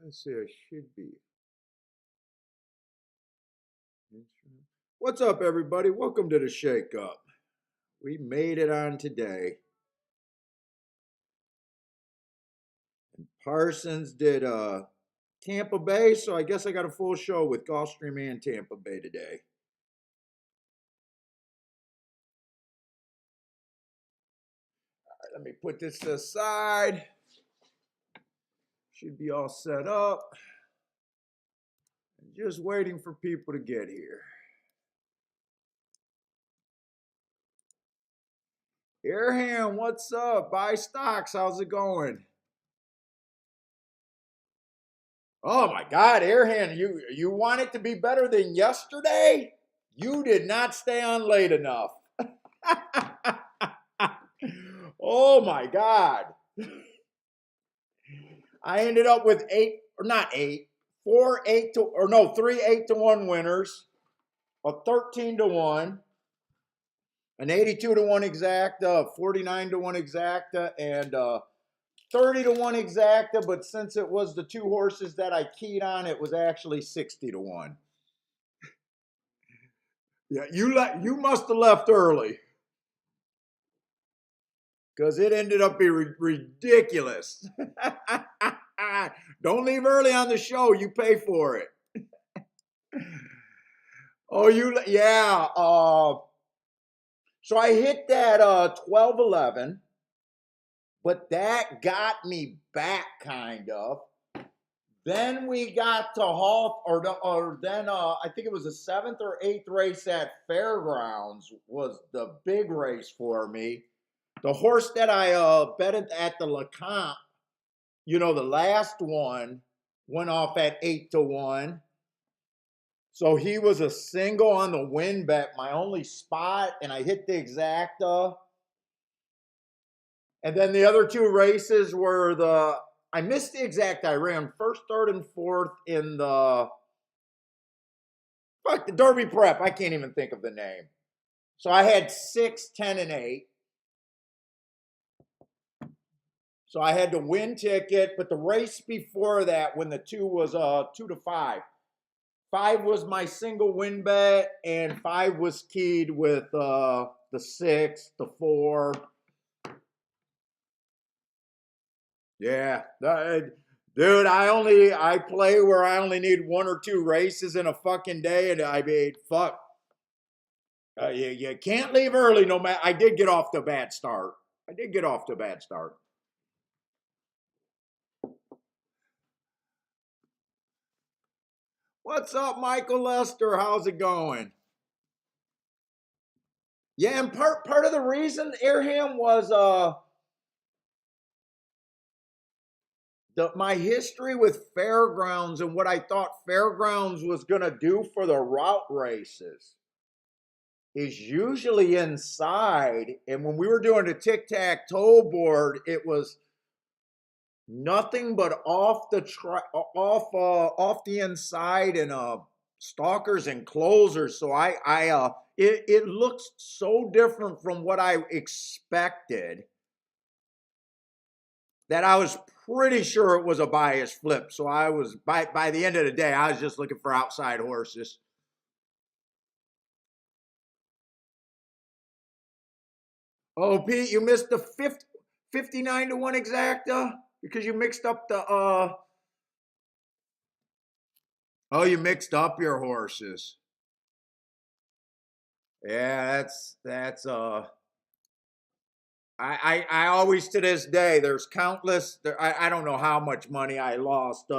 Let's see, I should be. What's up, everybody? Welcome to the Shake Up. We made it on today. And Parsons did Tampa Bay, so I guess I got a full show with Gulfstream and Tampa Bay today. All right, let me put this aside. Should be all set up. Just waiting for people to get here. Airham, what's up? Buy stocks, how's it going? Oh my God, Airham, you want it to be better than yesterday? You did not stay on late enough. Oh my God. I ended up with three 8-1 winners, a 13-1, an 82-1 exacta, a 49-1 exacta, and 30-1 exacta, but since it was the two horses that I keyed on, it was actually 60-1. Yeah, you must have left early, because it ended up being ridiculous. Don't leave early on the show. You pay for it. Oh, yeah. So I hit that 12-11, but that got me back kind of. Then we got to I think it was the 7th or 8th race at Fairgrounds was the big race for me. The horse that I betted at the LeComp, the last one went off at 8-1. So he was a single on the win bet, my only spot, and I hit the exacta. And then the other two races were I missed the exacta. I ran first, third, and fourth in the Derby Prep. I can't even think of the name. So I had 6, 10, and 8. So I had to win ticket, but the race before that, when the 2 was 2-5. 5 was my single win bet, and 5 was keyed with the 6, the 4. Yeah, dude, I play where I only need 1 or 2 races in a fucking day, and I mean, fuck. You can't leave early, no matter. I did get off to a bad start. What's up, Michael Lester? How's it going? Yeah, and part of the reason, Airham, was my history with Fairgrounds and what I thought Fairgrounds was going to do for the route races is usually inside. And when we were doing the tic-tac-toe board, it was nothing but off the inside and stalkers and closers. So it looks so different from what I expected that I was pretty sure it was a bias flip. So I was by the end of the day, I was just looking for outside horses. Oh, Pete, you missed the 59-1 exacta because you mixed up the Oh, you mixed up your horses. Yeah, that's I always, to this day, there's countless, I don't know how much money I lost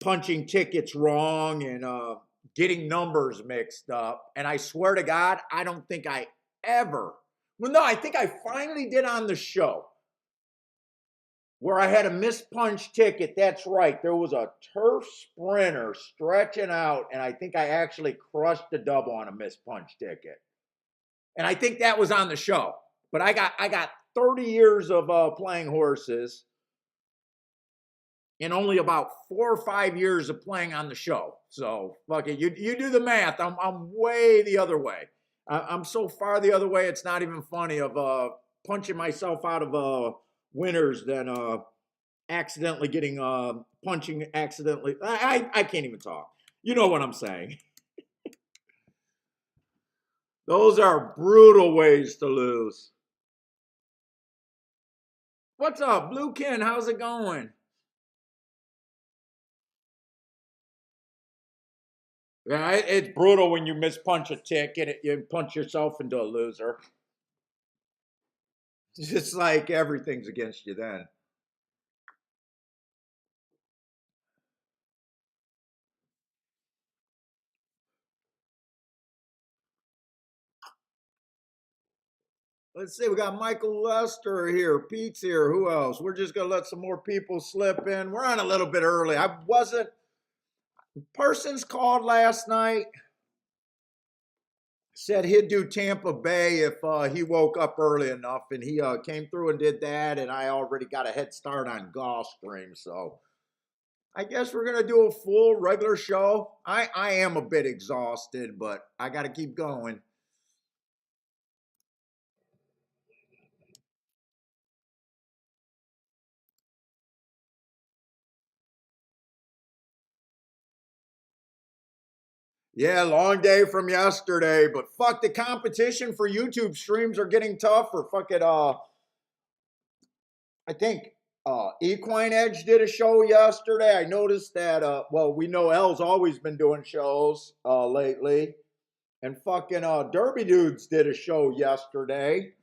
punching tickets wrong and getting numbers mixed up. And I swear to God, I don't think I I think I finally did on the show where I had a mispunch ticket. That's right. There was a turf sprinter stretching out, and I think I actually crushed the double on a mispunch ticket. And I think that was on the show. But I got 30 years of playing horses and only about 4 or 5 years of playing on the show. So fuck it. You do the math. I'm way the other way. I'm so far the other way, it's not even funny of punching myself out of winners than accidentally getting punching accidentally. I can't even talk. You know what I'm saying. Those are brutal ways to lose. What's up, Blue Ken? How's it going? Yeah, it's brutal when you mispunch a ticket. You punch yourself into a loser. It's just like everything's against you then. Let's see, we got Michael Lester here, Pete's here. Who else? We're just gonna let some more people slip in. We're on a little bit early. I wasn't. Persons called last night. Said he'd do Tampa Bay if he woke up early enough, and he came through and did that. And I already got a head start on Gulfstream, so I guess we're gonna do a full regular show. I am a bit exhausted, but I got to keep going. Yeah, long day from yesterday, but fuck, the competition for YouTube streams are getting tougher. Fuck it, I think Equine Edge did a show yesterday. I noticed that well, we know L's always been doing shows lately. And fucking Derby Dudes did a show yesterday.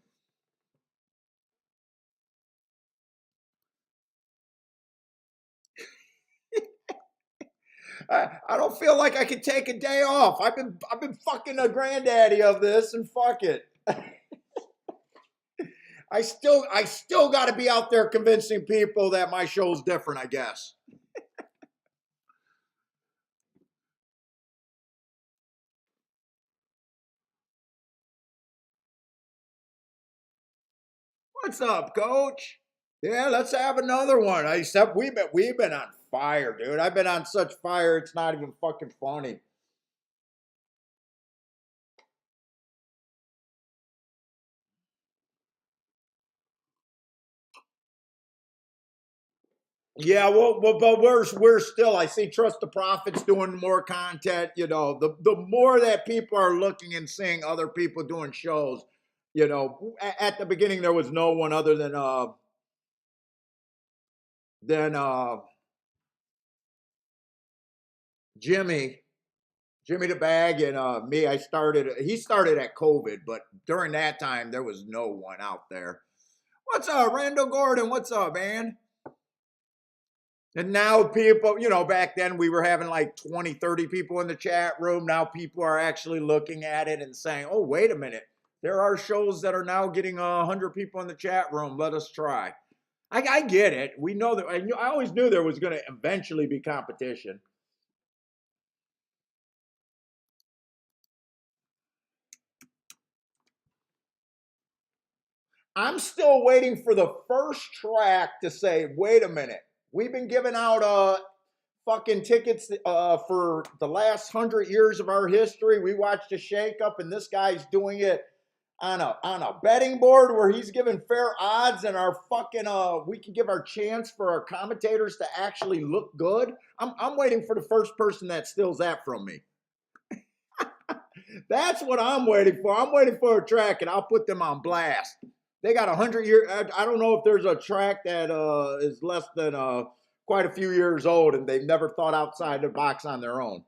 I don't feel like I could take a day off. I've been fucking a granddaddy of this, and fuck it. I still got to be out there convincing people that my show's different, I guess. What's up, Coach? Yeah, let's have another one. Except we've been on fire, dude. I've been on such fire, it's not even fucking funny. Yeah, well, but we're still. I see Trust the Profits doing more content. You know, the more that people are looking and seeing other people doing shows. You know, at the beginning there was no one other than Jimmy, Jimmy the Bag, and me. I started. He started at COVID, but during that time there was no one out there. What's up, Randall Gordon? What's up, man? And now people, back then we were having like 20, 30 people in the chat room. Now people are actually looking at it and saying, oh, wait a minute. There are shows that are now getting 100 people in the chat room. Let us try. I get it. We know that. I always knew there was going to eventually be competition. I'm still waiting for the first track to say, wait a minute. We've been giving out fucking tickets for the last 100 years of our history. We watched a shakeup, and this guy's doing it on a betting board where he's giving fair odds, and our fucking we can give our chance for our commentators to actually look good. I'm waiting for the first person that steals that from me. That's what I'm waiting for. I'm waiting for a track, and I'll put them on blast. They got 100 years. I don't know if there's a track that is less than quite a few years old, and they've never thought outside the box on their own.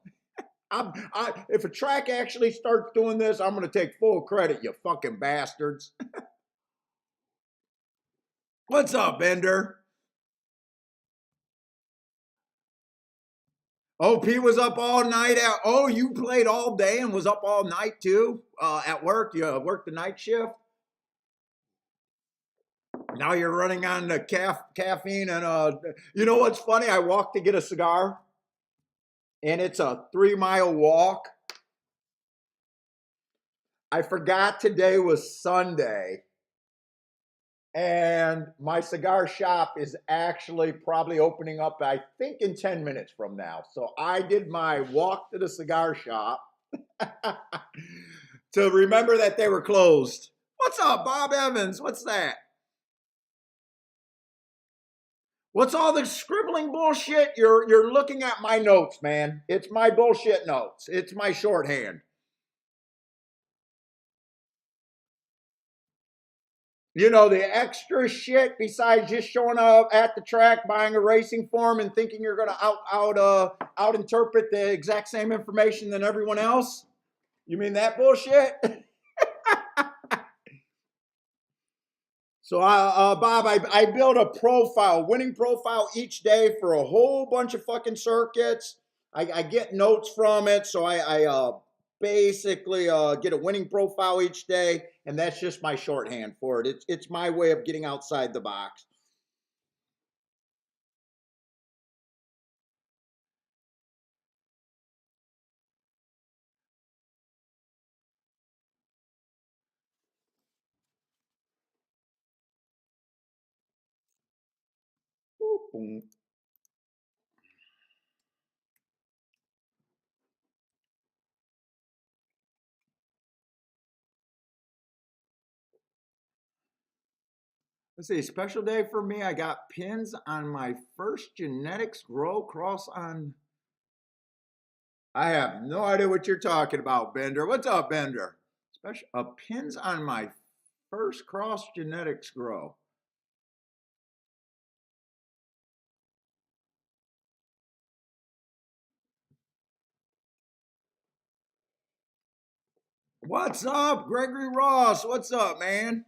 If a track actually starts doing this, I'm going to take full credit, you fucking bastards. What's up, Bender? Oh, Pete was up all night. Oh, you played all day and was up all night too at work. You worked the night shift. Now you're running on the caffeine and you know what's funny? I walked to get a cigar, and it's a 3 mile walk. I forgot today was Sunday, and my cigar shop is actually probably opening up, I think, in 10 minutes from now. So I did my walk to the cigar shop to remember that they were closed. What's up, Bob Evans? What's that? What's all the scribbling bullshit? You're looking at my notes, man. It's my bullshit notes. It's my shorthand. You know, the extra shit besides just showing up at the track, buying a racing form, and thinking you're gonna out interpret the exact same information than everyone else. You mean that bullshit? So, Bob, I build a profile, winning profile each day for a whole bunch of fucking circuits. I get notes from it, so I basically get a winning profile each day, and that's just my shorthand for it. It's my way of getting outside the box. Boom. Let's see, special day for me. I got pins on my first genetics grow cross on. I have no idea what you're talking about, Bender. What's up, Bender? Special pins on my first cross genetics grow. What's up, Gregory Ross? What's up, man?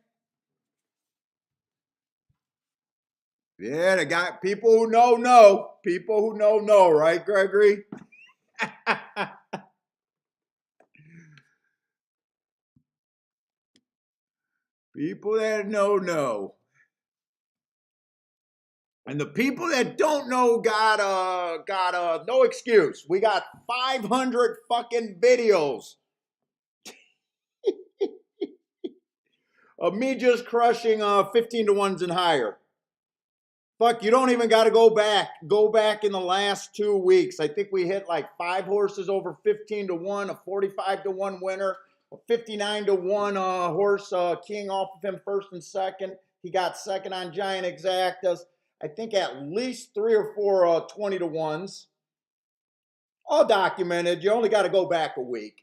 Yeah, the guy, people who know. People who know, right, Gregory? People that know. And the people that don't know got no excuse. We got 500 fucking videos of me just crushing 15 to ones and higher. Fuck, you don't even got to go back. Go back in the last 2 weeks. I think we hit like 5 horses over 15 to 1, a 45 to 1 winner, a 59 to 1 horse king off of him first and second. He got second on Giant Exactas. I think at least 3 or 4 20 to 1s. All documented. You only got to go back a week.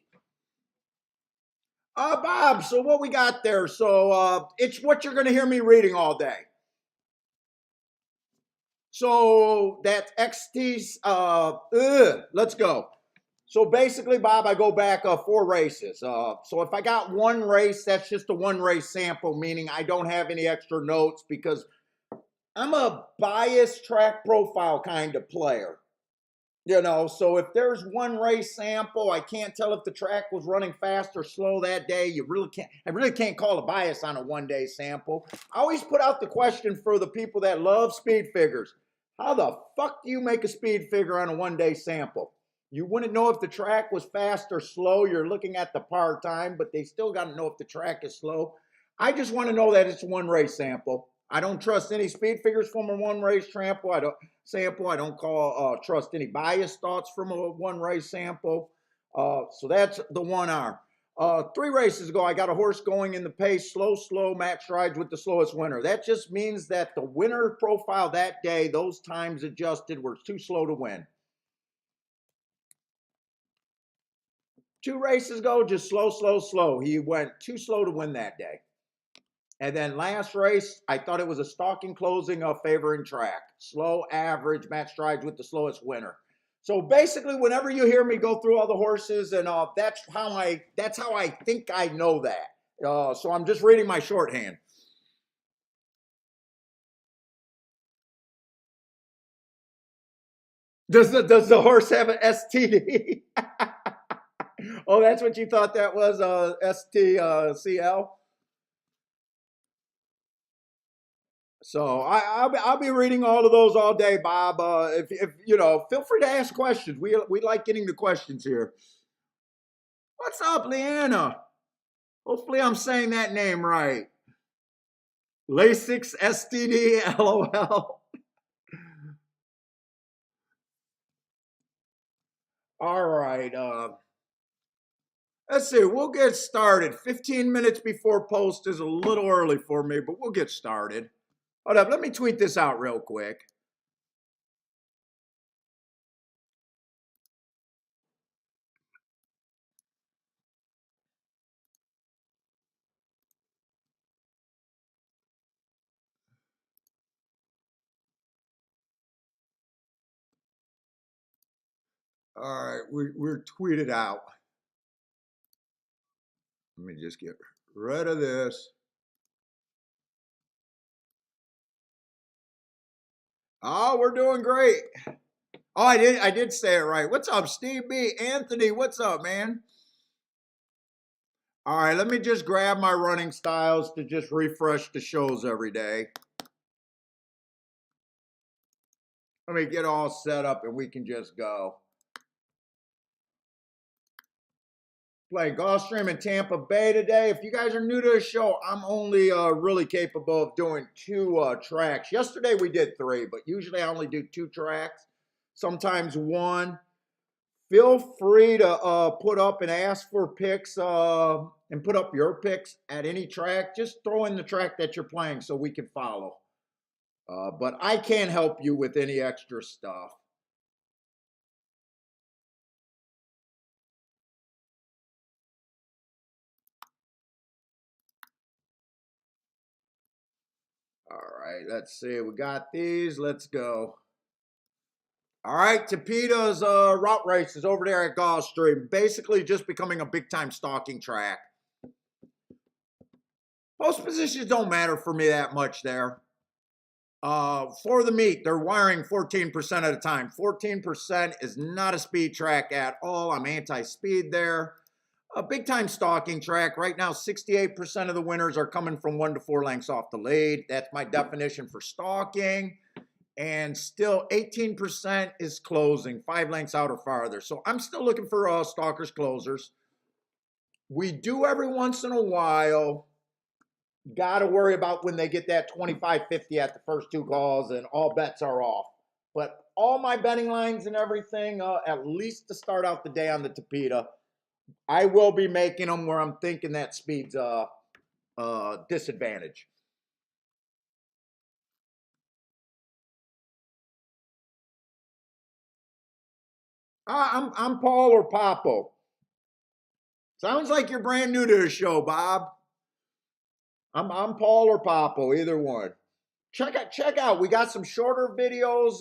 Bob, so what we got there? So it's what you're going to hear me reading all day. So that XT's, let's go. So basically, Bob, I go back 4 races. So if I got 1 race, that's just a 1 race sample, meaning I don't have any extra notes because I'm a biased track profile kind of player. You know, so if there's 1 race sample, I can't tell if the track was running fast or slow that day. I really can't call a bias on a 1-day sample. I always put out the question for the people that love speed figures. How the fuck do you make a speed figure on a 1-day sample? You wouldn't know if the track was fast or slow. You're looking at the par time, but they still got to know if the track is slow. I just want to know that it's a 1 race sample. I don't trust any speed figures from a 1 race sample. I don't trust any bias thoughts from a 1 race sample. So that's the 1R. 3 races ago, I got a horse going in the pace, slow, match strides with the slowest winner. That just means that the winner profile that day, those times adjusted, were too slow to win. 2 races ago, just slow. He went too slow to win that day. And then last race, I thought it was a stalking closing favoring track. Slow, average, match strides with the slowest winner. So basically, whenever you hear me go through all the horses, and that's how I think I know that. So I'm just reading my shorthand. Does the horse have an STD? Oh, that's what you thought that was, STCL? So I'll be reading all of those all day, Bob. If you know, feel free to ask questions. We like getting the questions here. What's up, Leanna? Hopefully I'm saying that name right. Lasix STD, LOL. All right. Let's see. We'll get started. 15 minutes before post is a little early for me, but we'll get started. Hold up. Let me tweet this out real quick. All right, we're tweeted out. Let me just get rid of this. Oh, we're doing great. Oh, I did say it right. What's up, Steve B? Anthony, what's up, man? All right, let me just grab my running styles to just refresh the shows every day. Let me get all set up and we can just go. Playing Gulfstream in Tampa Bay today. If you guys are new to the show, I'm only really capable of doing 2 tracks. Yesterday we did 3, but usually I only do 2 tracks, sometimes 1. Feel free to put up and ask for picks and put up your picks at any track. Just throw in the track that you're playing so we can follow. But I can't help you with any extra stuff. All right, let's see. We got these. Let's go. All right, Tapeda's route race is over there at Gulfstream. Basically just becoming a big-time stalking track. Post positions don't matter for me that much there. For the meet, they're wiring 14% of the time. 14% is not a speed track at all. I'm anti-speed there. A big-time stalking track. Right now, 68% of the winners are coming from 1 to 4 lengths off the lead. That's my definition for stalking. And still 18% is closing, 5 lengths out or farther. So I'm still looking for stalkers, closers. We do every once in a while. Got to worry about when they get that 25-50 at the first 2 calls and all bets are off. But all my betting lines and everything, at least to start out the day on the Tapeta, I will be making them where I'm thinking that speed's disadvantage. I'm Paul or Papo. Sounds like you're brand new to the show, Bob. I'm Paul or Papo, either one. Check out. We got some shorter videos.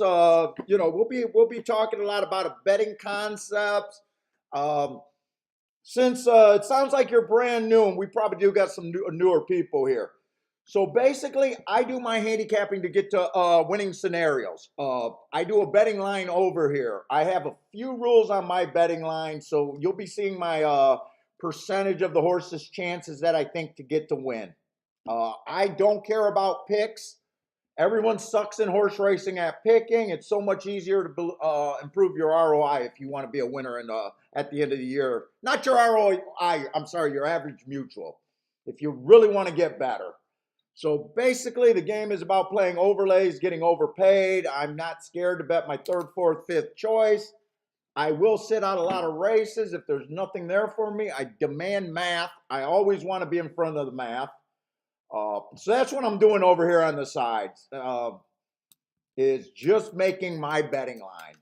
We'll be talking a lot about betting concepts. Since it sounds like you're brand new, and we probably do got some newer people here. So basically, I do my handicapping to get to winning scenarios. I do a betting line over here. I have a few rules on my betting line, so you'll be seeing my percentage of the horse's chances that I think to get to win. I don't care about picks. Everyone sucks in horse racing at picking. It's so much easier to improve your ROI if you want to be a winner at the end of the year. Not your ROI, I'm sorry, your average mutual. If you really want to get better. So basically, the game is about playing overlays, getting overpaid. I'm not scared to bet my 3rd, 4th, 5th choice. I will sit out a lot of races. If there's nothing there for me, I demand math. I always want to be in front of the math. So that's what I'm doing over here on the sides, is just making my betting line.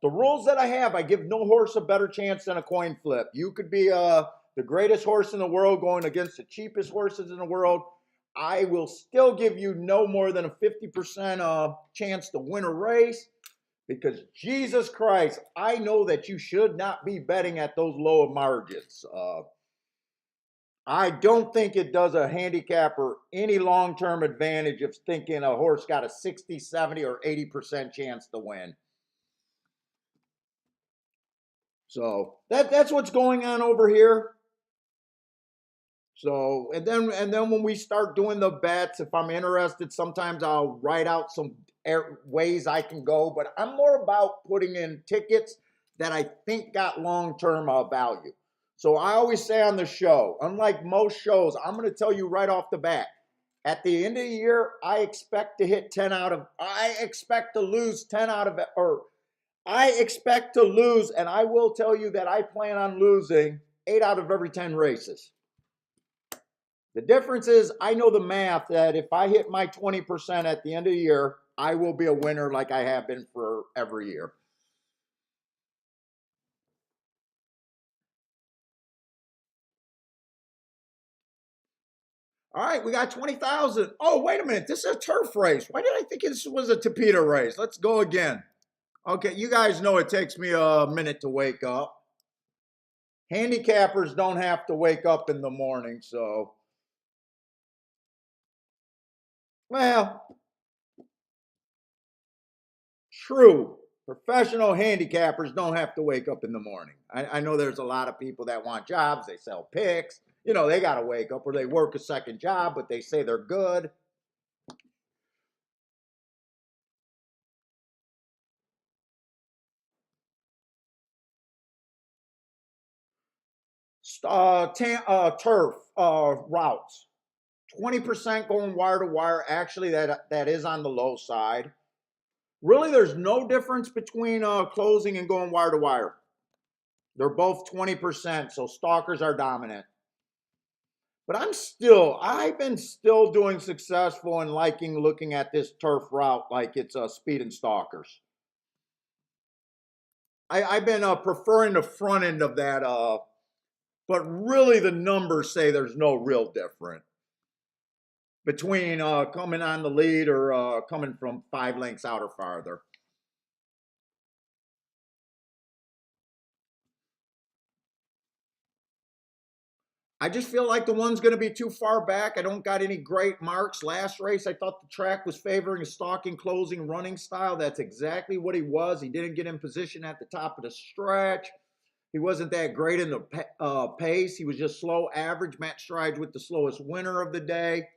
The rules that I have, I give no horse a better chance than a coin flip. You could be the greatest horse in the world going against the cheapest horses in the world. I will still give you no more than a 50% chance to win a race, because Jesus Christ, I know that you should not be betting at those low margins. I don't think it does a handicapper any long-term advantage of thinking a horse got a 60, 70, or 80% chance to win. So that's what's going on over here. So, and then when we start doing the bets, if I'm interested, sometimes I'll write out some ways I can go, but I'm more about putting in tickets that I think got long-term value. So I always say on the show, unlike most shows, I'm going to tell you right off the bat, at the end of the year, I expect to lose 10 out of, or I expect to lose, and I will tell you that I plan on losing 8 out of every 10 races. The difference is I know the math that if I hit my 20% at the end of the year, I will be a winner like I have been for every year. All right, we got 20,000. Oh, wait a minute. This is a turf race. Why did I think this was a Tapeta race? Let's go again. Okay, you guys know it takes me a minute to wake up. Handicappers don't have to wake up in the morning, so, well, true. Professional handicappers don't have to wake up in the morning. I know there's a lot of people that want jobs, they sell picks, they got to wake up or they work a second job, but they say they're good. Turf routes. 20% going wire to wire. Actually, that is on the low side. Really, there's no difference between closing and going wire to wire. They're both 20%, so stalkers are dominant. But I've been still doing successful and liking looking at this turf route like it's speed and stalkers. I've been preferring the front end of that, but really the numbers say there's no real difference between coming on the lead or coming from 5 lengths out or farther. I just feel like the one's going to be too far back. I don't got any great marks. Last race, I thought the track was favoring a stalking, closing, running style. That's exactly what he was. He didn't get in position at the top of the stretch. He wasn't that great in the pace. He was just slow average. Matt Strides with the slowest winner of the day.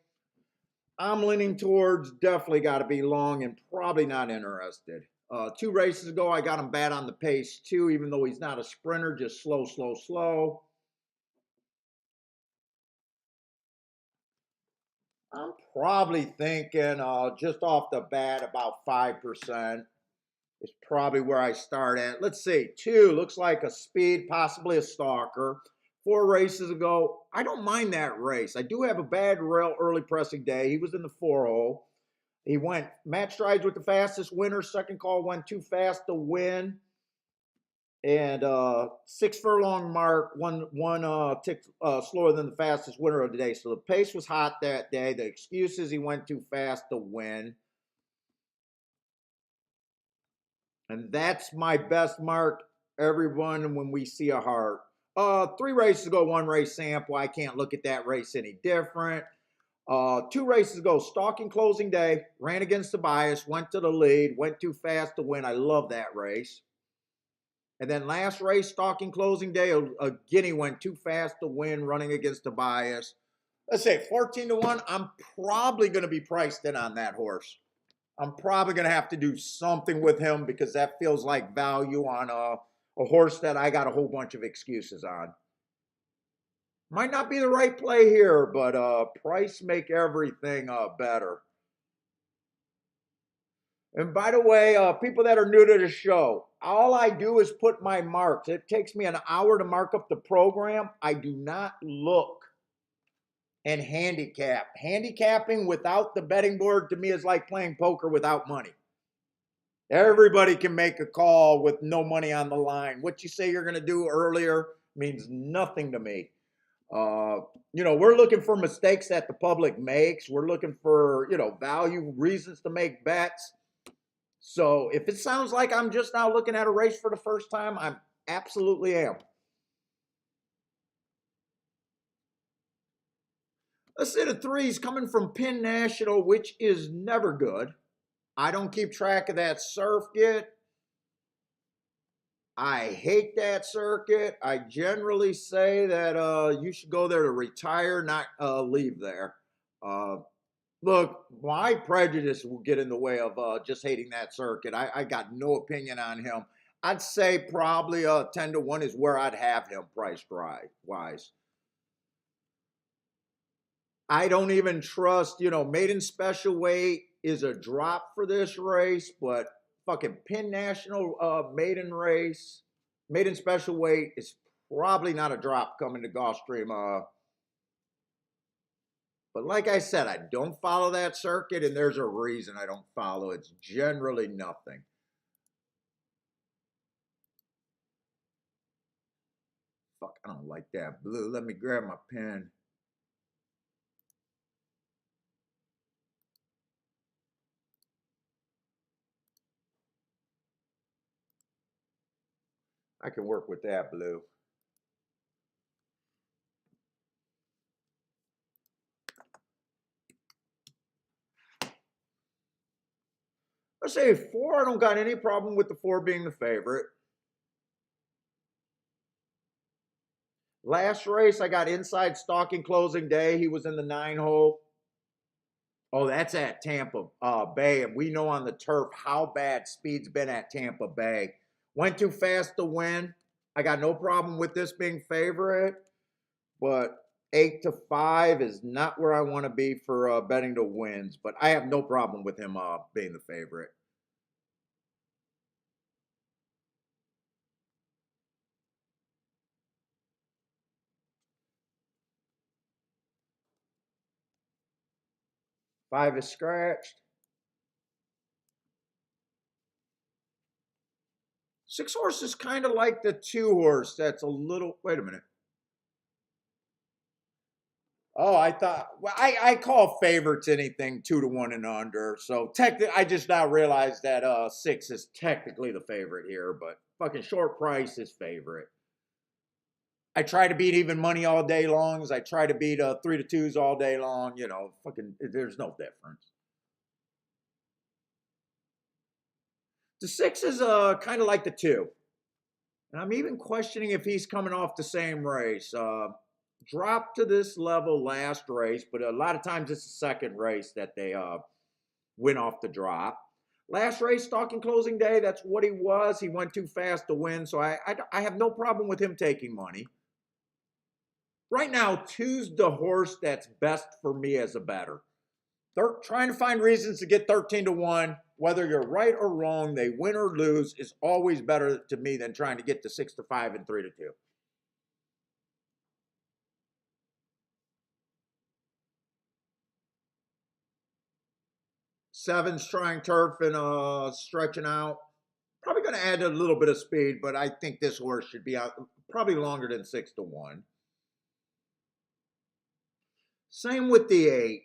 I'm leaning towards definitely got to be long and probably not interested. 2 races ago, I got him bad on the pace too, even though he's not a sprinter, just slow, slow, slow. I'm probably thinking just off the bat about 5% is probably where I start at. Let's see, 2 looks like a speed, possibly a stalker. 4 races ago, I don't mind that race. I do have a bad rail early pressing day. He was in the 4-0. He went, Matt Strides with the fastest winner. Second call went too fast to win. And 6 furlong mark, one tick slower than the fastest winner of the day. So the pace was hot that day. The excuse is he went too fast to win. And that's my best mark, everyone, when we see a heart. 3 races ago, 1 race sample. I can't look at that race any different. 2 races ago, stalking closing day, ran against the bias, went to the lead, went too fast to win. I love that race. And then last race, stalking closing day, a guinea went too fast to win, running against the bias. Let's say 14 to 1. I'm probably going to be priced in on that horse. I'm probably going to have to do something with him because that feels like value on a horse that I got a whole bunch of excuses on. Might not be the right play here, but price make everything better. And by the way, people that are new to the show, all I do is put my marks. It takes me an hour to mark up the program. I do not look and handicap. Handicapping without the betting board to me is like playing poker without money. Everybody can make a call with no money on the line. What you say you're going to do earlier means nothing to me. We're looking for mistakes that the public makes. We're looking for, value, reasons to make bets. So if it sounds like I'm just now looking at a race for the first time, I absolutely am. Let's say the 3's coming from Penn National, which is never good. I don't keep track of that circuit. I hate that circuit. I generally say that you should go there to retire, not leave there. Uh, Look, my prejudice will get in the way of just hating that circuit. I got no opinion on him. I'd say probably 10 to 1 is where I'd have him priced wise. I don't even trust, maiden special weight is a drop for this race, but fucking Penn National maiden special weight is probably not a drop coming to Gulfstream. But like I said, I don't follow that circuit, and there's a reason I don't follow. It's generally nothing. Fuck, I don't like that blue. Let me grab my pen. I can work with that, Blue. Let's say 4. I don't got any problem with the 4 being the favorite. Last race, I got inside stalking closing day. He was in the 9 hole. Oh, that's at Tampa Bay, and we know on the turf how bad speed's been at Tampa Bay. Went too fast to win. I got no problem with this being favorite, but 8-5 is not where I want to be for betting the wins. But I have no problem with him being the favorite. Five is scratched. 6 horse is kind of like the 2 horse. That's a little. Wait a minute. Oh, I thought. Well, I call favorites anything 2-1 and under. So technically, I just now realized that 6 is technically the favorite here, but fucking short price is favorite. I try to beat even money all day long. As I try to beat 3-2s all day long. You know, fucking. There's no difference. The 6 is kind of like the 2. And I'm even questioning if he's coming off the same race. Dropped to this level last race, but a lot of times it's the second race that they went off the drop. Last race, stalking closing day, that's what he was. He went too fast to win, so I have no problem with him taking money. Right now, 2's the horse that's best for me as a bettor. They're trying to find reasons to get 13-1. Whether you're right or wrong, they win or lose is always better to me than trying to get to 6-5 and 3-2. 7's trying turf and stretching out. Probably going to add a little bit of speed, but I think this horse should be out probably longer than 6-1. Same with the 8.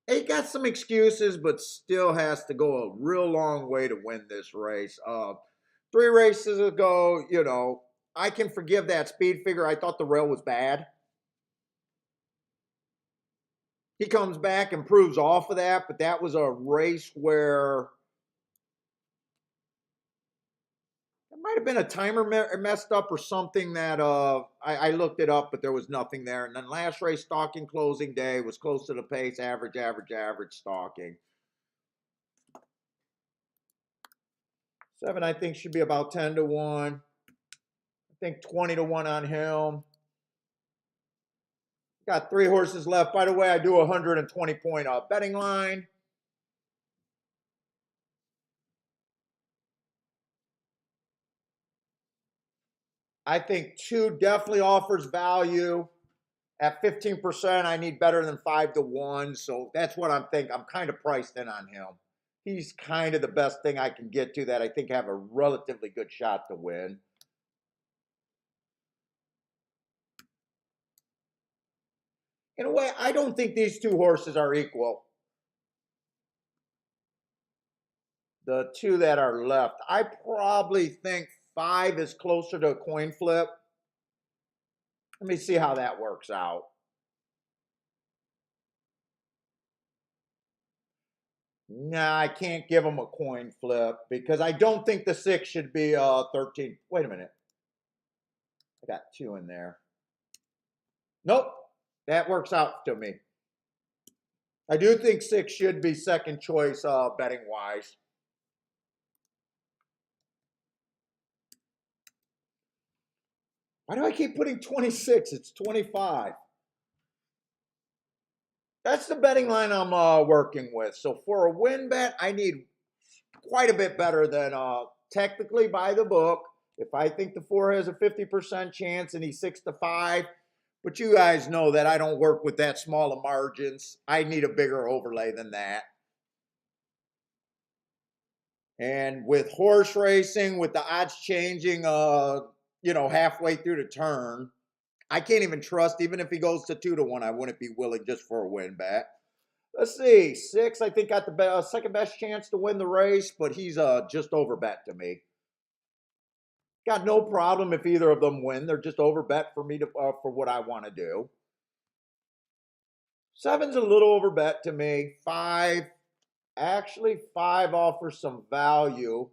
8 got some excuses, but still has to go a real long way to win this race. 3 races ago, you know, I can forgive that speed figure. I thought the rail was bad. He comes back and proves off of that, but that was a race where it might have been a timer messed up or something that I looked it up, but there was nothing there. And then last race, stalking closing day, was close to the pace, average stalking. 7, I think, should be about 10-1. I think 20-1 on him. Got 3 horses left. By the way, I do a 120-point betting line. I think 2 definitely offers value. At 15%, I need better than 5-1. So that's what I'm thinking. I'm kind of priced in on him. He's kind of the best thing I can get to that I think have a relatively good shot to win. In a way, I don't think these 2 horses are equal. The 2 that are left. I probably think 5 is closer to a coin flip. Let me see how that works out. Nah, I can't give him a coin flip because I don't think the 6 should be 13. Wait a minute. I got 2 in there. Nope. That works out to me. I do think 6 should be second choice betting wise. Why do I keep putting 26? It's 25. That's the betting line I'm working with. So for a win bet, I need quite a bit better than technically by the book. If I think the 4 has a 50% chance and he's 6-5, but you guys know that I don't work with that small of margins. I need a bigger overlay than that. And with horse racing, with the odds changing, halfway through the turn, I can't even trust, even if he goes to 2-1, I wouldn't be willing just for a win bet. Let's see, 6, I think, got the second best chance to win the race, but he's just over bet to me. Got no problem if either of them win. They're just overbet for me to for what I want to do. Seven's a little overbet to me. Five, actually, five offers some value.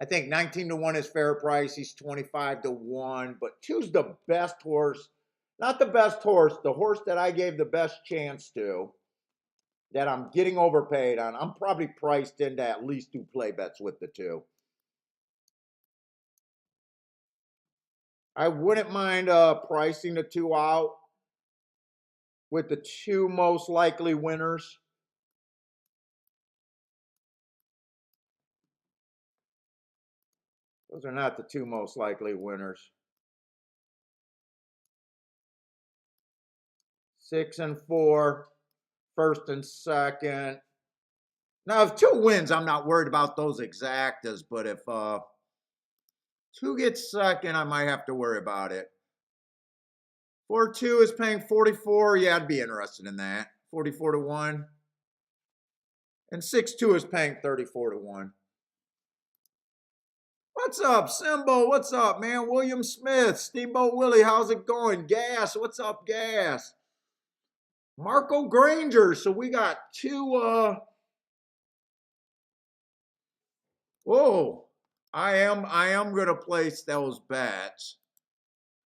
I think 19 to 1 is fair price. He's 25 to 1, but two's the best horse. Not the best horse, the horse that I gave the best chance to, that I'm getting overpaid on. I'm probably priced into at least 2 play bets with the two. I wouldn't mind pricing the two out with the two most likely winners. Those are not the two most likely winners. 6 and 4, first and second. Now, if two wins, I'm not worried about those exactas, but if two gets second, I might have to worry about it. 4-2 is paying 44. Yeah, I'd be interested in that. 44 to 1. And 6-2 is paying 34 to 1. What's up, Simbo? What's up, man? William Smith, Steamboat Willie, how's it going? Gas, what's up, Gas? Marco Granger. So we got two. Whoa, I am gonna place those bets.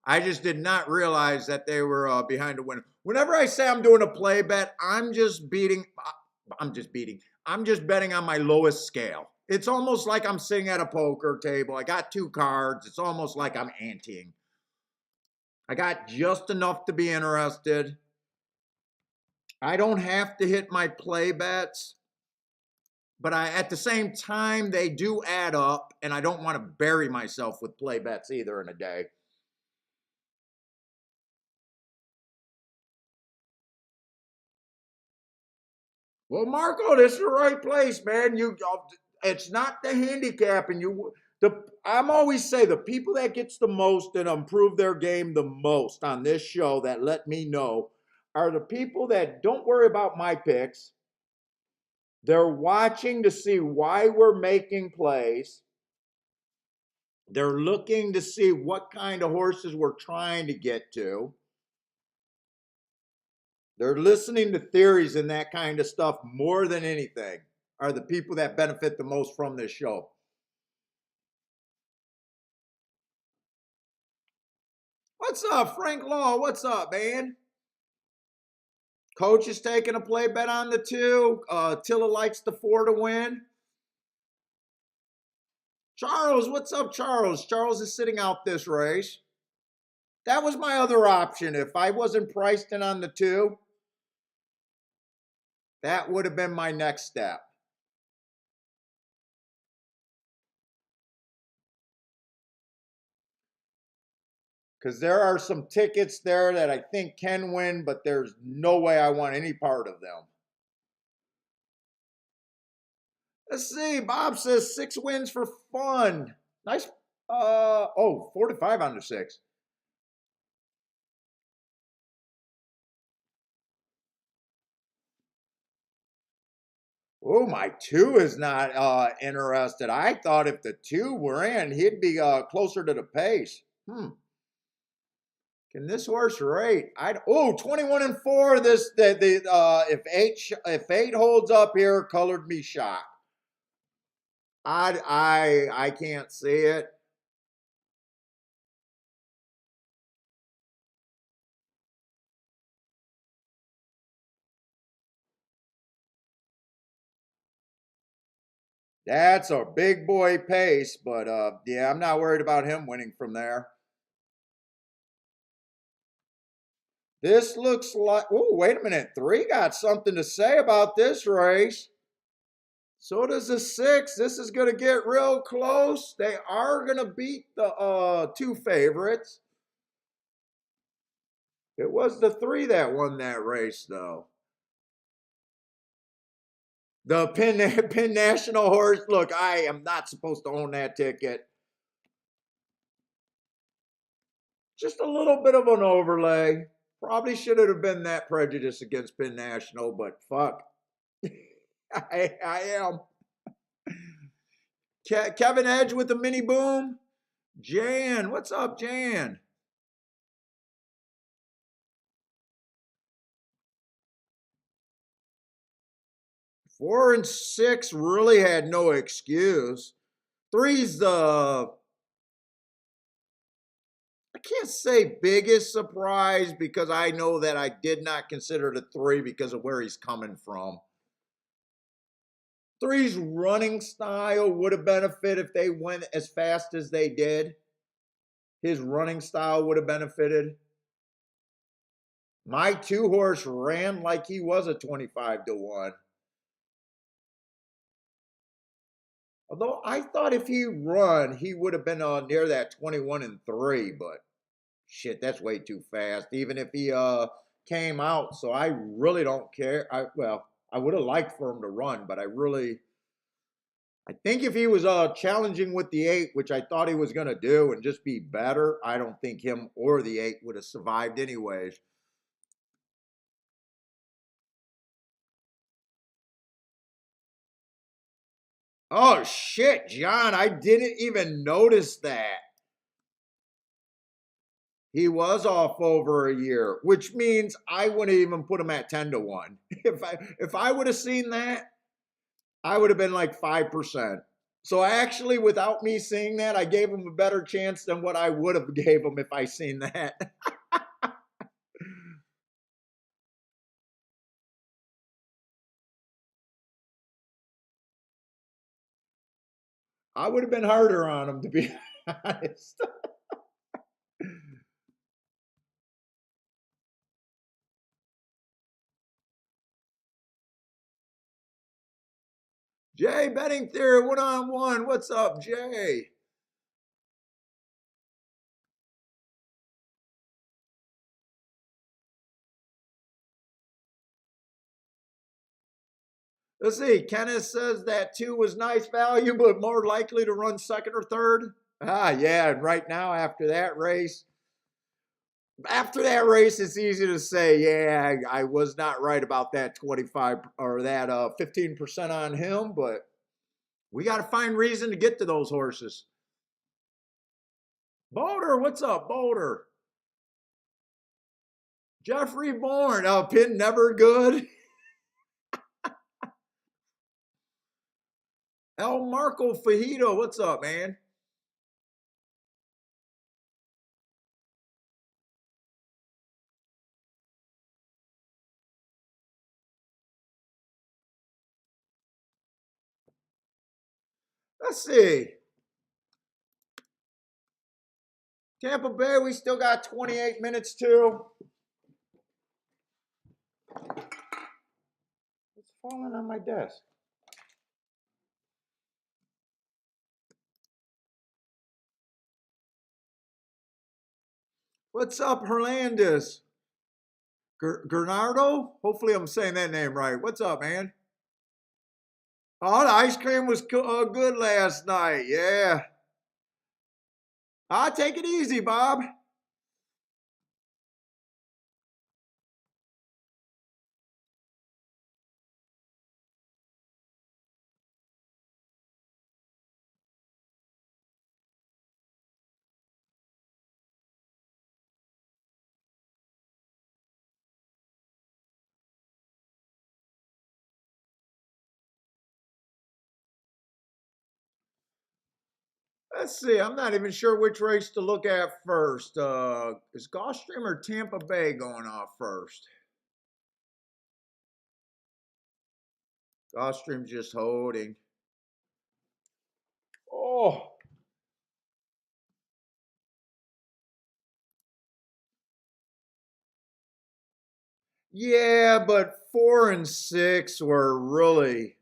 I just did not realize that they were behind the winner. Whenever I say I'm doing a play bet, I'm just betting on my lowest scale. It's almost like I'm sitting at a poker table. I got 2 cards. It's almost like I'm anteing. I got just enough to be interested. I don't have to hit my play bets, but at the same time, they do add up, and I don't want to bury myself with play bets either in a day. Well, Marco, this is the right place, man. It's not the handicapping. I'm always say the people that gets the most and improve their game the most on this show that let me know are the people that don't worry about my picks. They're watching to see why we're making plays. They're looking to see what kind of horses we're trying to get to. They're listening to theories and that kind of stuff more than anything are the people that benefit the most from this show. What's up, Frank Law? What's up, man? Coach is taking a play bet on the 2. Tilla likes the 4 to win. Charles, what's up, Charles? Charles is sitting out this race. That was my other option. If I wasn't priced in on the 2, that would have been my next step. Because there are some tickets there that I think can win, but there's no way I want any part of them. Let's see. Bob says 6 wins for fun. Nice. 45 on the 6. Oh, my 2 is not interested. I thought if the 2 were in, he'd be closer to the pace. Can this horse rate? 21 and 4. If 8 holds up here, colored me shocked. I can't see it. That's a big boy pace, but yeah, I'm not worried about him winning from there. This looks like, oh, wait a minute. 3 got something to say about this race. So does the 6. This is going to get real close. They are going to beat the 2 favorites. It was the 3 that won that race, though. The Penn National horse. Look, I am not supposed to own that ticket. Just a little bit of an overlay. Probably should have been that prejudice against Penn National, but fuck. I am. Kevin Edge with the mini boom. Jan, what's up, Jan? 4 and 6 really had no excuse. Three's the I can't say biggest surprise because I know that I did not consider the three because of where he's coming from. Three's running style would have benefited if they went as fast as they did. His running style would have benefited. My two horse ran like he was a 25-1. Although I thought if he run, he would have been near that 21-3, but shit, that's way too fast. Even if he came out, so I really don't care. I would have liked for him to run, but I think if he was challenging with the 8, which I thought he was going to do and just be better, I don't think him or the 8 would have survived anyways. Oh shit, John, I didn't even notice that. He was off over a year, which means I wouldn't even put him at 10-1. If I would have seen that, I would have been like 5%. So actually, without me seeing that, I gave him a better chance than what I would have gave him if I seen that. I would have been harder on him, to be honest. Jay, betting theory, 1-on-1. What's up, Jay? Let's see. Kenneth says that 2 was nice value, but more likely to run second or third. Ah, yeah. And right now, after that race, it's easy to say, yeah, I was not right about that 25 or that 15% on him, but we got to find reason to get to those horses. Boulder, what's up, Boulder? Jeffrey Bourne, pin never good. El Marco Fajito, what's up, man? Let's see. Tampa Bay, we still got 28 minutes too. It's falling on my desk. What's up, Hernandez? Gernardo? Hopefully I'm saying that name right. What's up, man? Oh, the ice cream was good last night. Yeah. Take it easy, Bob. Let's see. I'm not even sure which race to look at first. Is Gulfstream or Tampa Bay going off first? Gulfstream's just holding. Oh, yeah, but 4 and 6 were really.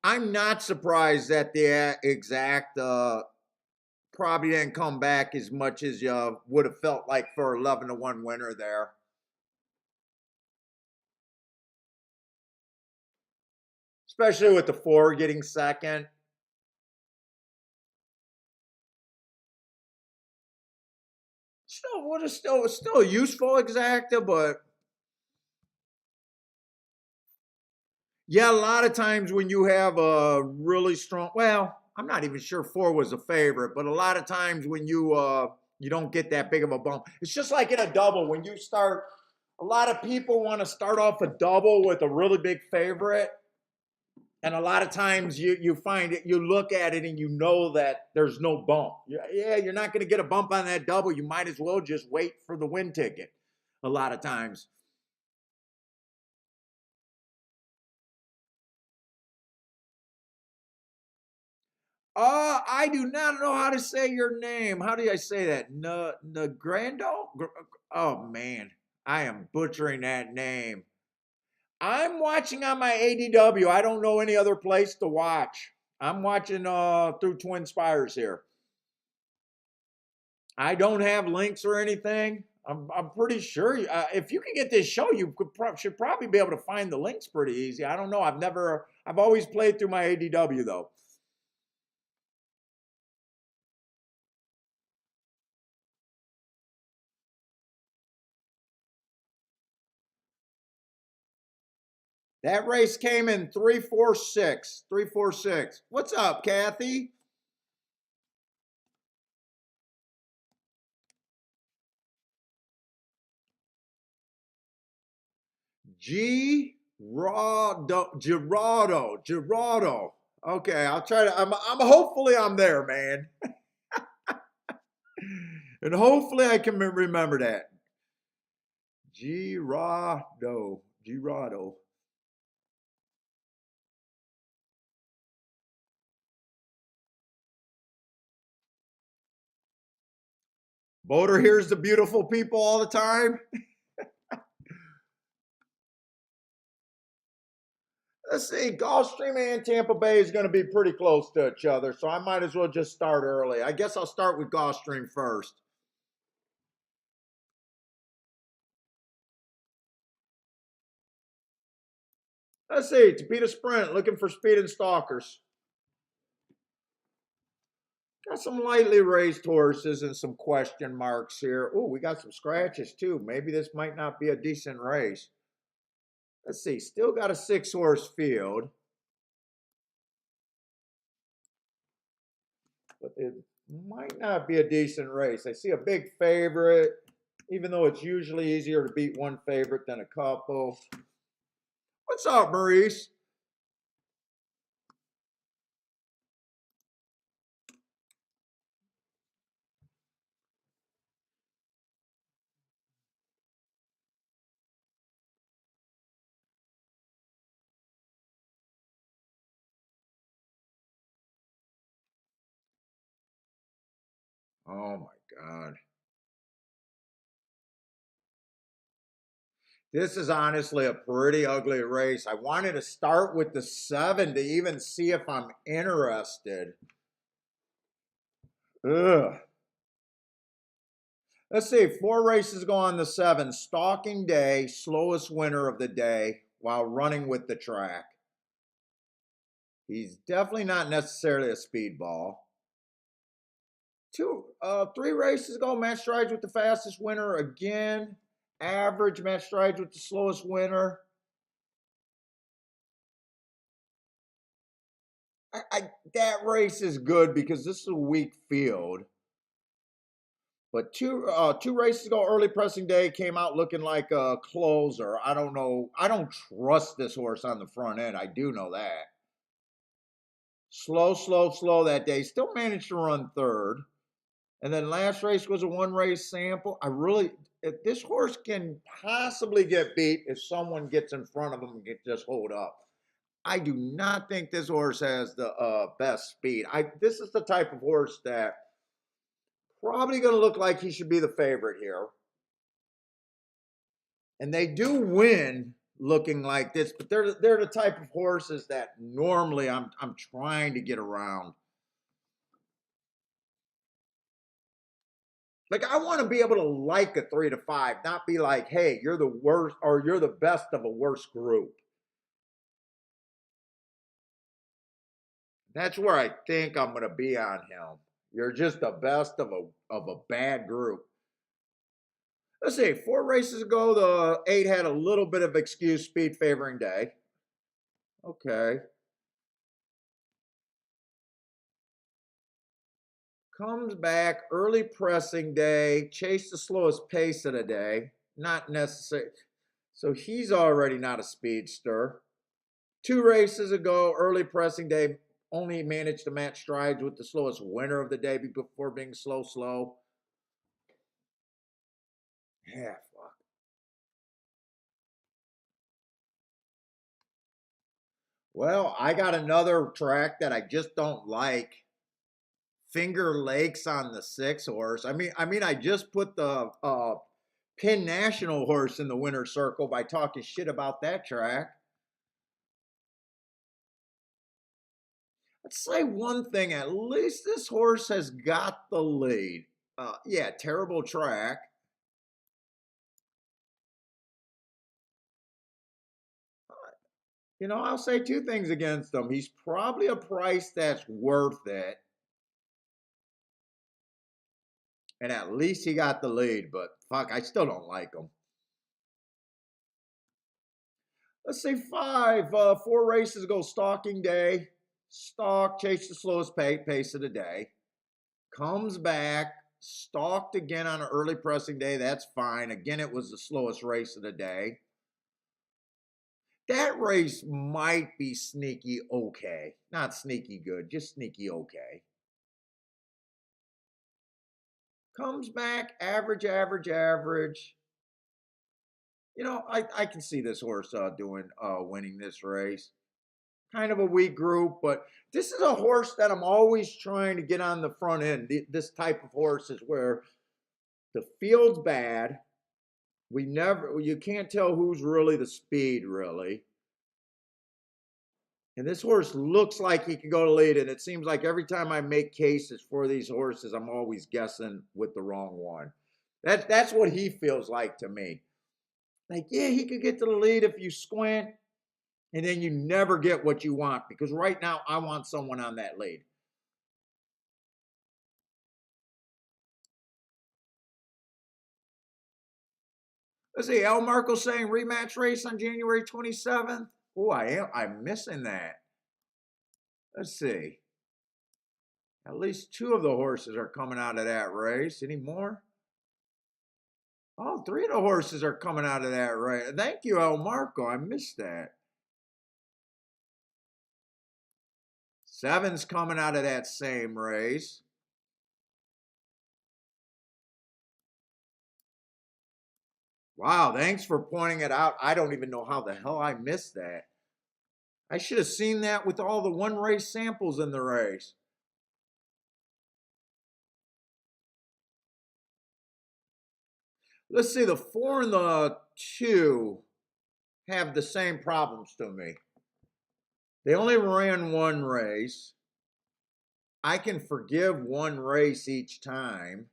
I'm not surprised that the exact probably didn't come back as much as you would have felt like for 11-1 winner there. Especially with the 4 getting second. Still would have still a useful exacta, but Yeah, a lot of times when you have a really strong, well, I'm not even sure 4 was a favorite, but a lot of times when you don't get that big of a bump. It's just like in a double when you start. A lot of people want to start off a double with a really big favorite, and a lot of times you find it, you look at it and you know that there's no bump. Yeah, you're not going to get a bump on that double. You might as well just wait for the win ticket. A lot of times. I do not know how to say your name. How do I say that? Negrando? Oh man, I am butchering that name. I'm watching on my ADW. I don't know any other place to watch. I'm watching through Twin Spires here. I don't have links or anything. I'm pretty sure if you can get this show, you should probably be able to find the links pretty easy. I don't know. I've always played through my ADW though. That race came in 346. 346. What's up, Kathy? Gerardo. Okay, I'll try to. I'm hopefully I'm there, man, and hopefully I can remember that. Gerardo. Boater hears the beautiful people all the time. Let's see, Gulfstream and Tampa Bay is going to be pretty close to each other, so I might as well just start early. I guess I'll start with Gulfstream first. Let's see, to beat a sprint, looking for speed and stalkers. Got some lightly raised horses and some question marks here. Oh, we got some scratches too. Maybe this might not be a decent race. Let's see, still got a 6-horse field, but it might not be a decent race. I see a big favorite, even though it's usually easier to beat one favorite than a couple. What's up, Maurice? Oh my God. This is honestly a pretty ugly race. I wanted to start with the 7 to even see if I'm interested. Ugh. Let's see, 4 races go on the 7. Stalking Day, slowest winner of the day while running with the track. He's definitely not necessarily a speedball. 3 races ago, match strides with the fastest winner again. Average match strides with the slowest winner. That race is good because this is a weak field. But two races ago, early pressing day came out looking like a closer. I don't know. I don't trust this horse on the front end. I do know that. Slow that day. Still managed to run third. And then last race was a 1 race sample. If this horse can possibly get beat if someone gets in front of him and can just hold up. I do not think this horse has the best speed. This is the type of horse that probably going to look like he should be the favorite here. And they do win looking like this, but they're the type of horses that normally I'm trying to get around. Like I want to be able to like a 3 to 5, not be like, hey, you're the worst or you're the best of a worst group. That's where I think I'm going to be on him. You're just the best of a bad group. Let's see. 4 races ago, the 8 had a little bit of excuse speed favoring day. Okay. Comes back early pressing day, chased the slowest pace of the day. Not necessary. So he's already not a speedster. 2 races ago, early pressing day, only managed to match strides with the slowest winner of the day before being slow. Yeah, fuck. Well, I got another track that I just don't like. Finger Lakes on the 6 horse. I just put the Penn National horse in the winner's circle by talking shit about that track. Let's say one thing, at least this horse has got the lead. Yeah, terrible track. I'll say 2 things against him. He's probably a price that's worth it. And at least he got the lead, but fuck, I still don't like him. Let's say 5. 4 races ago, stalking day. Stalk, chased the slowest pace of the day. Comes back, stalked again on an early pressing day. That's fine. Again, it was the slowest race of the day. That race might be sneaky okay. Not sneaky good, just sneaky okay. Comes back, average. I can see this horse winning this race. Kind of a weak group, but this is a horse that I'm always trying to get on the front end. This type of horse is where the field's bad. You can't tell who's really the speed, really. And this horse looks like he could go to lead, and it seems like every time I make cases for these horses, I'm always guessing with the wrong one. That's what he feels like to me. Like, yeah, he could get to the lead if you squint, and then you never get what you want, because right now I want someone on that lead. Let's see, El Marco saying rematch race on January 27th. Oh, I'm missing that. Let's see. At least 2 of the horses are coming out of that race. Any more? All 3 of the horses are coming out of that race. Thank you, El Marco. I missed that. 7's coming out of that same race. Wow, thanks for pointing it out. I don't even know how the hell I missed that. I should have seen that with all the 1 race samples in the race. Let's see, the 4 and the 2 have the same problems to me. They only ran 1 race. I can forgive 1 race each time.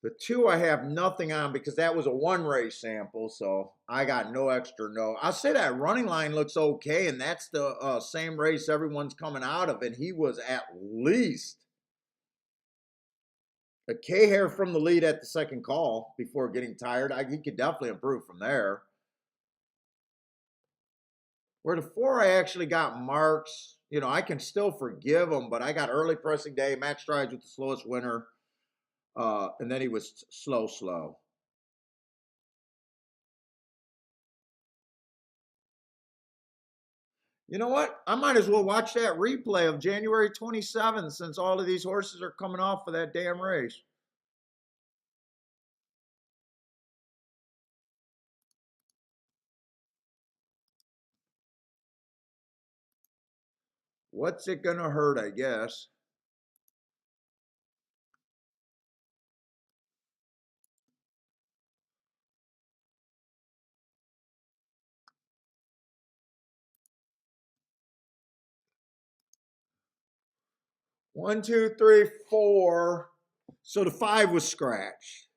The 2 I have nothing on because that was a 1 race sample, so I got no extra no. I'll say that running line looks okay, and that's the same race everyone's coming out of, and he was at least a K hair from the lead at the second call before getting tired. He could definitely improve from there. Where the 4, I actually got marks. I can still forgive him, but I got early pressing day, match strides with the slowest winner, and then he was slow. You know what? I might as well watch that replay of January 27th since all of these horses are coming off of that damn race. What's it going to hurt, I guess? One, two, three, 4. So the 5 was scratched.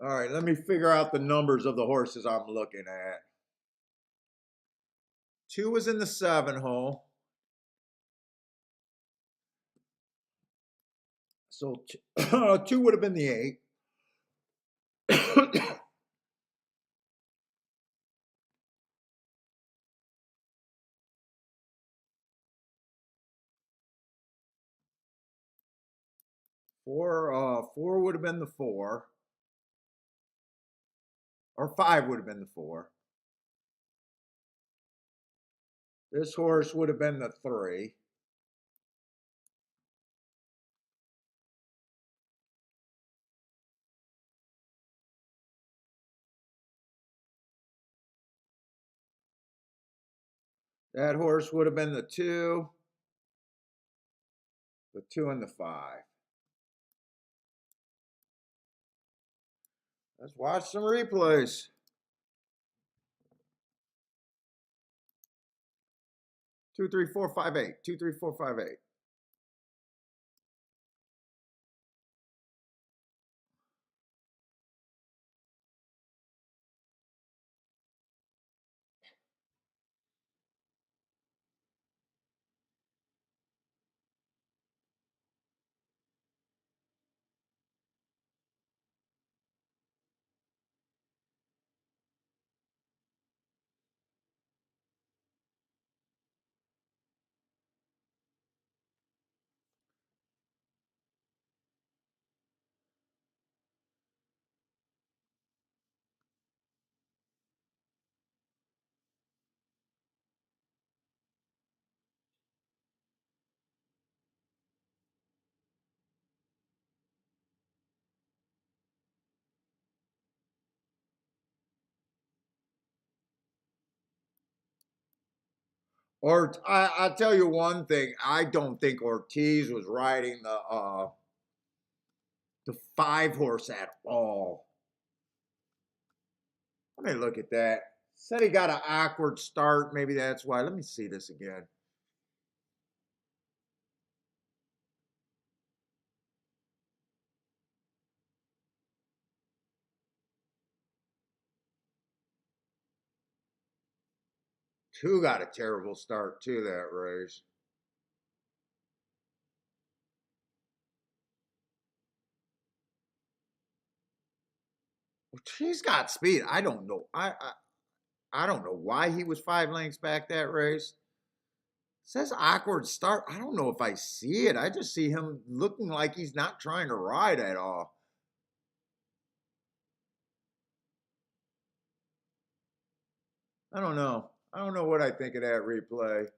All right, let me figure out the numbers of the horses I'm looking at. 2 was in the 7 hole. So 2 would have been the 8. Four would have been the four, or five would have been the four. This horse would have been the three. That horse would have been the two and the five. Let's watch some replays. 2, 3, 4, 5, 8. 2, 3, 4, 5, 8. Or I'll tell you one thing. I don't think Ortiz was riding the five horse at all. Let me look at that. Said he got an awkward start. Maybe that's why. Let me see this again. Two got a terrible start to that race. He's got speed. I don't know. I don't know why he was 5 lengths back that race. It says awkward start. I don't know if I see it. I just see him looking like he's not trying to ride at all. I don't know. I don't know what I think of that replay. Let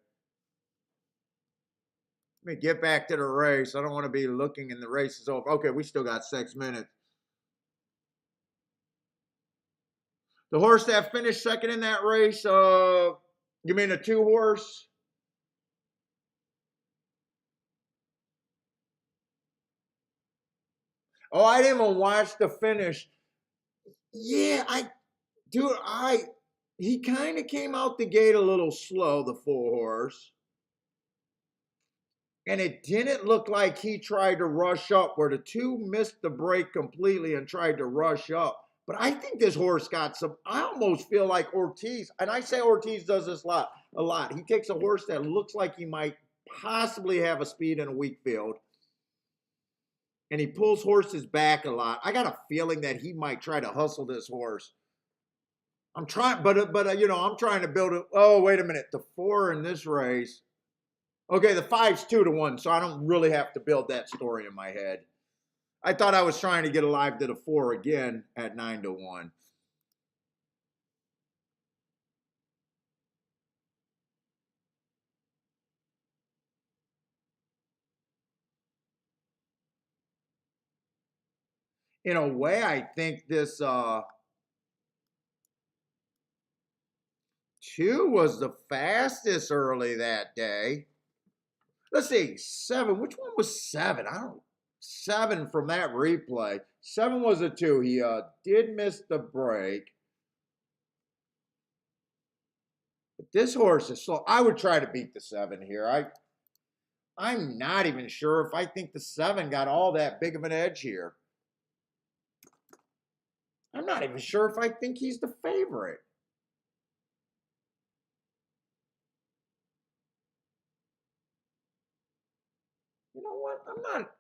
me get back to the race. I don't want to be looking and the race is over. Okay, we still got 6 minutes. The horse that finished second in that race, you mean a two horse? Oh, I didn't even watch the finish. Yeah, dude, he kind of came out the gate a little slow, the four horse. And it didn't look like he tried to rush up, where the two missed the break completely and tried to rush up. But I think this horse got some. I almost feel like Ortiz, and I say Ortiz does this a lot. He takes a horse that looks like he might possibly have a speed in a weak field, and he pulls horses back a lot. I got a feeling that he might try to hustle this horse. I'm trying, but I'm trying to build it. Oh, wait a minute, the four in this race. Okay, the five's 2-1, so I don't really have to build that story in my head. I thought I was trying to get alive to the four again at 9-1. In a way, I think this two was the fastest early that day. Let's see, seven. Which one was seven? I don't. Seven from that replay. Seven was a two. He did miss the break. But this horse is slow. I would try to beat the seven here. I'm not even sure if I think the seven got all that big of an edge here. I'm not even sure if I think he's the favorite. You know what? I'm not.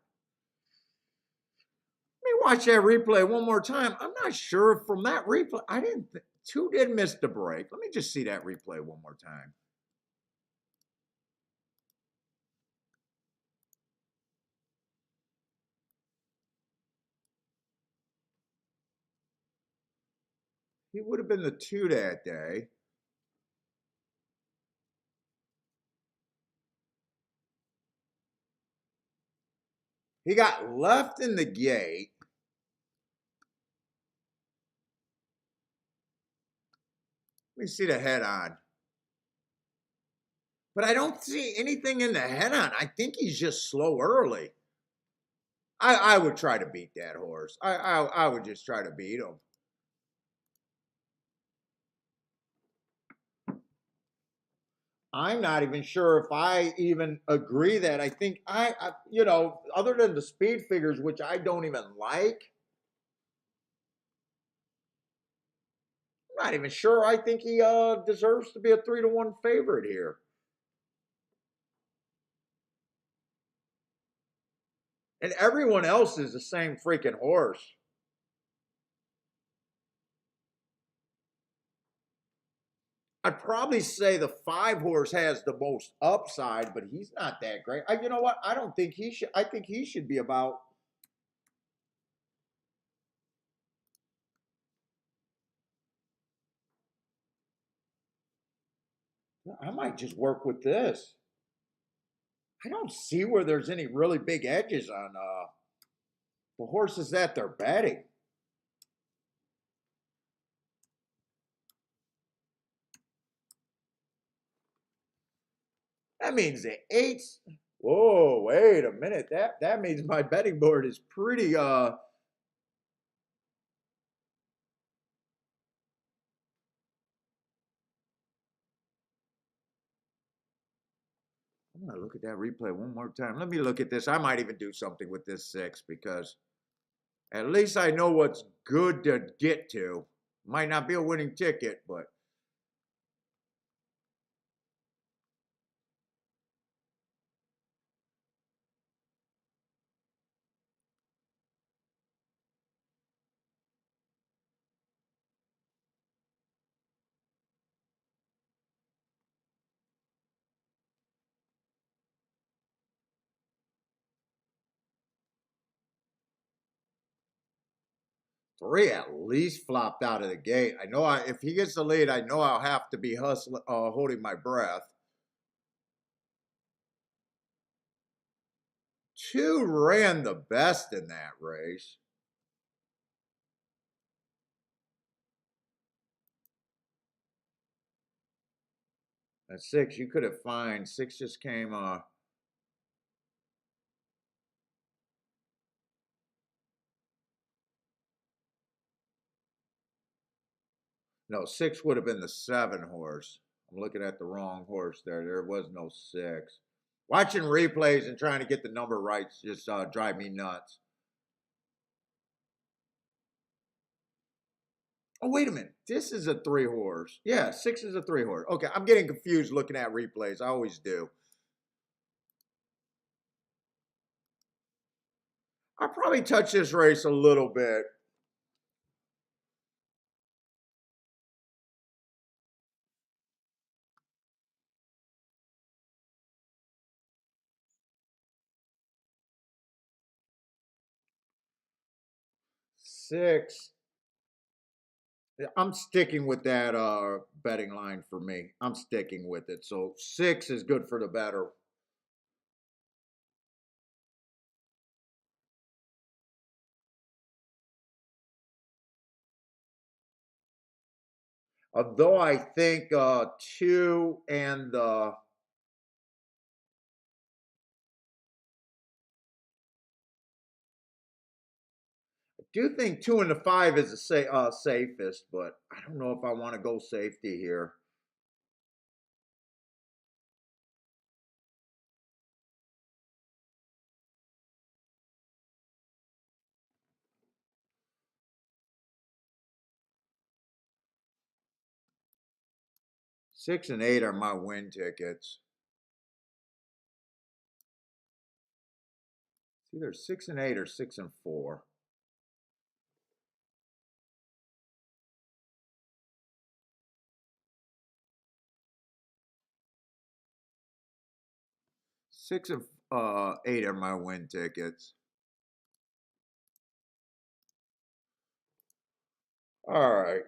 me watch that replay one more time. I'm not sure if from that replay, I didn't, two did miss the break. Let me just see that replay one more time. He would have been the 2 that day. He got left in the gate. Let me see the head on. But I don't see anything in the head on. I think he's just slow early. I would try to beat that horse. I would just try to beat him. I'm not even sure if I even agree that. I think you know, other than the speed figures, which I don't even like, I'm not even sure I think he deserves to be a 3-1 favorite here. And everyone else is the same freaking horse. I'd probably say the 5 horse has the most upside, but he's not that great. You know what? I don't think he should. I think he should be about. I might just work with this. I don't see where there's any really big edges on the horses that they're betting. That means the 8s. Whoa, wait a minute. That means my betting board is pretty I'm gonna look at that replay one more time. Let me look at this. I might even do something with this 6 because at least I know what's good to get to. Might not be a winning ticket, but three at least flopped out of the gate. I know if he gets the lead, I know I'll have to be hustling, holding my breath. 2 ran the best in that race. At 6, you could have fine. 6 just came. No, 6 would have been the 7 horse. I'm looking at the wrong horse there. There was no 6. Watching replays and trying to get the number right just drive me nuts. Oh, wait a minute. This is a 3 horse. Yeah, 6 is a 3 horse. Okay, I'm getting confused looking at replays. I always do. I'll probably touch this race a little bit. Six. I'm sticking with that betting line for me. I'm sticking with it. So 6 is good for the better. Although I think 2 and I do think 2 and the 5 is the safest, but I don't know if I want to go safety here. Six and 8 are my win tickets. It's either 6 and 8 or 6 and 4. 6 and 8 are my win tickets. All right.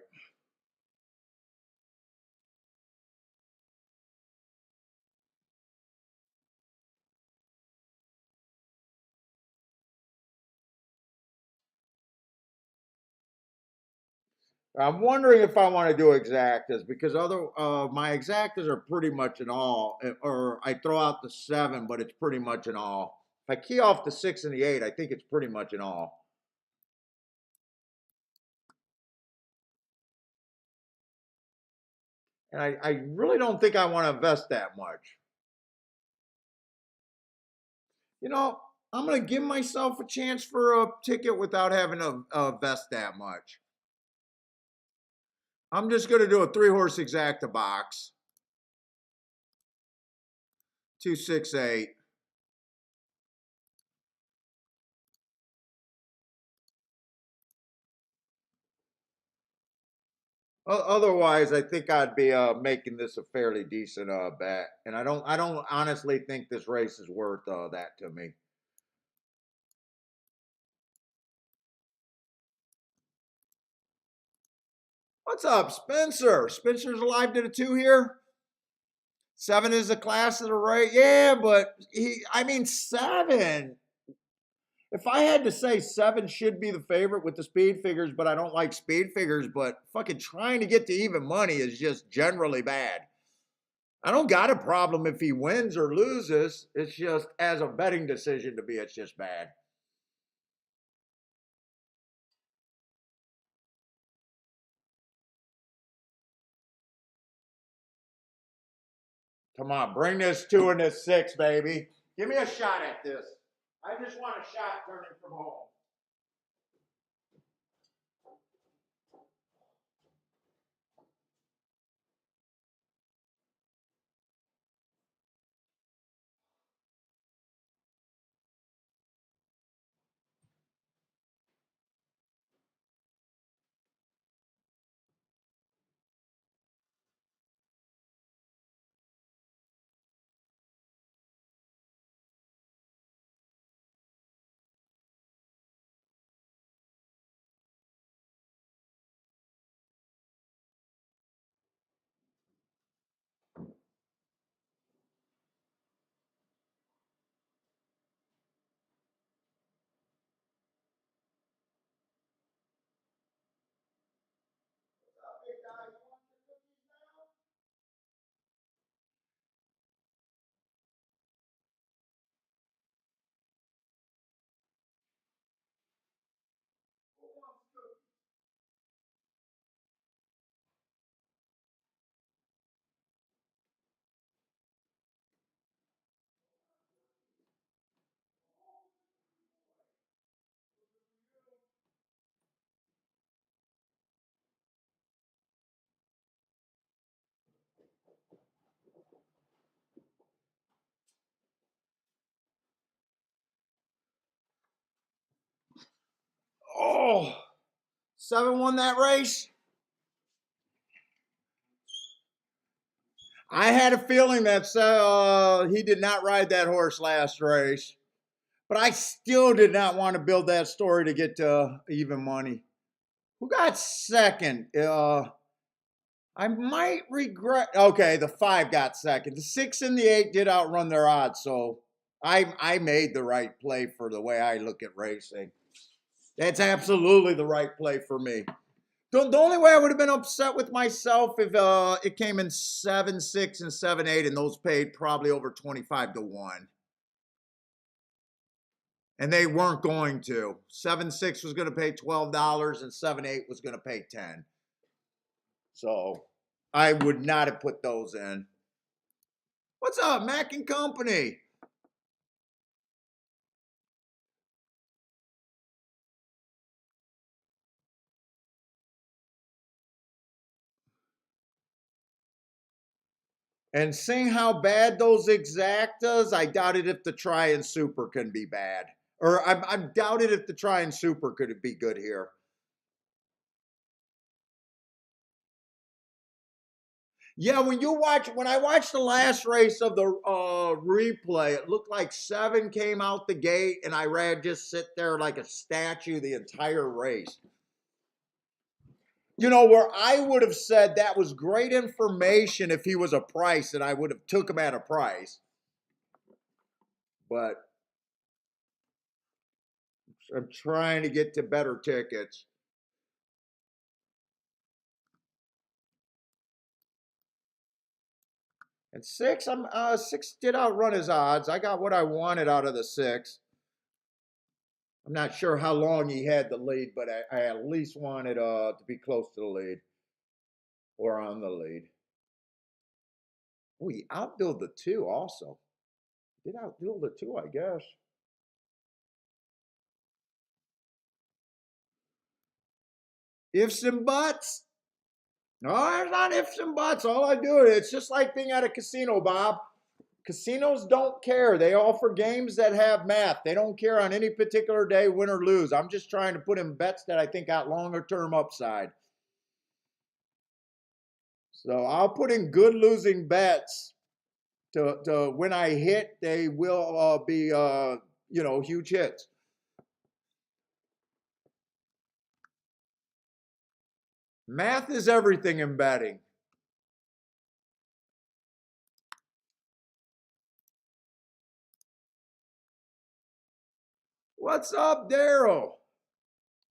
I'm wondering if I want to do exactas because other my exactas are pretty much an all, or I throw out the 7, but it's pretty much an all. If I key off the 6 and the 8, I think it's pretty much an all. And I really don't think I want to invest that much. You know, I'm going to give myself a chance for a ticket without having to invest that much. I'm just going to do a 3-horse exacta box. 2, 6, 8. Otherwise, I think I'd be making this a fairly decent bet, and I don't honestly think this race is worth that to me. What's up, Spencer? Spencer's alive to the 2 here. 7 is the class of the race, yeah, but I mean 7. If I had to say 7 should be the favorite with the speed figures, but I don't like speed figures, but fucking trying to get to even money is just generally bad. I don't got a problem if he wins or loses. It's just as a betting decision to me, it's just bad. Come on, bring this 2 and this 6, baby. Give me a shot at this. I just want a shot turning from home. Oh, 7 won that race. I had a feeling that he did not ride that horse last race, but I still did not want to build that story to get to even money. Who got second? I might regret. Okay, the 5 got second. The 6 and the 8 did outrun their odds, so I made the right play for the way I look at racing. That's absolutely the right play for me. The only way I would have been upset with myself if it came in 7, 6, and 7, 8, and those paid probably over 25 to 1. And they weren't going to. 7, 6 was going to pay $12, and 7, 8 was going to pay 10. So I would not have put those in. What's up, Mac and Company? And seeing how bad those exactas, I doubted if the try and super can be bad. Or I'm doubted if the try and super could be good here. Yeah, when I watched the last race of the replay, it looked like 7 came out the gate, and Irad just sit there like a statue the entire race. You know, where I would have said that was great information if he was a price, and I would have took him at a price. But I'm trying to get to better tickets. And 6, 6 did outrun his odds. I got what I wanted out of the 6. I'm not sure how long he had the lead, but I at least wanted to be close to the lead or on the lead. Oh, he outbilled the 2 also. Did outbill the 2, I guess. Ifs and buts. No, there's not ifs and buts. All I do is it's just like being at a casino, Bob. Casinos don't care. They offer games that have math. They don't care on any particular day, win or lose. I'm just trying to put in bets that I think got longer term upside. So I'll put in good losing bets to when I hit, they will be you know, huge hits. Math is everything in betting. What's up, Daryl?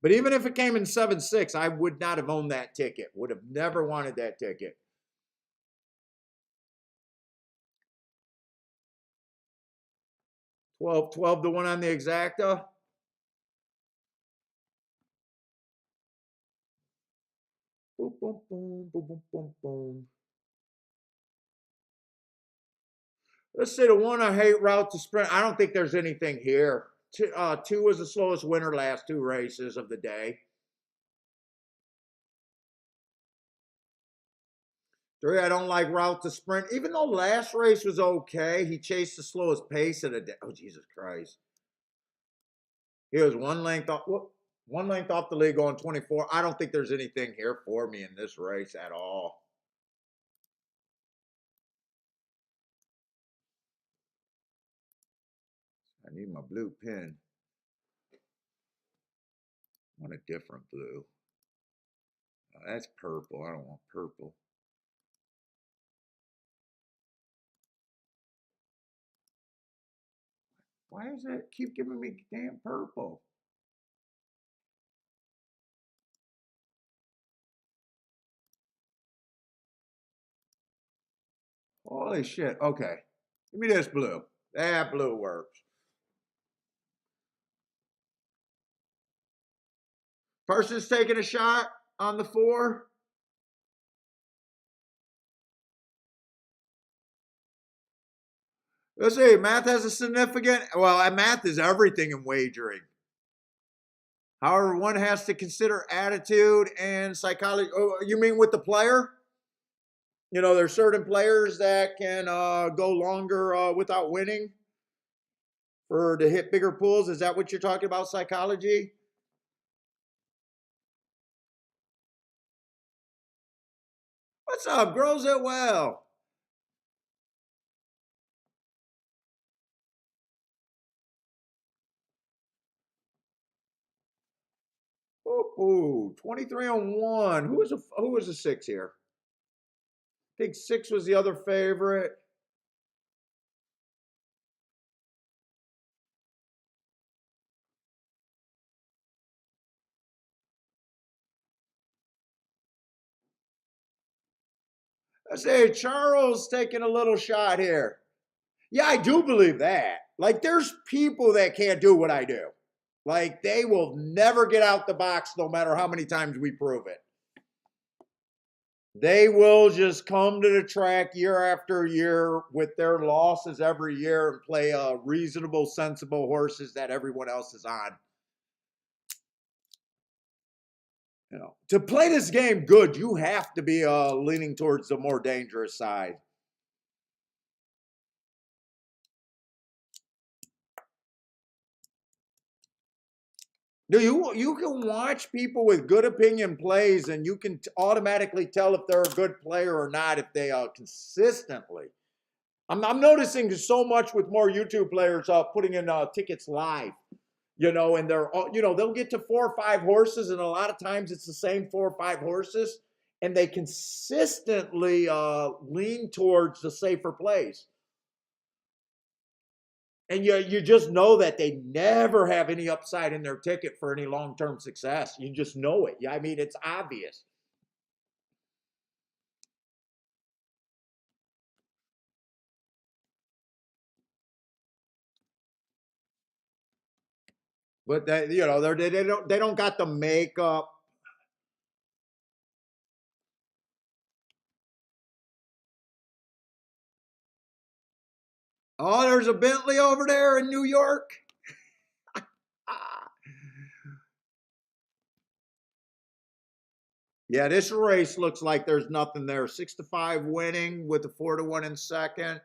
But even if it came in 7-6, I would not have owned that ticket. Would have never wanted that ticket. $12 to 1 on the exacta. Boom, boom, boom, boom, boom, boom, boom. Let's say the one I hate, route to sprint. I don't think there's anything here. 2 was the slowest winner last 2 races of the day. 3, I don't like route to sprint. Even though last race was okay, he chased the slowest pace of the day. Oh, Jesus Christ. He was 1 length off. 1 length off the lead going 24. I don't think there's anything here for me in this race at all. I need my blue pen. I want a different blue. Oh, that's purple. I don't want purple. Why does it keep giving me damn purple? Holy shit. Okay. Give me this blue. That blue works. Person's taking a shot on the 4. Let's see. Math has a significant. Well, math is everything in wagering. However, one has to consider attitude and psychology. Oh, you mean with the player? You know, there's certain players that can go longer without winning to hit bigger pools. Is that what you're talking about, psychology? What's up? Grows it well. Ooh, 23 on 1. Who was a 6 here? I think 6 was the other favorite. I say Charles taking a little shot here. Yeah, I do believe that. Like, there's people that can't do what I do. Like, they will never get out the box no matter how many times we prove it. They will just come to the track year after year with their losses every year and play reasonable, sensible horses that everyone else is on. You know, to play this game good, you have to be leaning towards the more dangerous side. No, you can watch people with good opinion plays, and you can automatically tell if they're a good player or not if they consistently. I'm noticing so much with more YouTube players putting in tickets live, and they're all, they'll get to 4 or 5 horses, and a lot of times it's the same 4 or 5 horses, and they consistently lean towards the safer plays. And you just know that they never have any upside in their ticket for any long-term success. You just know it. Yeah, I mean, it's obvious. But they don't got the makeup. Oh, there's a Bentley over there in New York. Ah. Yeah, this race looks like there's nothing there. 6-5 winning with a 4-1 in second.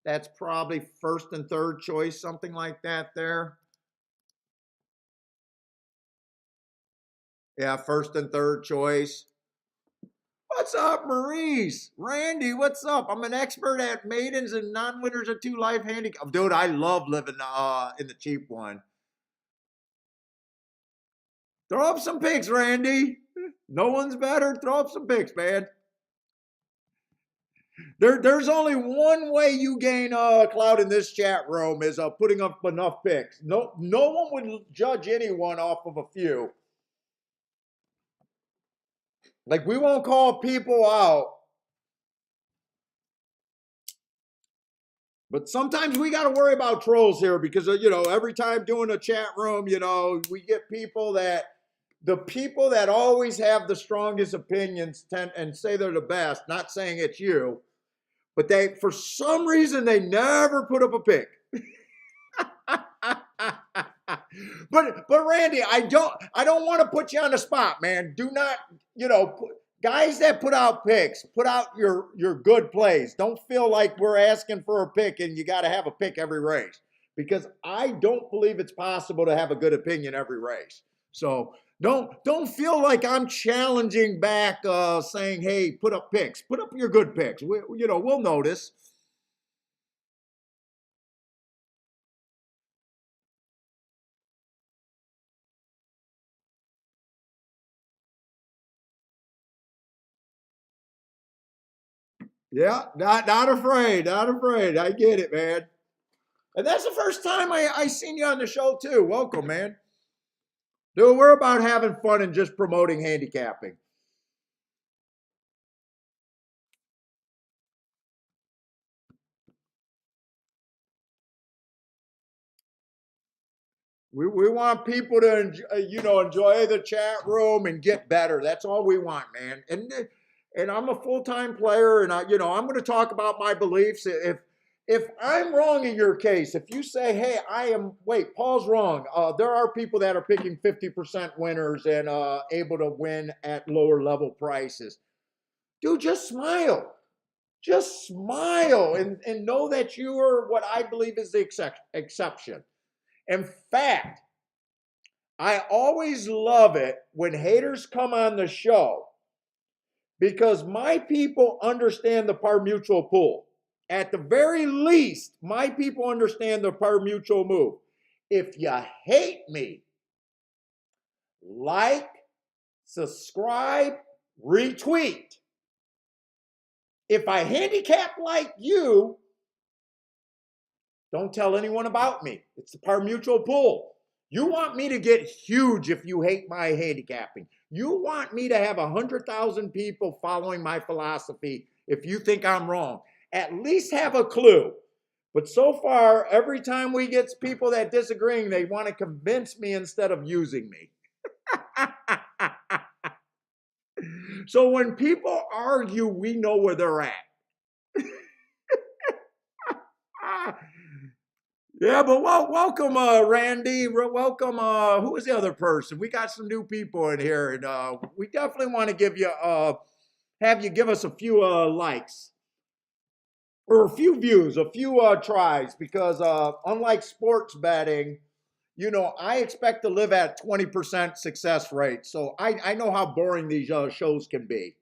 That's probably first and third choice, something like that there. Yeah, first and third choice. What's up, Maurice? Randy, what's up? I'm an expert at maidens and non-winners of 2 life handicap. Dude, I love living in the cheap one. Throw up some picks, Randy. No one's better. Throw up some picks, man. There's only one way you gain clout in this chat room is putting up enough picks. No one would judge anyone off of a few. Like, we won't call people out. But sometimes we got to worry about trolls here because, every time doing a chat room, we get the people that always have the strongest opinions and say they're the best, not saying it's you, but for some reason, they never put up a pick. But Randy, I don't want to put you on the spot, man. Do not, guys that put out picks, put out your good plays. Don't feel like we're asking for a pick and you got to have a pick every race, because I don't believe it's possible to have a good opinion every race. So don't feel like I'm challenging back, saying, hey, put up picks, put up your good picks. We'll notice. Yeah, not afraid, not afraid. I get it, man. And that's the first time I seen you on the show too. Welcome, man. Dude, we're about having fun and just promoting handicapping. We want people to enjoy the chat room and get better. That's all we want, man. And I'm a full-time player, and I'm going to talk about my beliefs. If I'm wrong in your case, if you say, hey, wait, Paul's wrong. There are people that are picking 50% winners and able to win at lower level prices. Dude, just smile. Just smile and know that you are what I believe is the exception. In fact, I always love it when haters come on the show because my people understand the par mutual pool. At the very least, my people understand the par mutual move. If you hate me, like, subscribe, retweet. If I handicap like you, don't tell anyone about me. It's the par mutual pool. You want me to get huge if you hate my handicapping. You want me to have 100,000 people following my philosophy if you think I'm wrong. At least have a clue. But so far, every time we get people that disagreeing, they want to convince me instead of using me. So when people argue, we know where they're at. Yeah, but welcome, Randy. Welcome. Who is the other person? We got some new people in here, and we definitely want to have you give us a few likes or a few views, a few tries, because unlike sports betting, you know, I expect to live at 20% success rate. So I know how boring these shows can be.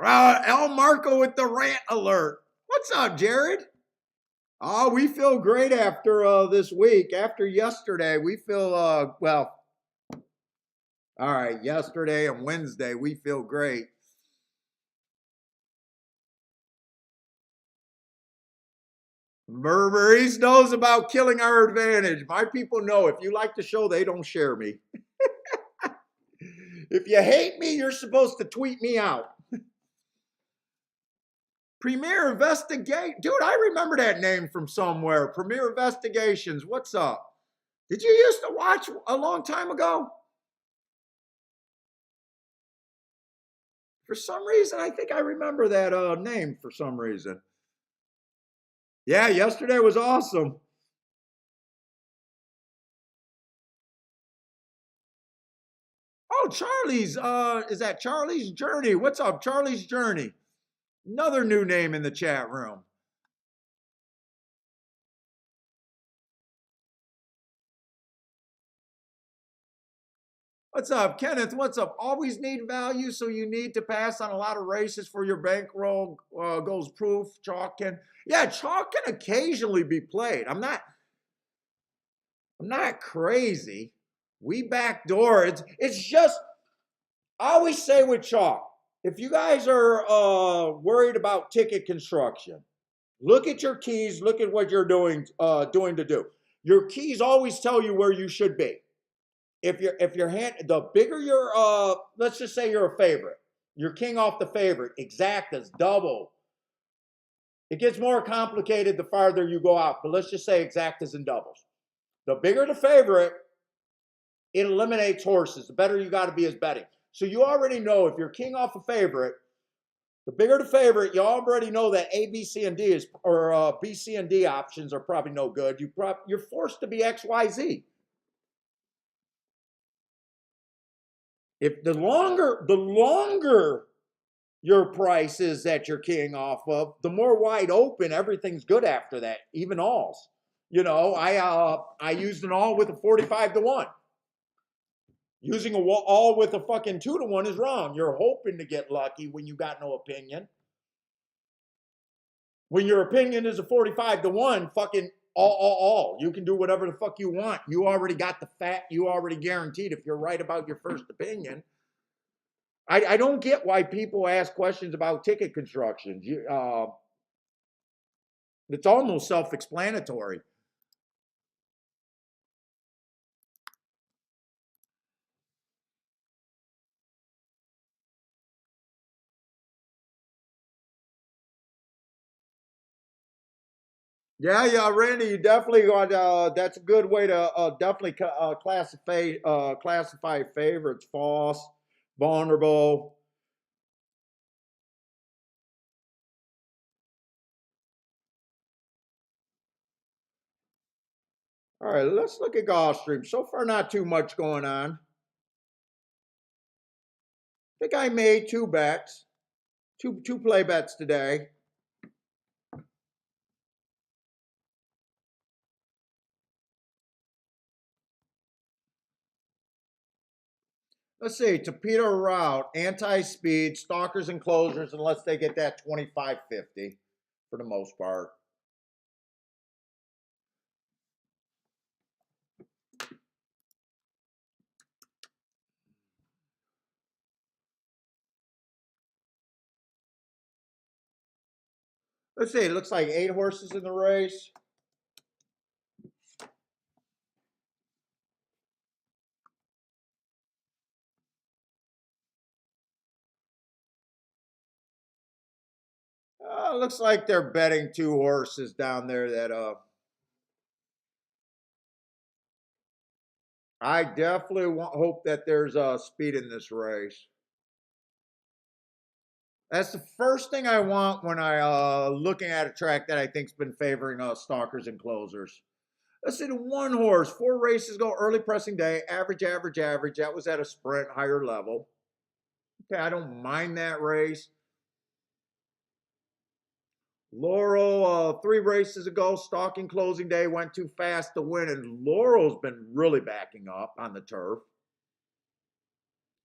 El Marco with the rant alert. What's up, Jared? Oh, we feel great after this week. After yesterday, we feel, well, all right, yesterday and Wednesday, we feel great. Berberis knows about killing our advantage. My people know if you like the show, they don't share me. If you hate me, you're supposed to tweet me out. Premier Investigate. Dude, I remember that name from somewhere. Premier Investigations. What's up? Did you used to watch a long time ago? For some reason, I think I remember that name for some reason. Yeah, yesterday was awesome. Oh, Charlie's, is that Charlie's Journey? What's up, Charlie's Journey? Another new name in the chat room. What's up, Kenneth? What's up? Always need value, so you need to pass on a lot of races for your bankroll goes proof. Chalk can, yeah, chalk can occasionally be played. I'm not crazy. We backdoor. It's just, I always say with chalk, if you guys are worried about ticket construction, look at your keys. Look at what you're doing to do. Your keys always tell you where you should be. If your hand, the bigger your let's just say you're a favorite, you're king off the favorite, exactas, double. It gets more complicated the farther you go out, but let's just say exactas and doubles. The bigger the favorite, it eliminates horses. The better you got to be as betting. So you already know if you're king off a favorite, the bigger the favorite, you already know that A, B, C, and D is, or B, C, and D options are probably no good. You're forced to be X, Y, Z. If the longer your price is that you're keying off of, the more wide open everything's good after that, even alls. You know, I used an all with a 45-1. Using a all with a fucking 2-1 is wrong. You're hoping to get lucky when you got no opinion. When your opinion is a 45-1, fucking all. You can do whatever the fuck you want. You already got the fat. You already guaranteed if you're right about your first opinion. I don't get why people ask questions about ticket construction. It's almost self-explanatory. Yeah, Randy, you definitely got. That's a good way to definitely classify favorites: false, vulnerable. All right, let's look at Gulfstream. So far, not too much going on. I think I made two bets, two play bets today. Let's see, torpedo route, anti-speed, stalkers and closers, unless they get that 25-50 for the most part. Let's see, it looks like 8 horses in the race. Looks like they're betting 2 horses down there that I definitely hope that there's speed in this race. That's the first thing I want when I looking at a track that I think's been favoring stalkers and closers. Let's see, the 1 horse, 4 races go, early pressing day, average. That was at a sprint, higher level. Okay, I don't mind that race. Laurel, 3 races ago, stalking closing day, went too fast to win, and Laurel's been really backing up on the turf.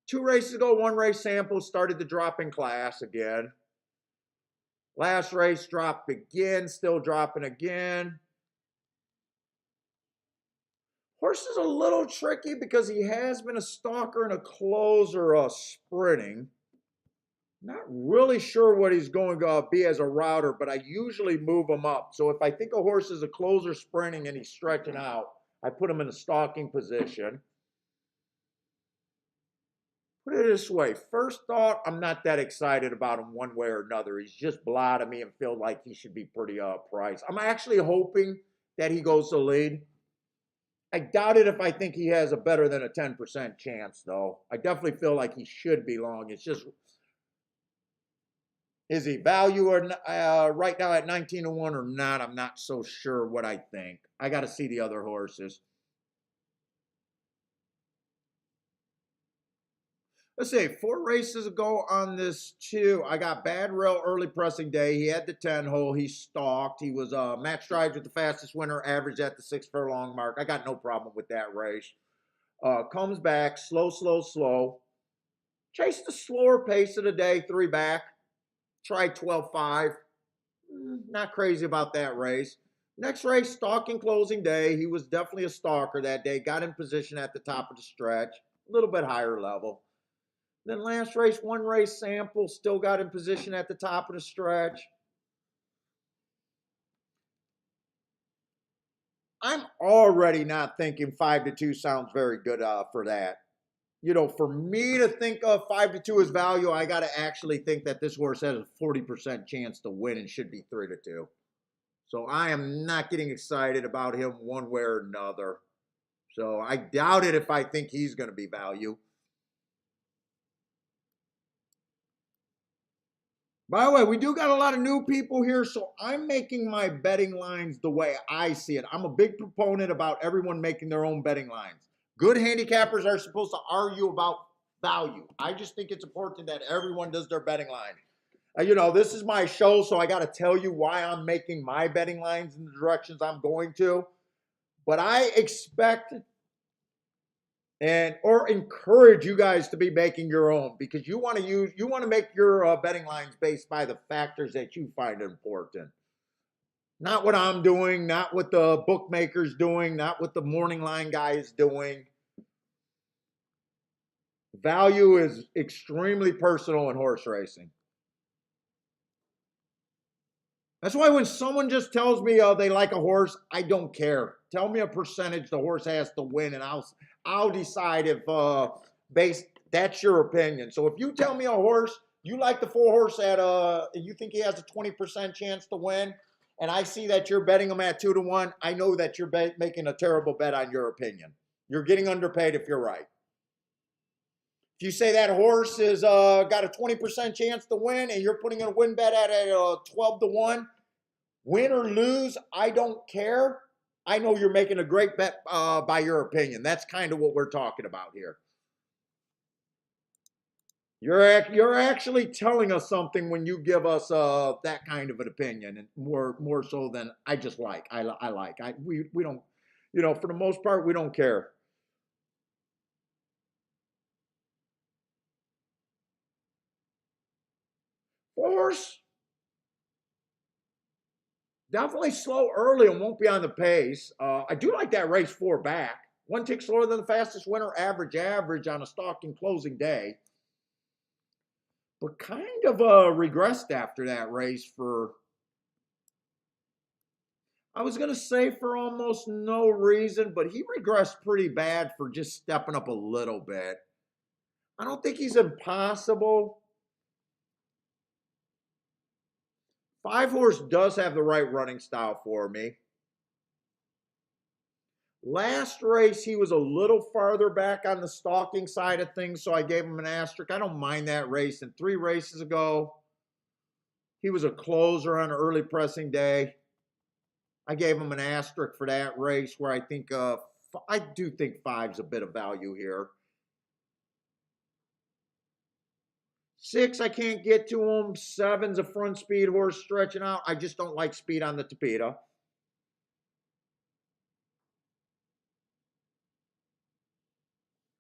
2 races ago, 1 race sample started to drop in class again. Last race dropped again, still dropping again. Horse is a little tricky because he has been a stalker and a closer sprinting. Not really sure what he's going to be as a router, but I usually move him up. So if I think a horse is a closer sprinting and he's stretching out, I put him in a stalking position. Put it this way, first thought, I'm not that excited about him one way or another. He's just blah to me and feel like he should be pretty priced. I'm actually hoping that he goes to lead. I doubt it if I think he has a better than a 10% chance, though. I definitely feel like he should be long. It's just, is he value or right now at 19-1 or not? I'm not so sure what I think. I got to see the other horses. Let's see, 4 races ago on this too. I got Bad Rail early pressing day. He had the 10 hole. He stalked. He was match strides with the fastest winner, average at the 6 furlong mark. I got no problem with that race. Comes back, slow. Chased the slower pace of the day, 3 back. Tried 12.5. Not crazy about that race. Next race, stalking closing day. He was definitely a stalker that day. Got in position at the top of the stretch. A little bit higher level. Then last race, 1 race sample, still got in position at the top of the stretch. I'm already not thinking 5-2 sounds very good for that. You know, for me to think of 5-2 as value, I got to actually think that this horse has a 40% chance to win and should be 3-2. So I am not getting excited about him one way or another. So I doubt it if I think he's going to be value. By the way, we do got a lot of new people here, so I'm making my betting lines the way I see it. I'm a big proponent about everyone making their own betting lines. Good handicappers are supposed to argue about value. I just think it's important that everyone does their betting line. You know, this is my show, so I got to tell you why I'm making my betting lines in the directions I'm going to. But I expect or encourage you guys to be making your own, because you want to make your betting lines based by the factors that you find important, not what I'm doing, not what the bookmakers doing, not what the morning line guy is doing. Value is extremely personal in horse racing. That's why when someone just tells me they like a horse, I don't care. Tell me a percentage the horse has to win, and I'll decide if that's your opinion. So if you tell me a horse, you like the 4 horse at you think he has a 20% chance to win, and I see that you're betting him at 2-1, I know that you're making a terrible bet on your opinion. You're getting underpaid if you're right. If you say that horse is got a 20% chance to win and you're putting a win bet at a 12-1, win or lose, I don't care. I know you're making a great bet by your opinion. That's kind of what we're talking about here. You're actually telling us something when you give us that kind of an opinion, and more so than I just like. I like. We don't, you know, for the most part, we don't care. Horse, definitely slow early and won't be on the pace. I do like that race 4 back. 1 tick slower than the fastest winner, average on a stalking closing day. But kind of regressed after that race for, I was going to say for almost no reason, but he regressed pretty bad for just stepping up a little bit. I don't think he's impossible. 5 horse does have the right running style for me. Last race, he was a little farther back on the stalking side of things, so I gave him an asterisk. I don't mind that race. And 3 races ago, he was a closer on an early pressing day. I gave him an asterisk for that race, where I think I do think 5's a bit of value here. 6, I can't get to him. 7's a front speed horse stretching out. I just don't like speed on the Tapeta.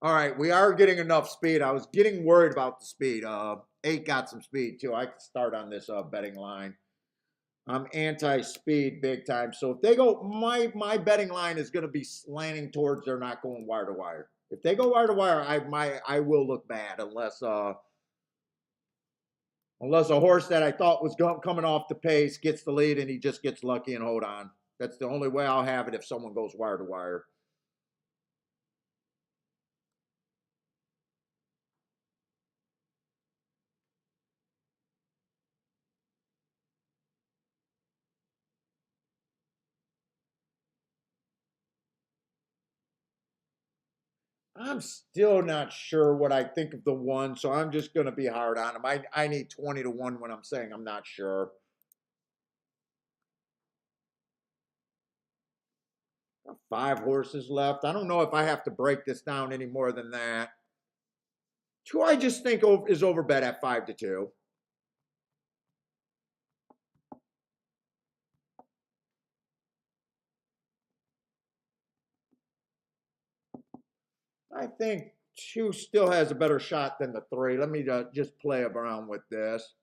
All right, we are getting enough speed. I was getting worried about the speed. 8 got some speed too. I could start on this betting line. I'm anti-speed big time. So if they go, my betting line is going to be slanting towards they're not going wire to wire. If they go wire to wire, I will look bad unless a horse that I thought was coming off the pace gets the lead and he just gets lucky and hold on. That's the only way I'll have it if someone goes wire to wire. I'm still not sure what I think of the one, so I'm just going to be hard on him. I need 20 to 1 when I'm saying I'm not sure. 5 horses left. I don't know if I have to break this down any more than that. 2, I just think is overbet at 5 to 2. I think 2 still has a better shot than the 3. Let me just play around with this.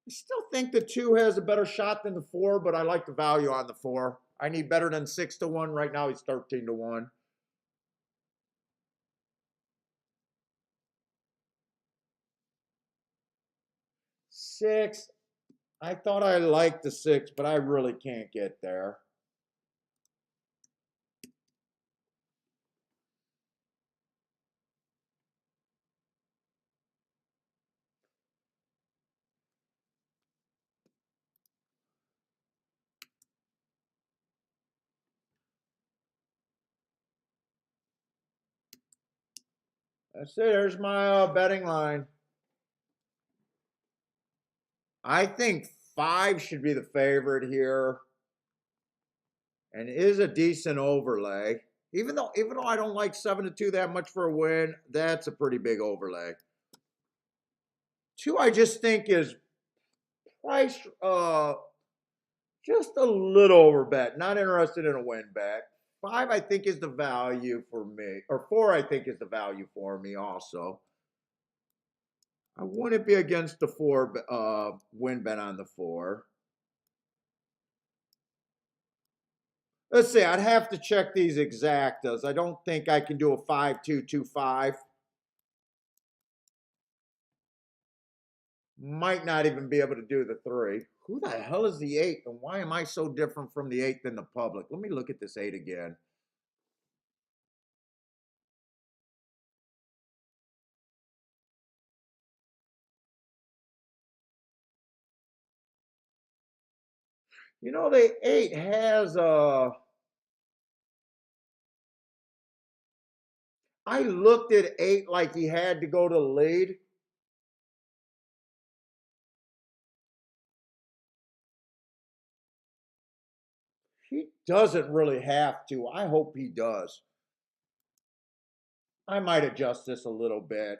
I still think the 2 has a better shot than the 4, but I like the value on the 4. I need better than 6 to 1. Right now he's 13 to 1. 6, I thought I liked the 6, but I really can't get there. That's it. There's my betting line. I think 5 should be the favorite here, and is a decent overlay. Even though I don't like 7 to 2 that much for a win, that's a pretty big overlay. 2, I just think is priced just a little over bet. Not interested in a win bet. 5, I think, is the value for me, or 4, I think, is the value for me also. I wouldn't be against the 4 win bet on the 4. Let's see. I'd have to check these exactas. I don't think I can do a 5-2-2-5. Might not even be able to do the 3. Who the hell is the 8? And why am I so different from the 8 than the public? Let me look at this 8 again. You know, the 8 has I looked at 8 like he had to go to lead. He doesn't really have to. I hope he does. I might adjust this a little bit.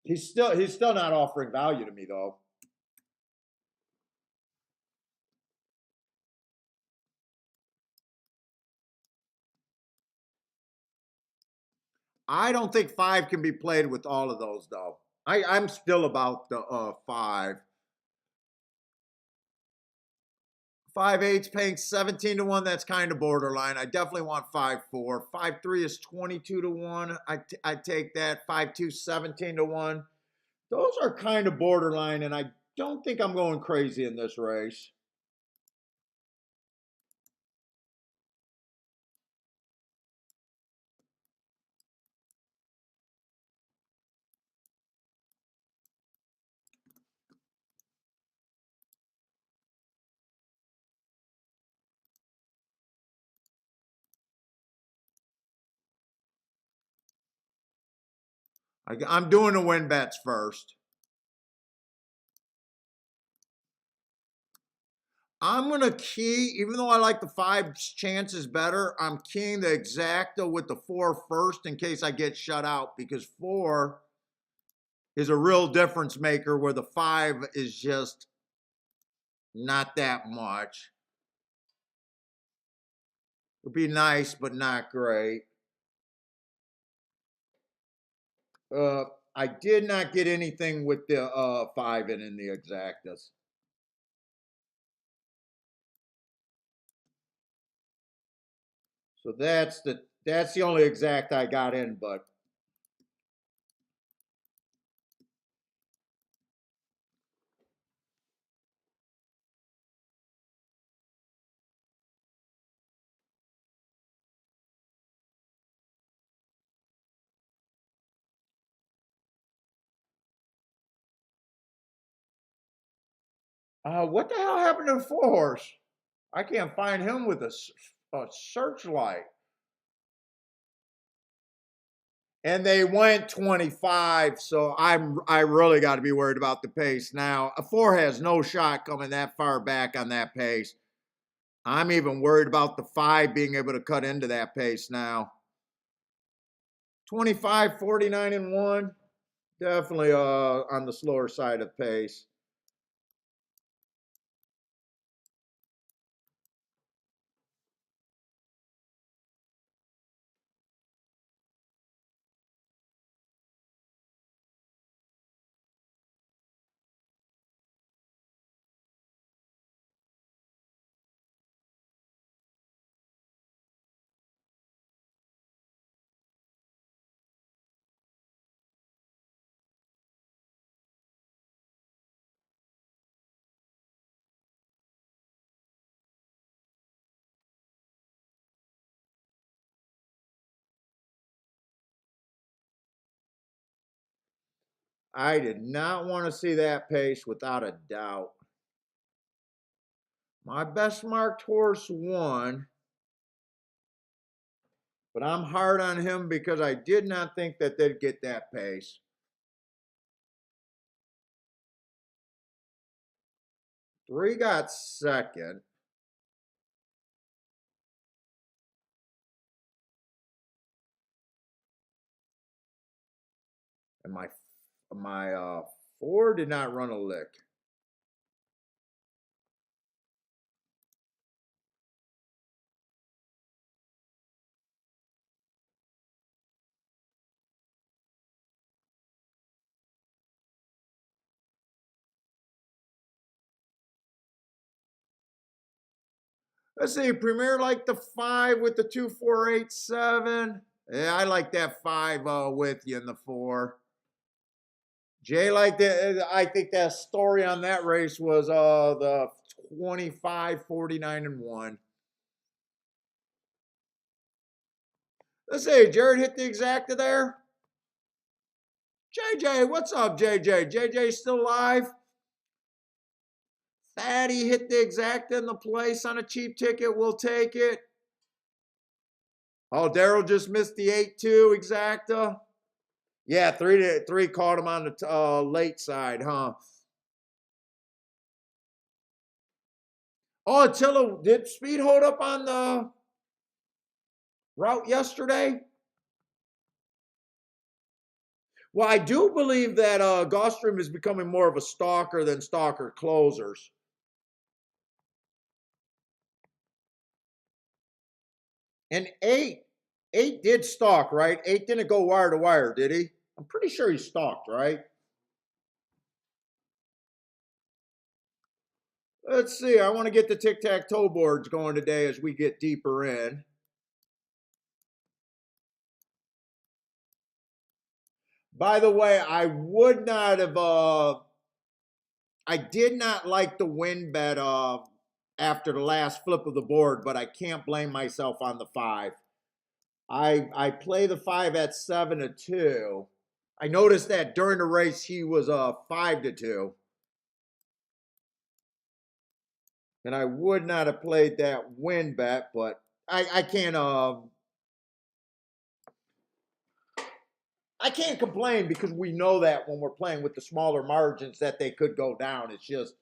He's still not offering value to me though. I don't think 5 can be played with all of those though. I'm still about the 5. 5-8's paying 17 to 1. That's kind of borderline. I definitely want 5-4. 5-3 is 22 to 1. I take that. 5-2, 17 to 1. Those are kind of borderline, and I don't think I'm going crazy in this race. I'm doing the win bets first. I'm going to key, even though I like the 5 chances better, I'm keying the exacta with the 4 first in case I get shut out, because 4 is a real difference maker where the 5 is just not that much. It would be nice, but not great. I did not get anything with the 5 in the exactas. So that's the only exact I got in, but what the hell happened to the 4 horse? I can't find him with a searchlight. And they went 25, so I really got to be worried about the pace now. A 4 has no shot coming that far back on that pace. I'm even worried about the 5 being able to cut into that pace now. 25, 49, and 1. Definitely on the slower side of pace. I did not want to see that pace without a doubt. My best marked horse won, but I'm hard on him because I did not think that they'd get that pace. 3 got second. And my 4 did not run a lick. Let's see, Premier like the 5 with the 2, 4, 8, 7. Yeah, I like that 5 with you in the 4. Jay liked that. I think that story on that race was the 25, 49, and 1. Let's see, Jared hit the exacta there. JJ, what's up, JJ? JJ still alive? Fatty hit the exacta in the place on a cheap ticket. We'll take it. Oh, Daryl just missed the 8-2 exacta. Yeah, 3 caught him on the late side, huh? Oh, Attila, did speed hold up on the route yesterday? Well, I do believe that Gulfstream is becoming more of a stalker than stalker closers. And eight did stalk, right? 8 didn't go wire to wire, did he? I'm pretty sure he stalked, right? Let's see. I want to get the tic-tac-toe boards going today as we get deeper in. By the way, I would not have. I did not like the win bet after the last flip of the board, but I can't blame myself on the 5. I play the 5 at 7-2. I noticed that during the race he was 5-2. And I would not have played that win bet, but I can't I can't complain because we know that when we're playing with the smaller margins that they could go down. It's just,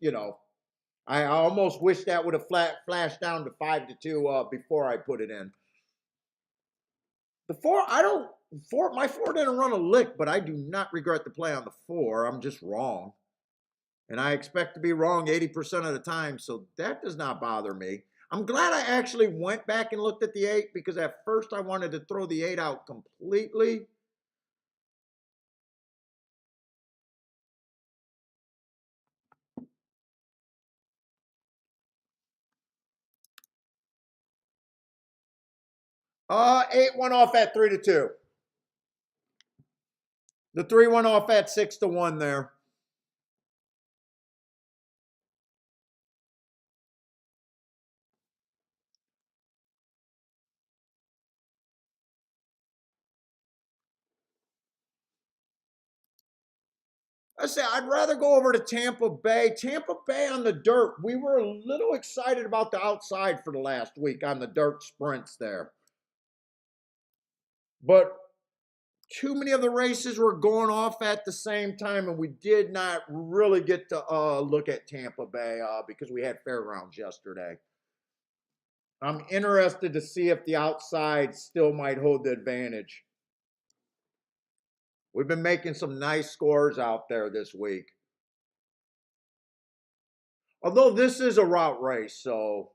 I almost wish that would have flashed down to 5-2 before I put it in. The four, I don't, four, my four didn't run a lick, but I do not regret the play on the four. I'm just wrong. And I expect to be wrong 80% of the time, so that does not bother me. I'm glad I actually went back and looked at the eight because at first I wanted to throw the eight out completely. 8 went off at 3-2. The 3 went off at 6-1 there. I say I'd rather go over to Tampa Bay. Tampa Bay on the dirt. We were a little excited about the outside for the last week on the dirt sprints there. But too many of the races were going off at the same time, and we did not really get to look at Tampa Bay because we had fairgrounds yesterday. I'm interested to see if the outside still might hold the advantage. We've been making some nice scores out there this week. Although this is a route race, so.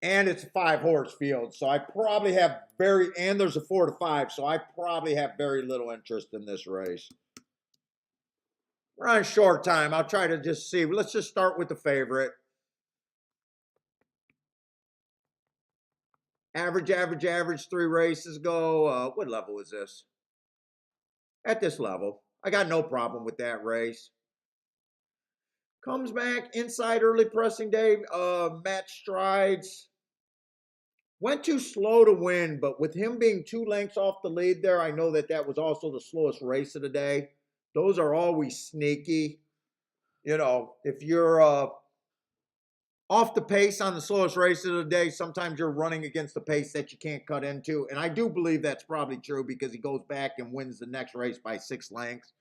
And it's a 5-horse field, so I probably have and there's a 4-5, so I probably have very little interest in this race. We're on short time. I'll try to just see. Let's just start with the favorite. Average, 3 races go. What level is this? At this level. I got no problem with that race. Comes back inside early pressing day. Match strides. Went too slow to win, but with him being 2 lengths off the lead there, I know that was also the slowest race of the day. Those are always sneaky. If you're off the pace on the slowest race of the day, sometimes you're running against the pace that you can't cut into. And I do believe that's probably true because he goes back and wins the next race by 6 lengths.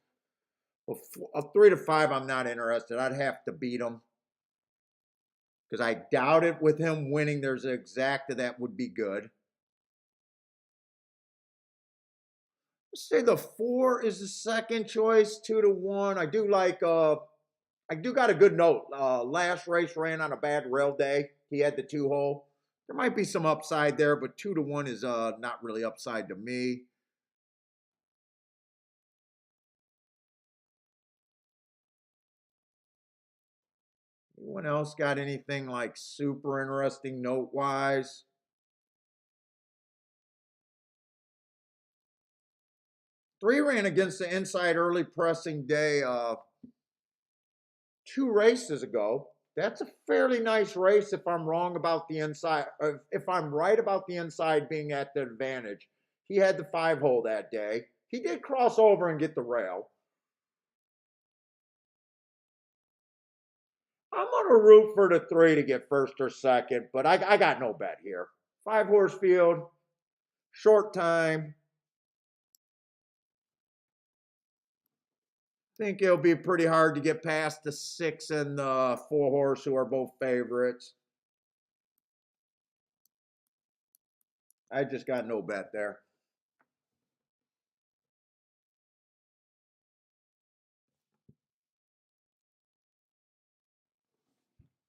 Well, a 3-5, I'm not interested. I'd have to beat him because I doubt it with him winning. There's an exacta that would be good. Let's say the 4 is the second choice, 2-1. I do got a good note. Last race ran on a bad rail day. He had the 2-hole. There might be some upside there, but 2-1 is not really upside to me. Anyone else got anything like super interesting note-wise? Three ran against the inside early pressing day 2 races ago. That's a fairly nice race if I'm wrong about the inside. If I'm right about the inside being at the advantage. He had the 5-hole that day. He did cross over and get the rail. I'm going to root for the 3 to get first or second, but I got no bet here. 5-horse field, short time. Think it'll be pretty hard to get past the 6 and the 4-horse, who are both favorites. I just got no bet there.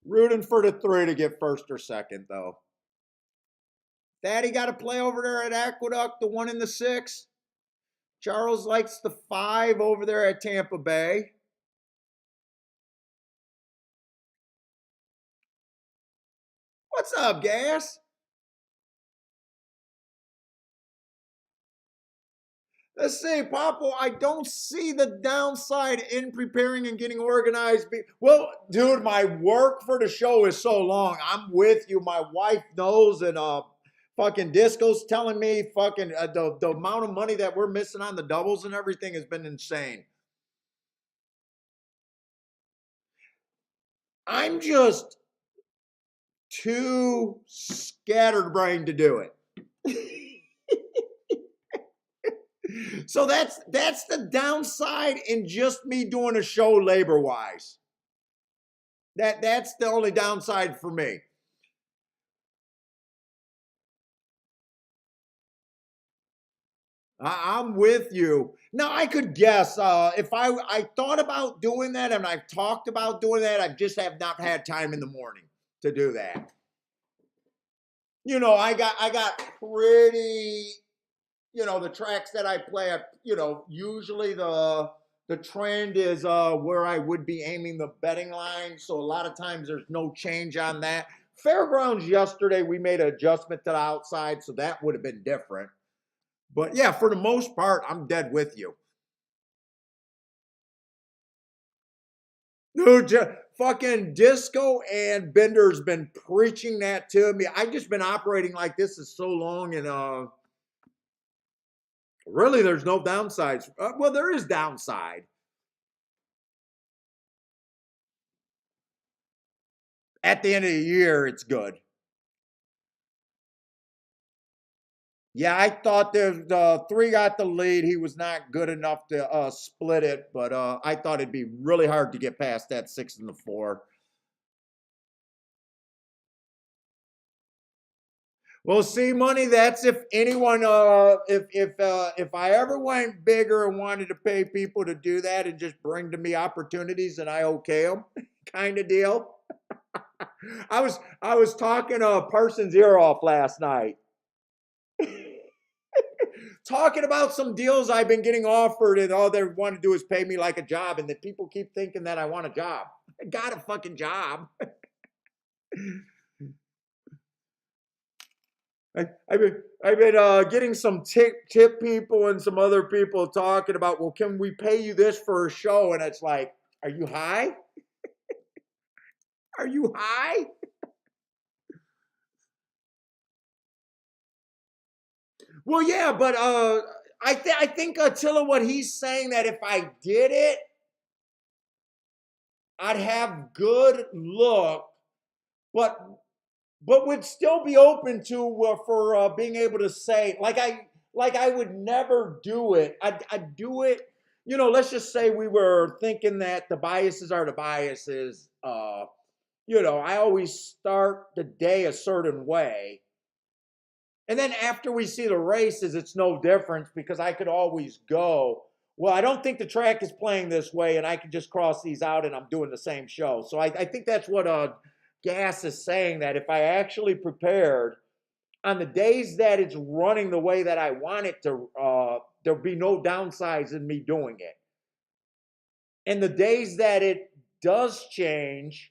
Rooting for the 3 to get first or second, though. Daddy got to play over there at Aqueduct, the 1 and the 6. Charles likes the 5 over there at Tampa Bay. What's up, Gas? Let's see, Papo, I don't see the downside in preparing and getting organized. Well, dude, my work for the show is so long. I'm with you. My wife knows, and fucking Disco's telling me fucking the amount of money that we're missing on the doubles and everything has been insane. I'm just too scatterbrained to do it. So that's the downside in just me doing a show labor wise. That's the only downside for me. I'm with you. Now I could guess if I thought about doing that and I've talked about doing that, I just have not had time in the morning to do that. You know, I got pretty, you know, the tracks that I play, you know, usually the trend is where I would be aiming the betting line. So a lot of times there's no change on that. Fairgrounds yesterday, we made an adjustment to the outside, so that would have been different. But yeah, for the most part, I'm dead with you. Dude, fucking Disco and Bender's been preaching that to me. I've just been operating like this is so long, and really, there's no downsides. Well, there is downside. At the end of the year, it's good. Yeah, I thought the three got the lead. He was not good enough to split it, but I thought it'd be really hard to get past that 6 and the 4. Well, see, money. That's if anyone, if I ever went bigger and wanted to pay people to do that and just bring to me opportunities and I okay them, kind of deal. I was talking a person's ear off last night, talking about some deals I've been getting offered, and all they want to do is pay me like a job, and that people keep thinking that I want a job. I got a fucking job. I've been getting some tip people and some other people talking about, well, can we pay you this for a show? And it's like, are you high? Are you high? Well, yeah, but I think Attila, what he's saying that if I did it, I'd have good luck, but would still be open to for being able to say like I would never do it. I'd do it. You know, let's just say we were thinking that the biases are the biases. You know, I always start the day a certain way. And then after we see the races, it's no difference because I could always go, well, I don't think the track is playing this way, and I can just cross these out and I'm doing the same show. So I think that's what Gas is saying, that if I actually prepared on the days that it's running the way that I want it to, there'll be no downsides in me doing it. And the days that it does change,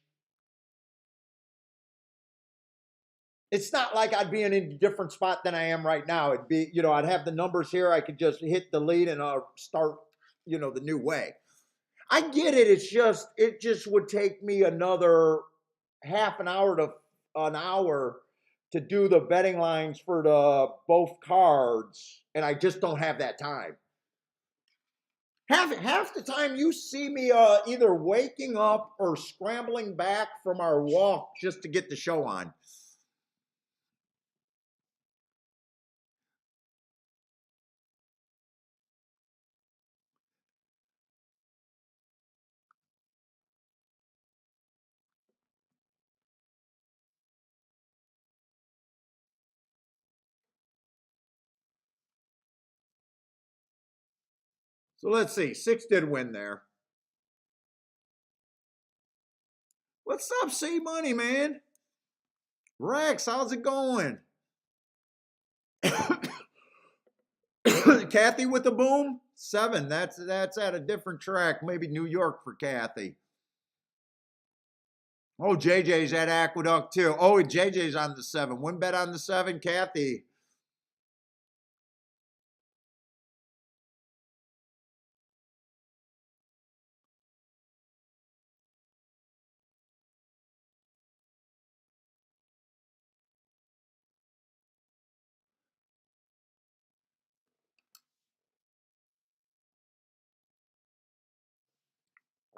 it's not like I'd be in a different spot than I am right now. It'd be, you know, I'd have the numbers here. I could just hit the lead and start, you know, the new way. I get it. It just would take me another half an hour to an hour to do the betting lines for the both cards, and I just don't have that time. Half the time you see me either waking up or scrambling back from our walk just to get the show on. So let's see. 6 did win there. What's up, C Money, man? Rex, how's it going? Kathy with the boom? 7. That's at a different track. Maybe New York for Kathy. Oh, JJ's at Aqueduct too. Oh, JJ's on the 7. Win bet on the 7, Kathy.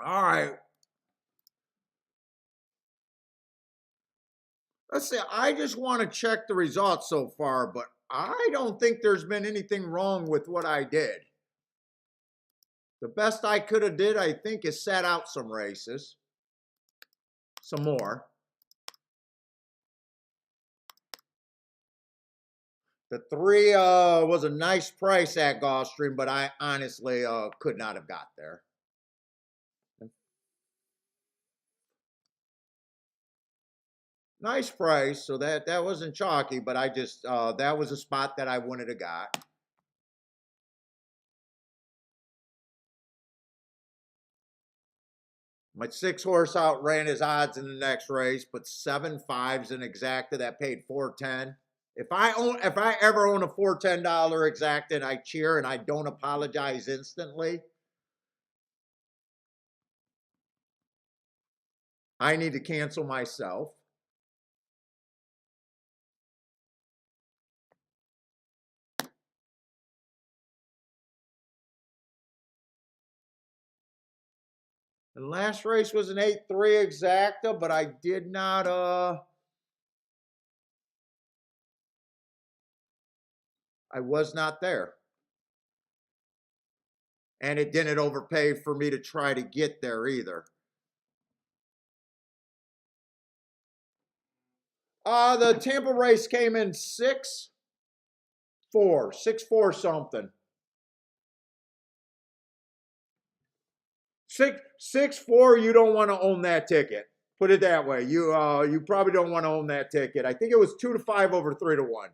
All right. Let's see, I just want to check the results so far, but I don't think there's been anything wrong with what I did. The best I could have did, I think, is sat out some races. Some more. The 3 was a nice price at Gulfstream, but I honestly could not have got there. Nice price, so that wasn't chalky, but I just that was a spot that I wouldn't have got. My 6-horse outran his odds in the next race, but 7 5s in exacta that paid $4.10. If I ever own a $410 exacta and I cheer and I don't apologize instantly, I need to cancel myself. The last race was an 8-3 exacta, but I did not I was not there. And it didn't overpay for me to try to get there either. The Tampa race came in 6-4 something. 6-4, you don't want to own that ticket. Put it that way. You probably don't want to own that ticket. I think it was 2-5 over 3-1.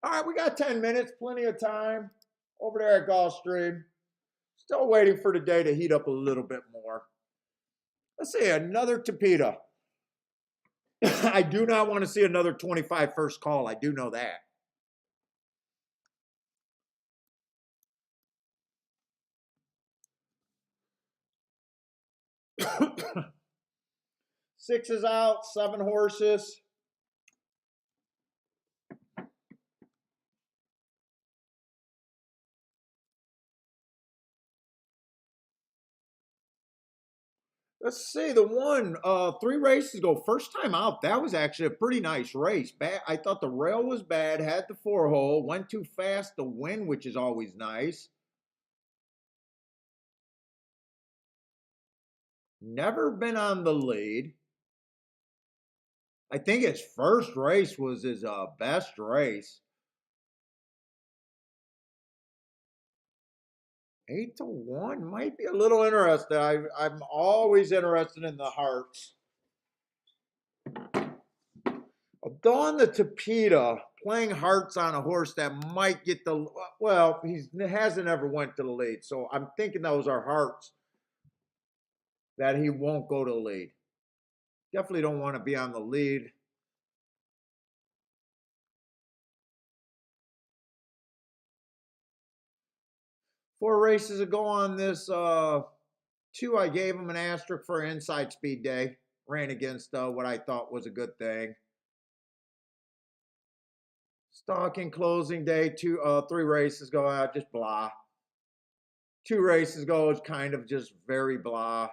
All right, we got 10 minutes, plenty of time over there at Gulfstream. Still waiting for the day to heat up a little bit more. Let's see, another Tapeta. I do not want to see another 25 first call. I do know that. Six is out, 7 horses. Let's see, the one 3 races ago, first time out, that was actually a pretty nice race. I thought the rail was bad, had the 4-hole, went too fast to win, which is always nice. Never been on the lead. I think his first race was his best race. 8-1 might be a little interesting. I'm always interested in the hearts. Dawn the Tapeta playing hearts on a horse that might get the, well, he hasn't ever went to the lead, so I'm thinking those are hearts that he won't go to the lead. Definitely don't want to be on the lead. Four races ago on this 2, I gave him an asterisk for inside speed day. Ran against what I thought was a good thing. Stalking closing day, 3 races go out, just blah. 2 races go is kind of just very blah.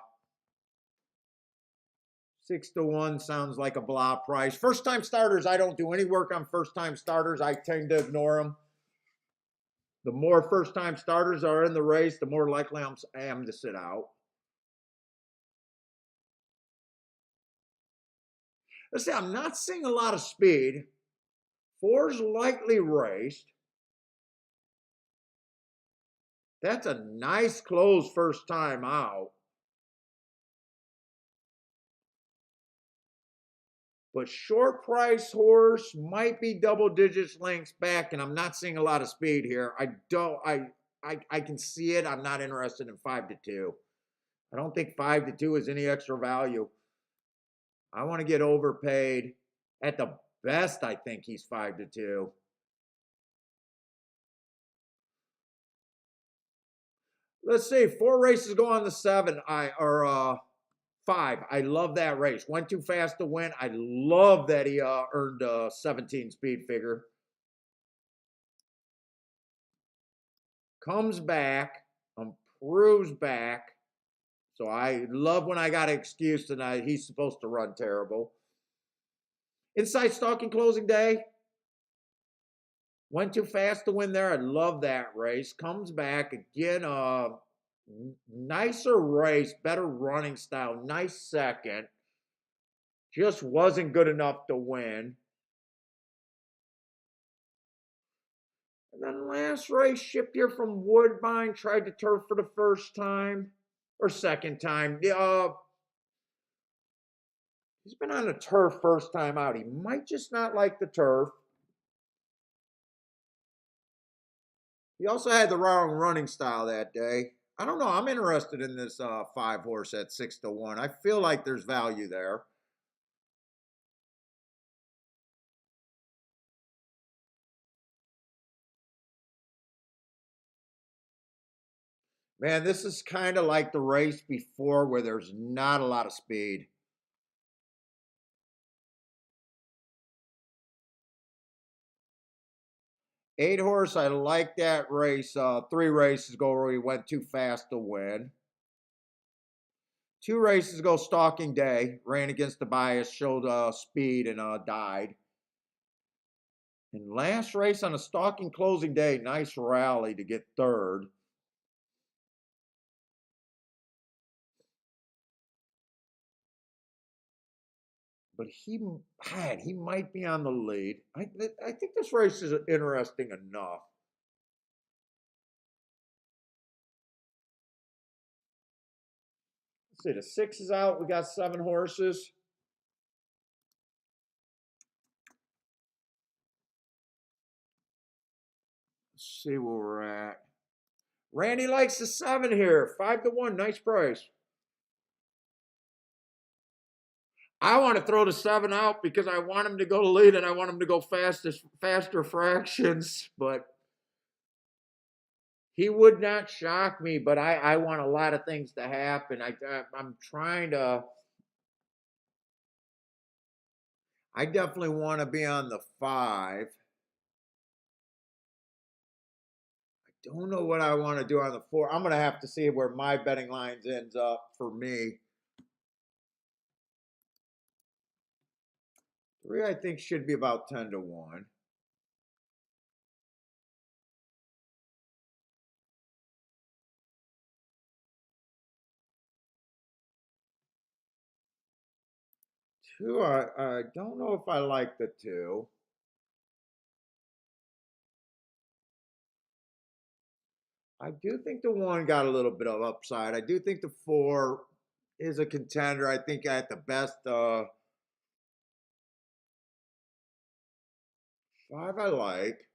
6-1 sounds like a blah price. First time starters, I don't do any work on first time starters. I tend to ignore them. The more first time starters are in the race, the more likely I am to sit out. Let's see, I'm not seeing a lot of speed. 4's lightly raced. That's a nice close first time out. But short price horse might be double digits lengths back, and I'm not seeing a lot of speed here. I can see it. I'm not interested in 5-2. I don't think 5-2 is any extra value. I want to get overpaid. At the best, I think he's 5-2. Let's see, 4 races go on the 7. 5. I love that race. Went too fast to win. I love that he earned a 17 speed figure. Comes back. I'm cruise back. So I love when I got an excuse tonight. He's supposed to run terrible. Inside stalking closing day. Went too fast to win there. I love that race. Comes back again. Nicer race, better running style. Nice second. Just wasn't good enough to win. And then last race, shipped here from Woodbine, tried to turf for the first time or second time. He's been on the turf first time out. He might just not like the turf. He also had the wrong running style that day. I don't know. I'm interested in this 5-horse at 6-1. I feel like there's value there. Man, this is kind of like the race before where there's not a lot of speed. Eight horse, I like that race. 3 races ago where he went too fast to win. 2 races ago, Stalking Day, ran against the bias, showed speed and died. And last race on a Stalking Closing Day, nice rally to get third. But he might be on the lead. I think this race is interesting enough. Let's see, the 6 is out. We got 7 horses. Let's see where we're at. Randy likes the 7 here. 5-1. Nice price. I want to throw the 7 out because I want him to go to lead and I want him to go faster fractions. But he would not shock me. But I want a lot of things to happen. I'm trying to. I definitely want to be on the 5. I don't know what I want to do on the 4. I'm going to have to see where my betting lines ends up for me. 3, I think, should be about 10-1. Two, I don't know if I like the 2. I do think the 1 got a little bit of upside. I do think the 4 is a contender. I think at the best, 5 I like.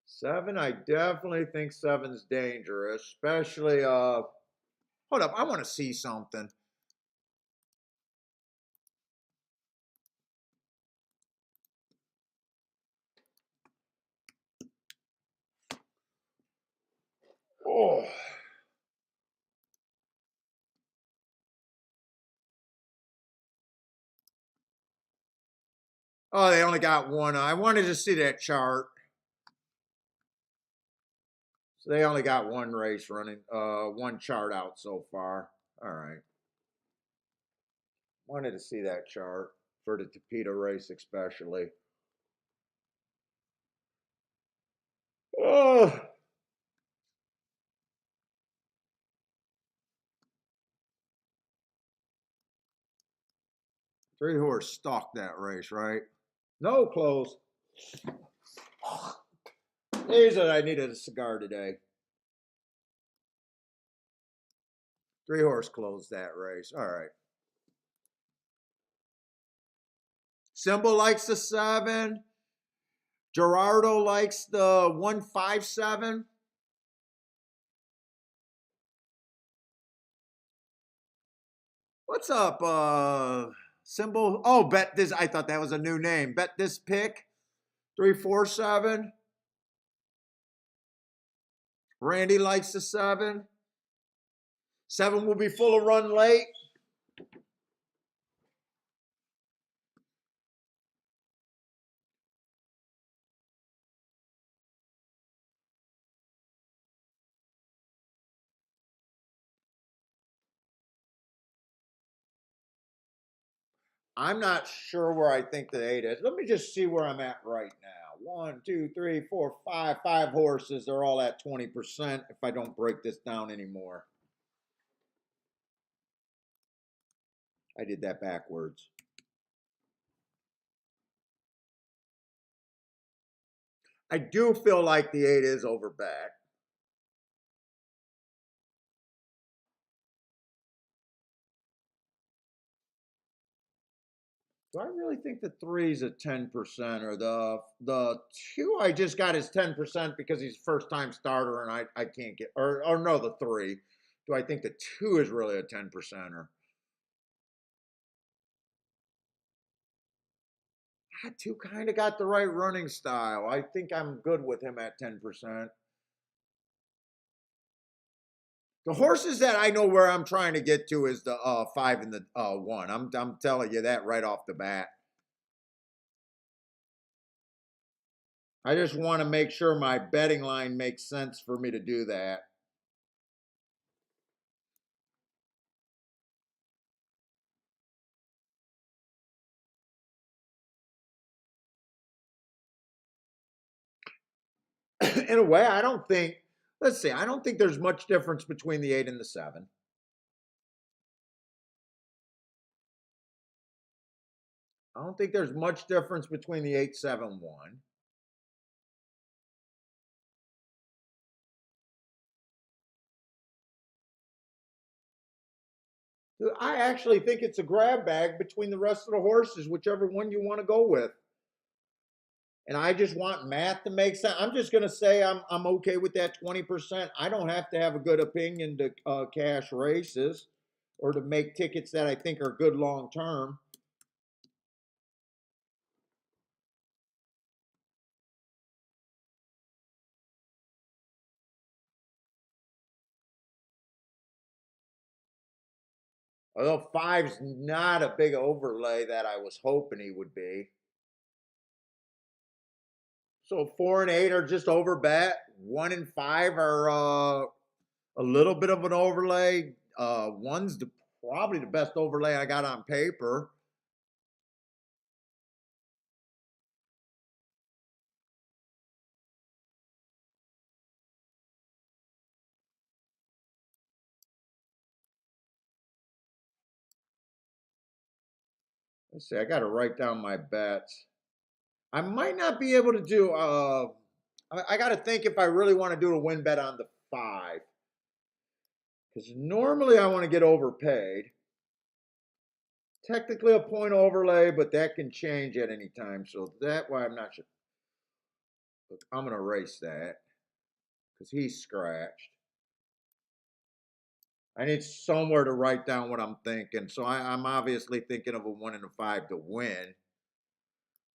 7, I definitely think 7's dangerous, especially hold up, I want to see something. Oh. Oh, they only got 1. I wanted to see that chart. So they only got 1 race running, 1 chart out so far. All right. Wanted to see that chart for the Tapeta race, especially. Oh. 3-horse stalked that race, right? No, close. Days that I needed a cigar today. 3-horse closed that race. All right. Symbol likes the 7. Gerardo likes the 157. What's up, Symbol? Oh, bet this. I thought that was a new name. Bet this pick. 347. Randy likes the 7. 7 will be full of run late. I'm not sure where I think the 8 is. Let me just see where I'm at right now. 1, 2, 3, 4, 5. 5 horses. They're all at 20% if I don't break this down anymore. I did that backwards. I do feel like the 8 is over bet. Do I really think the 3 is at 10%, or the 2 I just got is 10% because he's first time starter and I can't get, or no, the 3. Do I think the 2 is really a 10%er? That 2 kind of got the right running style. I think I'm good with him at 10%. The horses that I know where I'm trying to get to is the 5 and the 1. I'm telling you that right off the bat. I just want to make sure my betting line makes sense for me to do that. In a way, I don't think, let's see, I don't think there's much difference between the 8 and the 7. I don't think there's much difference between the 8, 7, 1. I actually think it's a grab bag between the rest of the horses, whichever one you want to go with. And I just want math to make sense. I'm just going to say I'm okay with that 20%. I don't have to have a good opinion to cash races or to make tickets that I think are good long term. Although 5's not a big overlay that I was hoping he would be. So 4 and 8 are just over bet. 1 and 5 are a little bit of an overlay. One's probably the best overlay I got on paper. Let's see, I got to write down my bets. I might not be able to do. I got to think if I really want to do a win bet on the 5, because normally I want to get overpaid. Technically a point overlay, but that can change at any time. So that why I'm not sure. Look, I'm gonna erase that because he's scratched. I need somewhere to write down what I'm thinking. So I'm obviously thinking of a 1 and a 5 to win,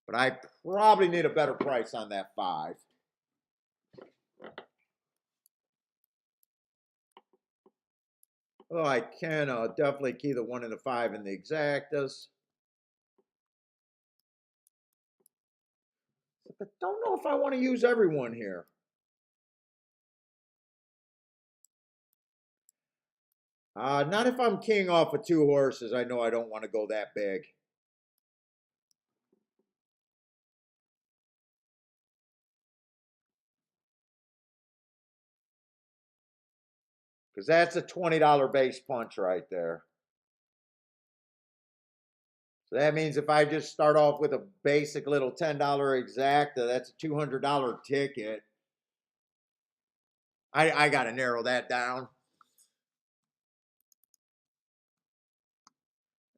but I probably need a better price on that 5. Oh, I can definitely key the 1 and the 5 in the exactas. But don't know if I want to use everyone here. Not if I'm keying off of 2 horses. I know I don't want to go that big. Because that's a $20 base punch right there. So that means if I just start off with a basic little $10 exacta, that's a $200 ticket. I got to narrow that down.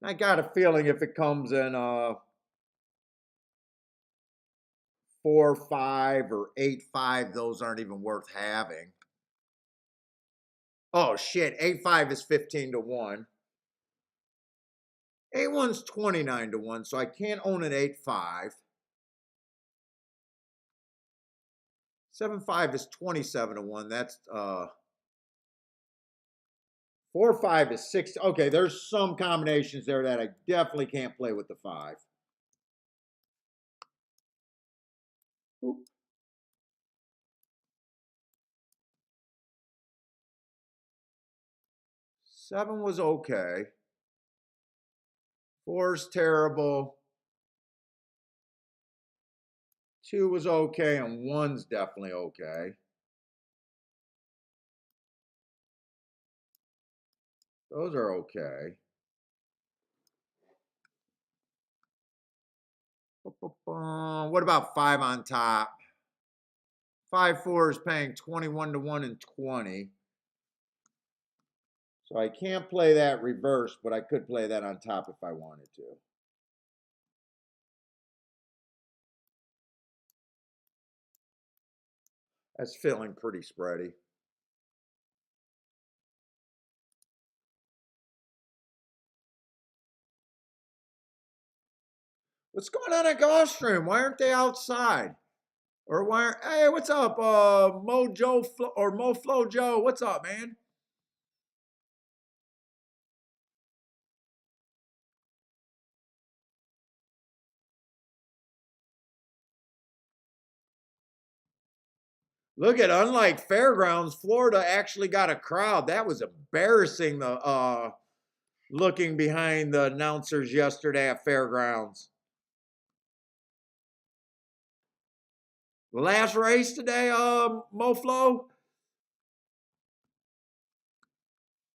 I got a feeling if it comes in 4, 5, or 8, 5, those aren't even worth having. Oh shit, 8, 5 is 15 to 1. 8, 1's 29 to 1, so I can't own an 8, 5. 7, 5 is 27 to 1. That's 4, 5 is 6. Okay, there's some combinations there that I definitely can't play with the 5. Oop. 7 was okay. 4's terrible. 2 was okay, and 1's definitely okay. Those are okay. What about 5 on top? 5-4 is paying 21 to 1 and 20. So I can't play that reverse, but I could play that on top if I wanted to. That's feeling pretty spready. What's going on at Gulfstream? Why aren't they outside? Or why? Hey, what's up, Mojo or MoFlo Joe? What's up, man? Look at, unlike Fairgrounds, Florida actually got a crowd. That was embarrassing. The looking behind the announcers yesterday at Fairgrounds. The last race today, MoFlo.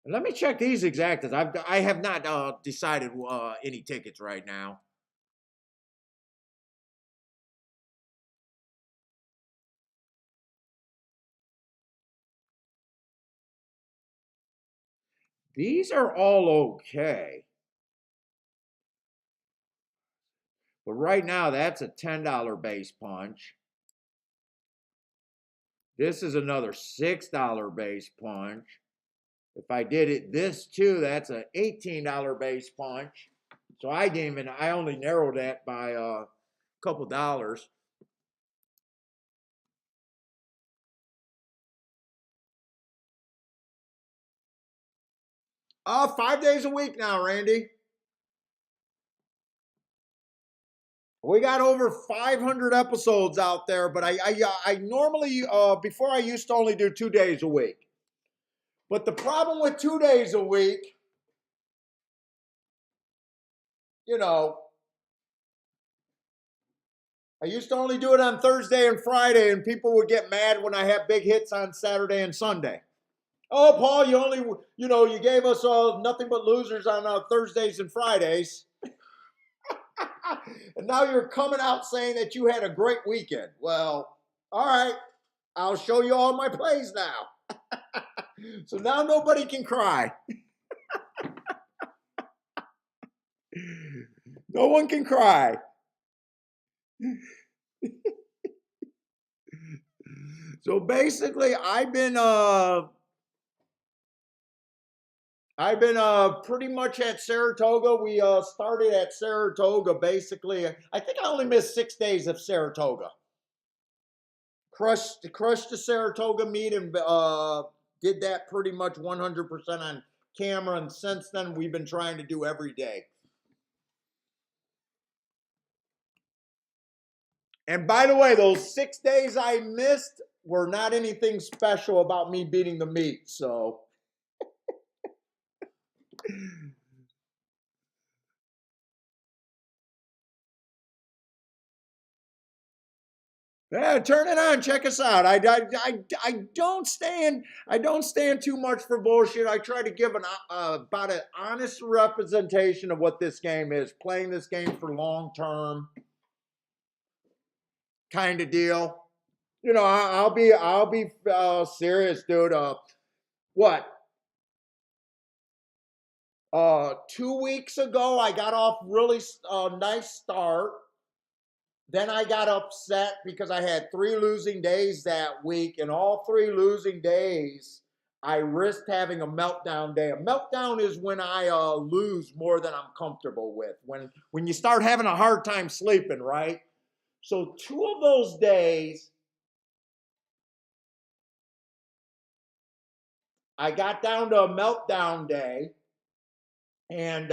Let me check these exactas. I have not decided any tickets right now. These are all okay. But right now, that's a $10 base punch. This is another $6 base punch. If I did it this too, that's an $18 base punch. So I only narrowed that by a couple dollars. Oh, 5 days a week now, Randy. We got over 500 episodes out there, but I normally, before I used to only do 2 days a week. But the problem with 2 days a week, you know, I used to only do it on Thursday and Friday, and people would get mad when I had big hits on Saturday and Sunday. Oh, Paul, you gave us nothing but losers on Thursdays and Fridays. And now you're coming out saying that you had a great weekend. Well, all right, I'll show you all my plays now. So now nobody can cry. No one can cry. So basically, I've been pretty much at Saratoga. We started at Saratoga basically. I think I only missed 6 days of Saratoga. Crushed the Saratoga meet and did that pretty much 100% on camera. And since then, we've been trying to do every day. And by the way, those 6 days I missed were not anything special about me beating the meet. So. Yeah, turn it on. Check us out. I don't stand too much for bullshit. I try to give about an honest representation of what this game is. Playing this game for long term, kind of deal. You know, I'll be serious, dude. What? 2 weeks ago, I got off really nice start. Then I got upset because I had 3 losing days that week, and all 3 losing days, I risked having a meltdown day. A meltdown is when I lose more than I'm comfortable with. When you start having a hard time sleeping, right? So 2 of those days, I got down to a meltdown day and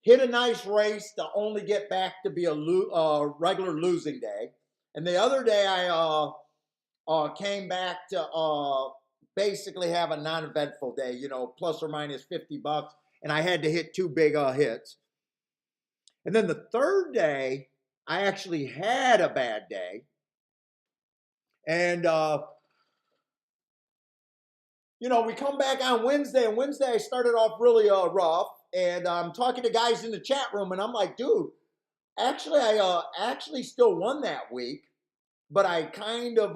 hit a nice race to only get back to be a regular losing day. And the other day, I came back to basically have a non-eventful day, plus or minus $50, and I had to hit 2 big hits. And then the third day, I actually had a bad day. And, we come back on Wednesday, and Wednesday I started off really rough. And I'm talking to guys in the chat room, and I'm like, dude, actually, I actually still won that week. But I kind of,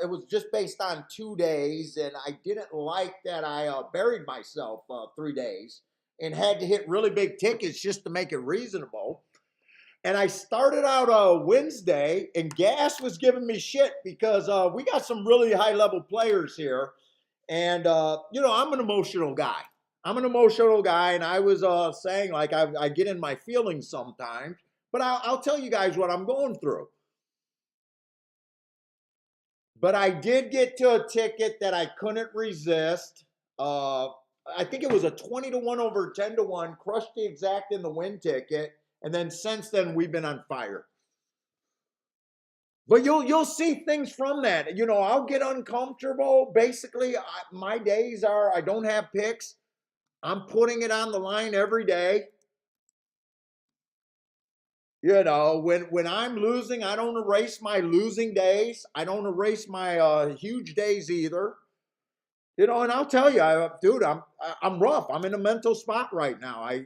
it was just based on 2 days, and I didn't like that I buried myself 3 days and had to hit really big tickets just to make it reasonable. And I started out Wednesday, and Gas was giving me shit because we got some really high level players here. And, I'm an emotional guy. I'm an emotional guy, and I was saying, like, I get in my feelings sometimes, but I'll tell you guys what I'm going through. But I did get to a ticket that I couldn't resist. I think it was a 20-1 over 10-1, crushed the exact in the win ticket. And then since then, we've been on fire. But you'll see things from that. I'll get uncomfortable. Basically, my days are I don't have picks. I'm putting it on the line every day. When I'm losing, I don't erase my losing days. I don't erase my huge days either. And I'll tell you, dude, I'm rough. I'm in a mental spot right now. I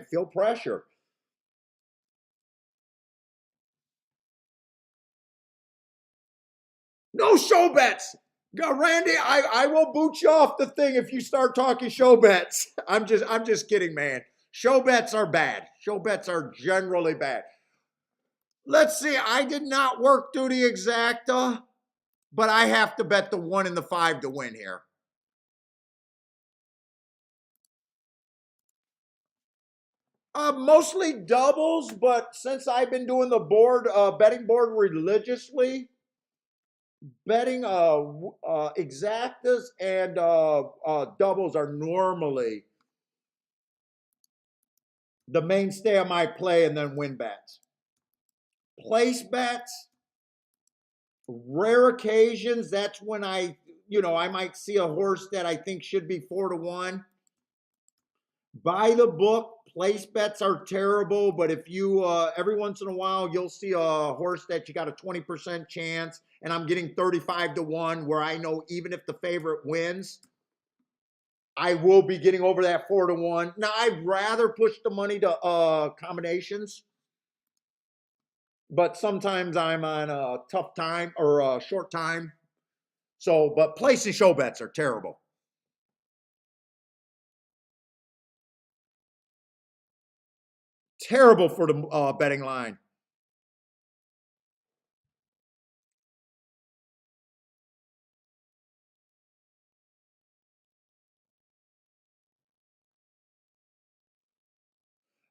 feel pressure. No show bets. Randy, I will boot you off the thing if you start talking show bets. I'm just kidding, man. Show bets are bad. Show bets are generally bad. Let's see. I did not work through the exacta, but I have to bet the 1 and the 5 to win here. Mostly doubles, but since I've been doing the betting board religiously, betting exactas and doubles are normally the mainstay of my play, and then win bets. Place bets, rare occasions, that's when I might see a horse that I think should be 4-1. By the book, place bets are terrible, but if you every once in a while you'll see a horse that you got a 20% chance, and I'm getting 35-1, where I know even if the favorite wins, I will be getting over that 4-1. Now I'd rather push the money to combinations, but sometimes I'm on a tough time or a short time. So, but place and show bets are terrible. Terrible for the betting line.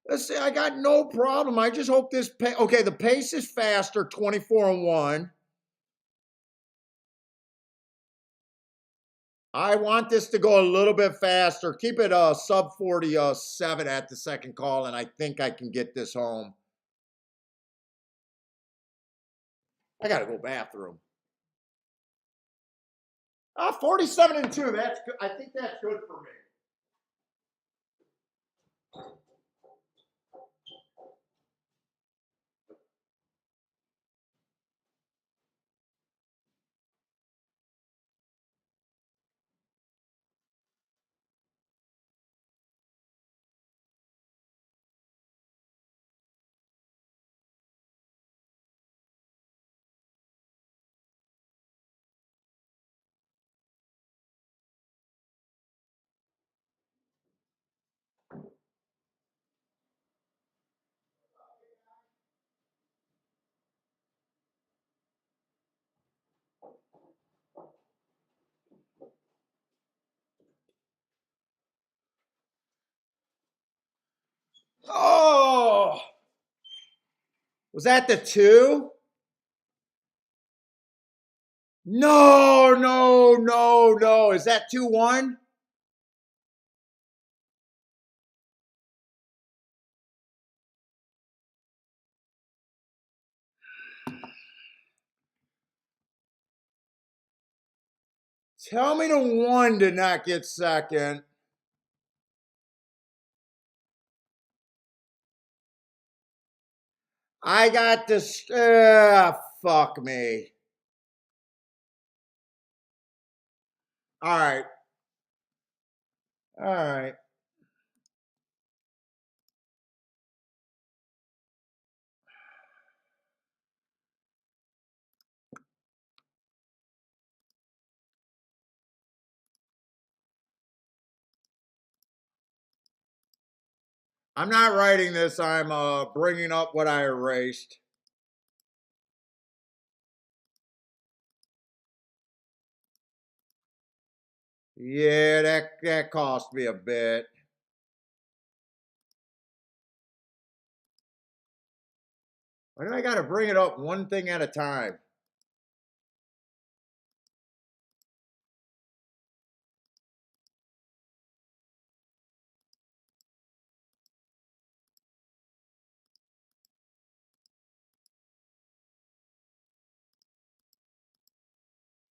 Let's see, I got no problem. I just hope this okay, the pace is faster, 24-1. I want this to go a little bit faster. Keep it sub 47 at the second call, and I think I can get this home. I gotta go bathroom. 47-2. That's good. I think that's good for me. Oh, was that the 2? No, no, no, no. Is that 2-1? Tell me the 1 did not get second. I got this. Fuck me. All right. All right. I'm not writing this. I'm bringing up what I erased. Yeah, that cost me a bit. Why do I got to bring it up one thing at a time?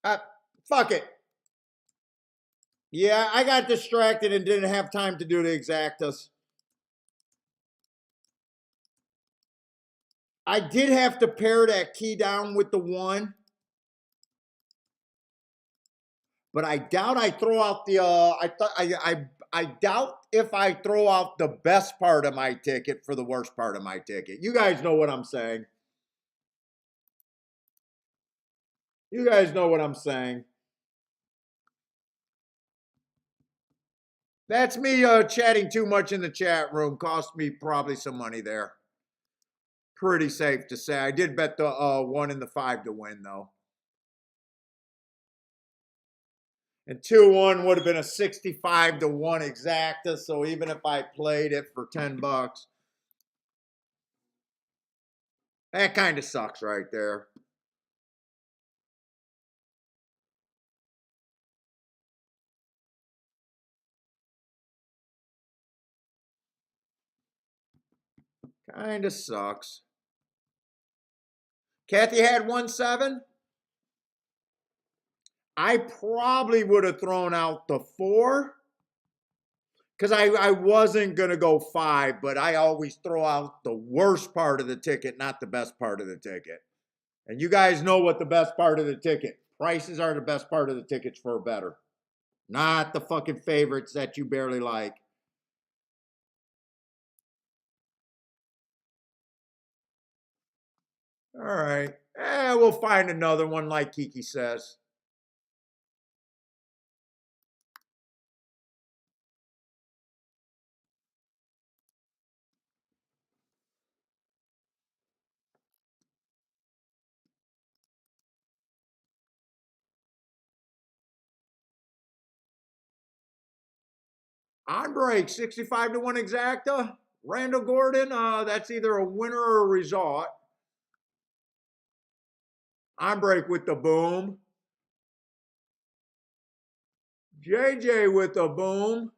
Uh, Fuck it. Yeah, I got distracted and didn't have time to do the exactas. I did have to pare that key down with the one, but I doubt I throw out the. I doubt if I throw out the best part of my ticket for the worst part of my ticket. You guys know what I'm saying. You guys know what I'm saying. That's me chatting too much in the chat room. Cost me probably some money there. Pretty safe to say. I did bet the 1 and the 5 to win, though. And 2-1 would have been a 65 to 1 exacta. So even if I played it for $10, that kind of sucks right there. Kind of sucks. Kathy had 1-7. I probably would have thrown out the 4 because I wasn't going to go 5, but I always throw out the worst part of the ticket, not the best part of the ticket. And you guys know what the best part of the ticket. Prices are the best part of the tickets for a better. Not the fucking favorites that you barely like. All right. We'll find another one like Kiki says. On break, 65 to 1 exacta. Randall Gordon, that's either a winner or a result. On break with the boom. JJ with the boom.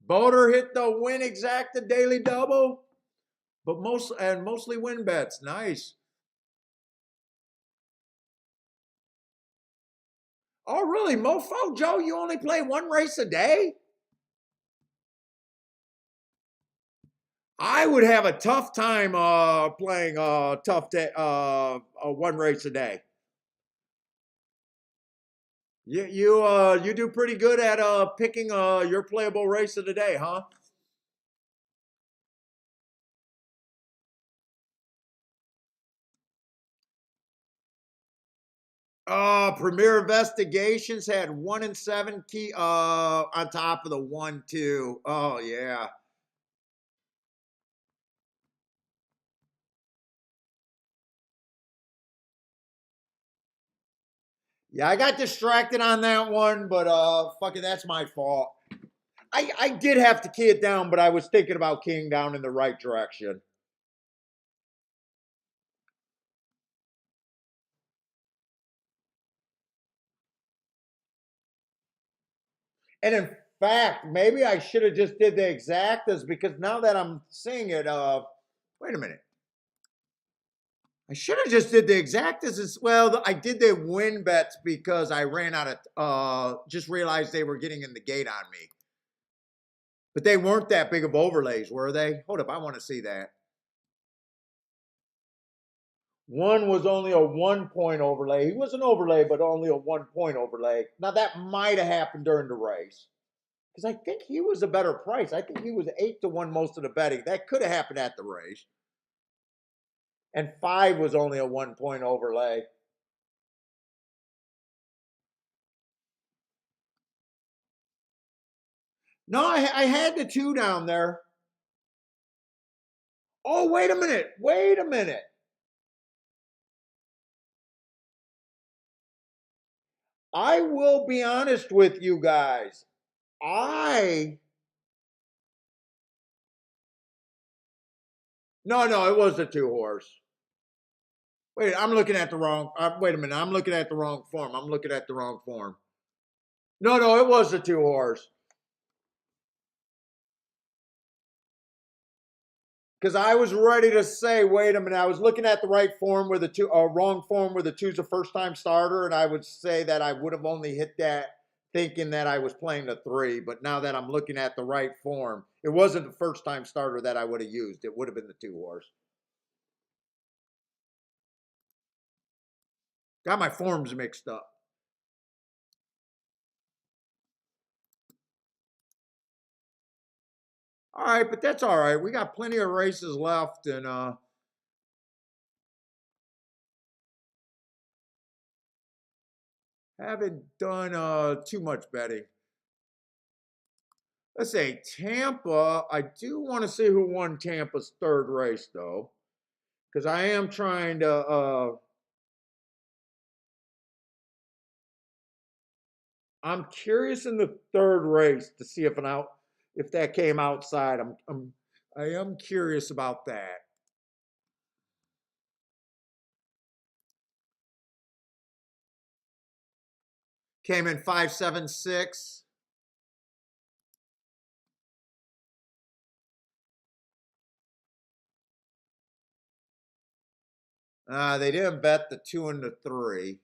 Boater hit the win exacta daily double, but mostly win bets. Nice. Oh, really, Mofo Joe? You only play one race a day? I would have a tough time playing one race a day. You do pretty good at picking your playable race of the day, huh? Premier Investigations had 1-7 key on top of the 1-2. Oh yeah. Yeah, I got distracted on that one, but fucking that's my fault. I did have to key it down, but I was thinking about keying down in the right direction. And in fact, maybe I should have just did the exactas because now that I'm seeing it, wait a minute. I should have just did the exactas as well. I did the win bets because I ran out of, just realized they were getting in the gate on me. But they weren't that big of overlays, were they? Hold up, I want to see that. One was only a 1 point overlay. He was an overlay, but only a 1 point overlay. Now that might have happened during the race. Because I think he was a better price. I think he was 8-1 most of the betting. That could have happened at the race. And 5 was only a 1 point overlay. No, I had the 2 down there. Oh, wait a minute. Wait a minute. I will be honest with you guys. No, it was the 2 horse. Wait, I'm looking at the wrong. Wait a minute. I'm looking at the wrong form. I'm looking at the wrong form. No, it was the 2 horse. Because I was ready to say, wait a minute, I was looking at the right form where the wrong form where the 2's a first time starter, and I would say that I would have only hit that thinking that I was playing the 3. But now that I'm looking at the right form, it wasn't the first time starter that I would have used. It would have been the 2 horse. Got my forms mixed up. All right, but that's all right. We got plenty of races left, and haven't done too much betting. Let's say Tampa. I do want to see who won Tampa's 3rd race, though, because I am trying to. I'm curious in the 3rd race to see if that came outside. I am curious about that. Came in 5-7-6. They didn't bet the 2 and the 3.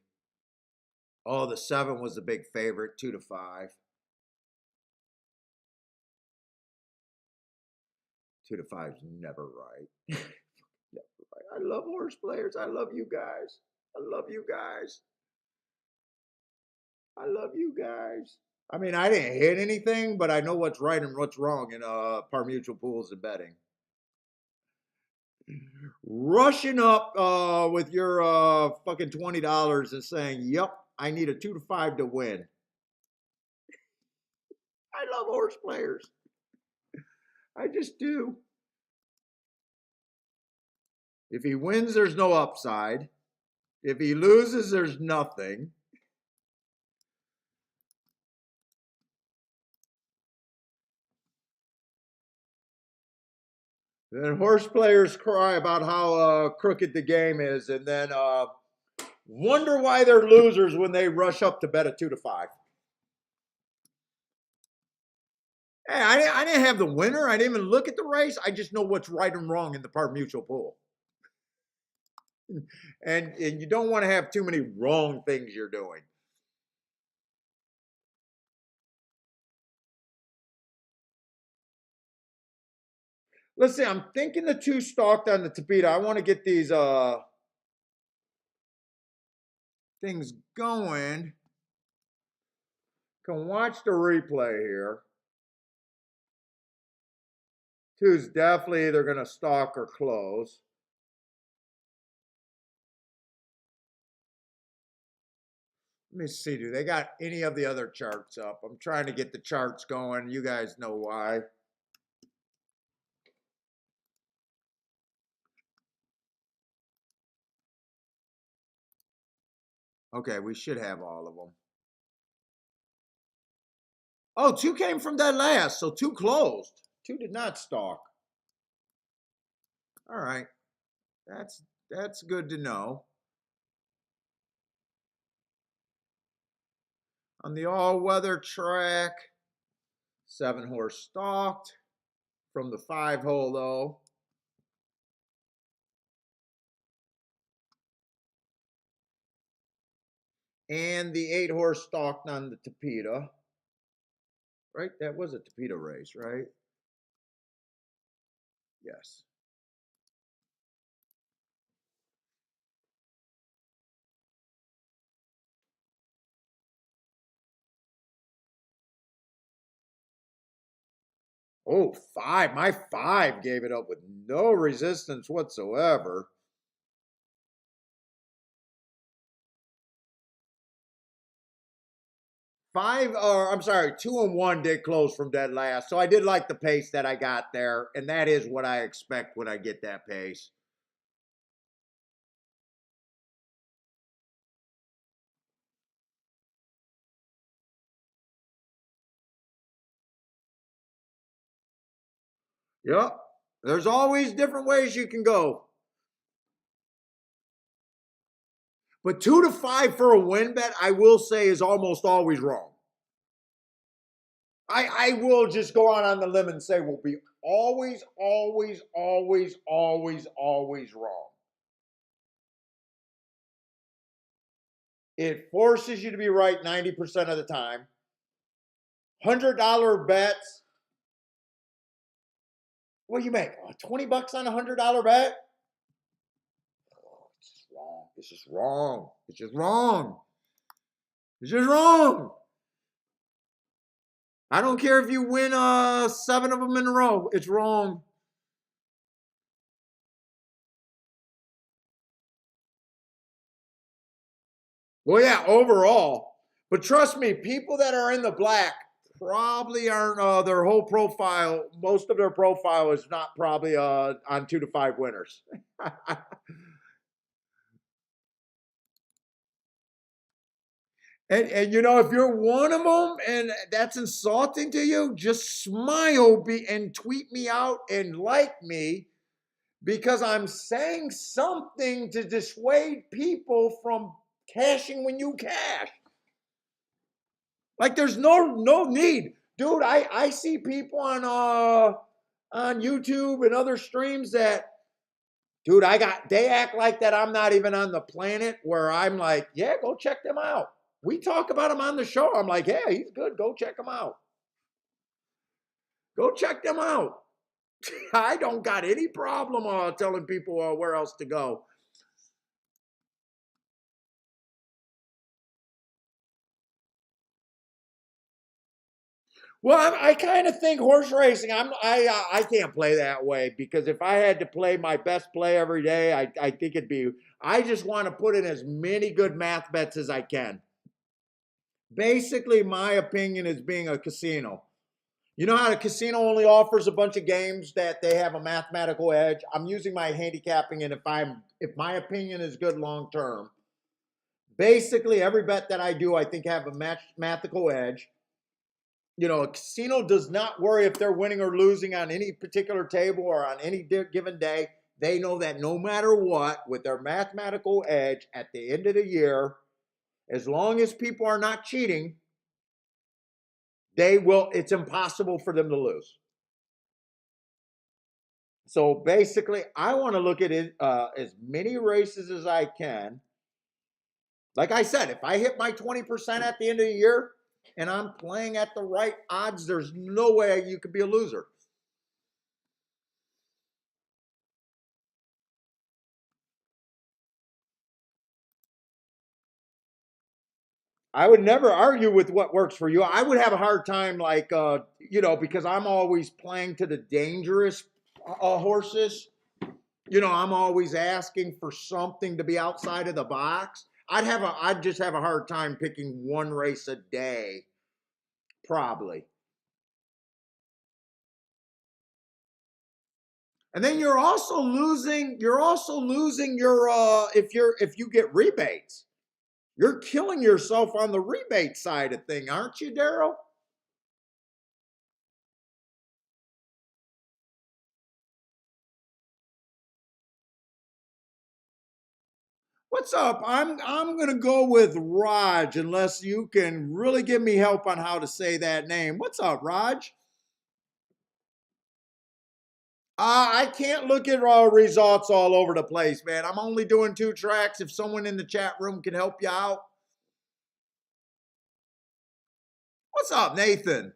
Oh, the 7 was the big favorite, 2-5. 2-5 is never right. Never right. I love horse players. I love you guys. I love you guys. I love you guys. I mean, I didn't hit anything, but I know what's right and what's wrong in par mutual pools and betting. Rushing up with your fucking $20 and saying, "Yep, I need a 2-5 to win." I love horse players. I just do. If he wins, there's no upside. If he loses, there's nothing. Then horse players cry about how crooked the game is, and then wonder why they're losers when they rush up to bet a 2-5. Hey, I didn't have the winner. I didn't even look at the race. I just know what's right and wrong in the par mutual pool. And you don't want to have too many wrong things you're doing. Let's see. I'm thinking the 2 stalked on the Tapeta. I want to get these things going. Can watch the replay here. 2's definitely either going to stalk or close. Let me see. Do they got any of the other charts up? I'm trying to get the charts going. You guys know why. Okay, we should have all of them. Oh, 2 came from that last, so 2 closed. 2 did not stalk. All right. That's good to know. On the all-weather track, 7 horse stalked from the 5 hole though. And the 8 horse stalked on the Tapeta. right? That was a torpedo race, right? Yes. Oh, five. My five gave it up with no resistance whatsoever. Five, or I'm sorry, 2 and 1 did close from dead last. So I did like the pace that I got there, and that is what I expect when I get that pace. Yep. There's always different ways you can go. But 2 to 5 for a win bet, I will say, is almost always wrong. I will just go out on the limb and say will be always, always, always, always, always wrong. It forces you to be right 90% of the time. $100 bets. What do you make? $20 on $100 bet? Oh, it's just wrong. It's just wrong. It's just wrong. It's just wrong. I don't care if you win 7 of them in a row. It's wrong. Well, yeah, overall. But trust me, people that are in the black probably aren't their whole profile, most of their profile is not probably on 2 to 5 winners. And you know, if you're one of them and that's insulting to you, just smile and tweet me out and like me because I'm saying something to dissuade people from cashing when you cash. Like there's no need. Dude, I see people on YouTube and other streams that dude, they act like that I'm not even on the planet where I'm like, yeah, go check them out. We talk about him on the show. I'm like, yeah, he's good. Go check him out. Go check them out. I don't got any problem telling people where else to go. Well, I kind of think horse racing. I can't play that way because if I had to play my best play every day, I think it'd be. I just want to put in as many good math bets as I can. Basically, my opinion is being a casino. You know how a casino only offers a bunch of games that they have a mathematical edge. I'm using my handicapping, and if my opinion is good long term, basically every bet that I do, I think have a mathematical edge. You know, a casino does not worry if they're winning or losing on any particular table or on any given day. They know that no matter what, with their mathematical edge at the end of the year, as long as people are not cheating, it's impossible for them to lose. So basically, I want to look at it as many races as I can. Like I said, if I hit my 20% at the end of the year and I'm playing at the right odds, there's no way you could be a loser. I would never argue with what works for you. I would have a hard time, like, because I'm always playing to the dangerous horses. You know, I'm always asking for something to be outside of the box. I'd just have a hard time picking one race a day, probably. And then you're also losing your if you get rebates. You're killing yourself on the rebate side of thing, aren't you, Daryl? What's up? I'm gonna go with Raj unless you can really give me help on how to say that name. What's up, Raj? I can't look at results all over the place, man. I'm only doing 2 tracks. If someone in the chat room can help you out. What's up, Nathan?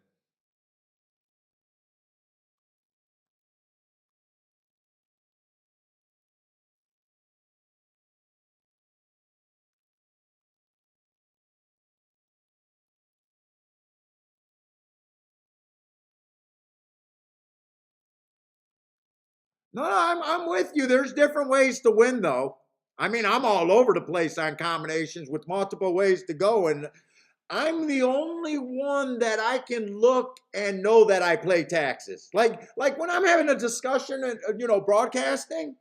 No, no, I'm with you. There's different ways to win, though. I mean, I'm all over the place on combinations with multiple ways to go, and I'm the only one that I can look and know that I play taxes. Like when I'm having a discussion and broadcasting,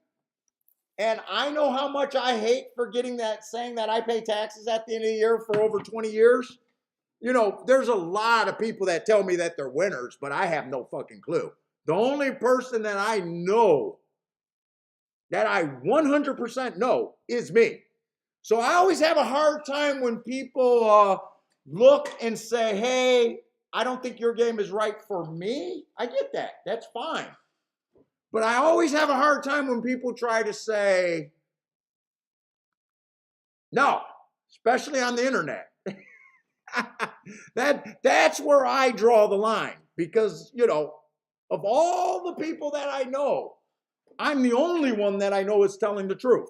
and I know how much I hate forgetting that saying that I pay taxes at the end of the year for over 20 years. There's a lot of people that tell me that they're winners, but I have no fucking clue. The only person that I know that I 100% know is me. So I always have a hard time when people look and say, hey, I don't think your game is right for me. I get that. That's fine. But I always have a hard time when people try to say, no, especially on the internet. That's where I draw the line because, of all the people that I know, I'm the only one that I know is telling the truth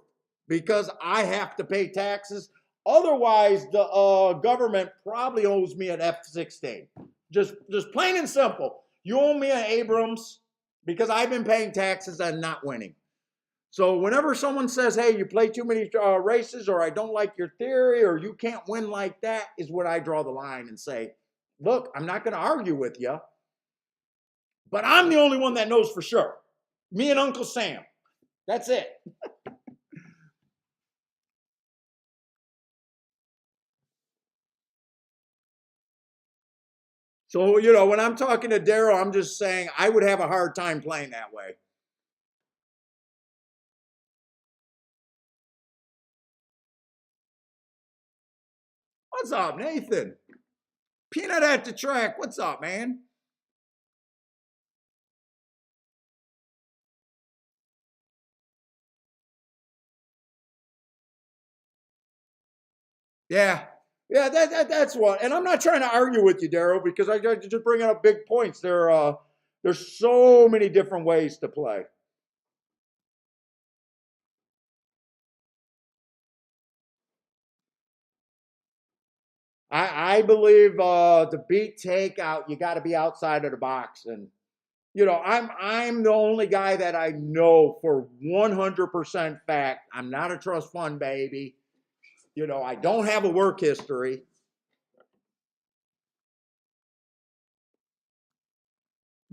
because I have to pay taxes. Otherwise, the government probably owes me an F-16. Just plain and simple. You owe me an Abrams because I've been paying taxes and not winning. So whenever someone says, hey, you play too many races, or I don't like your theory, or you can't win like that, is where I draw the line and say, look, I'm not going to argue with you, but I'm the only one that knows for sure. Me and Uncle Sam. That's it. So, when I'm talking to Daryl, I'm just saying I would have a hard time playing that way. What's up, Nathan? Peanut at the track. What's up, man? Yeah. Yeah, that's what. And I'm not trying to argue with you, Daryl, because I just bringing up big points. There's so many different ways to play. I believe to beat takeout, you got to be outside of the box, and I'm the only guy that I know for 100% fact. I'm not a trust fund baby. I don't have a work history.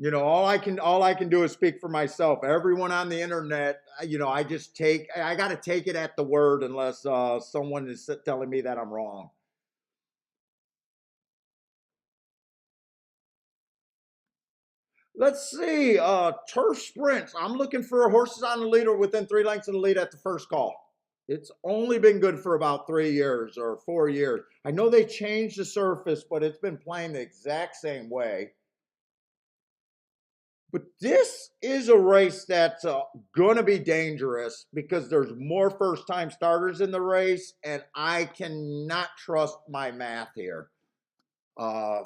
All I can do is speak for myself. Everyone on the internet, I got to take it at the word unless someone is telling me that I'm wrong. Let's see. Turf sprints. I'm looking for horses on the lead or within 3 lengths of the lead at the first call. It's only been good for about 3 years or 4 years. I know they changed the surface, but it's been playing the exact same way. But this is a race that's going to be dangerous because there's more first time starters in the race, and I cannot trust my math here. Uh,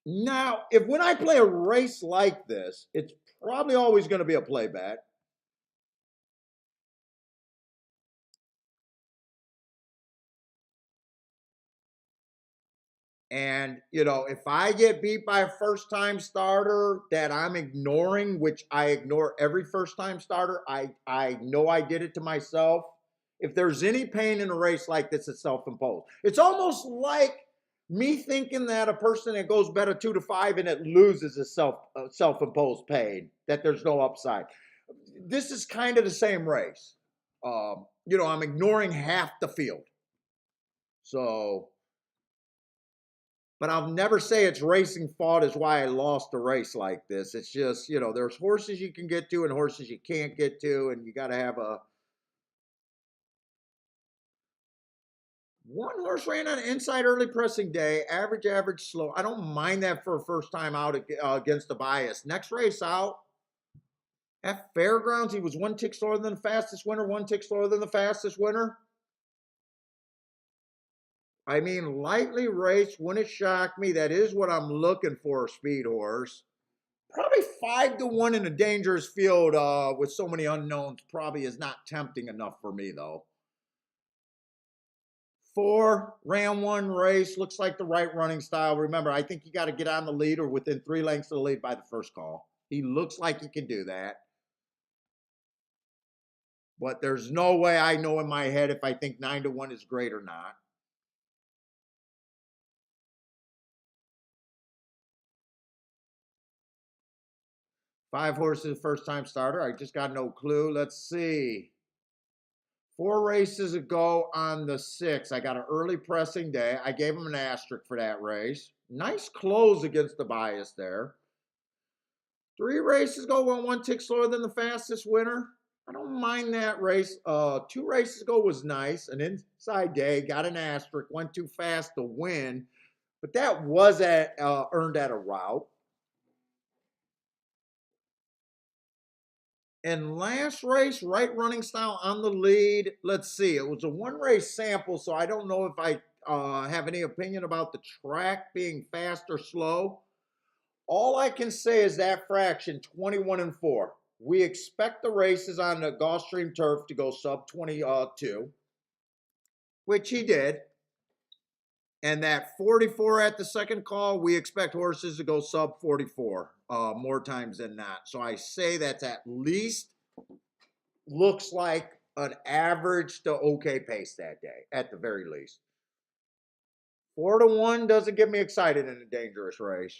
Now, if when I play a race like this, it's probably always going to be a playback. And, if I get beat by a first time starter that I'm ignoring, which I ignore every first time starter, I know I did it to myself. If there's any pain in a race like this, it's self imposed. It's almost like me thinking that a person that goes better 2 to 5 and it loses is self imposed pain, that there's no upside. This is kind of the same race. I'm ignoring half the field. So, but I'll never say it's racing fault is why I lost a race like this. It's just, there's horses you can get to and horses you can't get to, and you got to have a. One horse ran on inside early pressing day, average, slow. I don't mind that for a first time out against the bias. Next race out, at Fairgrounds, he was 1 tick slower than the fastest winner, 1 tick slower than the fastest winner. I mean, lightly raced wouldn't shock me. That is what I'm looking for, a speed horse. Probably 5 to 1 in a dangerous field with so many unknowns probably is not tempting enough for me, though. 4, ran one race, looks like the right running style. Remember, I think you got to get on the lead or within 3 lengths of the lead by the first call. He looks like he can do that. But there's no way I know in my head if I think 9-1 is great or not. Five horses, first time starter. I just got no clue. Let's see. 4 races ago on the 6th, I got an early pressing day. I gave him an asterisk for that race. Nice close against the bias there. 3 races ago, went 1 tick slower than the fastest winner. I don't mind that race. 2 races ago was nice. An inside day, got an asterisk, went too fast to win. But that was earned at a route. And last race, right running style on the lead. Let's see. It was a 1 race sample, so I don't know if I have any opinion about the track being fast or slow. All I can say is that fraction, 21-4. We expect the races on the Gulfstream turf to go sub 22, which he did. And that 44 at the second call, we expect horses to go sub 44 more times than not. So I say that's at least looks like an average to okay pace that day, at the very least. 4-1 doesn't get me excited in a dangerous race.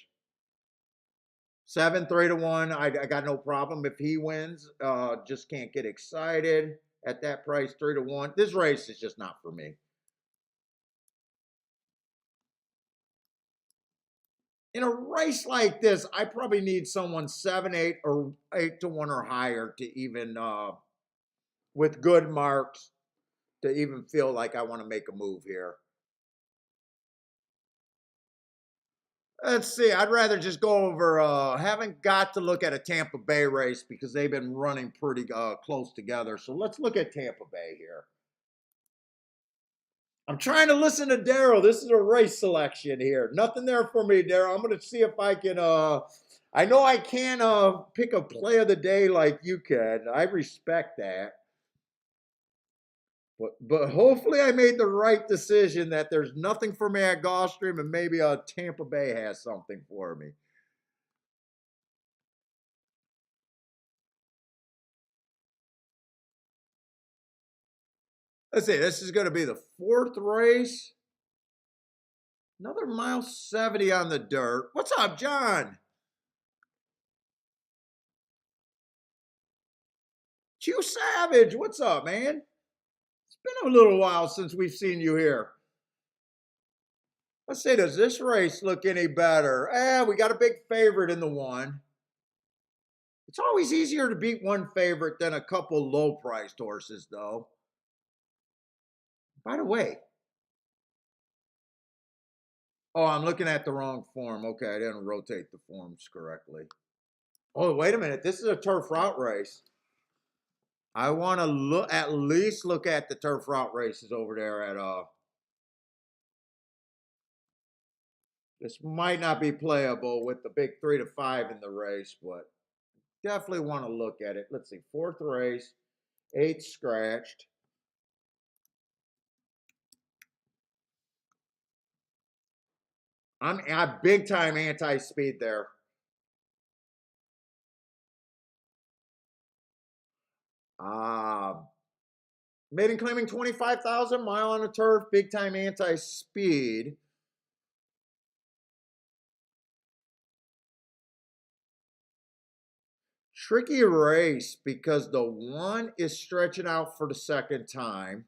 7, 3-1, I got no problem if he wins. Just can't get excited at that price, 3-1. This race is just not for me. In a race like this, I probably need someone 7, 8, or 8-1 or higher to even, with good marks, to even feel like I want to make a move here. Let's see. I'd rather just go over. Haven't got to look at a Tampa Bay race because they've been running pretty close together. So let's look at Tampa Bay here. I'm trying to listen to Daryl. This is a race selection here. Nothing there for me, Daryl. I'm going to see if I can. I know I can pick a play of the day like you can. I respect that. But hopefully I made the right decision that there's nothing for me at Gulfstream and maybe Tampa Bay has something for me. Let's see, this is going to be the 4th race. Another mile 70 on the dirt. What's up, John? Q Savage, what's up, man? It's been a little while since we've seen you here. Let's see, does this race look any better? We got a big favorite in the 1. It's always easier to beat one favorite than a couple low-priced horses, though. By the way, oh, I'm looking at the wrong form. Okay, I didn't rotate the forms correctly. Oh, wait a minute. This is a turf route race. I want to at least look at the turf route races over there at this might not be playable with the big 3 to 5 in the race, but definitely want to look at it. Let's see. 4th race, 8 scratched. I'm big time anti-speed there. Maiden claiming 25,000 mile on the turf, big time anti-speed. Tricky race because the 1 is stretching out for the second time.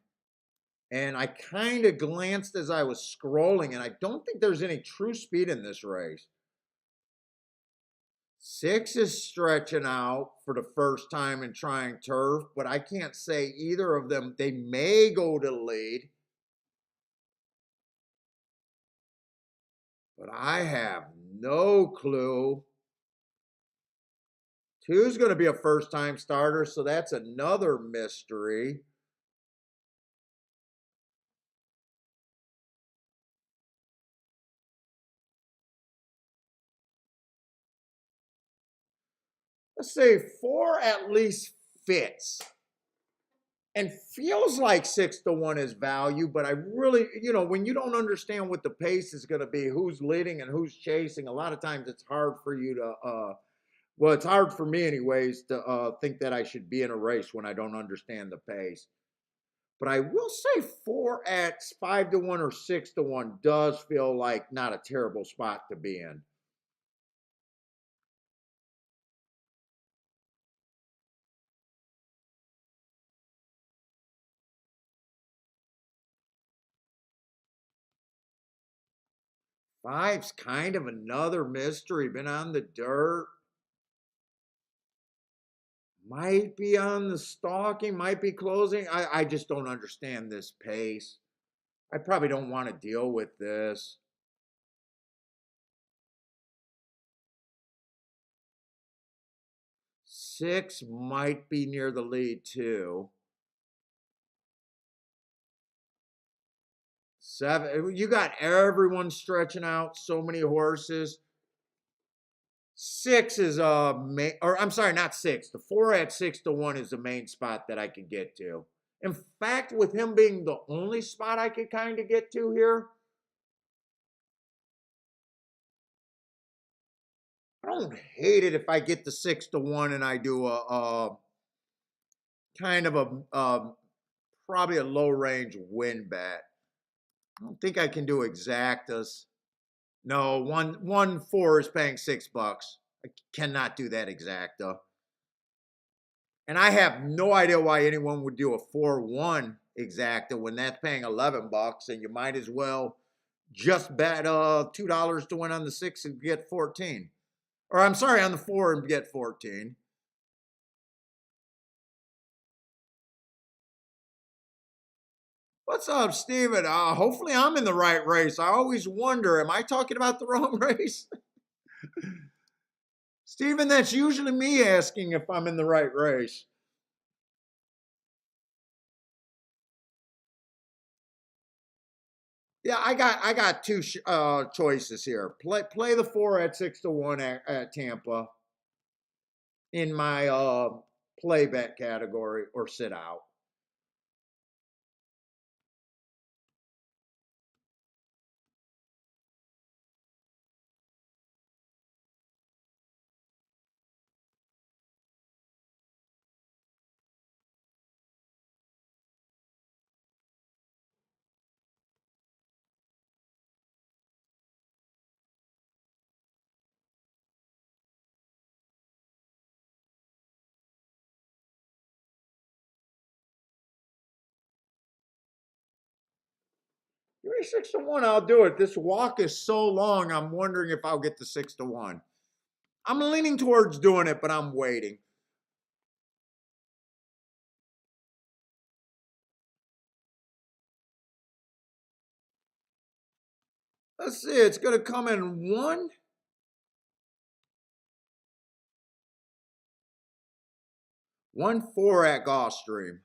And I kind of glanced as I was scrolling, and I don't think there's any true speed in this race. 6 is stretching out for the first time and trying turf, but I can't say either of them. They may go to lead. But I have no clue. 2 is going to be a first-time starter, so that's another mystery. Let's say 4 at least fits. And feels like 6-1 is value, but I really, when you don't understand what the pace is going to be, who's leading and who's chasing, a lot of times it's hard for you to Well, it's hard for me, anyways, to think that I should be in a race when I don't understand the pace. But I will say 4x 5 to 1 or 6 to 1 does feel like not a terrible spot to be in. Five's kind of another mystery. Been on the dirt. Might be on the stalking, might be closing. I just don't understand this pace. I probably don't want to deal with this. Six might be near the lead too. Seven, you got everyone stretching out, so many horses. Six is a main, or I'm sorry, not six. The four at 6 to 1 is the main spot that I could get to. In fact, with him being the only spot I could kind of get to here, I don't hate it if I get the 6 to 1 and I do a kind of a probably a low range win bet. I don't think I can do exactas. No, one four is paying $6. I cannot do that exacta. And I have no idea why anyone would do a 4-1 exacta when that's paying $11, and you might as well just bet $2 to win on the six and get 14. Or I'm sorry, on the four and get 14. What's up, Steven? Hopefully I'm in the right race. I always wonder, am I talking about the wrong race? Steven, that's usually me asking if I'm in the right race. Yeah, I got two choices here. Play the four at 6 to 1 at Tampa in my play bet category, or sit out. Give me 6 to 1, I'll do it. This walk is so long, I'm wondering if I'll get the 6 to 1. I'm leaning towards doing it, but I'm waiting. Let's see, it's going to come in one four at Gulfstream.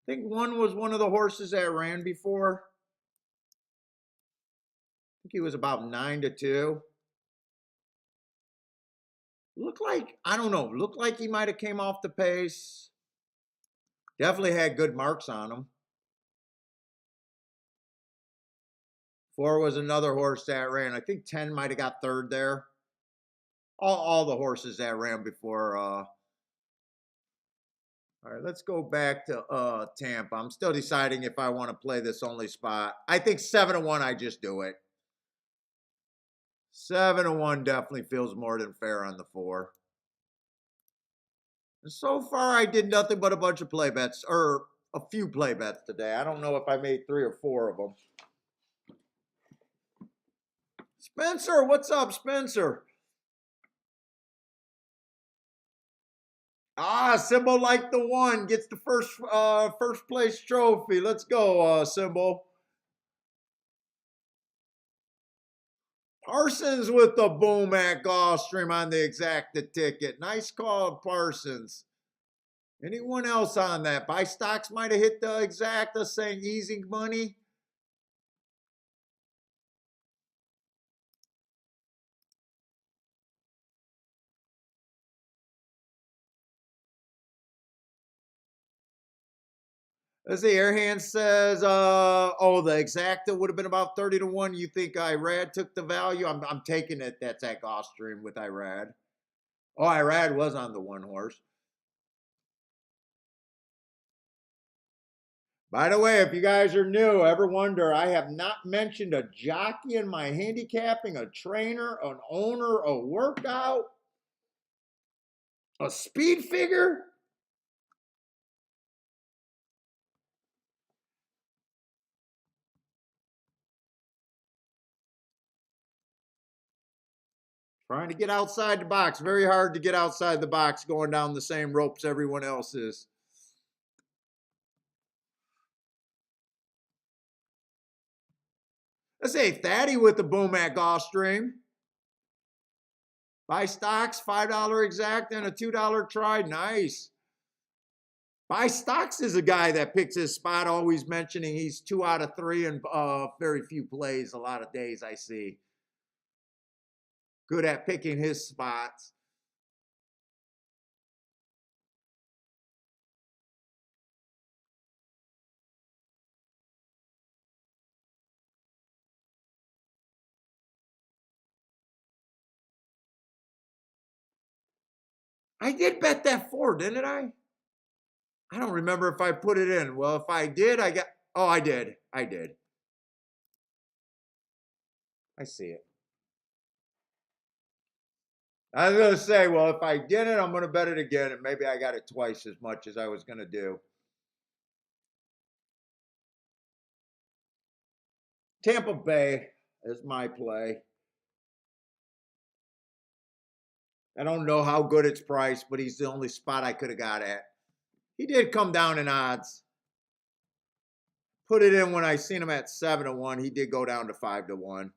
I think one was one of the horses that ran before. I think he was about 9 to 2. Looked like, I don't know, looked like he might have came off the pace. Definitely had good marks on him. Four was another horse that ran. I think 10 might have got third there. All the horses that ran before. All right, let's go back to Tampa. I'm still deciding if I want to play this only spot. I think 7 to 1, I just do it. 7 to 1 definitely feels more than fair on the four. And so far, I did nothing but a bunch of play bets, or a few play bets today. I don't know if I made 3 or 4 of them. Spencer, what's up, Spencer? Symbol like the one gets the first place trophy. Let's go, Symbol. Parsons with the boom at Gulfstream on the exacta ticket. Nice call, Parsons. Anyone else on that? Buy stocks might have hit the exacta saying easy money. Let's see. Airhand says, oh, the exacta would have been about 30 to 1. You think Irad took the value? I'm taking it that's at Gulfstream with Irad. Oh, Irad was on the one horse. By the way, if you guys are new, ever wonder, I have not mentioned a jockey in my handicapping, a trainer, an owner, a workout, a speed figure. Trying to get outside the box. Very hard to get outside the box going down the same ropes everyone else is. Let's say Thaddy with the boom at Gulfstream. Buy stocks, $5 exact and a $2 try. Nice. Buy stocks is a guy that picks his spot, always mentioning he's 2 out of 3 and very few plays, a lot of days I see. Good at picking his spots. I did bet that 4, didn't I? I don't remember if I put it in. Well, if I did, I got, oh, I did. I did. I see it. I was going to say, well, if I did it, I'm going to bet it again, and maybe I got it twice as much as I was going to do. Tampa Bay is my play. I don't know how good it's priced, but he's the only spot I could have got at. He did come down in odds. Put it in when I seen him at 7 to 1. He did go down to 5 to 1.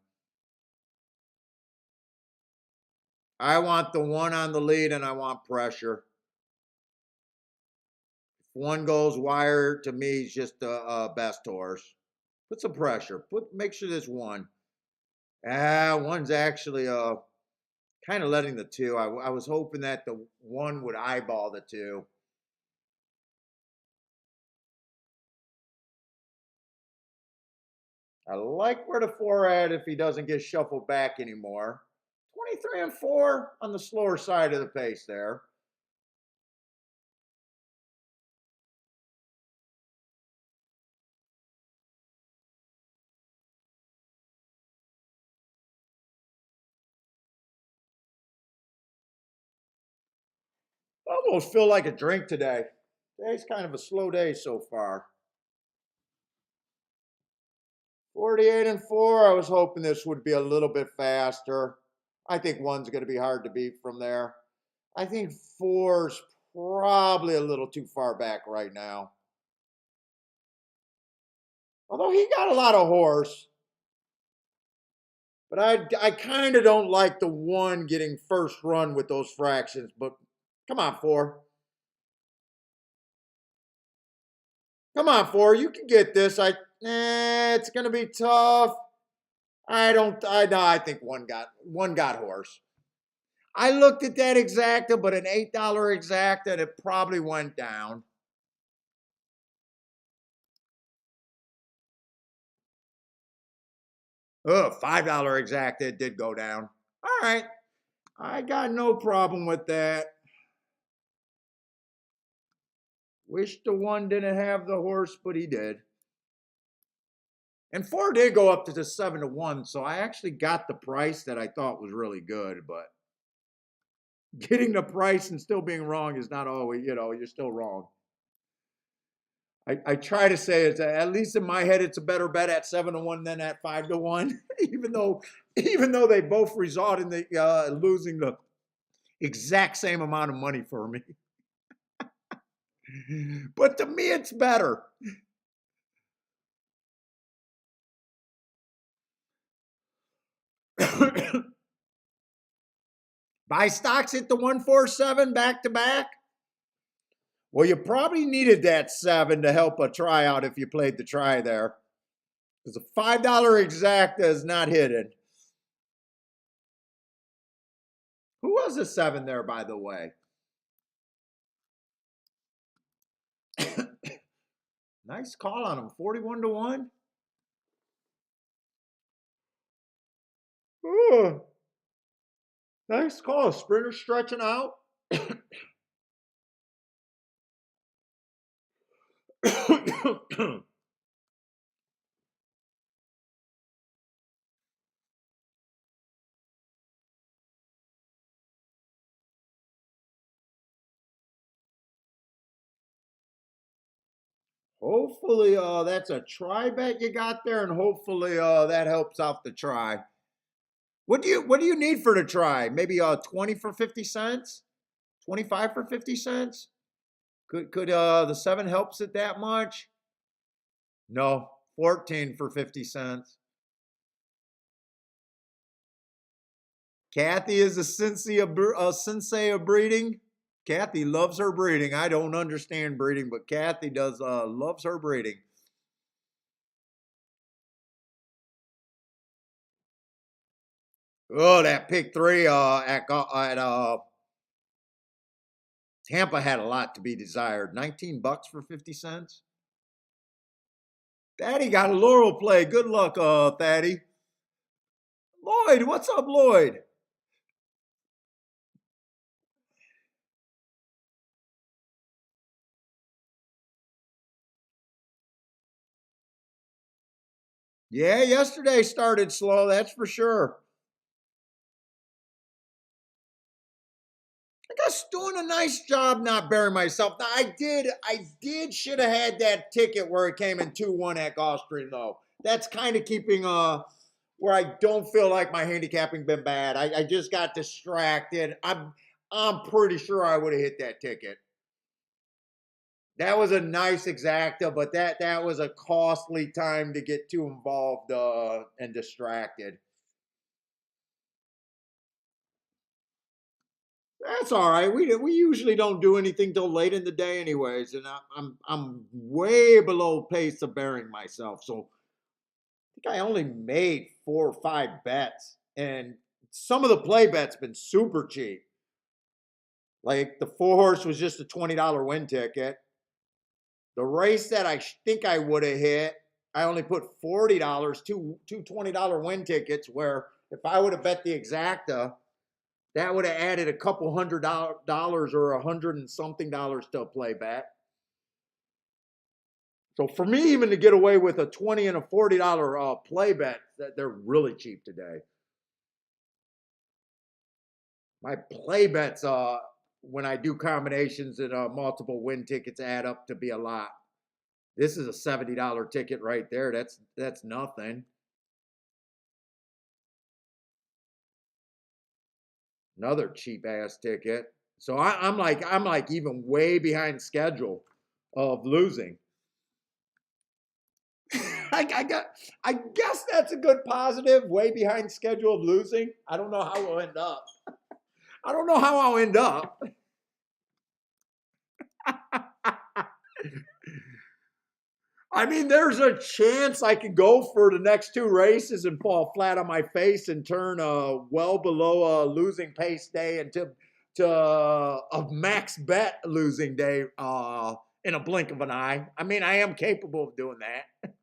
I want the 1 on the lead, and I want pressure. If 1 goes wire, to me, he's just a best horse. Put some pressure. Make sure there's 1. 1's actually kind of letting the 2. I was hoping that the 1 would eyeball the 2. I like where the 4 at if he doesn't get shuffled back anymore. 23 and 4 on the slower side of the pace there. Almost feel like a drink today. Today's kind of a slow day so far. 48 and 4. I was hoping this would be a little bit faster. I think 1's going to be hard to beat from there. I think 4's probably a little too far back right now. Although he got a lot of horse. But I kind of don't like the 1 getting first run with those fractions. But come on, 4. Come on, 4. You can get this. It's going to be tough. I think one got horse. I looked at that exacta, but an $8 exacta, it probably went down. Oh, $5 exacta, it did go down. All right. I got no problem with that. Wish the 1 didn't have the horse, but he did. And 4 did go up to the 7 to 1, so I actually got the price that I thought was really good, but getting the price and still being wrong is not always, you're still wrong. I try to say it's at least in my head it's a better bet at 7 to 1 than at 5 to 1, even though they both result in the losing the exact same amount of money for me. But to me, it's better. Buy stocks at the 147 back to back. Well, you probably needed that 7 to help a tryout if you played the try there. Because a $5 exacta is not hidden. Who was a 7 there, by the way? Nice call on him. 41-1. Oh, nice call. Sprinter stretching out. Hopefully, that's a try bet you got there, and hopefully, that helps out the try. What do you need for the try? Maybe 20 for 50 cents, 25 for 50 cents. Could the seven helps it that much? No, 14 for 50 cents. Kathy is a sensei of breeding. Kathy loves her breeding. I don't understand breeding, but Kathy does loves her breeding. Oh, that pick three at Tampa had a lot to be desired. $19 for 50 cents. Thaddy got a Laurel play. Good luck, Thaddy. Lloyd, what's up, Lloyd? Yeah, yesterday started slow, that's for sure. I guess doing a nice job not burying myself. Now, I did should have had that ticket where it came in 2-1 at Gulfstream though. That's kind of keeping where I don't feel like my handicapping been bad. I just got distracted. I'm pretty sure I would have hit that ticket. That was a nice exacta, but that was a costly time to get too involved and distracted. That's all right. We usually don't do anything till late in the day, anyways, and I'm way below pace of bearing myself. So I think I only made 4 or 5 bets, and some of the play bets been super cheap. Like the 4 horse was just a $20 win ticket. The race that I think I would have hit, I only put $40, two $20 win tickets. Where if I would have bet the exacta, that would have added a couple $100 or 100 and something dollars to a play bet. So for me, even to get away with a 20 and a $40 play bet, that they're really cheap today. My play bets, when I do combinations and multiple win tickets, add up to be a lot. This is a $70 ticket right there. That's nothing. Another cheap ass ticket. So I'm like even way behind schedule of losing. I got. I guess that's a good positive. Way behind schedule of losing. I don't know how we'll end up. I don't know how I'll end up. I mean, there's a chance I could go for the next 2 races and fall flat on my face and turn well below a losing pace day to a max bet losing day in a blink of an eye. I mean, I am capable of doing that.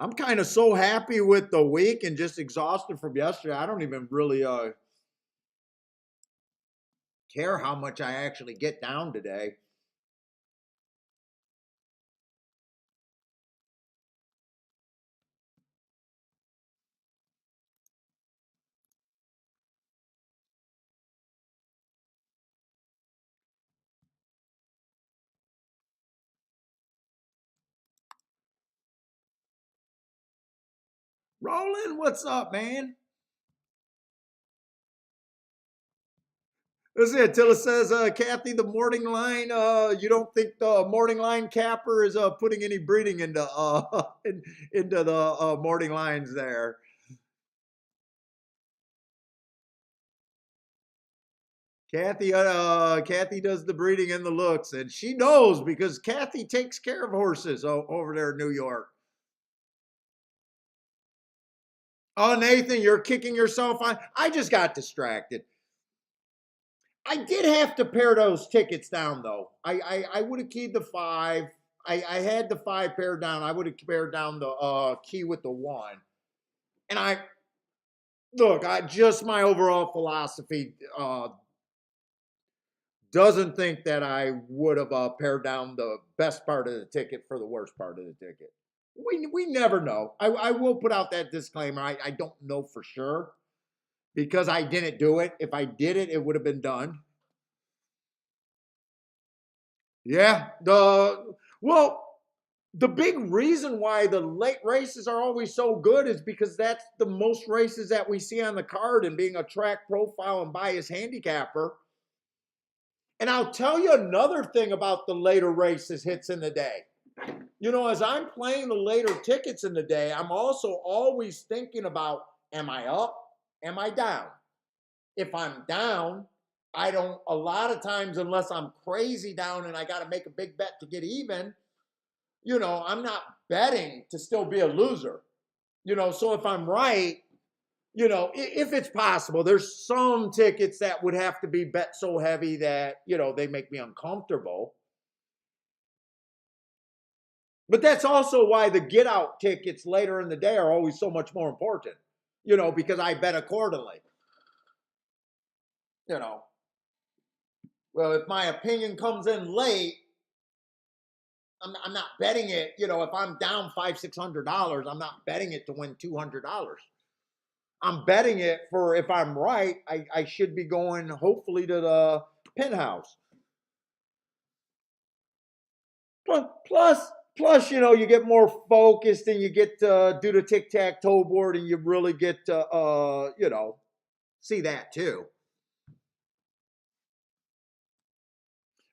I'm kind of so happy with the week and just exhausted from yesterday. I don't even really care how much I actually get down today. Roland, what's up, man? That's it. Till it says, Kathy, the morning line. You don't think the morning line capper is putting any breeding into into the morning lines there? Kathy does the breeding and the looks, and she knows because Kathy takes care of horses over there in New York. Oh, Nathan, you're kicking yourself on. I just got distracted. I did have to pare those tickets down, though. I would have keyed the 5. I had the 5 pared down. I would have pared down the key with the 1. And I just my overall philosophy doesn't think that I would have pared down the best part of the ticket for the worst part of the ticket. We never know. I will put out that disclaimer. I don't know for sure because I didn't do it. If I did it, it would have been done. Yeah. The big reason why the late races are always so good is because that's the most races that we see on the card, and being a track profile and bias handicapper. And I'll tell you another thing about the later races hits in the day. As I'm playing the later tickets in the day, I'm also always thinking about, am I up? Am I down? If I'm down, I don't, a lot of times, unless I'm crazy down and I got to make a big bet to get even, I'm not betting to still be a loser. So if I'm right, if it's possible, there's some tickets that would have to be bet so heavy that, they make me uncomfortable. But that's also why the get out tickets later in the day are always so much more important, because I bet accordingly. Well, if my opinion comes in late, I'm not betting it. If I'm down $500-600, I'm not betting it to win $200. I'm betting it for, if I'm right, I should be going hopefully to the penthouse. Plus, you get more focused and you get to do the tic-tac-toe board and you really get to, see that too.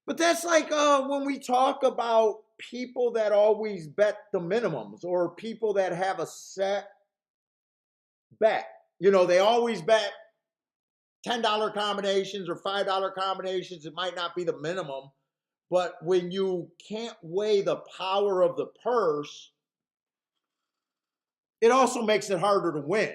But that's like when we talk about people that always bet the minimums or people that have a set bet. They always bet $10 combinations or $5 combinations. It might not be the minimum, but when you can't weigh the power of the purse, it also makes it harder to win.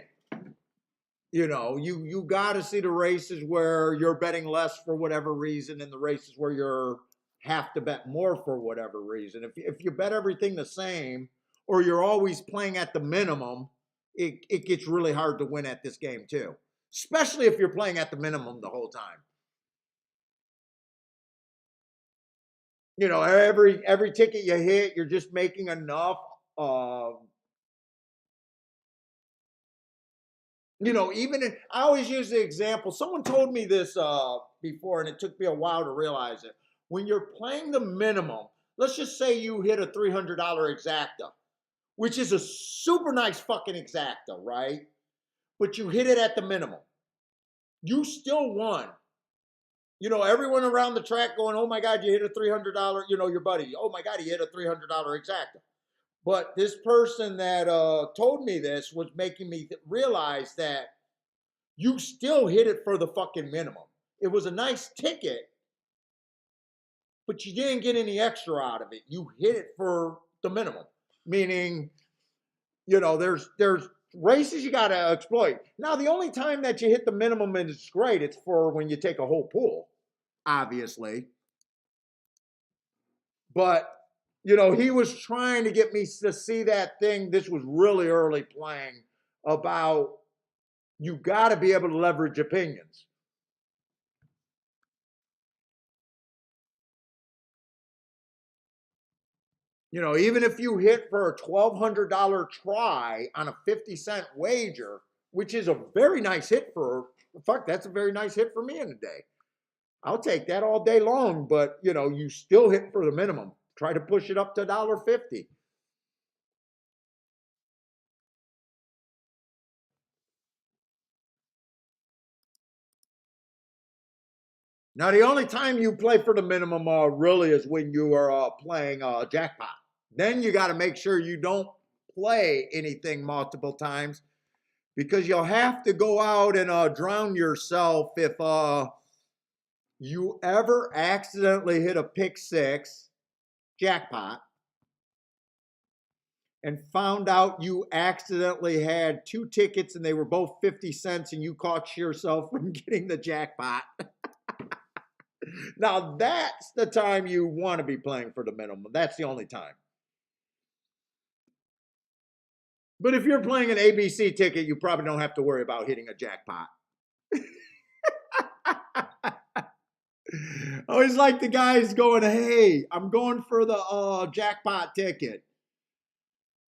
You got to see the races where you're betting less for whatever reason and the races where you're have to bet more for whatever reason. If you bet everything the same or you're always playing at the minimum, it gets really hard to win at this game too, especially if you're playing at the minimum the whole time. Every ticket you hit, you're just making enough. I always use the example. Someone told me this before, and it took me a while to realize it. When you're playing the minimum, let's just say you hit a $300 exacta, which is a super nice fucking exacta, right? But you hit it at the minimum. You still won. Everyone around the track going, oh my God, you hit a $300, your buddy, oh my God, he hit a $300 exacta. But this person that told me this was making me realize that you still hit it for the fucking minimum. It was a nice ticket, but you didn't get any extra out of it. You hit it for the minimum, meaning, there's races you got to exploit. Now, the only time that you hit the minimum and it's great, it's for when you take a whole pool, obviously. But, he was trying to get me to see that thing. This was really early playing about you got to be able to leverage opinions. Even if you hit for a $1,200 try on a 50-cent wager, which is a very nice hit for, fuck, that's a very nice hit for me in a day. I'll take that all day long, but, you still hit for the minimum. Try to push it up to $1.50. Now, the only time you play for the minimum really is when you are playing jackpot. Then you got to make sure you don't play anything multiple times because you'll have to go out and drown yourself if you ever accidentally hit a pick six jackpot and found out you accidentally had two tickets and they were both 50 cents and you caught yourself from getting the jackpot. Now that's the time you want to be playing for the minimum. That's the only time. But if you're playing an ABC ticket, you probably don't have to worry about hitting a jackpot. I always like the guys going, hey, I'm going for the jackpot ticket.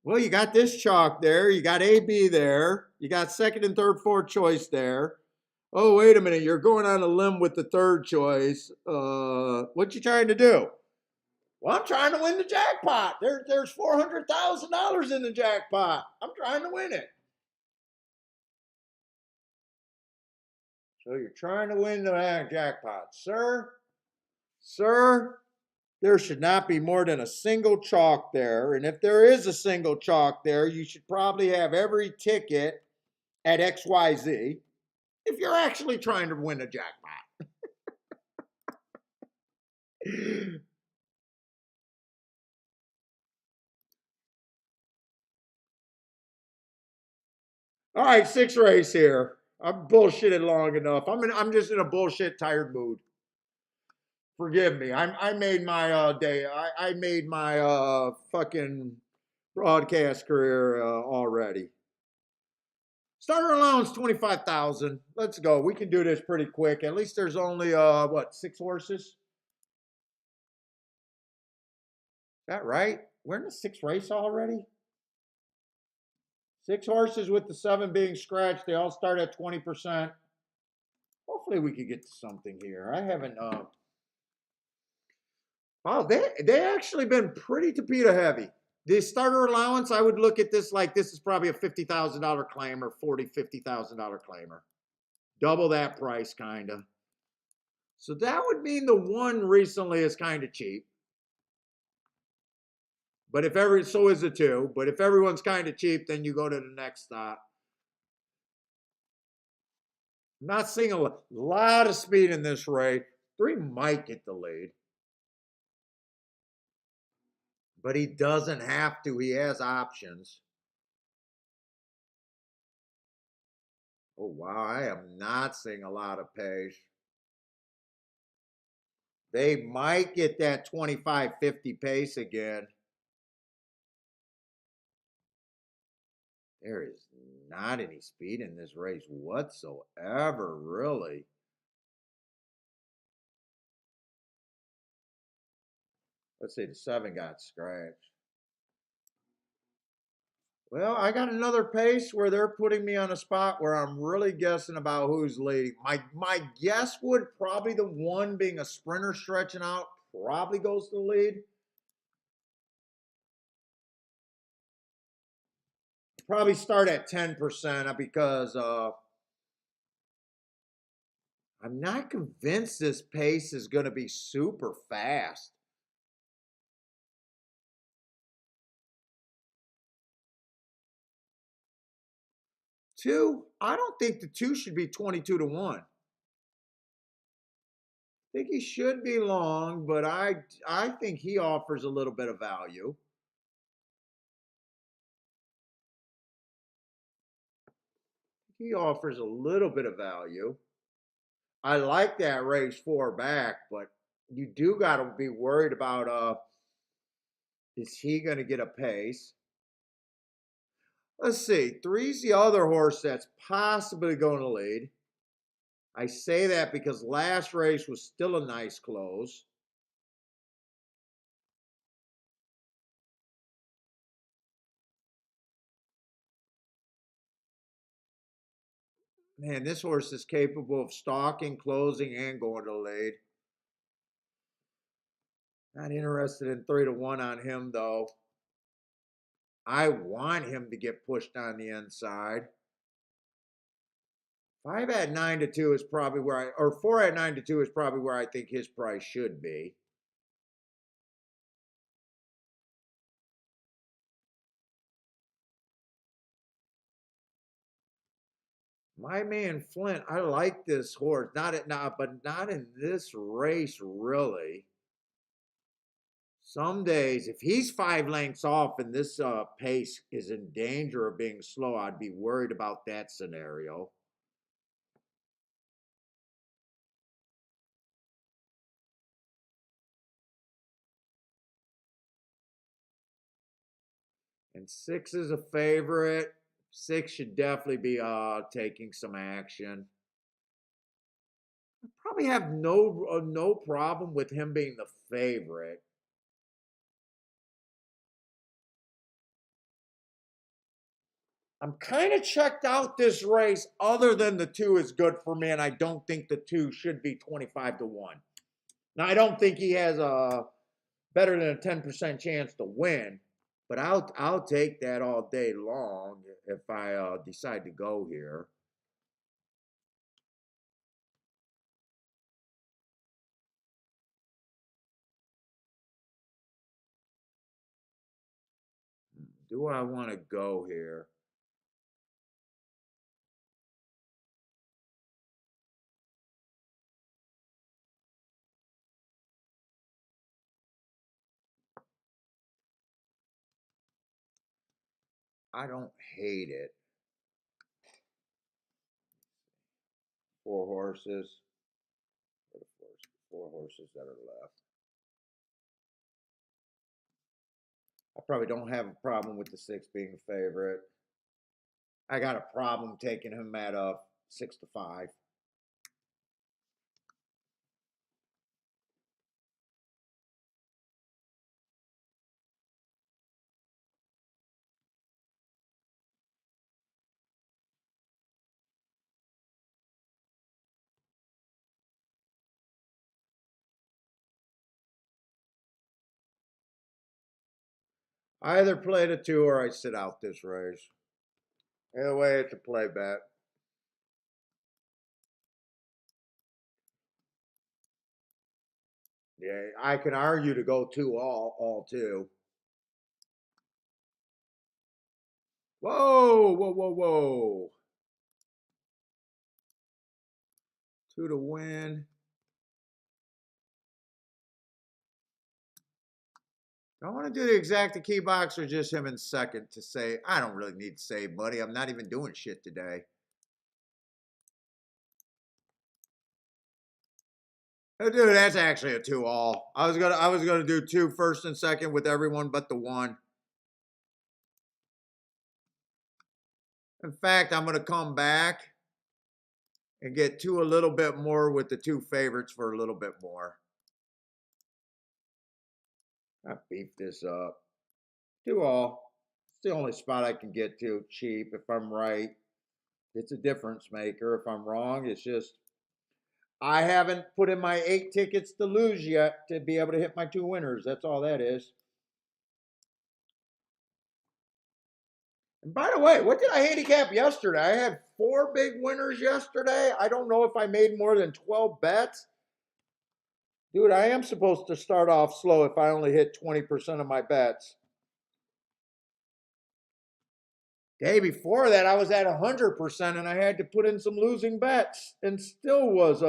Well, you got this chalk there. You got A, B there. You got second and third, fourth choice there. Oh, wait a minute. You're going on a limb with the third choice. What you trying to do? Well, I'm trying to win the jackpot. There's $400,000 in the jackpot. I'm trying to win it. So you're trying to win the jackpot. Sir, there should not be more than a single chalk there. And if there is a single chalk there, you should probably have every ticket at XYZ if you're actually trying to win a jackpot. All right, sixth race here. I've bullshitted long enough. I'm just in a bullshit tired mood. Forgive me. I made my day. I made my fucking broadcast career already. Starter allowance 25,000. Let's go. We can do this pretty quick. At least there's only what, 6 horses? Is that right? We're in the 6th race already? 6 horses with the 7 being scratched. They all start at 20%. Hopefully we could get to something here. I haven't wow, they actually been pretty Tapeta heavy. The starter allowance, I would look at this like this is probably a $50,000 claimer, $50,000 claimer. Double that price, kind of. So that would mean the one recently is kind of cheap. But so is the 2. But if everyone's kind of cheap, then you go to the next stop. I'm not seeing a lot of speed in this race. 3 might get the lead. But he doesn't have to. He has options. Oh, wow. I am not seeing a lot of pace. They might get that 25-50 pace again. There is not any speed in this race whatsoever, really. Let's say the 7 got scratched. Well, I got another pace where they're putting me on a spot where I'm really guessing about who's leading. My guess would probably the one being a sprinter stretching out probably goes to the lead. Probably start at 10% because I'm not convinced this pace is going to be super fast. Two, I don't think the 2 should be 22 to 1. I think he should be long, but I think he offers a little bit of value. He offers a little bit of value. I like that race 4 back, but you do got to be worried about is he going to get a pace? Let's see. 3's the other horse that's possibly going to lead. I say that because last race was still a nice close. Man, this horse is capable of stalking, closing, and going to the lead. Not interested in 3 to 1 on him, though. I want him to get pushed on the inside. 5 at 9 to 2 is probably where or 4 at 9 to 2 is probably where I think his price should be. My man Flint, I like this horse. But not in this race, really. Some days, if he's 5 lengths off and this pace is in danger of being slow, I'd be worried about that scenario. And 6 is a favorite. 6 should definitely be taking some action. I probably have no problem with him being the favorite. I'm kind of checked out this race, other than the 2 is good for me, and I don't think the 2 should be 25-1. Now, I don't think he has a better than a 10% chance to win, but I'll take that all day long if I decide to go here. Do I want to go here? I don't hate it. 4 horses. 4 horses that are left. I probably don't have a problem with the 6 being a favorite. I got a problem taking him at 6-5. I either play the 2 or I sit out this race. Either way, it's a play bet. Yeah, I can argue to go 2 all 2. Whoa, whoa, whoa, whoa. 2 to win. Do I want to do the exact key box or just him in second to say, I don't really need to save money. I'm not even doing shit today. Oh, dude, that's actually a 2 all. I was gonna do 2 first and second with everyone but the 1. In fact, I'm gonna come back and get 2 a little bit more with the 2 favorites for a little bit more. I beef this up. 2 all. It's the only spot I can get to cheap. If I'm right, it's a difference maker. If I'm wrong, it's just I haven't put in my 8 tickets to lose yet to be able to hit my 2 winners. That's all that is. And by the way, what did I handicap yesterday? I had 4 big winners yesterday. I don't know if I made more than 12 bets. Dude, I am supposed to start off slow if I only hit 20% of my bets. Day before that, I was at 100% and I had to put in some losing bets and still was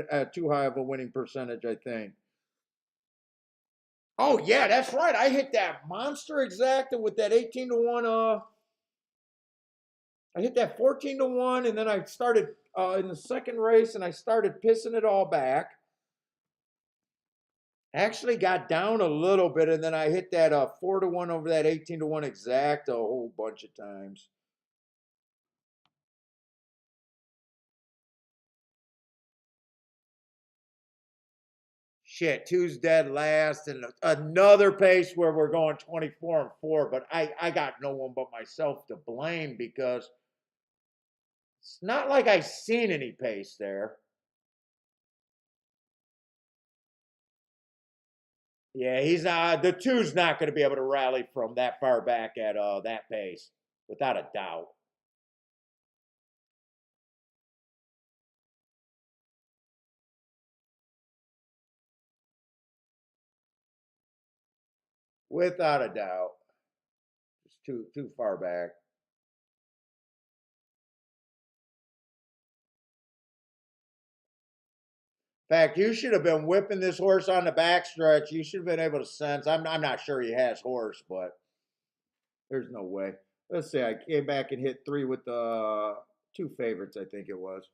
at too high of a winning percentage, I think. Oh, yeah, that's right. I hit that monster exacta with that 18-1. I hit that 14-1, and then I started in the second race and I started pissing it all back. Actually got down a little bit, and then I hit that 4-1 over that 18-1 exact a whole bunch of times. Shit, 2's dead last, and another pace where we're going 24-4. But I got no one but myself to blame because it's not like I seen any pace there. Yeah, he's the 2's not going to be able to rally from that far back at that pace, without a doubt. Without a doubt. It's too far back. In fact, you should have been whipping this horse on the backstretch. You should have been able to sense. I'm not sure he has horse, but there's no way. Let's see. I came back and hit 3 with the 2 favorites, I think it was.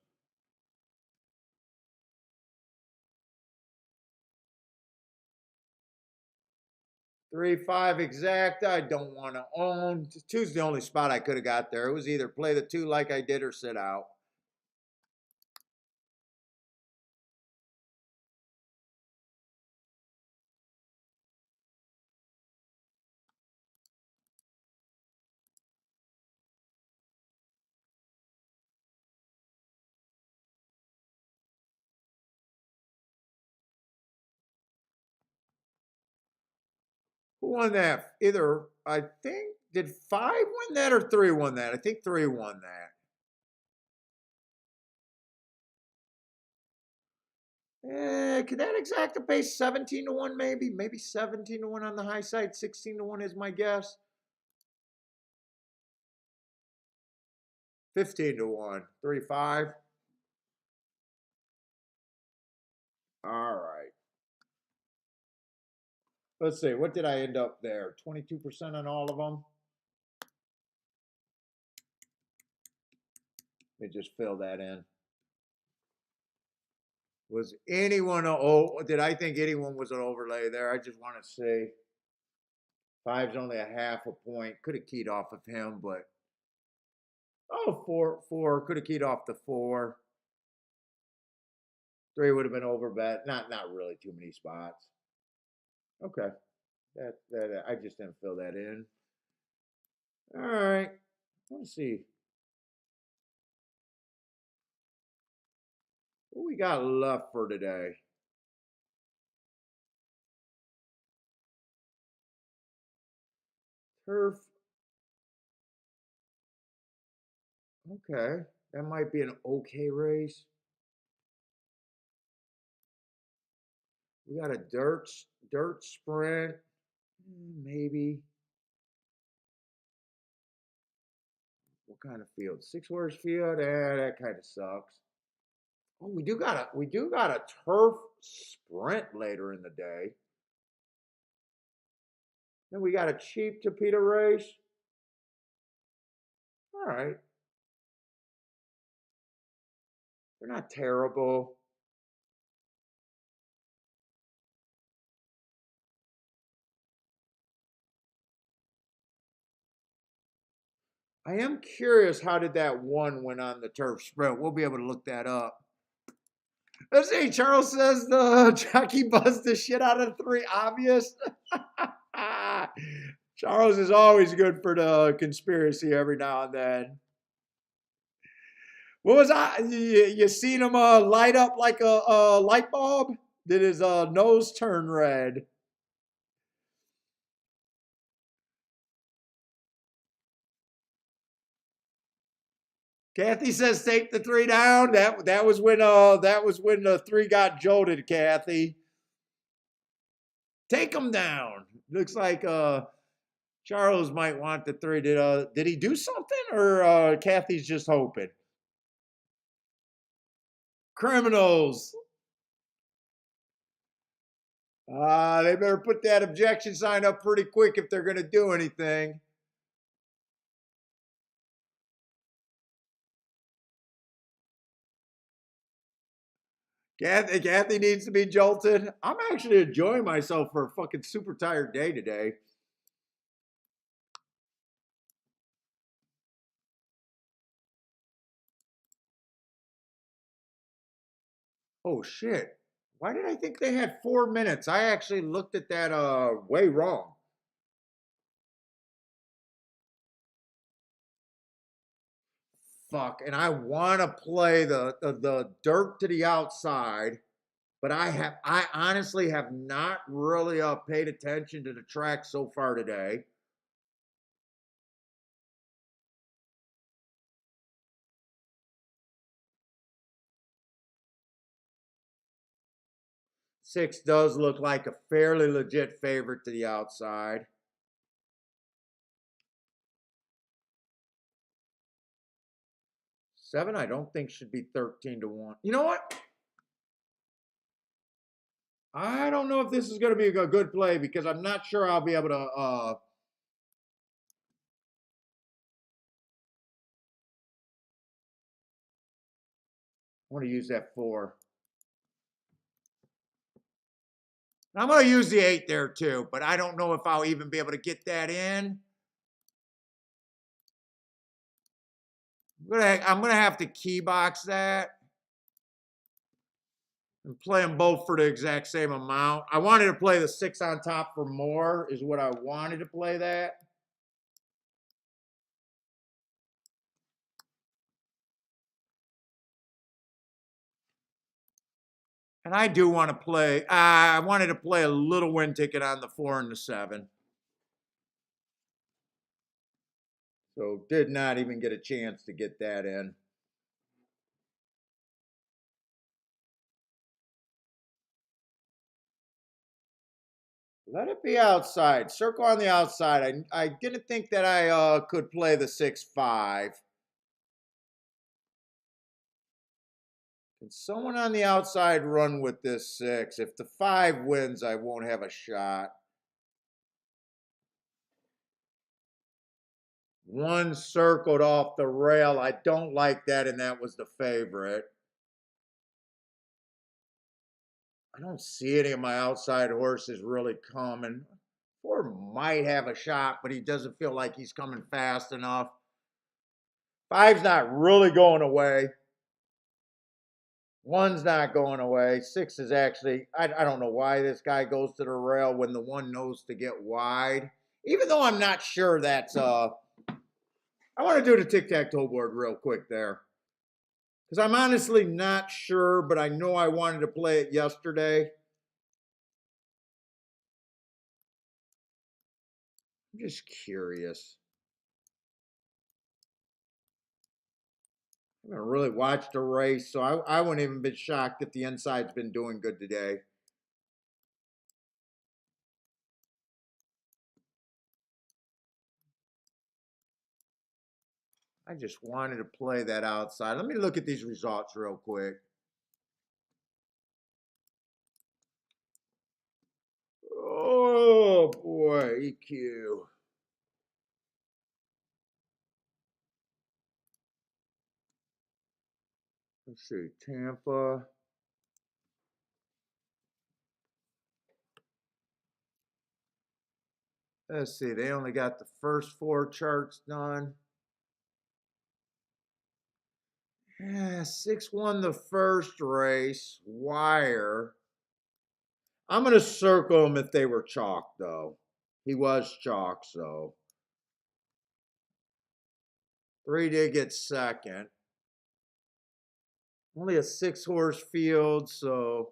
3-5 exact. I don't want to own. 2's the only spot I could have got there. It was either play the 2 like I did or sit out. Who won that? Either, I think, did 5 win that or 3 won that? I think 3 won that. Could that exact a base 17 to 1 maybe? Maybe 17 to 1 on the high side, 16 to 1 is my guess. 15 to 1, 3-5. All right. Let's see, what did I end up there? 22% on all of them. Let me just fill that in. Was anyone, oh, did I think anyone was an overlay there? I just want to see. 5's only a half a point. Could have keyed off of him, but oh, 4. Could have keyed off the 4. 3 would have been over bet. Not really too many spots. Okay. That I just didn't fill that in. All right. Let's see. What we got left for today? Turf. Okay. That might be an okay race. We got a dirt sprint. Maybe. What kind of field? 6-horse field? That kind of sucks. Oh, we do got a turf sprint later in the day. Then we got a cheap torpedo race. All right. They're not terrible. I am curious how did that 1 went on the turf sprint. We'll be able to look that up. Let's see. Charles says the jockey buzzed the shit out of 3. Obvious. Charles is always good for the conspiracy every now and then. What was I? You seen him light up like a light bulb? Did his nose turn red? Kathy says take the 3 down. That was when the 3 got jolted, Kathy. Take them down. Looks like Charles might want the 3. Did he do something or Kathy's just hoping? Criminals. They better put that objection sign up pretty quick if they're going to do anything. Kathy needs to be jolted. I'm actually enjoying myself for a fucking super tired day today. Oh shit. Why did I think they had 4 minutes? I actually looked at that way wrong. Fuck. And I want to play the dirt to the outside, but I honestly have not really paid attention to the track so far today. Six does look like a fairly legit favorite to the outside. Seven, I don't think should be 13 to 1. You know what? I don't know if this is going to be a good play because I'm not sure I'll be able to. I want to use that 4. I'm going to use the 8 there too, but I don't know if I'll even be able to get that in. I'm gonna have to key box that and play them both for the exact same amount. I wanted to play the 6 on top for more, is what I wanted to play that. And I do want to play, I wanted to play a little win ticket on the 4 and the 7. So did not even get a chance to get that in. Let it be outside. Circle on the outside. I didn't think that I could play the 6-5. Can someone on the outside run with this 6? If the 5 wins, I won't have a shot. 1 circled off the rail. I don't like that, and that was the favorite. I don't see any of my outside horses really coming. 4 might have a shot, but he doesn't feel like he's coming fast enough. 5's not really going away. 1's not going away. 6 is actually, I don't know why this guy goes to the rail when the 1 knows to get wide. Even though I'm not sure that's, I want to do the tic-tac-toe board real quick there. Because I'm honestly not sure, but I know I wanted to play it yesterday. I'm just curious. I haven't really watched a race, so I wouldn't even be shocked if the inside's been doing good today. I just wanted to play that outside. Let me look at these results real quick. Oh boy, EQ. Let's see, Tampa. Let's see, they only got the first 4 charts done. Yeah, 6 won the first race. Wire. I'm going to circle him if they were chalk, though. He was chalk, so. 3 did get second. Only a 6-horse field, so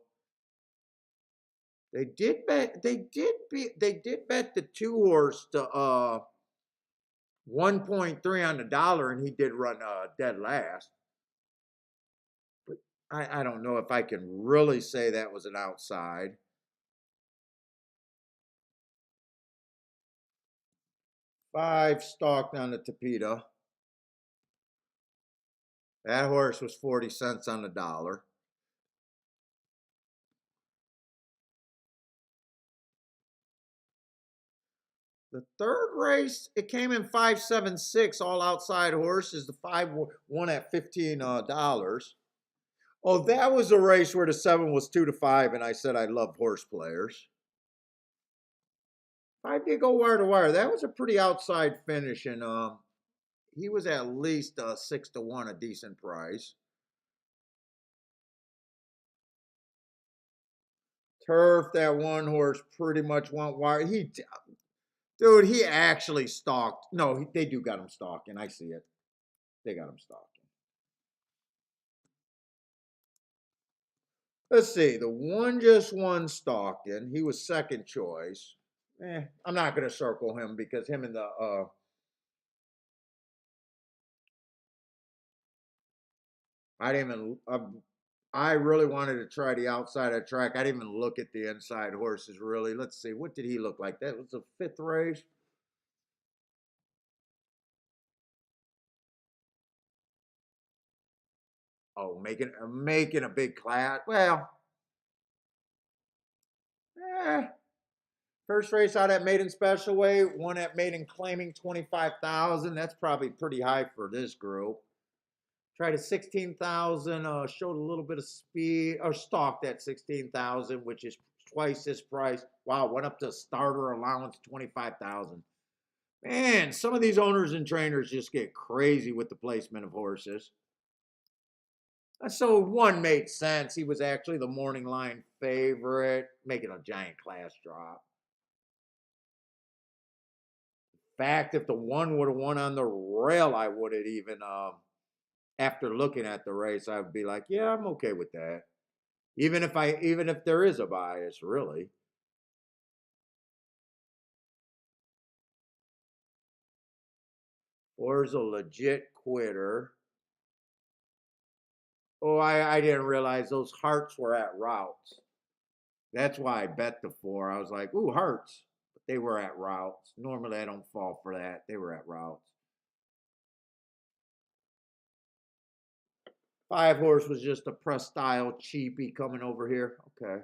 they did bet the 2-horse to 1.3 on the dollar, and he did run dead last. But I don't know if I can really say that was an outside. 5 stalked on the Tapeta. That horse was 40 cents on the dollar. The third race, it came in 5.76, all outside horses. The 5 won at $15. Oh, that was a race where the 7 was 2-5, and I said I love horse players. 5 did go wire to wire. That was a pretty outside finish, and he was at least 6-1, a decent price. Turf, that 1 horse pretty much went wire. Dude, he actually stalked. No, they do got him stalking. I see it. They got him stalking. Let's see. The 1 just won stalking. He was second choice. I'm not going to circle him because him and the I didn't even. I really wanted to try the outside of the track. I didn't even look at the inside horses really. Let's see. What did he look like? That was the 5th race. Oh, making a big class. Well, First race out at maiden special weight, one at maiden claiming 25,000. That's probably pretty high for this group. Tried a 16,000, showed a little bit of speed, or stalked at 16,000, which is twice this price. Wow, went up to starter allowance 25,000. Man, some of these owners and trainers just get crazy with the placement of horses. So one made sense. He was actually the morning line favorite, making a giant class drop. In fact, if the one would have won on the rail, I would have even, after looking at the race, I would be like, yeah, I'm okay with that. Even if there is a bias, really. Or's a legit quitter. Oh, I didn't realize those hearts were at routes. That's why I bet the 4. I was like, ooh, hearts. But they were at routes. Normally I don't fall for that. They were at routes. 5 horse was just a press style cheapie coming over here. Okay.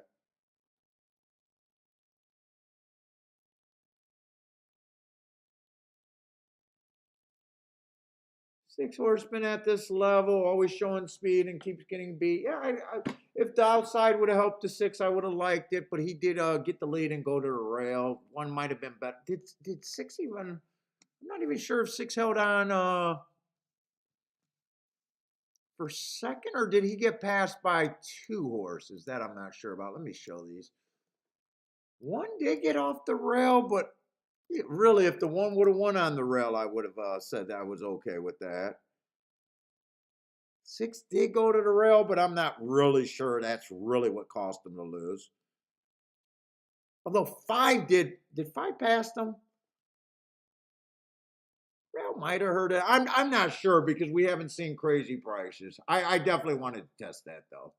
6 horsemen at this level, always showing speed and keeps getting beat. Yeah, if the outside would have helped the 6, I would have liked it. But he did get the lead and go to the rail. One might have been better. Did 6 even? I'm not even sure if 6 held on for second, or did he get passed by 2 horses? That I'm not sure about. Let me show these. One did get off the rail, but really, if the one would have won on the rail, I would have said that I was okay with that. 6 did go to the rail, but I'm not really sure that's really what cost them to lose. Although 5 did 5 pass them? Rail might have heard it. I'm not sure because we haven't seen crazy prices. I definitely wanted to test that though.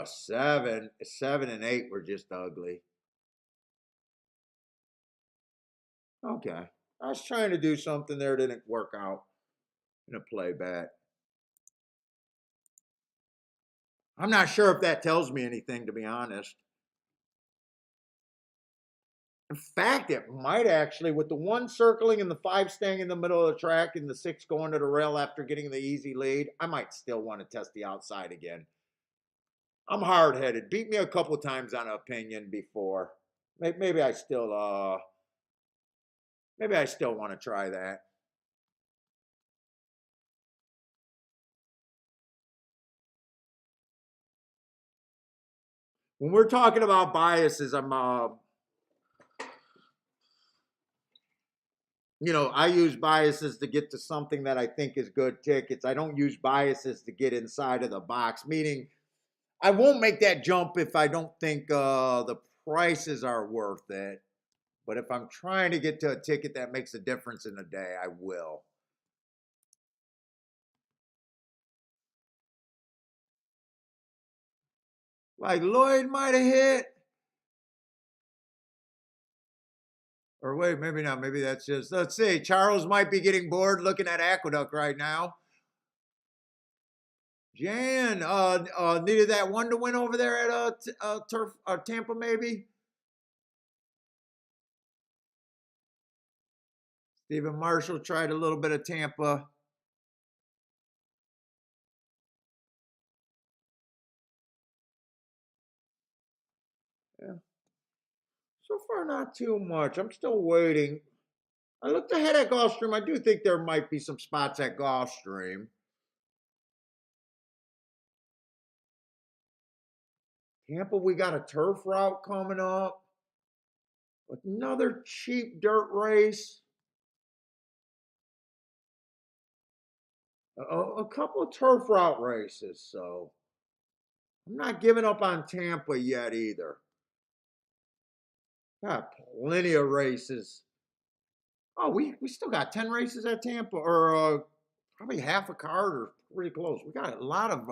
7 and 8 were just ugly. Okay. I was trying to do something there, didn't work out in a playback. I'm not sure if that tells me anything, to be honest. In fact, it might actually, with the 1 circling and the 5 staying in the middle of the track and the 6 going to the rail after getting the easy lead, I might still want to test the outside again. I'm hard headed. Beat me a couple times on opinion before. Maybe I still want to try that. When we're talking about biases, I use biases to get to something that I think is good tickets. I don't use biases to get inside of the box, meaning I won't make that jump if I don't think the prices are worth it. But if I'm trying to get to a ticket that makes a difference in a day, I will. Like Lloyd might have hit. Or wait, maybe not. Maybe that's just, let's see. Charles might be getting bored looking at Aqueduct right now. Jan needed that one to win over there at Turf Tampa, maybe. Stephen Marshall tried a little bit of Tampa. Yeah. So far, not too much. I'm still waiting. I looked ahead at Gulfstream. I do think there might be some spots at Gulfstream. Tampa, we got a turf route coming up. Another cheap dirt race. A couple of turf route races. So I'm not giving up on Tampa yet either. Got plenty of races. Oh, we still got 10 races at Tampa, or probably half a card or pretty close. We got a lot of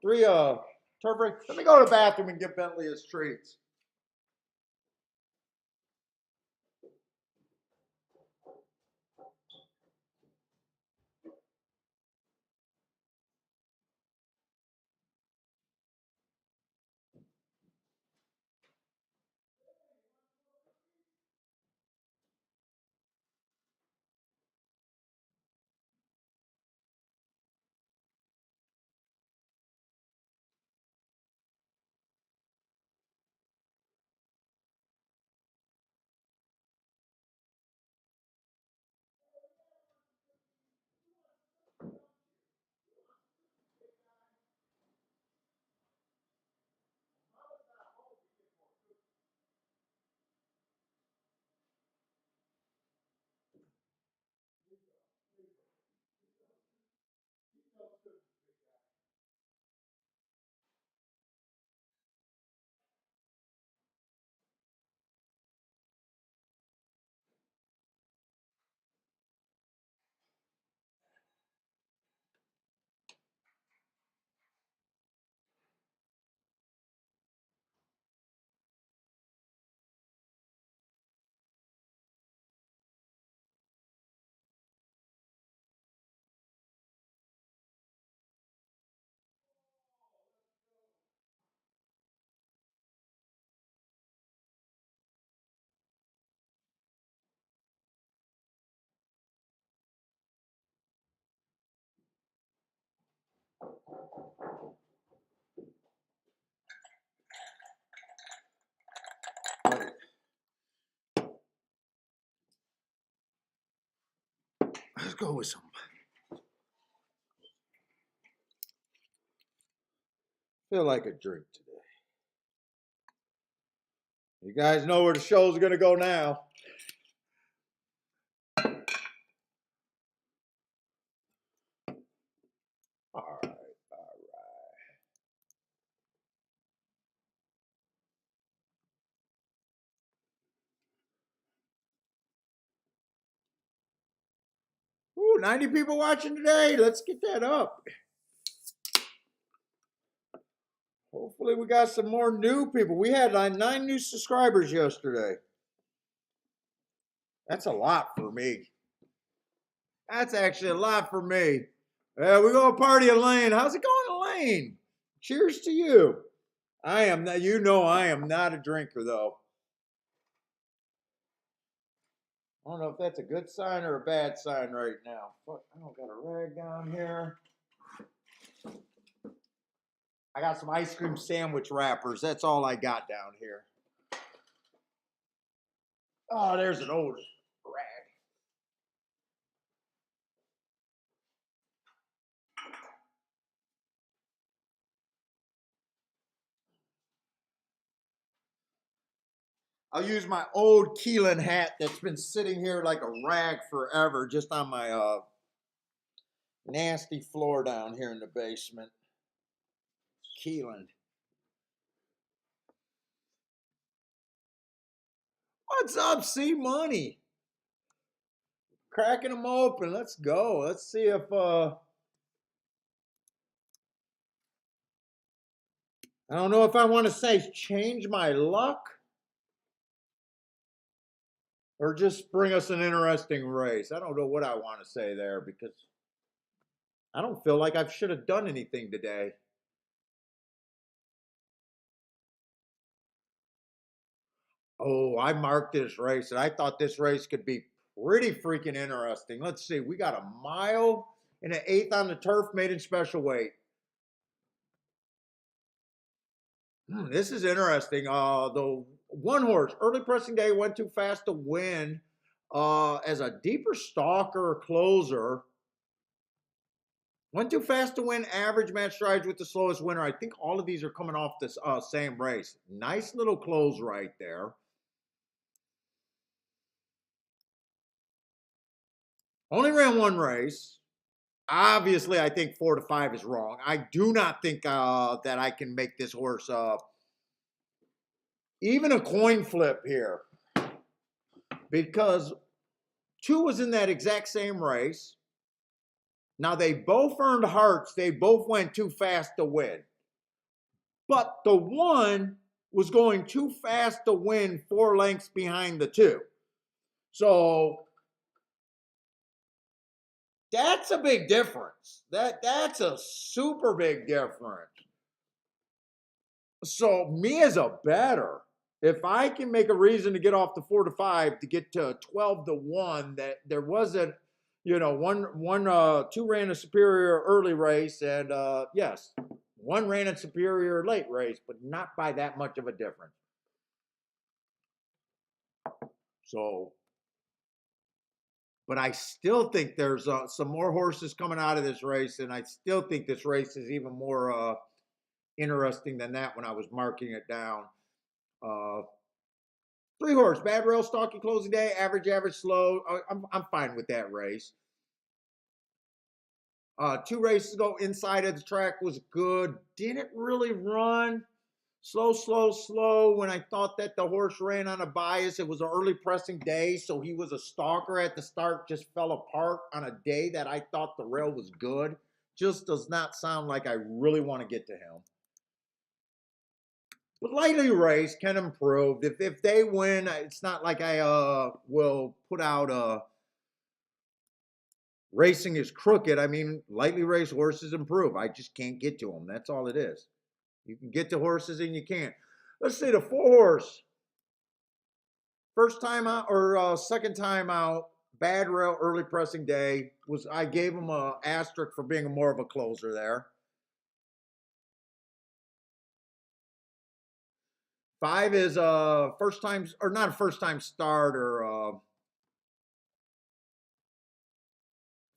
3 turf races. Let me go to the bathroom and give Bentley his treats. right. Let's go with some. Feel like a drink today. You guys know where the show's gonna go now. All right. Ooh, 90 people watching today. Let's get that up. Hopefully we got some more new people. We had 9 new subscribers yesterday. That's a lot for me. That's actually a lot for me. We're going to party, Elaine. How's it going, Elaine? Cheers to you. I am not, you know I am not a drinker, though. I don't know if that's a good sign or a bad sign right now. Fuck, I don't got a rag down here. I got some ice cream sandwich wrappers. That's all I got down here. Oh, there's an old rag. I'll use my old Keelan hat that's been sitting here like a rag forever, just on my nasty floor down here in the basement. Keelan. What's up, C Money? Cracking them open. Let's go. Let's see if I don't know if I want to say change my luck or just bring us an interesting race. I don't know what I want to say there because I don't feel like I should have done anything today. Oh, I marked this race and I thought this race could be pretty freaking interesting. Let's see. We got a mile and an eighth on the turf maiden special weight. This is interesting. The one horse, early pressing day, went too fast to win. As a deeper stalker closer, went too fast to win. Average match strides with the slowest winner. I think all of these are coming off this same race. Nice little close right there. Only ran one race. Obviously, I think 4 to 5 is wrong. I do not think that I can make this horse even a coin flip here because 2 was in that exact same race. Now, they both earned hearts. They both went too fast to win. But the 1 was going too fast to win 4 lengths behind the 2. So that's a big difference. That's a super big difference. So me as a bettor, if I can make a reason to get off the 4 to 5 to get to 12 to 1, that there wasn't, you know, 2 ran a superior early race, and yes, 1 ran a superior late race, but not by that much of a difference. So, but I still think there's some more horses coming out of this race, and I still think this race is even more interesting than that when I was marking it down. 3 horse, bad rail, stalky closing day, average, slow. I'm fine with that race. 2 races ago, inside of the track was good. Didn't really run. Slow. When I thought that the horse ran on a bias, it was an early pressing day, so he was a stalker at the start, just fell apart on a day that I thought the rail was good. Just does not sound like I really want to get to him. But lightly raced, can improve. If they win, it's not like I will put out racing is crooked. I mean, lightly raced horses improve. I just can't get to them. That's all it is. You can get to horses and you can't. Let's say the 4 horse. First time out or second time out, bad rail, early pressing day. I gave him an asterisk for being more of a closer there. 5 is a first time, or not a first time starter.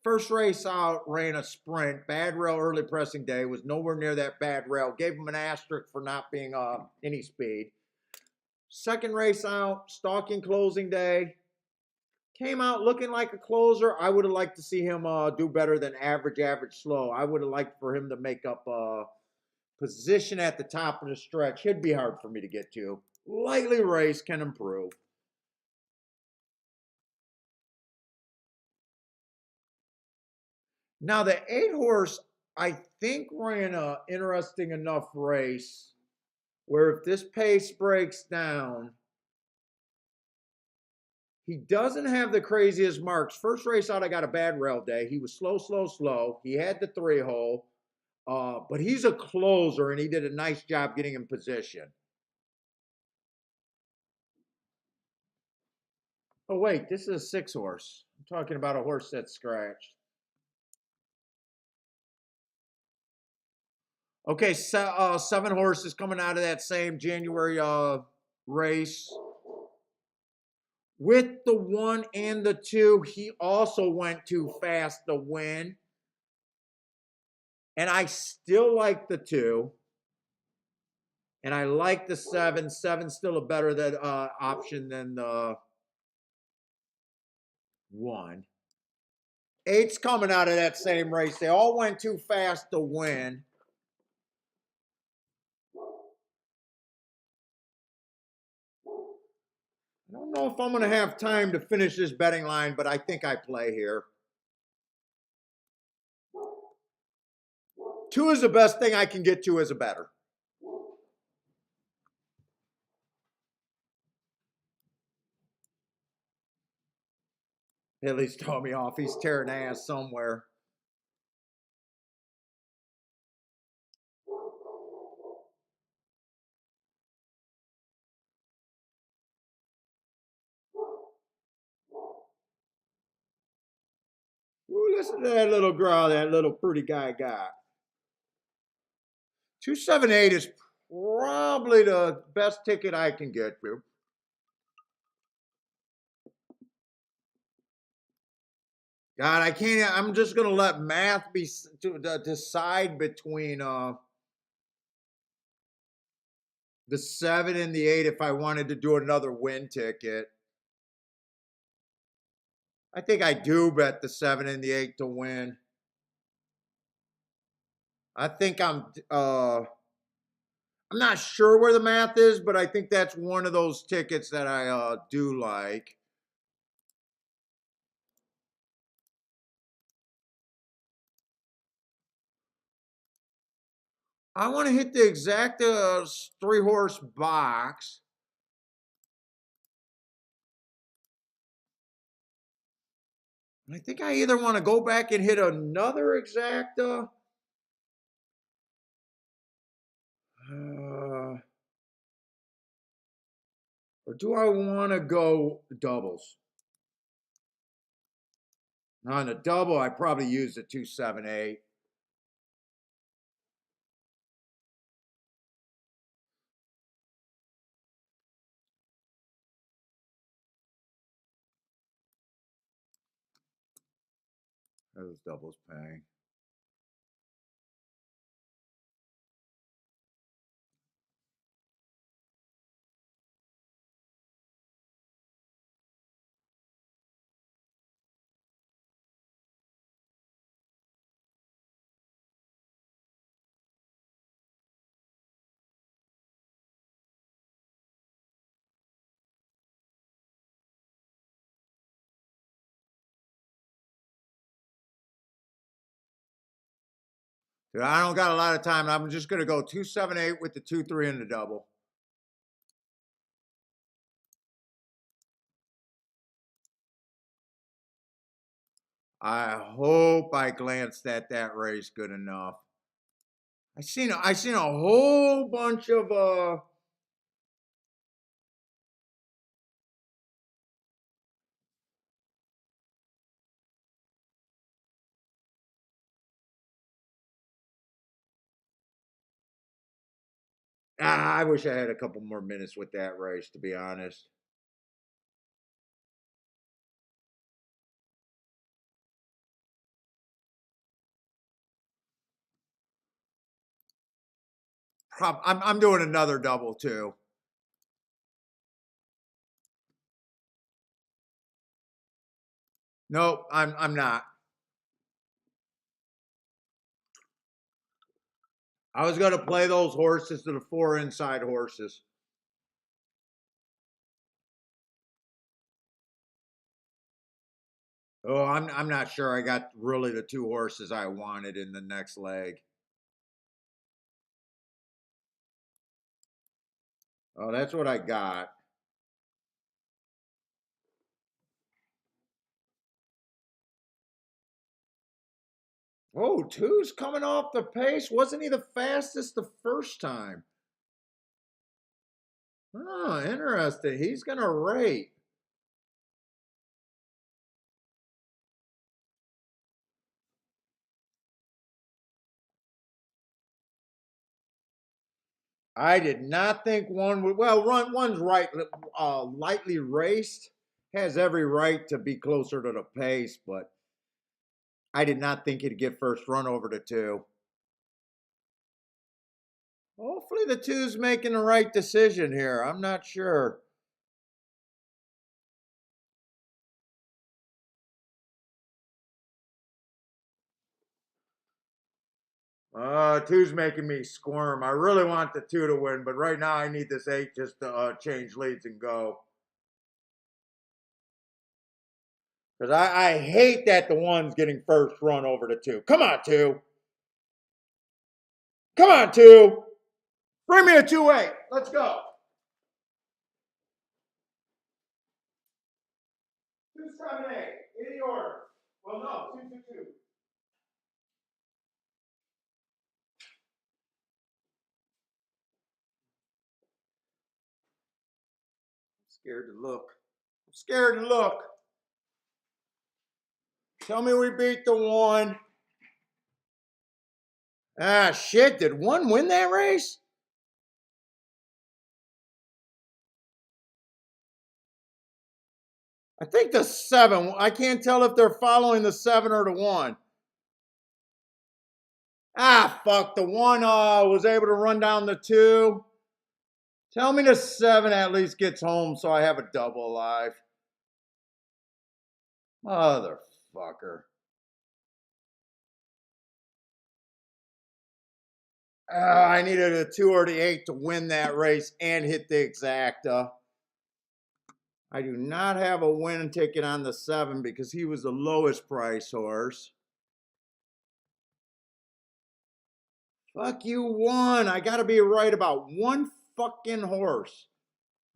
First race out, ran a sprint. Bad rail early pressing day. Was nowhere near that bad rail. Gave him an asterisk for not being any speed. Second race out, stalking closing day. Came out looking like a closer. I would have liked to see him do better than average slow. I would have liked for him to make up position at the top of the stretch. He'd be hard for me to get to. Lightly raced, can improve. Now the 8 horse, I think, ran a interesting enough race where if this pace breaks down, he doesn't have the craziest marks. First race out, I got a bad rail day. He was slow. He had the 3-hole, but he's a closer, and he did a nice job getting in position. Oh, wait, this is a 6 horse. I'm talking about a horse that's scratched. Okay, 7 horses coming out of that same January race. With the 1 and the 2, he also went too fast to win. And I still like the 2. And I like the 7. 7's still a better option than the 1. 8's coming out of that same race. They all went too fast to win. I don't know if I'm going to have time to finish this betting line, but I think I play here. 2 is the best thing I can get to as a better. At least throw me off. He's tearing ass somewhere. Ooh, listen to that little growl that little pretty guy got. 278 is probably the best ticket I can get to. God, I can't. I'm just gonna let math be to decide between the 7 and the 8 if I wanted to do another win ticket. I think I do bet the 7 and the 8 to win. I think I'm not sure where the math is, but I think that's one of those tickets that I do like. I want to hit the exact 3-horse box. I think I either want to go back and hit another exacta. Or do I want to go doubles? On a double, I probably use the 278. Those doubles paying. Dude, I don't got a lot of time. I'm just going to go 278 with the 2-3 and the double. I hope I glanced at that race good enough. I seen a whole bunch of I wish I had a couple more minutes with that race, to be honest. I'm doing another double too. Nope, I'm not. I was gonna play those horses to the 4 inside horses. Oh, I'm not sure I got really the 2 horses I wanted in the next leg. Oh, that's what I got. Oh, two's coming off the pace. Wasn't he the fastest the first time? Oh, interesting. He's gonna rate. I did not think one would. Well, one's right, lightly raced, has every right to be closer to the pace, but I did not think he'd get first run over the 2. Hopefully, the two's making the right decision here. I'm not sure. Two's making me squirm. I really want the 2 to win, but right now I need this 8 just to change leads and go. Because I hate that the 1's getting first run over the 2. Come on, 2. Come on, 2. Bring me a 2-8. Let's go. Two, seven, eight. In the order. Well, no, 2, 2, 2. I'm scared to look. I'm scared to look. Tell me we beat the 1. Ah, shit. Did 1 win that race? I think the 7. I can't tell if they're following the 7 or the 1. Ah, fuck. The 1 was able to run down the 2. Tell me the 7 at least gets home so I have a double alive. Motherfucker. I needed a 2 or the 8 to win that race and hit the exacta. I do not have a win ticket on the 7 because he was the lowest price horse. Fuck you, 1. I got to be right about 1 fucking horse.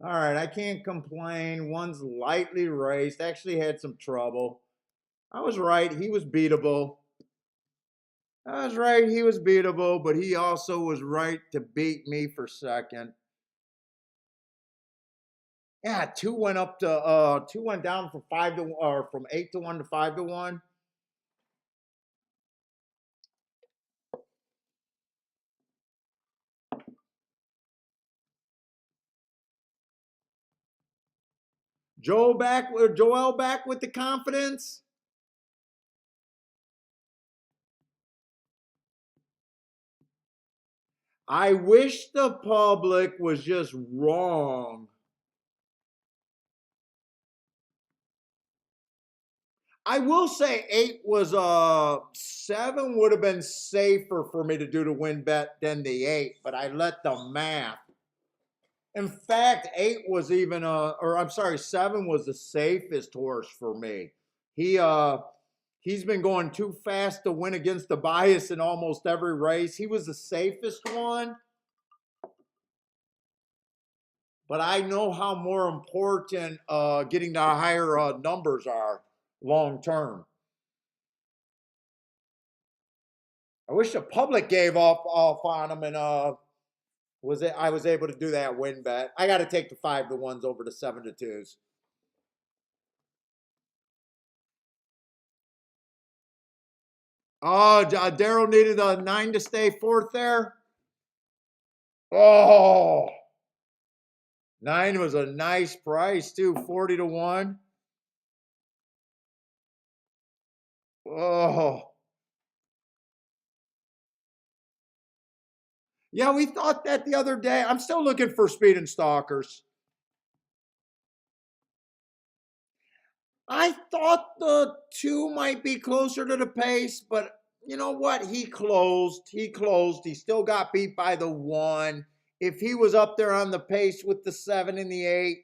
All right, I can't complain. 1's lightly raced. Actually had some trouble. I was right. He was beatable. I was right. He was beatable, but he also was right to beat me for second. Yeah, 2 went up to 2 went down from 5 to or from 8 to 1 to 5 to 1. Joel back with the confidence. I wish the public was just wrong. I will say 8 was 7 would have been safer for me to do the win bet than the 8, but I let the math. In fact, 8 was even or I'm sorry, 7 was the safest horse for me. He he's been going too fast to win against the bias in almost every race. He was the safest one. But I know how more important getting the higher numbers are long term. I wish the public gave off on him and I was able to do that win bet. I got to take the 5 to 1s over the 7 to 2s. Oh, Daryl needed a 9 to stay fourth there. Oh, 9 was a nice price too, 40 to 1. Oh, yeah, we thought that the other day. I'm still looking for speed and stalkers. I thought the 2 might be closer to the pace, but you know what? He closed. He closed. He still got beat by the 1. If he was up there on the pace with the 7 and the 8,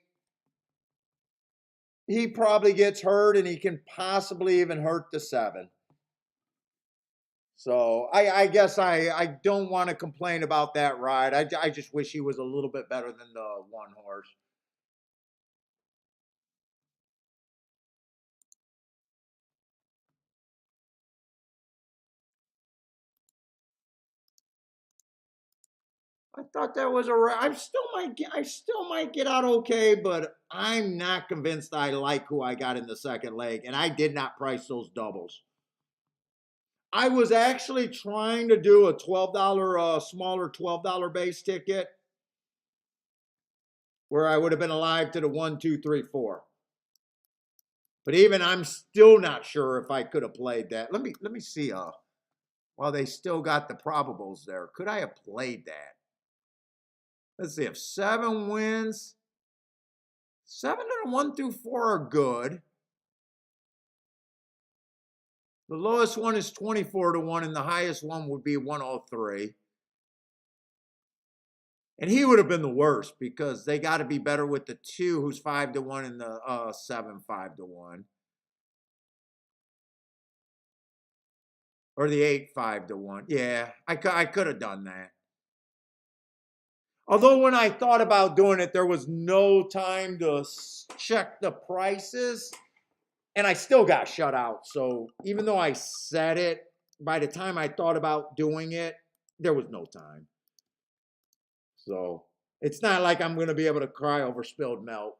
he probably gets hurt and he can possibly even hurt the 7. So I guess I don't want to complain about that ride. I just wish he was a little bit better than the 1 horse. I thought that was I still might get out okay, but I'm not convinced I like who I got in the second leg, and I did not price those doubles. I was actually trying to do a $12 smaller $12 base ticket where I would have been alive to the 1, 2, 3, 4. But even I'm still not sure if I could have played that. Let me see. While they still got the probables there, could I have played that? Let's see if 7 wins. 7 and 1 through 4 are good. The lowest one is 24 to 1, and the highest one would be 103. And he would have been the worst because they got to be better with the 2, who's 5 to 1, and the 7, 5 to 1. Or the 8, 5 to 1. Yeah, I could have done that. Although when I thought about doing it, there was no time to check the prices, and I still got shut out. So even though I said it, by the time I thought about doing it, there was no time. So it's not like I'm going to be able to cry over spilled milk.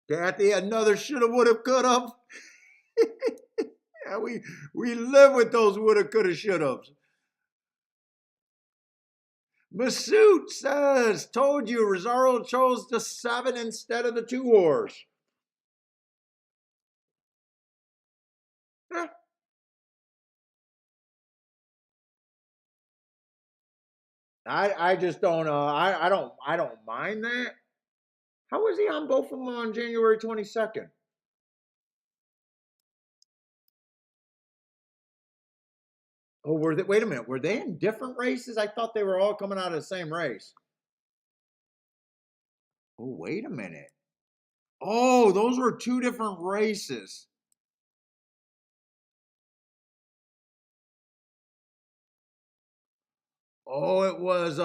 Kathy, another shoulda, woulda, coulda. Yeah, we live with those woulda, coulda, shouldas. Masood says, told you Rosario chose the 7 instead of the 2 horse. Eh, I just don't I don't mind that. How was he on both of them on January 22nd? Oh, were they wait a minute, were they in different races? I thought they were all coming out of the same race. Oh, wait a minute. Oh, those were 2 different races. Oh, it was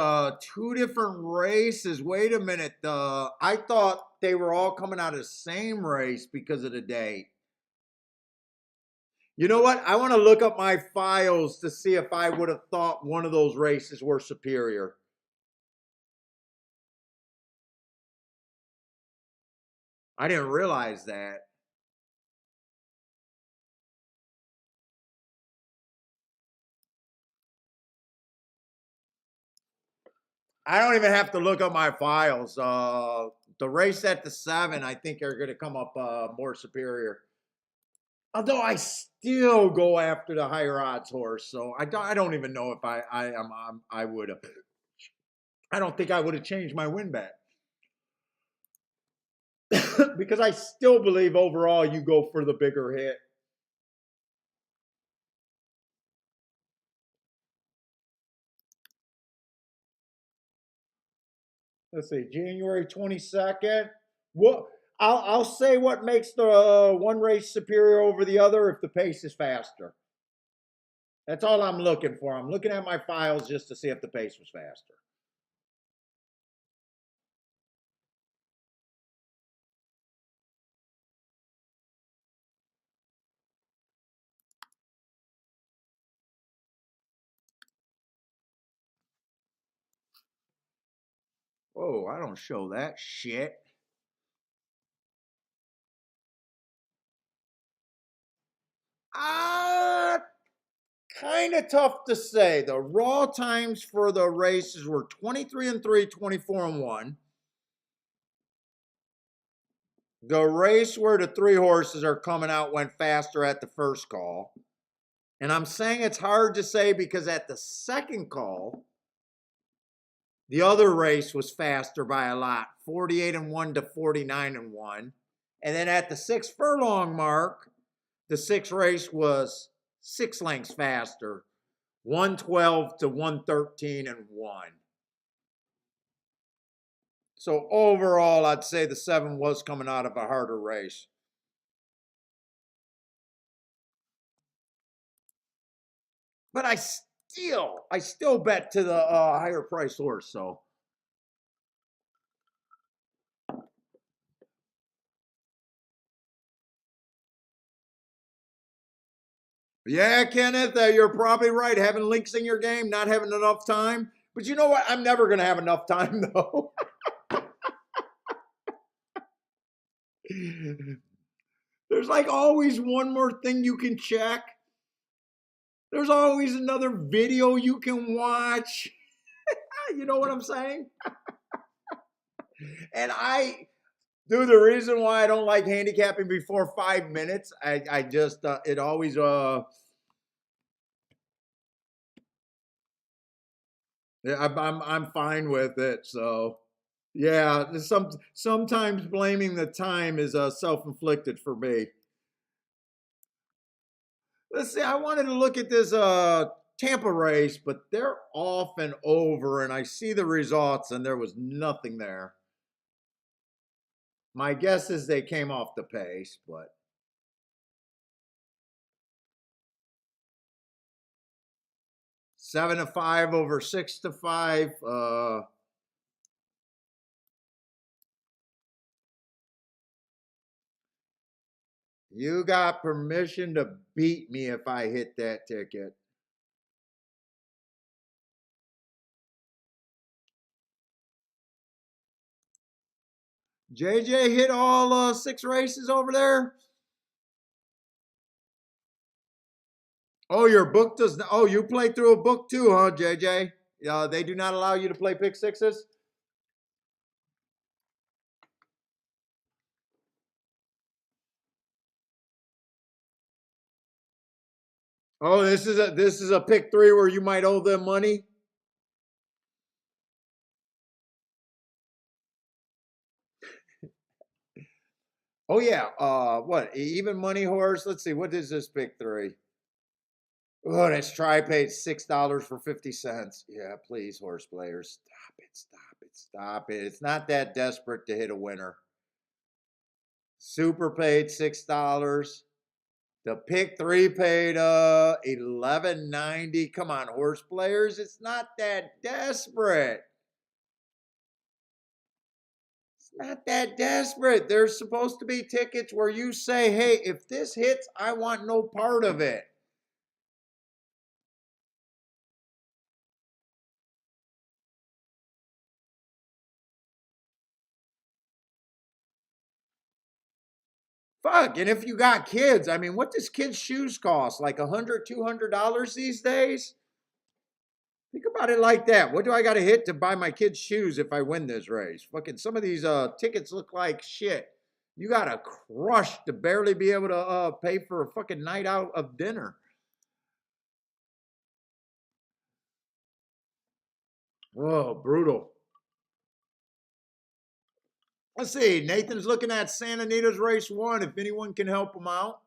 2 different races. Wait a minute. I thought they were all coming out of the same race because of the date. You know what? I want to look up my files to see if I would have thought one of those races were superior. I didn't realize that. I don't even have to look up my files. The race at the 7, I think, are going to come up more superior. Although I still go after the higher odds horse, so I don't even know if I would have. I don't think I would have changed my win bet because I still believe overall you go for the bigger hit. Let's see, January 22nd. What I'll say what makes the one race superior over the other if the pace is faster. That's all I'm looking for. I'm looking at my files just to see if the pace was faster. Oh, I don't show that shit. Kind of tough to say. The raw times for the races were 23-3, 24-1. The race where the 3 horses are coming out went faster at the first call. And I'm saying it's hard to say because at the second call, the other race was faster by a lot, 48-1 to 49-1. And then at the 6 furlong mark, the 6th race was 6 lengths faster, 112 to 113-1. So overall, I'd say the 7 was coming out of a harder race. But I still bet to the higher price horse. So yeah, Kenneth, you're probably right. Having links in your game, not having enough time. But you know what? I'm never going to have enough time, though. There's like always one more thing you can check. There's always another video you can watch. You know what I'm saying? And dude, the reason why I don't like handicapping before 5 minutes, I just, it always, I'm fine with it. So yeah, sometimes blaming the time is self-inflicted for me. Let's see. I wanted to look at this Tampa race, but they're off and over, and I see the results, and there was nothing there. My guess is they came off the pace, but 7-5 over 6-5. You got permission to beat me if I hit that ticket. JJ hit all 6 races over there. Oh, your book does not. Oh, you play through a book too, huh, JJ? They do not allow you to play pick sixes. Oh, this is a pick 3 where you might owe them money. Oh yeah. What? Even money horse. Let's see. What is this pick 3? Oh, that's try paid $6 for 50 cents. Yeah, please, horse players, stop it, stop it, stop it. It's not that desperate to hit a winner. Super paid $6. The pick 3 paid $11.90. Come on, horse players, it's not that desperate. It's not that desperate. There's supposed to be tickets where you say, hey, if this hits, I want no part of it. Fuck, and if you got kids, I mean, what does kids' shoes cost? Like $100, $200 these days? Think about it like that. What do I got to hit to buy my kids' shoes if I win this race? Fucking some of these tickets look like shit. You got to crush to barely be able to pay for a fucking night out of dinner. Oh, brutal. Let's see. Nathan's looking at Santa Anita's race 1. If anyone can help him out.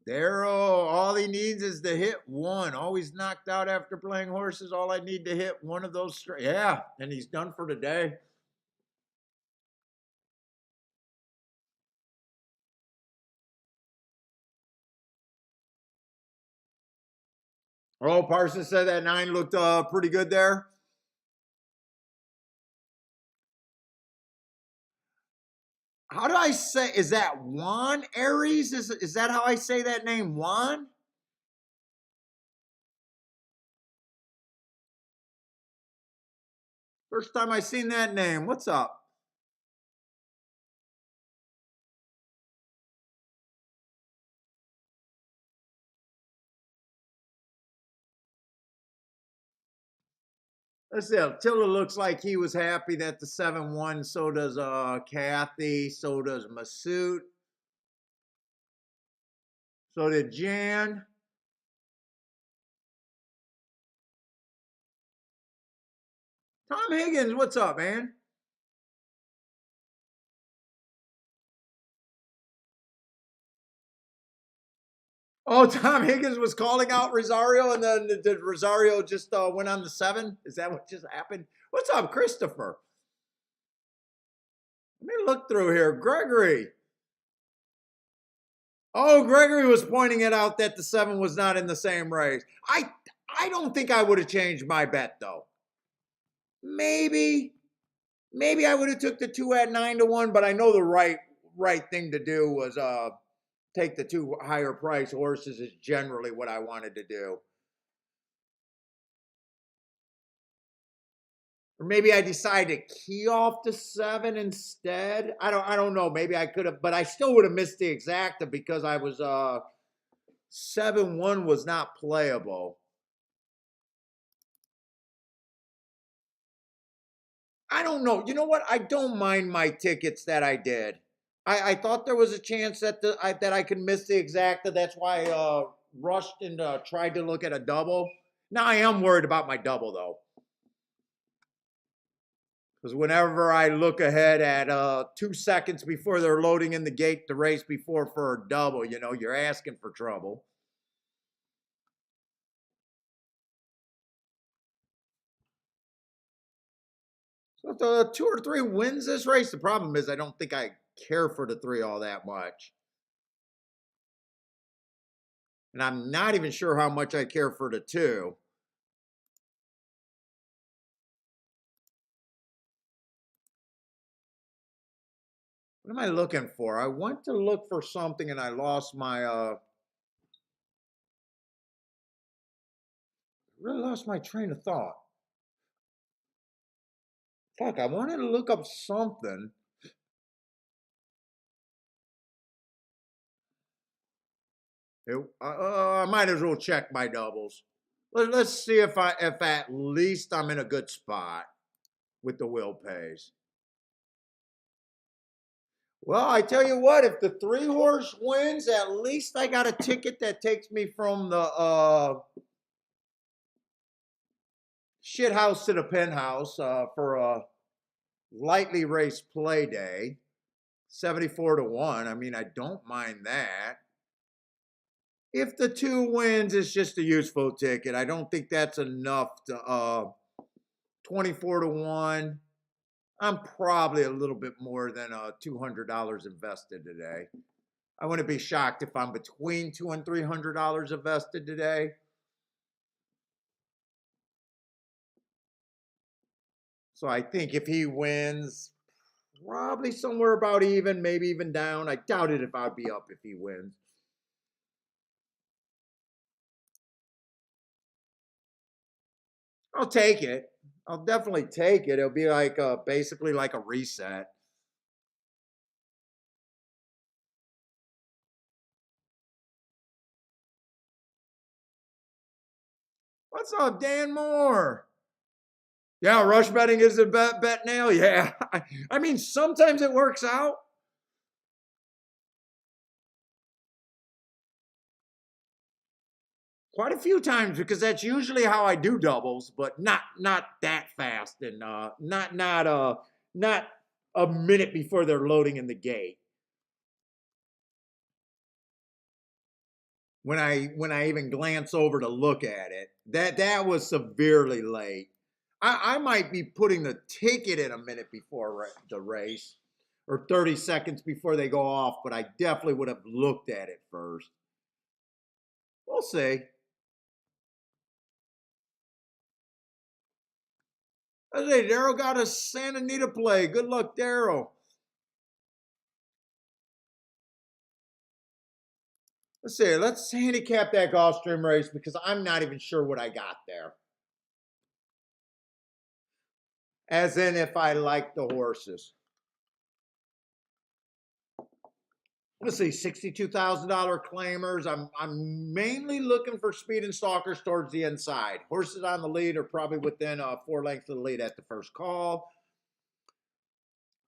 Daryl, all he needs is to hit 1. Always knocked out after playing horses. All I need to hit 1 of those straight. Yeah, and he's done for today. Oh, Parsons said that 9 looked pretty good there. How do I say? Is that Juan Aries? Is that how I say that name, Juan? First time I seen that name. What's up? Let's see. Tiller looks like he was happy that the 7 won. So does Kathy. So does Masood. So did Jan. Tom Higgins, what's up, man? Oh, Tom Higgins was calling out Rosario, and then did Rosario just went on the 7? Is that what just happened? What's up, Christopher? Let me look through here. Gregory. Oh, Gregory was pointing it out that the 7 was not in the same race. I don't think I would have changed my bet though. Maybe I would have took the 2 at 9-1, but I know the right thing to do was take the 2 higher price horses is generally what I wanted to do. Or maybe I decided to key off the 7 instead. I don't know. Maybe I could have, but I still would have missed the exacta because I was 7-1 was not playable. I don't know. You know what? I don't mind my tickets that I did. I thought there was a chance that that I could miss the exacta. That's why I rushed and tried to look at a double. Now I am worried about my double though. Because whenever I look ahead at 2 seconds before they're loading in the gate the race before for a double, you know, you're asking for trouble. So if the 2 or 3 wins this race, the problem is I don't think I care for the 3 all that much. And I'm not even sure how much I care for the 2. What am I looking for? I went to look for something and I lost my really lost my train of thought. Fuck, I wanted to look up something. I might as well check my doubles. Let's see if at least I'm in a good spot with the will pays. Well, I tell you what, if the 3 horse wins, at least I got a ticket that takes me from the shit house to the penthouse for a lightly raced play day. 74-1. I mean, I don't mind that. If the 2 wins, it's just a useful ticket. I don't think that's enough to 24-1. I'm probably a little bit more than $200 invested today. I wouldn't be shocked if I'm between $200 and $300 invested today. So I think if he wins, probably somewhere about even, maybe even down. I doubt it if I'd be up if he wins. I'll take it. I'll definitely take it. It'll be like basically like a reset. What's up, Dan Moore? Yeah, rush betting is a bet now. Yeah. I mean, sometimes it works out. Quite a few times because that's usually how I do doubles, but not that fast and not a minute before they're loading in the gate. When I even glance over to look at it, that was severely late. I might be putting the ticket in a minute before the race or 30 seconds before they go off, but I definitely would have looked at it first. We'll see. Hey, Daryl got a Santa Anita play. Good luck, Daryl. Let's see. Let's handicap that Gulfstream race because I'm not even sure what I got there. As in if I like the horses. Let's see, $62,000 claimers. I'm mainly looking for speed and stalkers towards the inside. Horses on the lead are probably within 4 lengths of the lead at the first call.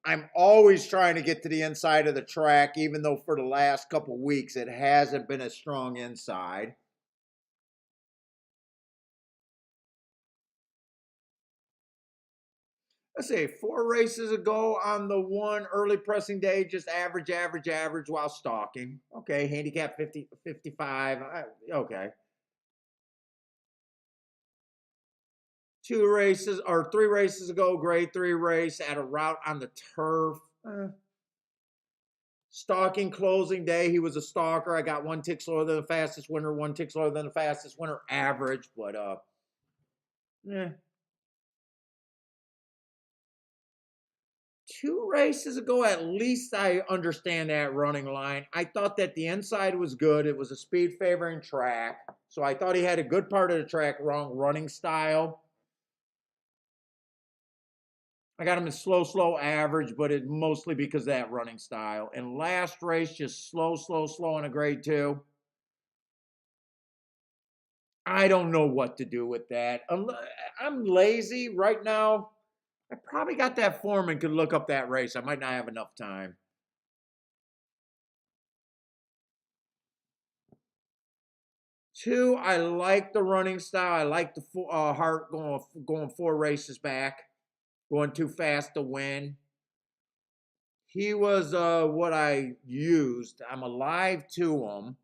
I'm always trying to get to the inside of the track, even though for the last couple weeks it hasn't been as strong inside. Let's say 4 races ago on the one early pressing day, just average while stalking. Okay, handicap 50, 55. Okay. 2 races or 3 races ago, grade 3 race at a route on the turf. Stalking closing day, he was a stalker. I got 1 tick slower than the fastest winner, 1 tick slower than the fastest winner, average, but eh. 2 races ago, at least I understand that running line. I thought that the inside was good. It was a speed favoring track. So I thought he had a good part of the track wrong running style. I got him in slow average, but it mostly because of that running style. And last race, just slow in a grade 2. I don't know what to do with that. I'm lazy right now. I probably got that form and could look up that race. I might not have enough time. 2, I like the running style. I like the Hart going 4 races back, going too fast to win. He was what I used. I'm alive to him.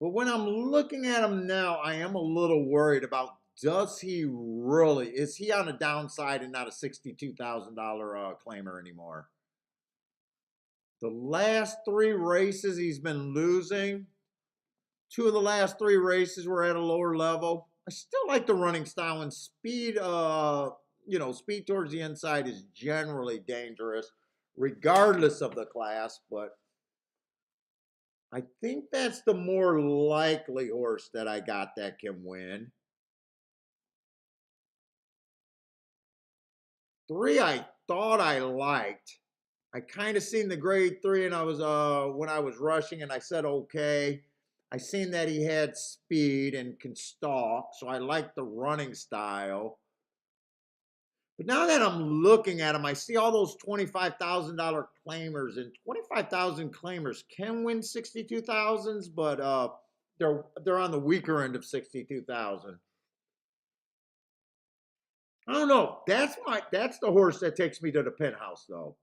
But when I'm looking at him now, I am a little worried about, does he really, is he on the downside and not a $62,000 claimer anymore? The last 3 races he's been losing. 2 of the last 3 races were at a lower level. I still like the running style, and speed, speed towards the inside is generally dangerous, regardless of the class, but I think that's the more likely horse that I got that can win. 3, I thought I liked. I kind of seen the grade 3, and I was when I was rushing, and I said okay. I seen that he had speed and can stalk, so I like the running style. But now that I'm looking at him, I see all those $25,000 claimers, and 25,000 claimers can win 62,000s, but they're on the weaker end of 62,000. I don't know. That's the horse that takes me to the penthouse, though.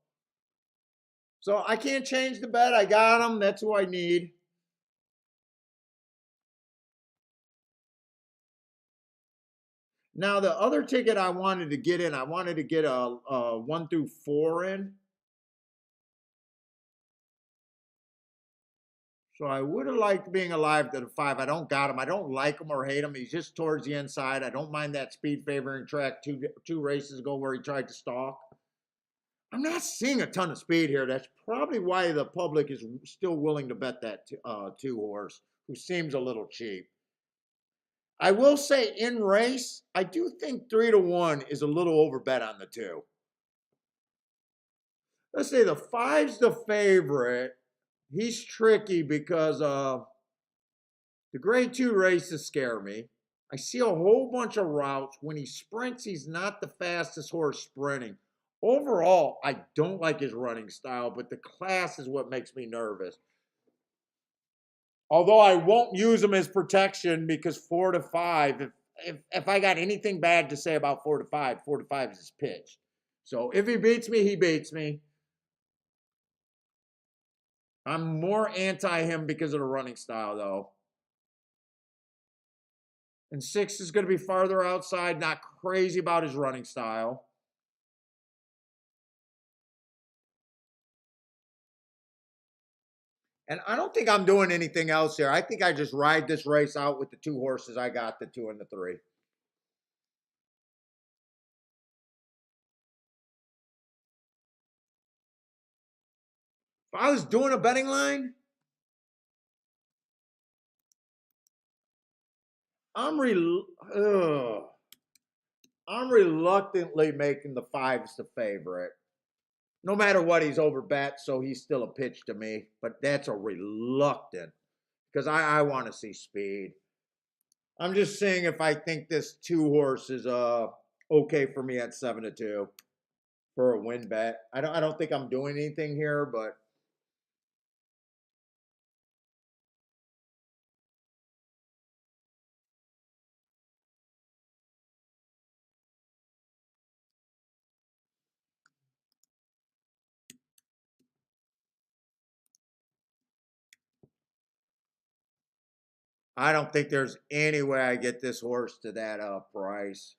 So I can't change the bet. I got him. That's who I need. Now the other ticket I wanted to get in, I wanted to get a 1 through 4 in. So I would have liked being alive to the 5. I don't got him. I don't like him or hate him. He's just towards the inside. I don't mind that speed favoring track two races ago where he tried to stalk. I'm not seeing a ton of speed here. That's probably why the public is still willing to bet that 2 horse, who seems a little cheap. I will say in race, I do think 3-1 is a little overbet on the 2. Let's say the 5's the favorite. He's tricky because the grade 2 races scare me. I see a whole bunch of routes. When he sprints, he's not the fastest horse sprinting. Overall, I don't like his running style, but the class is what makes me nervous. Although I won't use him as protection because 4 to 5, if I got anything bad to say about 4 to 5, 4 to 5 is his pitch. So if he beats me, he beats me. I'm more anti him because of the running style, though. And 6 is going to be farther outside, not crazy about his running style. And I don't think I'm doing anything else here. I think I just ride this race out with the 2 horses I got, the 2 and the 3. If I was doing a betting line, I'm I'm reluctantly making the fives the favorite. No matter what, he's over bet, so he's still a pitch to me. But that's a reluctant because I want to see speed. I'm just seeing if I think this two horse is okay for me at 7-2 for a win bet. I don't think I'm doing anything here, but I don't think there's any way I get this horse to that price.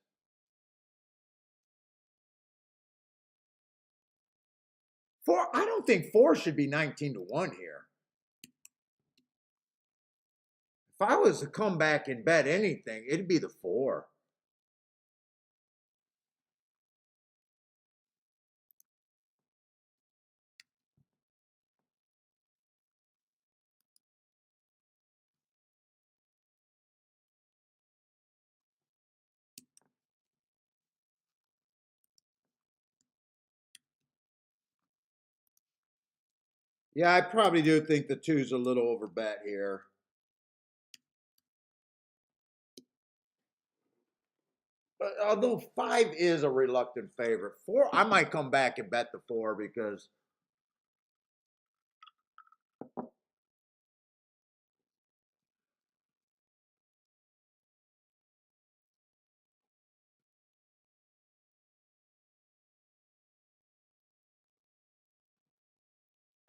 I don't think four should be 19-1 here. If I was to come back and bet anything, it'd be the four. Yeah, I probably do think the two's a little over bet here. But although five is a reluctant favorite, four, I might come back and bet the four because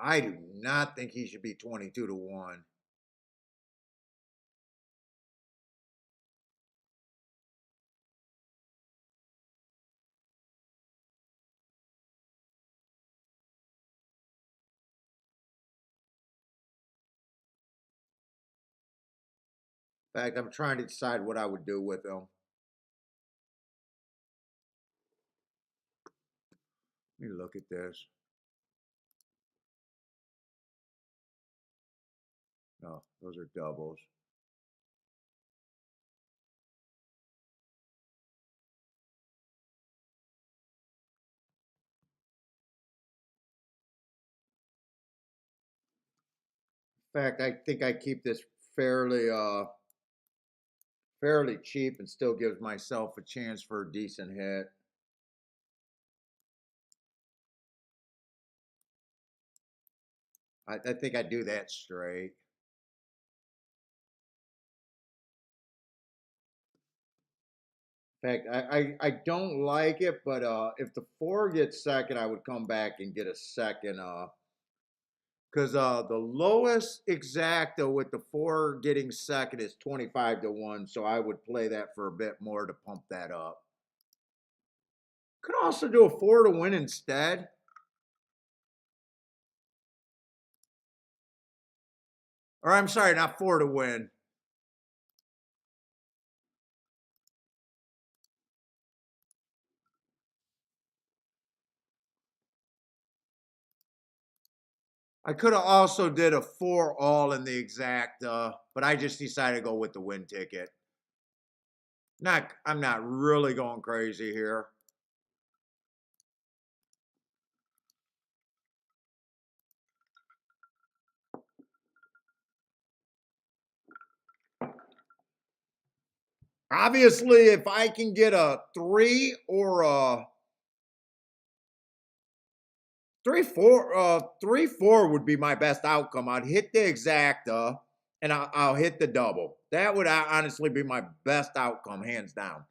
I do not think he should be 22-1. In fact, I'm trying to decide what I would do with him. Let me look at this. No, those are doubles. In fact, I think I keep this fairly fairly cheap and still gives myself a chance for a decent hit. I think I do that straight. In fact, I don't like it, but if the four gets second, I would come back and get a second. Because the lowest exacta with the four getting second is 25-1, so I would play that for a bit more to pump that up. Could also do a four to win instead. Or I'm sorry, not four to win. I could have also did a four all in the exacta, but I just decided to go with the win ticket. I'm not really going crazy here. Obviously, if I can get a three or a 3-4 would be my best outcome. I'd hit the exacta and I'll hit the double. That would honestly be my best outcome, hands down.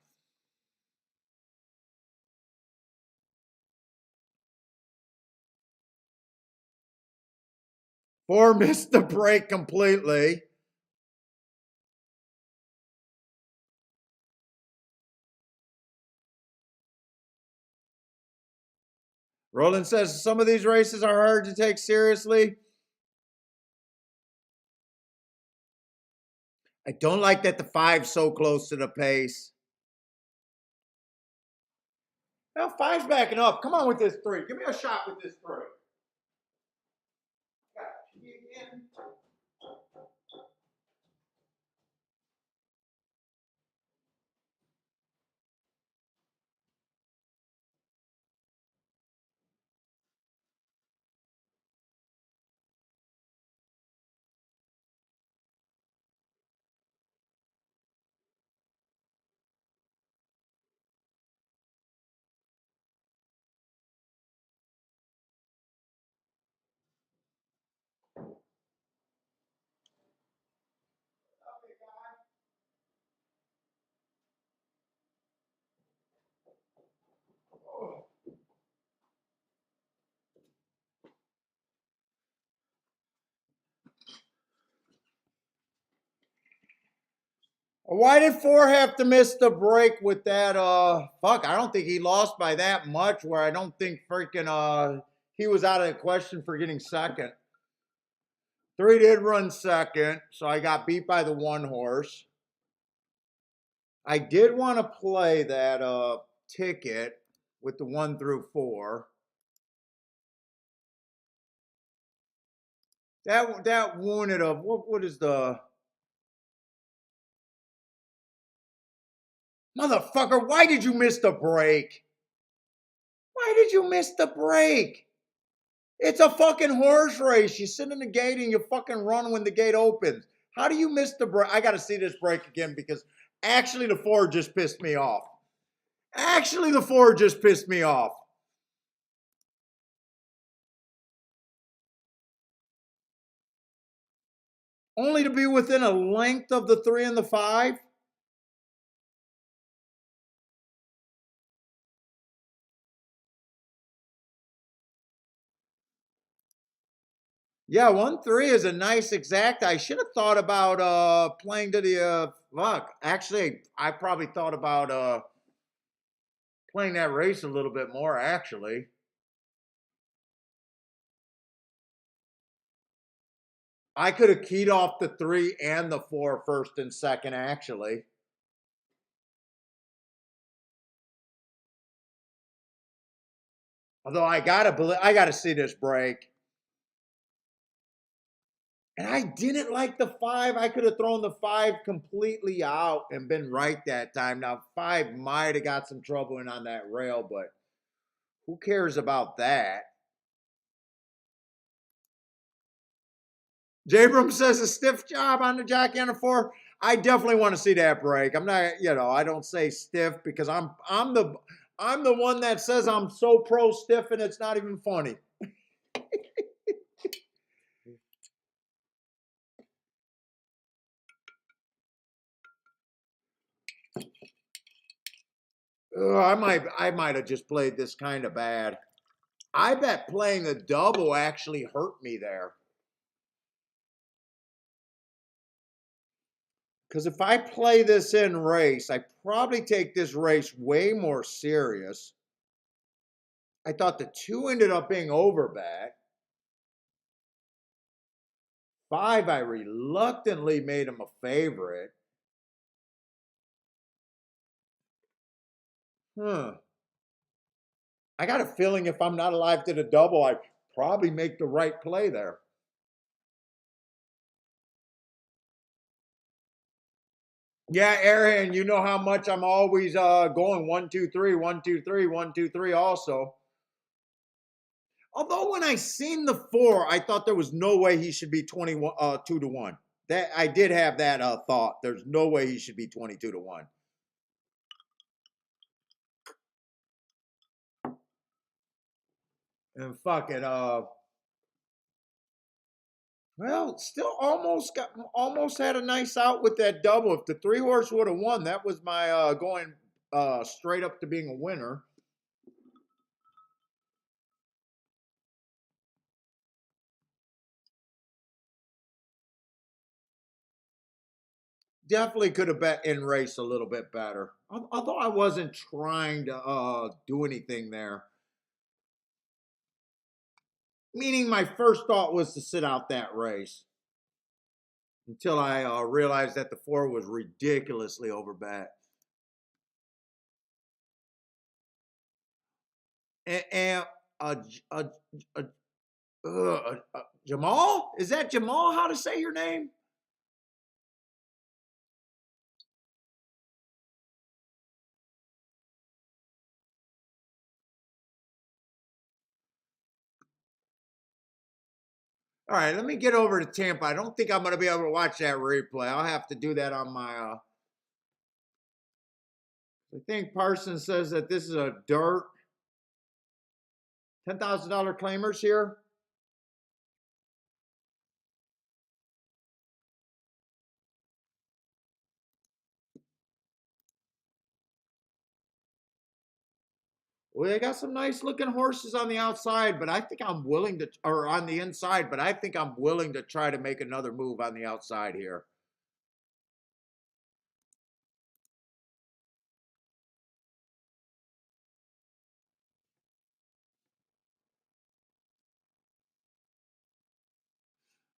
Four missed the break completely. Roland says some of these races are hard to take seriously. I don't like that the five's so close to the pace. Now five's backing up. Come on with this three. Give me a shot with this three. Why did four have to miss the break with that? Fuck, I don't think he lost by that much. Where I don't think freaking he was out of the question for getting second. Three did run second, so I got beat by the one horse. I did want to play that ticket with the 1 through 4. That wanted of what is the motherfucker? Why did you miss the break? Why did you miss the break? It's a fucking horse race. You sit in the gate and you fucking run when the gate opens. How do you miss the break? I got to see this break again because actually the 4 just pissed me off. Actually, the 4 just pissed me off. Only to be within a length of the 3 and the 5. Yeah, 1-3 is a nice exact. I should have thought about playing to the fuck. Actually, I probably thought about playing that race a little bit more, actually. I could have keyed off the 3 and the 4 first and second, actually. Although I gotta see this break. And I didn't like the 5. I could have thrown the 5 completely out and been right that time. Now 5 might have got some trouble in on that rail, but who cares about that? Jabram says a stiff job on the jockey on the 4. I definitely want to see that break. I'm not, I don't say stiff because I'm the one that says I'm so pro stiff and it's not even funny. I might have just played this kind of bad. I bet playing the double actually hurt me there. Because if I play this in race, I probably take this race way more serious. I thought the 2 ended up being overbet. 5, I reluctantly made him a favorite. I got a feeling if I'm not alive to the double, I probably make the right play there. Yeah, Aaron, you know how much I'm always going 1, 2, 3, 1, 2, 3, 1, 2, 3 also. Although when I seen the 4, I thought there was no way he should be 21 2 to 1. That I did have that thought. There's no way he should be 22 to 1. And fucking well, still almost had a nice out with that double. If the 3 horse would have won, that was my going straight up to being a winner. Definitely could have bet in race a little bit better. Although I wasn't trying to do anything there. Meaning my first thought was to sit out that race. Until I realized that the 4 was ridiculously overbet. And uh, uh, Jamal? Is that Jamal? How to say your name? All right, let me get over to Tampa. I don't think I'm going to be able to watch that replay. I'll have to do that on my. I think Parsons says that this is a dirt. $10,000 claimers here. Well, they got some nice looking horses on the outside, but I think I'm willing to, or on the inside, but I think I'm willing to try to make another move on the outside here.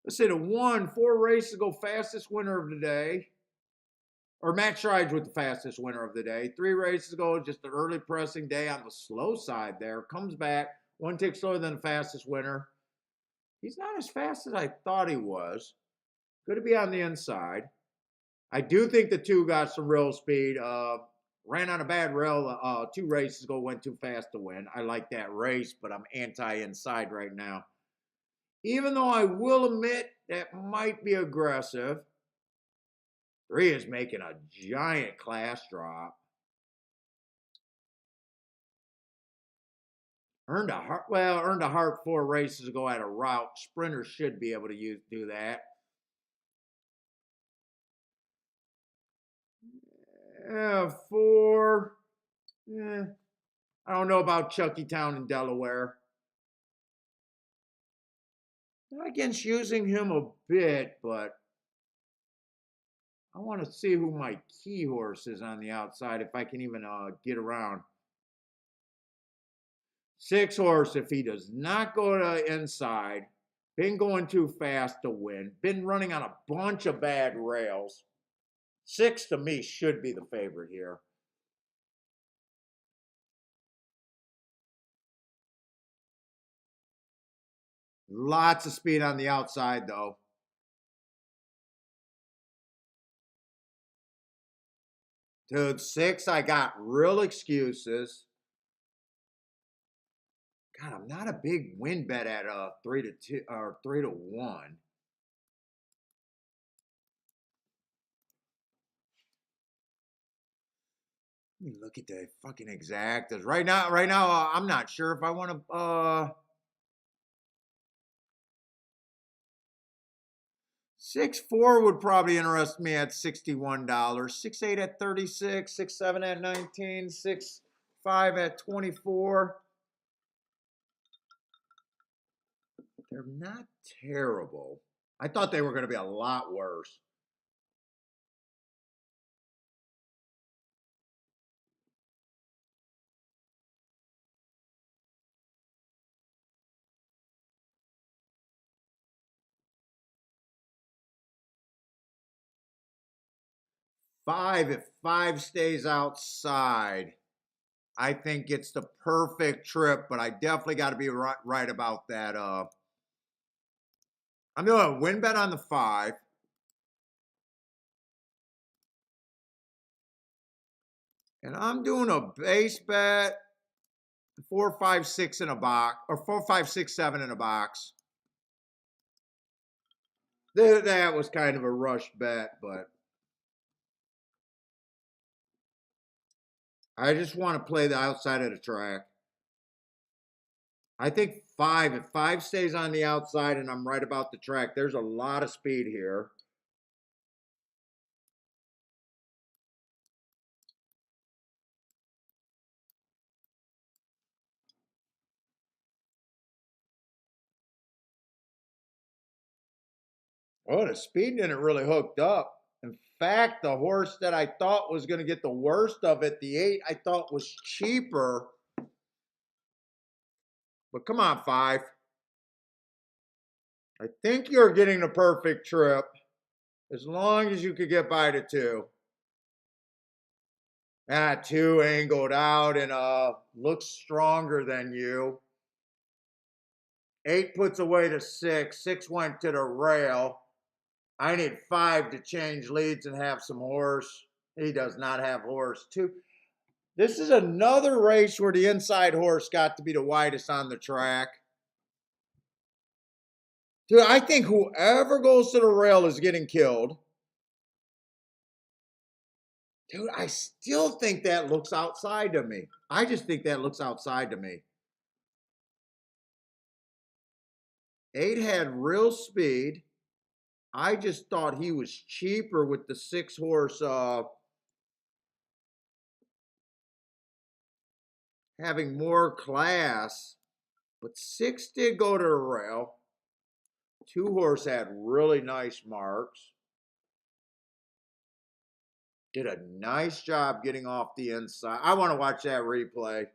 Let's say the 1, 4 races ago, fastest winner of the day. Or Matt Strides with the fastest winner of the day. 3 races ago, just an early pressing day on the slow side there. Comes back, 1 tick slower than the fastest winner. He's not as fast as I thought he was. Good to be on the inside. I do think the 2 got some real speed. Ran on a bad rail 2 races ago, went too fast to win. I like that race, but I'm anti-inside right now. Even though I will admit that might be aggressive. 3 is making a giant class drop. Earned a heart 4 races ago at a route. Sprinters should be able to do that. 4. I don't know about Chuckytown in Delaware. Not against using him a bit, but I want to see who my key horse is on the outside, if I can even get around. 6 horse, if he does not go to inside, been going too fast to win, been running on a bunch of bad rails. 6 to me should be the favorite here. Lots of speed on the outside, though. Dude, 6, I got real excuses. God, I'm not a big win bet at 3-2 or 3-1. Let me look at the fucking exactas. Right now, I'm not sure if I want to 6-4 would probably interest me at $61. 6-8 at 36, 6-7 at 19, 6-5 at 24. They're not terrible. I thought they were going to be a lot worse. If 5 stays outside, I think it's the perfect trip, but I definitely got to be right about that. I'm doing a win bet on the 5. And I'm doing a base bet 4, 5, 6 in a box, or 4, 5, 6, 7 in a box. That was kind of a rush bet, but I just want to play the outside of the track. I think 5, if 5 stays on the outside and I'm right about the track, there's a lot of speed here. Oh, the speed didn't really hooked up. In fact, the horse that I thought was going to get the worst of it, the 8, I thought was cheaper. But come on, 5. I think you're getting the perfect trip. As long as you could get by the 2. That 2 angled out and looks stronger than you. 8 puts away the 6. 6 went to the rail. I need 5 to change leads and have some horse. He does not have horse. 2. This is another race where the inside horse got to be the widest on the track. Dude, I think whoever goes to the rail is getting killed. Dude, I still think that looks outside to me. I just think that looks outside to me. 8 had real speed. I just thought he was cheaper with the 6 horse having more class. But 6 did go to the rail. 2 horse had really nice marks. Did a nice job getting off the inside. I want to watch that replay.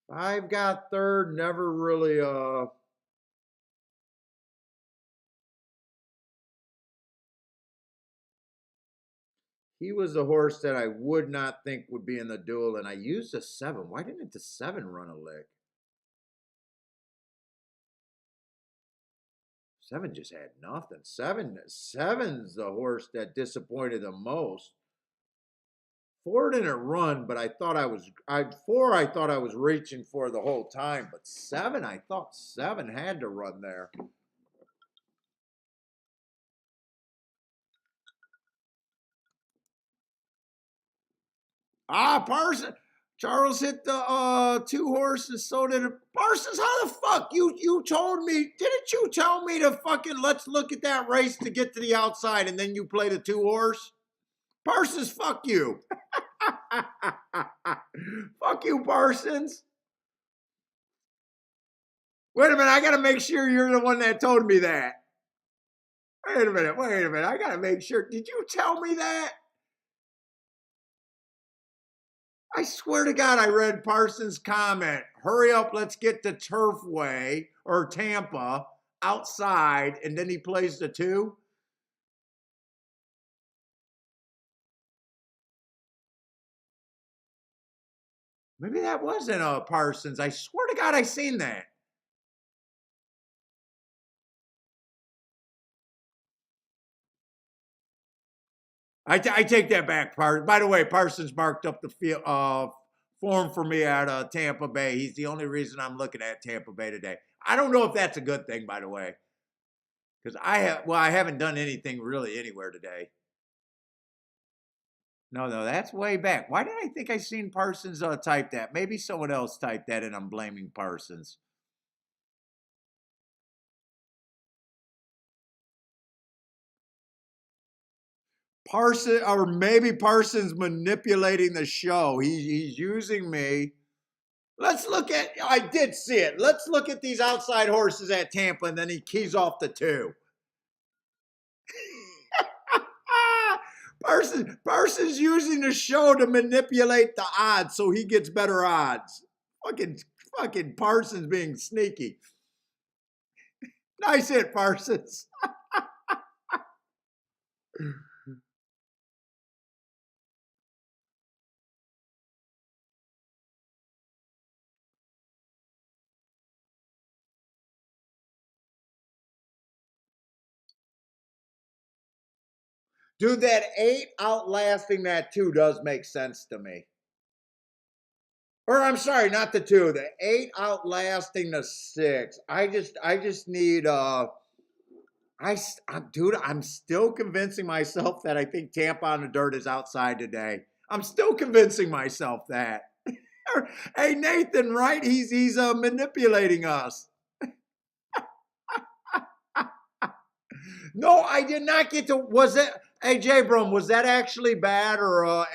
5 got third, never really He was a horse that I would not think would be in the duel, and I used a 7. Why didn't the 7 run a lick? 7 just had nothing. Seven's the horse that disappointed the most. 4 didn't run, but I thought I was 4 I thought I was reaching for the whole time, but 7, I thought 7 had to run there. Parsons. Charles hit the 2 horses, so did Parsons. How the fuck? You told me, didn't you tell me to fucking let's look at that race to get to the outside and then you play the 2 horse? Parsons, fuck you. Fuck you, Parsons. Wait a minute, I gotta make sure you're the one that told me that. Wait a minute, I gotta make sure. Did you tell me that? I swear to God, I read Parsons' comment. Hurry up, let's get to Turfway or Tampa outside, and then he plays the 2. Maybe that wasn't Parsons. I swear to God, I seen that. I take that back, By the way, Parsons marked up the field form for me at Tampa Bay. He's the only reason I'm looking at Tampa Bay today. I don't know if that's a good thing, by the way, because I haven't done anything really anywhere today. No, that's way back. Why did I think I seen Parsons type that? Maybe someone else typed that, and I'm blaming Parsons. Parsons, or maybe Parsons manipulating the show. He's using me. Let's look at, I did see it. Let's look at these outside horses at Tampa, and then he keys off the 2. Parsons using the show to manipulate the odds so he gets better odds. Fucking Parsons being sneaky. Nice hit, Parsons. Dude, that 8 outlasting that 2 does make sense to me. Or I'm sorry, not the 2. The 8 outlasting the 6. I just need dude, I'm still convincing myself that I think Tampa on the dirt is outside today. I'm still convincing myself that. Hey, Nathan, right? He's manipulating us. No, I did not get to. Was it? Hey, J. Brum, was that actually bad, or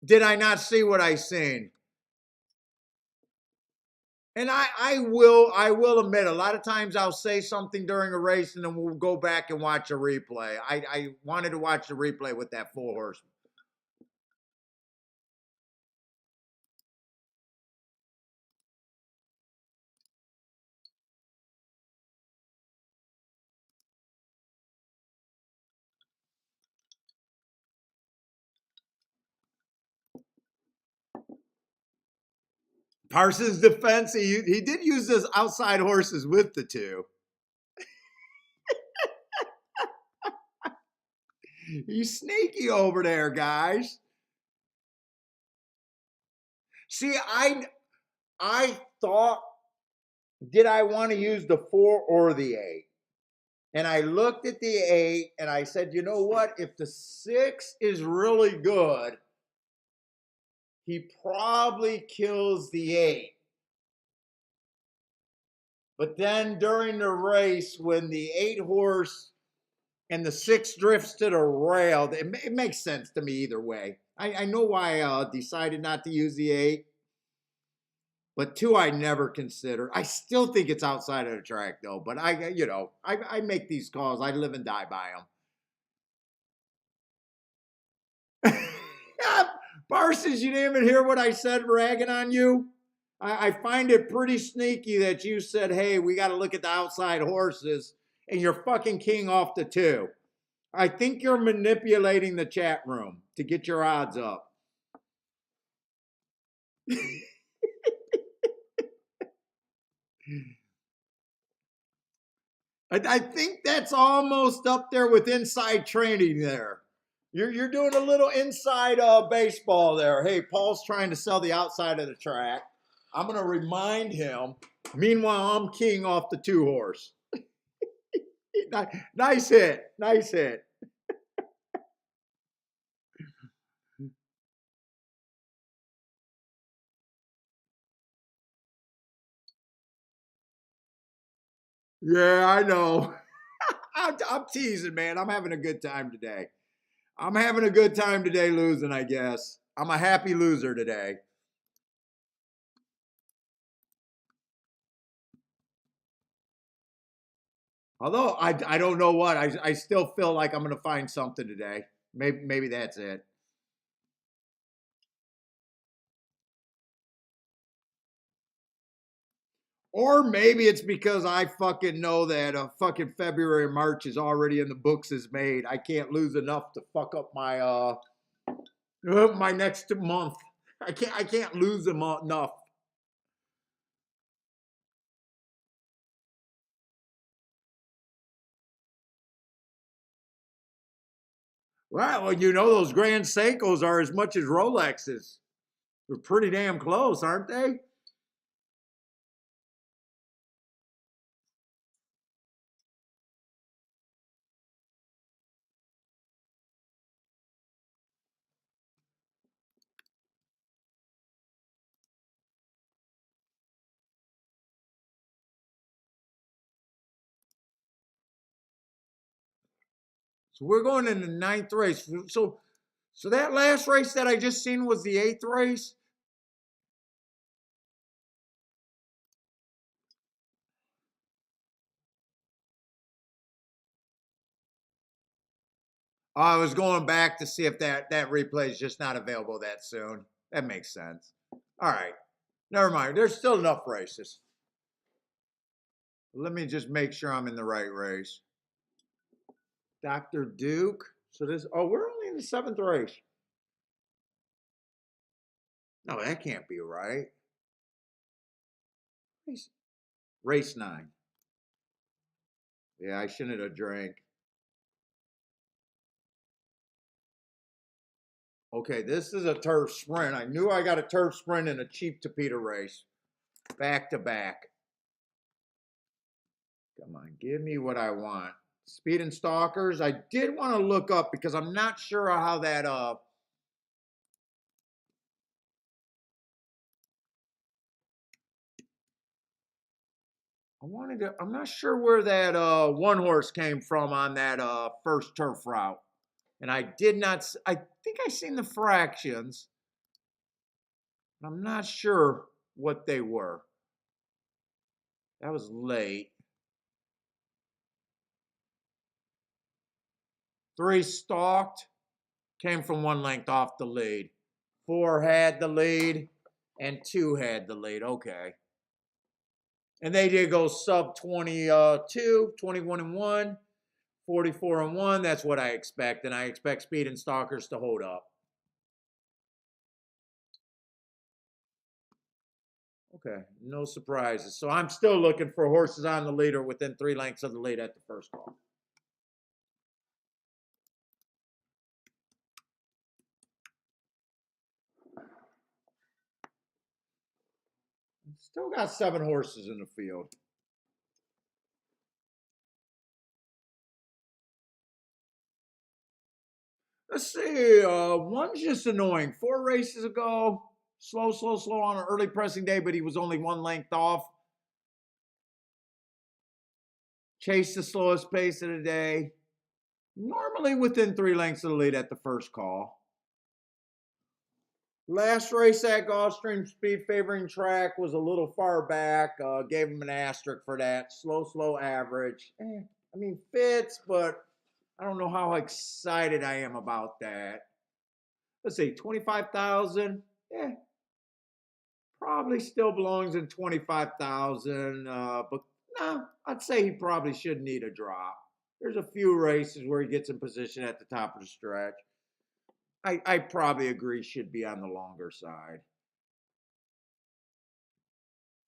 did I not see what I seen? And I will admit, a lot of times I'll say something during a race and then we'll go back and watch a replay. I wanted to watch the replay with that 4 horse. Parsons' defense, he did use those outside horses with the 2. He's sneaky over there, guys. See, I thought, did I want to use the 4 or the 8? And I looked at the 8 and I said, you know what? If the 6 is really good, he probably kills the 8. But then during the race, when the 8 horse and the 6 drifts to the rail, it makes sense to me either way. I know why I decided not to use the 8. But 2 I never consider. I still think it's outside of the track though. But I make these calls. I live and die by them. Parsons, you didn't even hear what I said ragging on you? I find it pretty sneaky that you said, hey, we got to look at the outside horses, and you're fucking keying off the 2. I think you're manipulating the chat room to get your odds up. I think that's almost up there with inside training there. You're doing a little inside baseball there. Hey, Paul's trying to sell the outside of the track. I'm going to remind him. Meanwhile, I'm keying off the 2-horse. Nice hit. Nice hit. Yeah, I know. I'm teasing, man. I'm having a good time today. I'm having a good time today losing, I guess. I'm a happy loser today. Although I don't know what. I still feel like I'm going to find something today. Maybe that's it. Or maybe it's because I fucking know that fucking February, March is already in the books is made. I can't lose enough to fuck up my next month. I can't lose them enough. Well, you know those Grand Seikos are as much as Rolexes. They're pretty damn close, aren't they? So we're going in the ninth race. So that last race that I just seen was the eighth race. I was going back to see if that replay is just not available that soon. That makes sense. All right. Never mind. There's still enough races. Let me just make sure I'm in the right race. Dr. Duke. So we're only in the seventh race. No, that can't be right. Race 9. Yeah, I shouldn't have drank. Okay, this is a turf sprint. I knew I got a turf sprint and a cheap Tapeta race. Back to back. Come on, give me what I want. Speed and Stalkers. I did want to look up because I'm not sure how that I'm not sure where that 1-horse came from on that first turf route. And I did not I think I seen the fractions. I'm not sure what they were. That was late. 3 stalked, came from 1 length off the lead. 4 had the lead, and 2 had the lead. Okay. And they did go sub 22, 21 and 1, 44 and 1. That's what I expect. And I expect Speed and Stalkers to hold up. Okay, no surprises. So I'm still looking for horses on the lead or within 3 lengths of the lead at the first call. Still got 7 horses in the field. Let's see. One's just annoying. 4 races ago, slow on an early pressing day, but he was only 1 length off. Chased the slowest pace of the day. Normally within 3 lengths of the lead at the first call. Last race at Gulfstream, speed favoring track was a little far back. Gave him an asterisk for that. Slow average. I mean, fits, but I don't know how excited I am about that. Let's see, 25,000. Yeah, probably still belongs in 25,000. But no, I'd say he probably should need a drop. There's a few races where he gets in position at the top of the stretch. I probably agree should be on the longer side.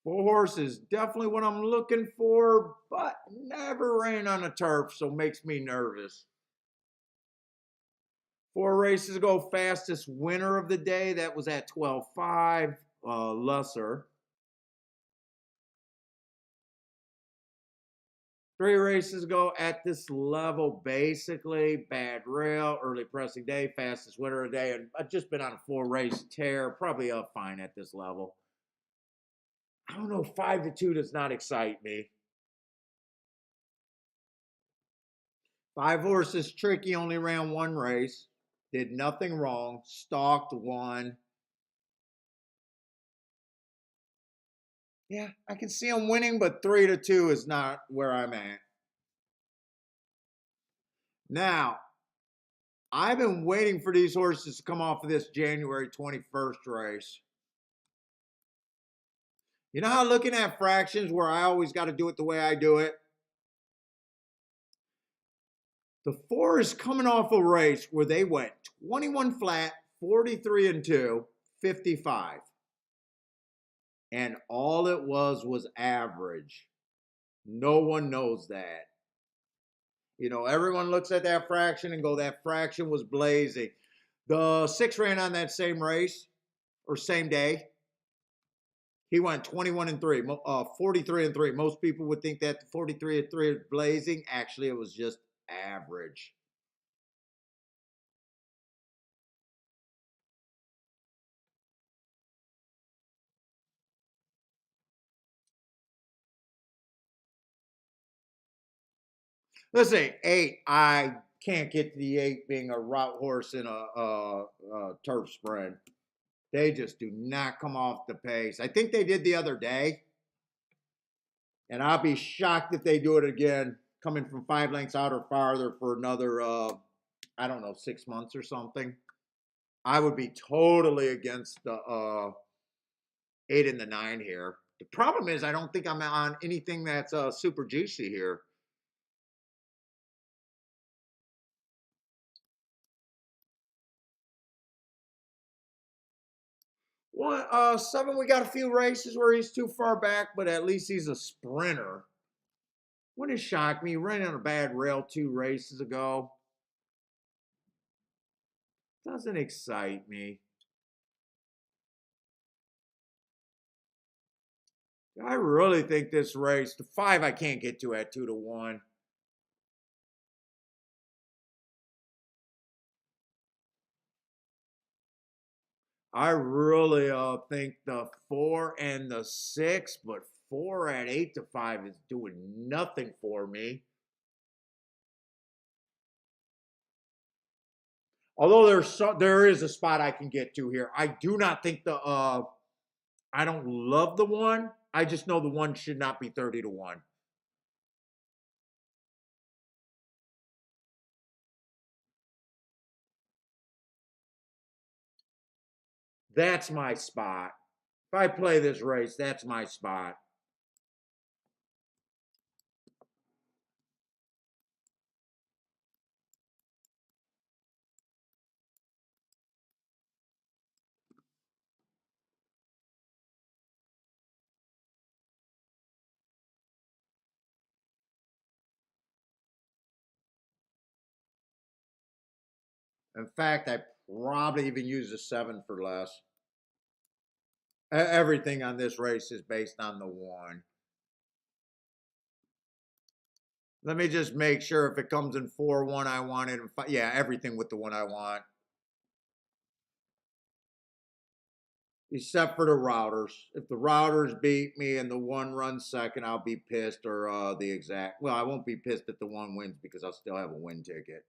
4 horse is definitely what I'm looking for, but never ran on a turf, so makes me nervous. 4 races ago, fastest winner of the day, that was at 12.5, lesser. 3 races ago at this level, basically, bad rail, early pressing day, fastest winner of the day, and I've just been on a 4 race tear, probably a fine at this level. I don't know, 5-2 does not excite me. 5 horse is tricky, only ran 1 race, did nothing wrong, stalked one. Yeah, I can see him winning, but 3-2 is not where I'm at. Now, I've been waiting for these horses to come off of this January 21st race. You know how looking at fractions where I always got to do it the way I do it? The 4 is coming off a race where they went 21 flat, 43-2, 55. And all it was average. No one knows that. You know, everyone looks at that fraction and go, that fraction was blazing. The 6 ran on that same race or same day. He went 21-3, 43-3. Most people would think that the 43-3 is blazing. Actually, it was just average. Let's say 8. I can't get to the 8 being a route horse in a turf spread. They just do not come off the pace. I think they did the other day. And I'll be shocked if they do it again, coming from 5 lengths out or farther for another, I don't know, 6 months or something. I would be totally against the 8 and the 9 here. The problem is I don't think I'm on anything that's super juicy here. Well, 7, we got a few races where he's too far back, but at least he's a sprinter. Wouldn't it shock me? He ran on a bad rail 2 races ago. Doesn't excite me. I really think this race, the 5 I can't get to at 2-1. I really think the 4 and the 6, but 4 at 8-5 is doing nothing for me. Although there is a spot I can get to here. I do not think I don't love the 1. I just know the 1 should not be 30-1. That's my spot. If I play this race, that's my spot. In fact, I probably even use a 7 for less. Everything on this race is based on the 1. Let me just make sure if it comes in 4-1, I want it. Yeah, everything with the 1 I want. Except for the routers. If the routers beat me and the 1 runs second, I'll be pissed, or the exact. Well, I won't be pissed if the 1 wins because I'll still have a win ticket.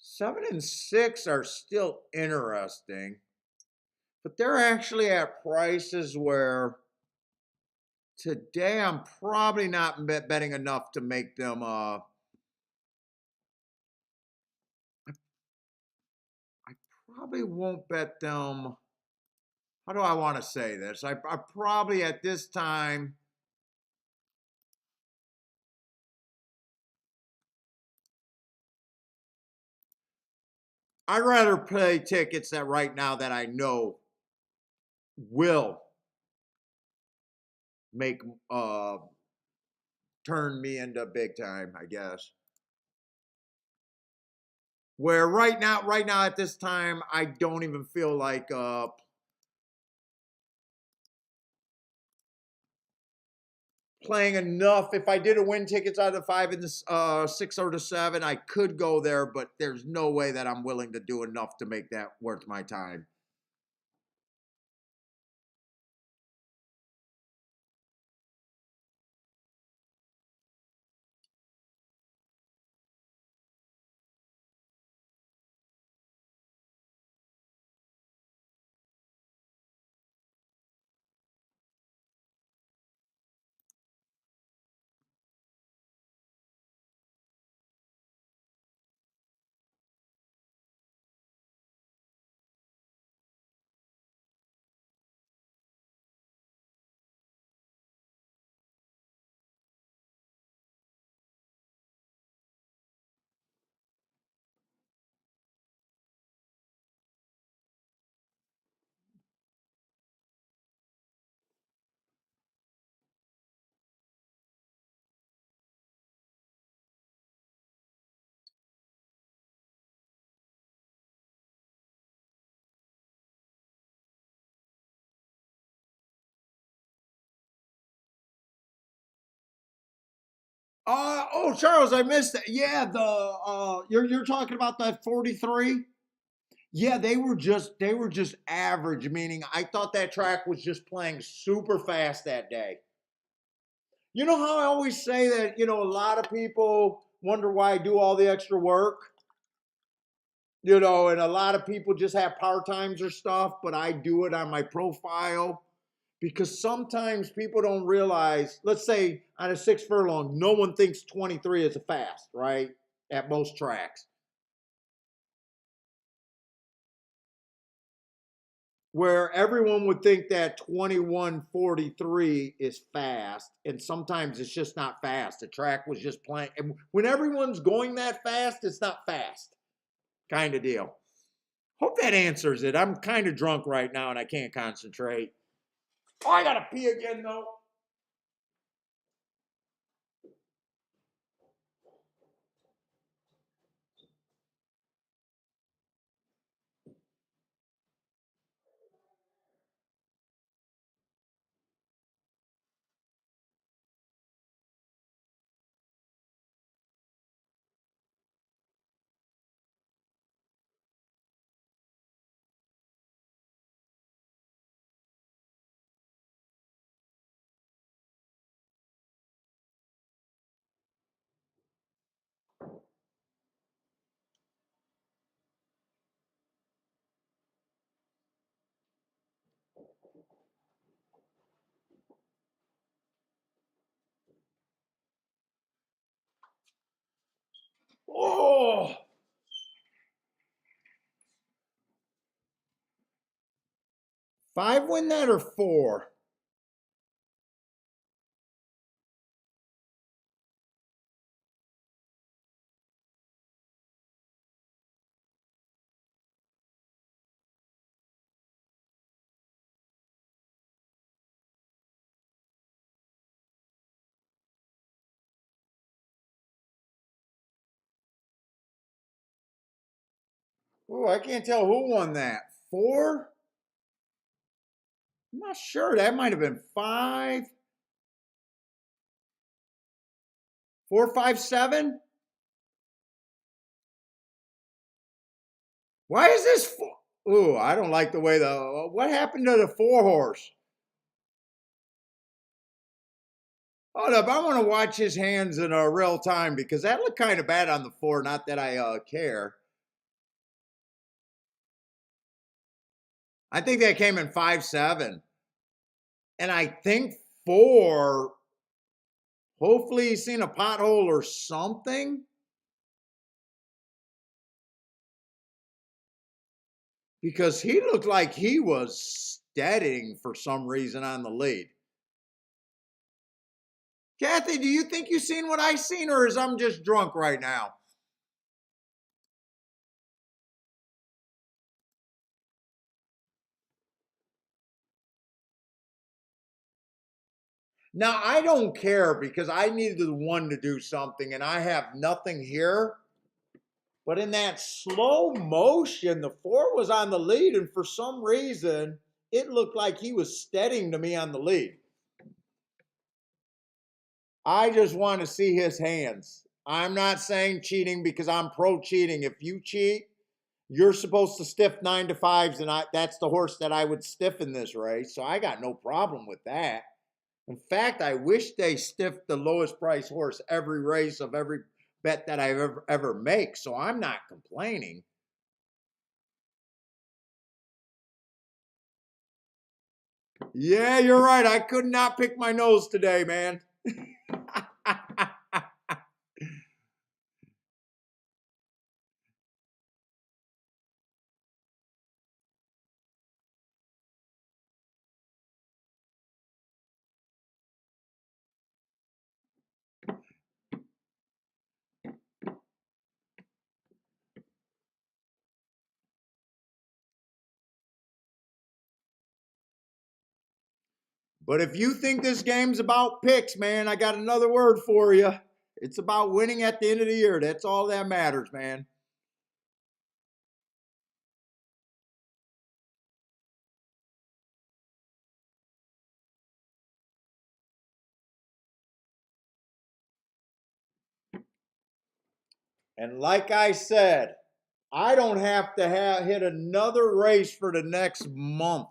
Seven and 6 are still interesting, but they're actually at prices where today I'm probably not betting enough to make them. I probably won't bet them how do I want to say this? I probably at this time, I'd rather play tickets that right now that I know will make turn me into big time, I guess. Where right now at this time, I don't even feel like playing enough. If I did win tickets out of the 5 and the 6 or the 7, I could go there, but there's no way that I'm willing to do enough to make that worth my time. Oh, Charles, I missed it. Yeah, the you're talking about that 43? Yeah, they were just average, meaning I thought that track was just playing super fast that day. You know how I always say that, a lot of people wonder why I do all the extra work? And a lot of people just have part-times or stuff, but I do it on my profile because sometimes people don't realize, let's say on a 6 furlong, no one thinks 23 is a fast, right? At most tracks. Where everyone would think that 21:43 is fast, and sometimes it's just not fast. The track was just playing. And when everyone's going that fast, it's not fast, kind of deal. Hope that answers it. I'm kind of drunk right now and I can't concentrate. Oh, I gotta pee again though. Oh, 5 win that or 4? Oh, I can't tell who won that. 4? I'm not sure. That might have been 5. 4, 5, 7. Why is this? Ooh, I don't like the way What happened to the 4 horse? Hold up, I want to watch his hands in real time because that looked kind of bad on the 4. Not that I care. I think that came in 5, 7, and I think 4. Hopefully, he's seen a pothole or something because he looked like he was steadying for some reason on the lead. Kathy, do you think you've seen what I seen, or is I'm just drunk right now? Now, I don't care because I needed the one to do something and I have nothing here. But in that slow motion, the 4 was on the lead, and for some reason, it looked like he was steadying to me on the lead. I just want to see his hands. I'm not saying cheating because I'm pro cheating. If you cheat, you're supposed to stiff 9 to 5s, and that's the horse that I would stiff in this race. So I got no problem with that. In fact, I wish they stiffed the lowest price horse every race of every bet that I ever make. So I'm not complaining. Yeah, you're right. I could not pick my nose today, man. But if you think this game's about picks, man, I got another word for you. It's about winning at the end of the year. That's all that matters, man. And like I said, I don't have to hit another race for the next month,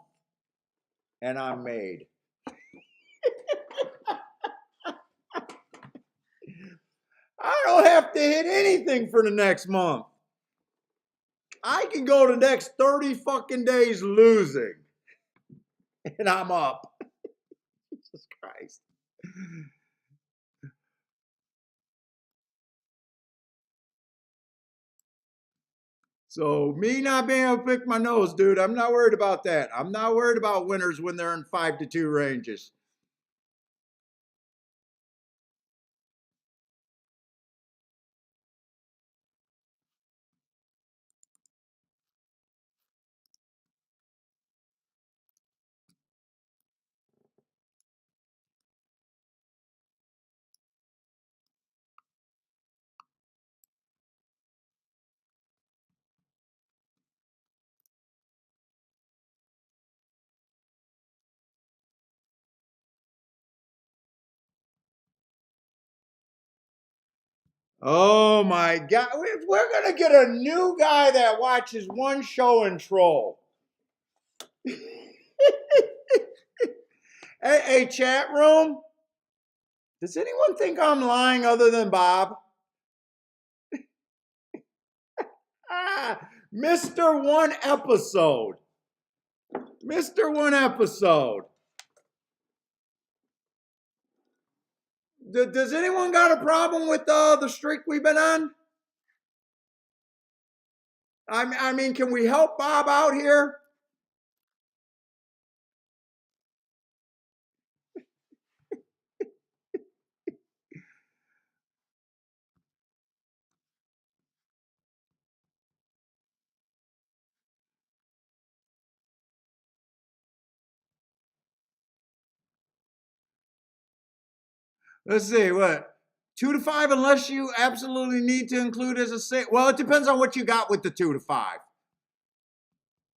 and I'm made. I don't have to hit anything for the next month. I can go the next 30 fucking days losing, and I'm up. Jesus Christ. So me not being able to pick my nose, dude, I'm not worried about that. I'm not worried about winners when they're in 5-2 ranges. Oh my God. We're going to get a new guy that watches one show and troll. Hey, chat room. Does anyone think I'm lying other than Bob? Mr. One Episode. Mr. One Episode. Does anyone got a problem with the streak we've been on? I mean, can we help Bob out here? Let's see, what? 2 to 5, unless you absolutely need to include as a six. Well, it depends on what you got with the 2 to 5.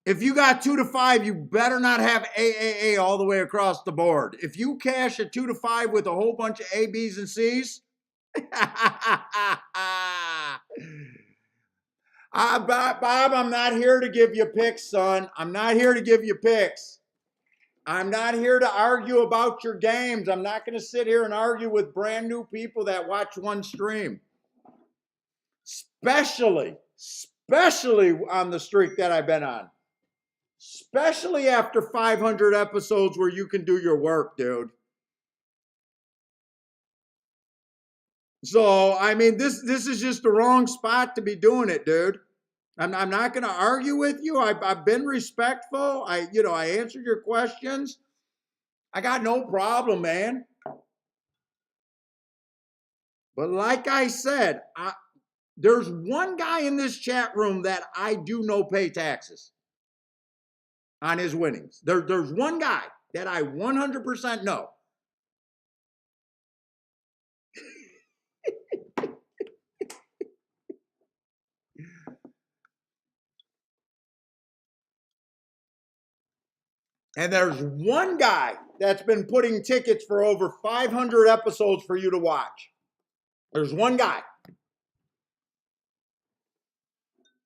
If you got 2 to 5, you better not have AAA all the way across the board. If you cash a 2 to 5 with a whole bunch of A, B's, and C's, Bob, I'm not here to give you picks, son. I'm not here to give you picks. I'm not here to argue about your games. I'm not going to sit here and argue with brand new people that watch one stream. Especially on the streak that I've been on. Especially after 500 episodes where you can do your work, dude. So, I mean, this is just the wrong spot to be doing it, dude. I'm not going to argue with you. I've been respectful. I answered your questions. I got no problem, man. But like I said, there's one guy in this chat room that I do know pay taxes on his winnings. There's one guy that I 100% know. And there's one guy that's been putting tickets for over 500 episodes for you to watch. There's one guy.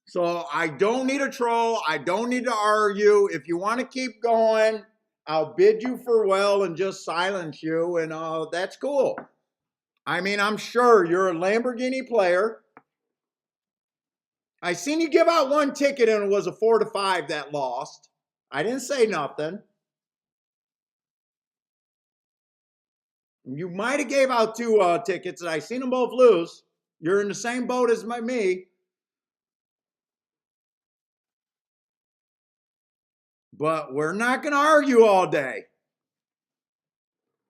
So I don't need a troll. I don't need to argue. If you want to keep going, I'll bid you farewell and just silence you. And that's cool. I mean, I'm sure you're a Lamborghini player. I seen you give out one ticket and it was a 4-5 that lost. I didn't say nothing. You might have gave out two tickets and I seen them both lose. You're in the same boat as me. But we're not going to argue all day.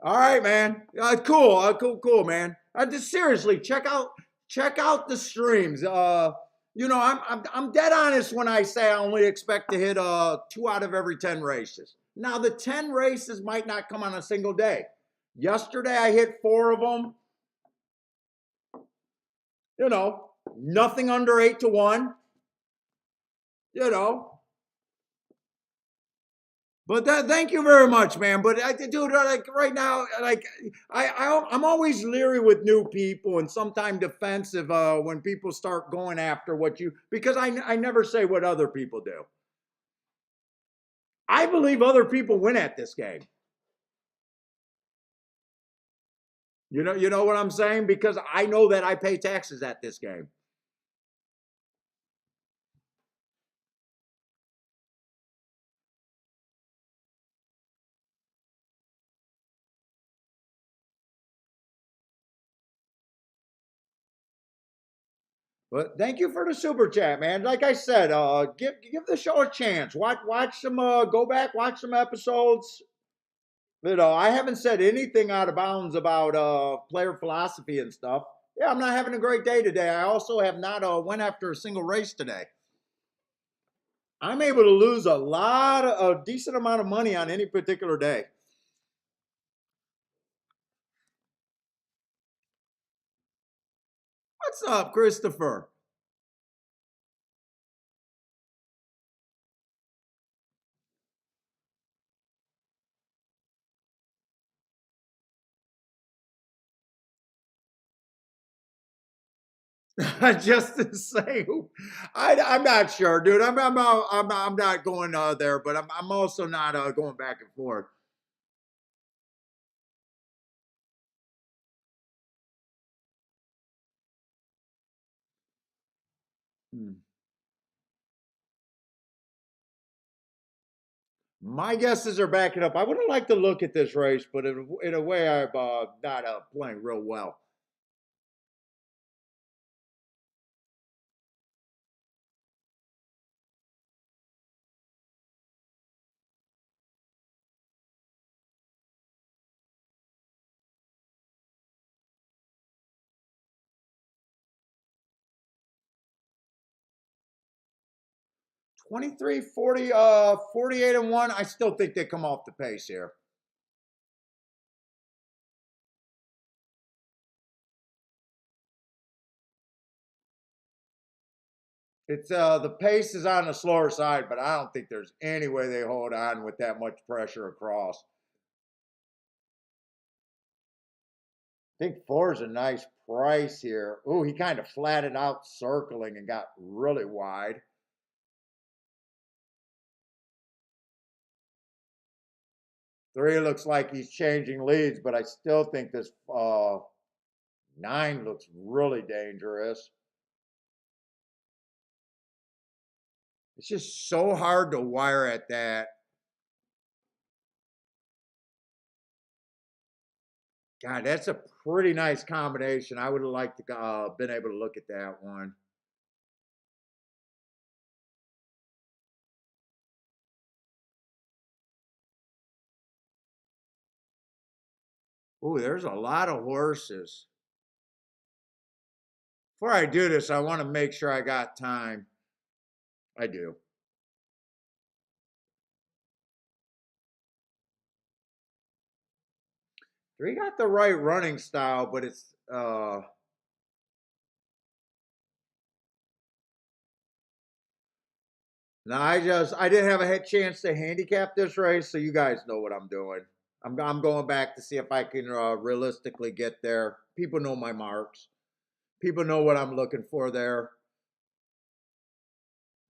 All right, man. Cool, man. Just seriously, check out the streams. I'm dead honest when I say I only expect to hit 2 out of every 10 races. Now the 10 races might not come on a single day. Yesterday I hit 4 of them. Nothing under 8-1. But thank you very much, man. But dude, like right now, like I'm always leery with new people and sometimes defensive when people start going after because I never say what other people do. I believe other people win at this game. You know what I'm saying? Because I know that I pay taxes at this game. But thank you for the super chat, man. Like I said, give the show a chance. Watch some go back, watch some episodes. I haven't said anything out of bounds about player philosophy and stuff. Yeah, I'm not having a great day today. I also have not went after a single race today. I'm able to lose a decent amount of money on any particular day. What's up, Christopher? Just to say, I'm not sure, dude. I'm not going there, but I'm also not going back and forth. Hmm. My guesses are backing up. I would have liked to look at this race, but in a way, I'm not playing real well. Twenty-three, 40, 48-1. I still think they come off the pace here. It's the pace is on the slower side, but I don't think there's any way they hold on with that much pressure across. I think 4 is a nice price here. Ooh, he kind of flattened out circling and got really wide. 3 looks like he's changing leads, but I still think this 9 looks really dangerous. It's just so hard to wire at that. God, that's a pretty nice combination. I would have liked to been able to look at that one. Ooh, there's a lot of horses. Before I do this, I want to make sure I got time. I do. Three got the right running style, but it's no, I didn't have a chance to handicap this race, so you guys know what I'm doing. I'm going back to see if I can realistically get there. People know my marks. People know what I'm looking for there.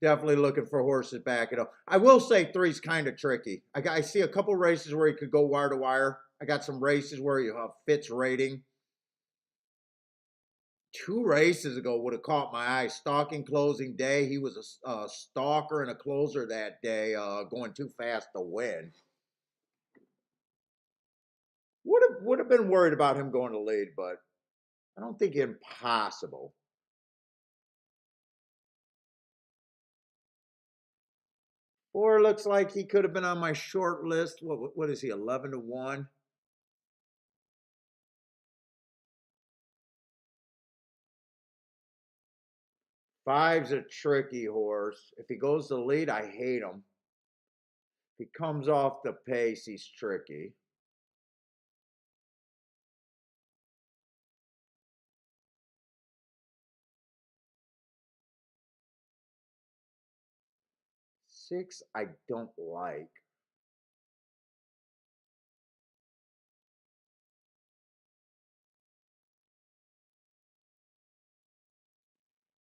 Definitely looking for horses backing up. I will say three's kind of tricky. I see a couple races where he could go wire to wire. I got some races where he fits rating. Two races ago would have caught my eye. Stalking closing day. He was a stalker and a closer that day, going too fast to win. Would have been worried about him going to lead, but I don't think impossible. Four looks like he could have been on my short list. What is he? 11-1. Five's a tricky horse. If he goes to lead, I hate him. If he comes off the pace, he's tricky. Six, I don't like.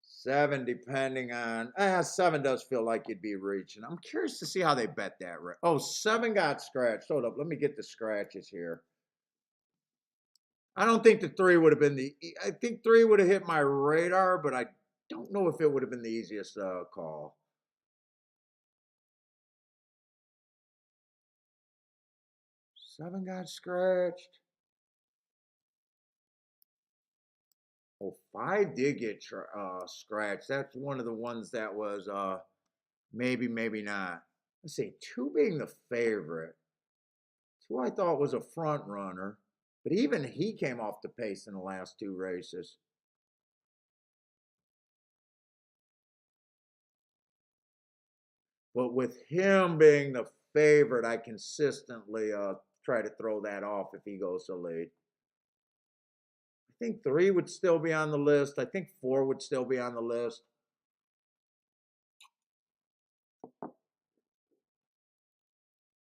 Seven, depending on seven does feel like you'd be reaching. I'm curious to see how they bet that. Oh, seven got scratched. Hold up, let me get the scratches here. I don't think the three would have been the. I think three would have hit my radar, but I don't know if it would have been the easiest call. Seven got scratched. Oh, five did get scratched. That's one of the ones that was maybe, maybe not. Let's see, two being the favorite. Two I thought was a front runner, but even he came off the pace in the last two races. But with him being the favorite, I consistently try to throw that off if he goes to lead. I think three would still be on the list. I think four would still be on the list.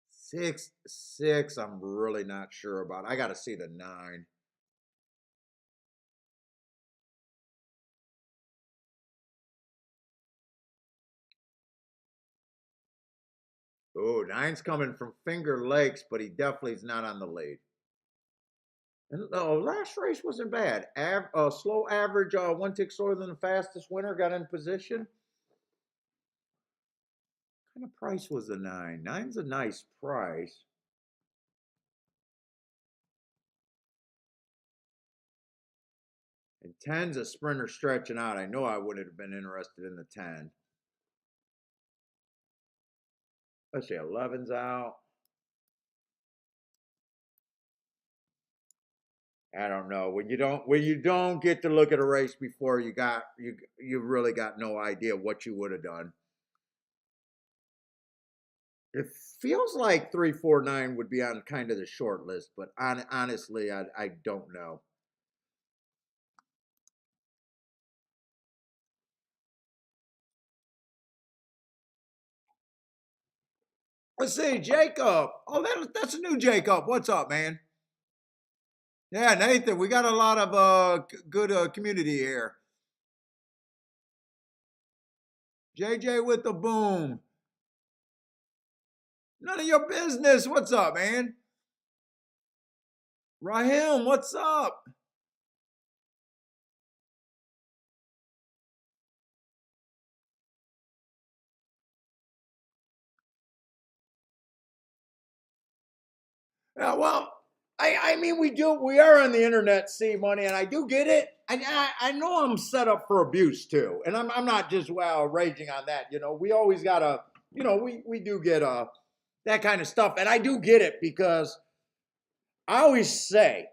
Six, I'm really not sure about. I got to see the nine. Oh, nine's coming from Finger Lakes, but he definitely is not on the lead. And last race wasn't bad. Slow average, one tick slower than the fastest winner, got in position. What kind of price was the nine? Nine's a nice price. And 10's a sprinter stretching out. I know I would have been interested in the 10. Let's see, 11's out. I don't know. When you don't get to look at a race before you really got no idea what you would have done. It feels like 349 would be on kind of the short list, but honestly, I don't know. Let's see, Jacob. Oh, that's a new Jacob. What's up, man? Yeah, Nathan, we got a lot of good community here. JJ with the boom. None of your business. What's up, man? Rahim, what's up? Yeah, well, I mean, we are on the internet, see money, and I do get it. I know I'm set up for abuse too, and I'm not just raging on that. We always gotta, we do get that kind of stuff, and I do get it because I always say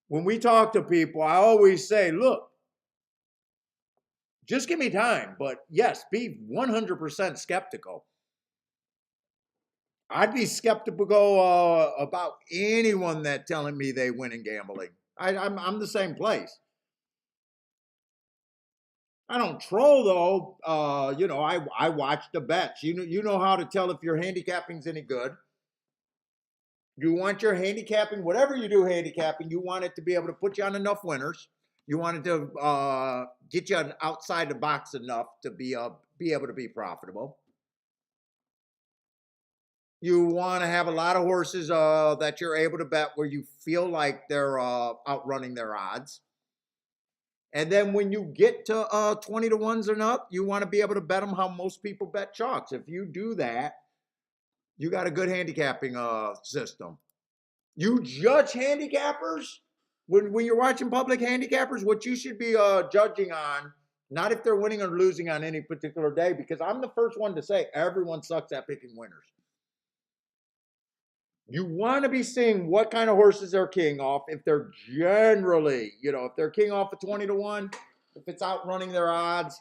when we talk to people, I always say, look, just give me time. But yes, be 100% skeptical. I'd be skeptical about anyone that telling me they win in gambling. I'm the same place. I don't troll though. I watch the bets. You know how to tell if your handicapping's any good. You want your handicapping, whatever you do handicapping, you want it to be able to put you on enough winners. You want it to get you outside the box enough to be able to be profitable. You want to have a lot of horses that you're able to bet where you feel like they're outrunning their odds. And then when you get to 20 to ones and up, you want to be able to bet them how most people bet chalks. If you do that, you got a good handicapping system. You judge handicappers when you're watching public handicappers. What you should be judging on, not if they're winning or losing on any particular day, because I'm the first one to say everyone sucks at picking winners. You want to be seeing what kind of horses they're keying off. If they're generally, if they're keying off a 20 to 1, if it's outrunning their odds,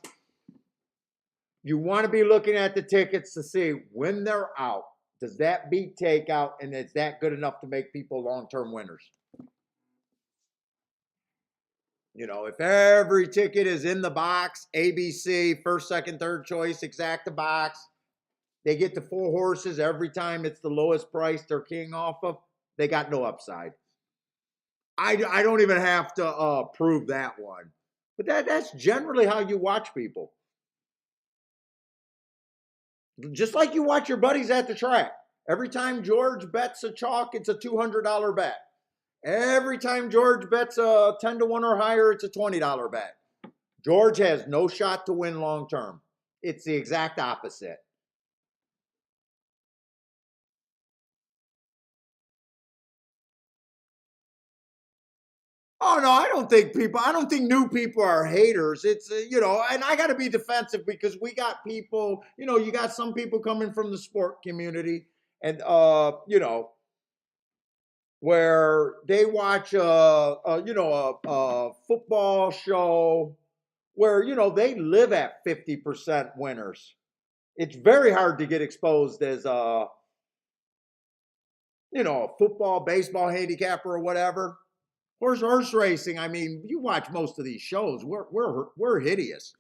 you want to be looking at the tickets to see when they're out. Does that beat takeout, and is that good enough to make people long-term winners? If every ticket is in the box, ABC, first, second, third choice, exacta box, they get to 4 horses every time it's the lowest price they're keying off of, they got no upside. I don't even have to prove that one. But that's generally how you watch people. Just like you watch your buddies at the track. Every time George bets a chalk, it's a $200 bet. Every time George bets a 10 to 1 or higher, it's a $20 bet. George has no shot to win long term. It's the exact opposite. Oh no, I don't think new people are haters. It's and I got to be defensive because we got people, you got some people coming from the sport community and where they watch a football show where they live at 50% winners. It's very hard to get exposed as a football, baseball handicapper or whatever. Horse racing. I mean, you watch most of these shows. We're hideous.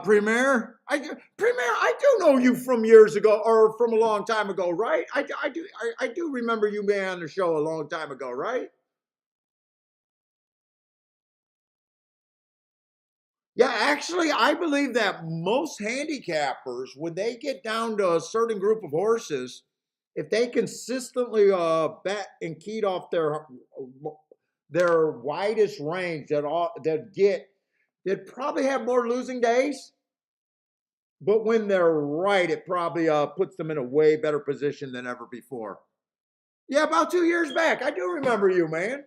Premier, I do know you from years ago or from a long time ago, right? I do remember you being on the show a long time ago, right? Yeah, actually, I believe that most handicappers, when they get down to a certain group of horses, if they consistently bet and keyed off their widest range they'd probably have more losing days. But when they're right, it probably puts them in a way better position than ever before. Yeah, about 2 years back, I do remember you, man.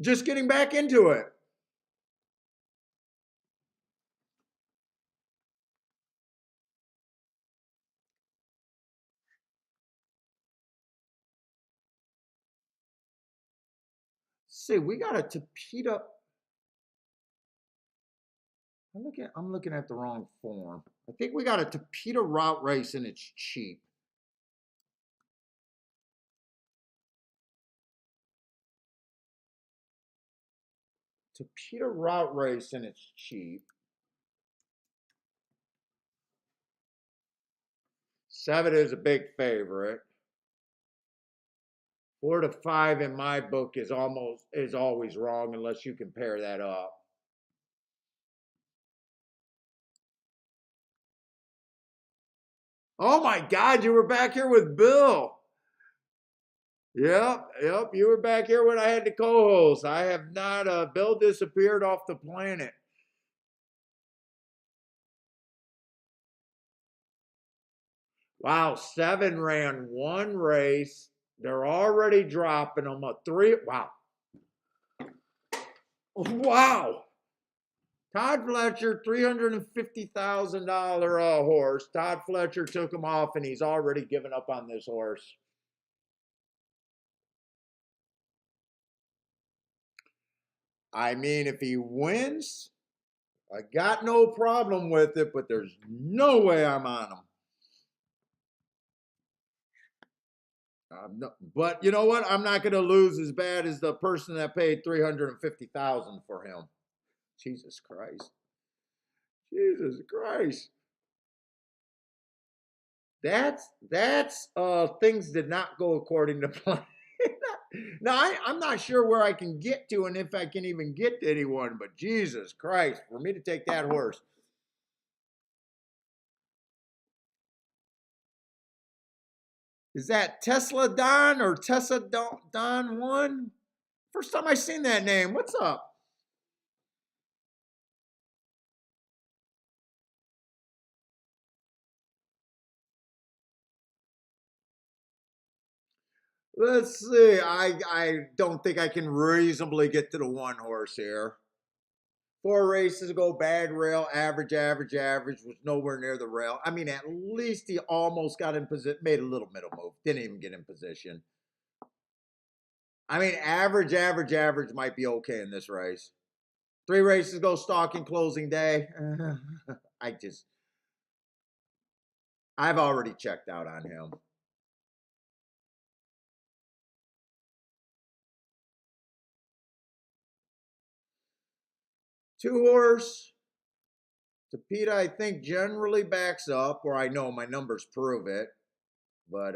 Just getting back into it. See, we got a Tapeta. I'm looking at the wrong form. I think we got a Tapeta route race and it's cheap. Tapeta route race and it's cheap. 7 is a big favorite. 4 to 5 in my book is always wrong unless you can pair that up. Oh my God, you were back here with Bill. Yep. You were back here when I had the co-host. I have not. Bill disappeared off the planet. Wow, 7 ran one race. They're already dropping them a 3. Wow. Wow. Todd Fletcher, $350,000 horse. Todd Fletcher took him off, and he's already given up on this horse. I mean, if he wins, I got no problem with it, but there's no way I'm on him. But you know what? I'm not going to lose as bad as the person that paid $350,000 for him. Jesus Christ. Jesus Christ. That's things did not go according to plan. Now I'm not sure where I can get to and if I can even get to anyone, but Jesus Christ, for me to take that horse. Is that Tesla Don or Tessa Don 1? First time I seen that name. What's up? Let's see. I don't think I can reasonably get to the one horse here. 4 races ago, bad rail, average, average, average, was nowhere near the rail. I mean, at least he almost got in position, made a little middle move, didn't even get in position. I mean, average, average, average might be okay in this race. 3 races ago, stalking closing day. I've already checked out on him. Two horse. Tapita, I think, generally backs up, or I know my numbers prove it. But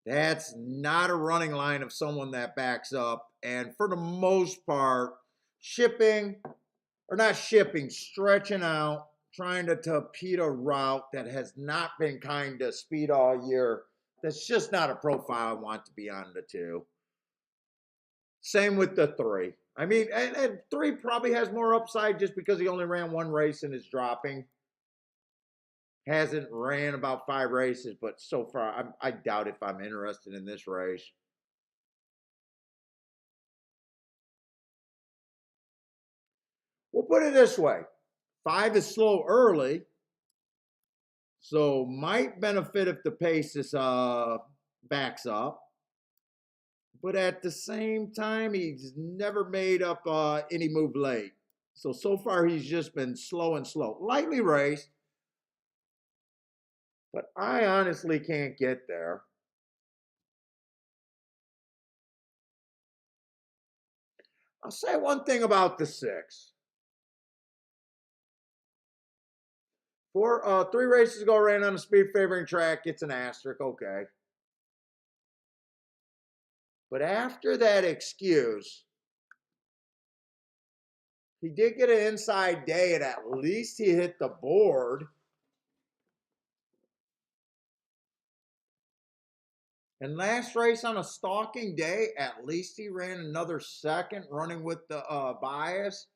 that's not a running line of someone that backs up. And for the most part, shipping, or not shipping, stretching out, trying to Tapita route that has not been kind to speed all year. That's just not a profile I want to be on the 2. Same with the 3. I mean, and 3 probably has more upside just because he only ran one race and is dropping. Hasn't ran about 5 races, but so far, I doubt if I'm interested in this race. We'll put it this way. 5 is slow early, so might benefit if the pace is backs up. But at the same time, he's never made up any move late. So far, he's just been slow and slow. Lightly raced, but I honestly can't get there. I'll say one thing about the 6. 3 races ago, ran on a speed favoring track. It's an asterisk, okay. But after that excuse, he did get an inside day, and at least he hit the board. And last race on a stalking day, at least he ran another second running with the bias.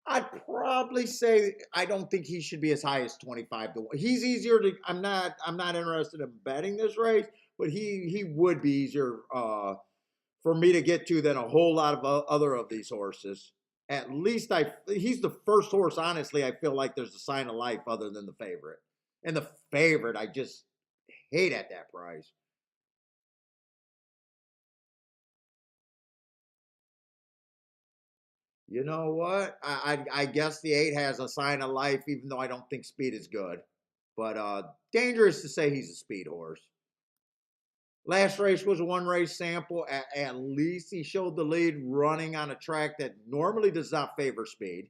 I'd probably say I don't think he should be as high as 25 to 1. He's easier to I'm not interested in betting this race, but he would be easier for me to get to than a whole lot of other of these horses. At least he's the first horse, honestly, I feel like there's a sign of life other than the favorite. And the favorite, I just hate at that price. You know what? I guess the 8 has a sign of life, even though I don't think speed is good. But dangerous to say he's a speed horse. Last race was a 1 race sample. At least he showed the lead running on a track that normally does not favor speed.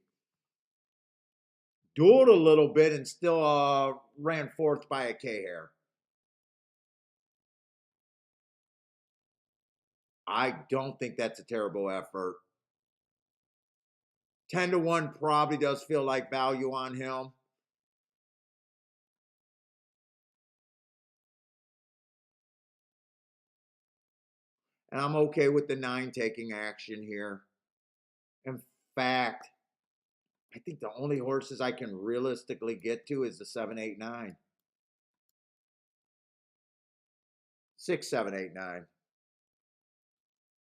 Dueled a little bit and still ran 4th by a K hair. I don't think that's a terrible effort. 10 to 1 probably does feel like value on him. And I'm okay with the 9 taking action here. In fact, I think the only horses I can realistically get to is the 7, 8, 9. 6, 7, 8, 9.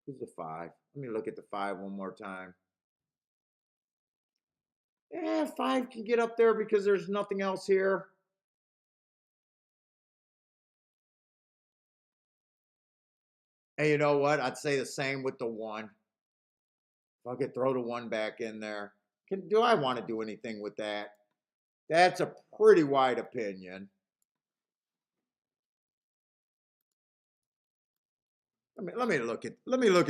Who's the 5? Let me look at the 5 one more time. Yeah, 5 can get up there because there's nothing else here. And you know what? I'd say the same with the 1. If I could throw the 1 back in there. Do I want to do anything with that? That's a pretty wide opinion. Let me look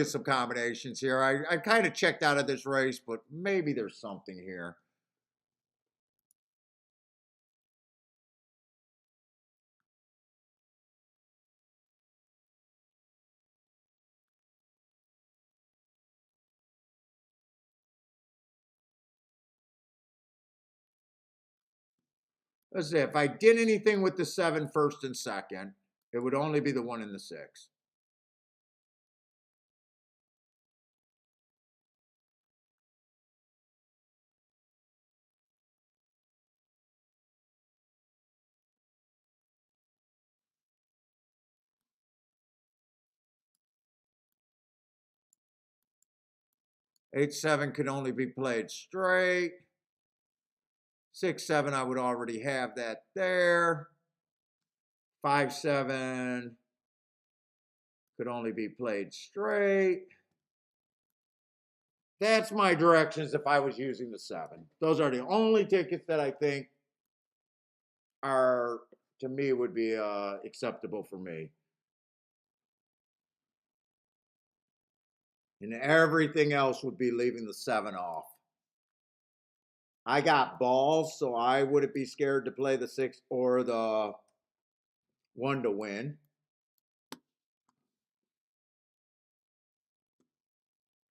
at some combinations here. I kind of checked out of this race, but maybe there's something here. Let's see. If I did anything with the 7 first and second, it would only be the 1 and the 6. Eight, 7 could only be played straight. 6, 7, I would already have that there. 5, 7 could only be played straight. That's my directions if I was using the 7. Those are the only tickets that I think are, to me, would be acceptable for me. And everything else would be leaving the 7 off. I got balls, so I wouldn't be scared to play the 6 or the 1 to win.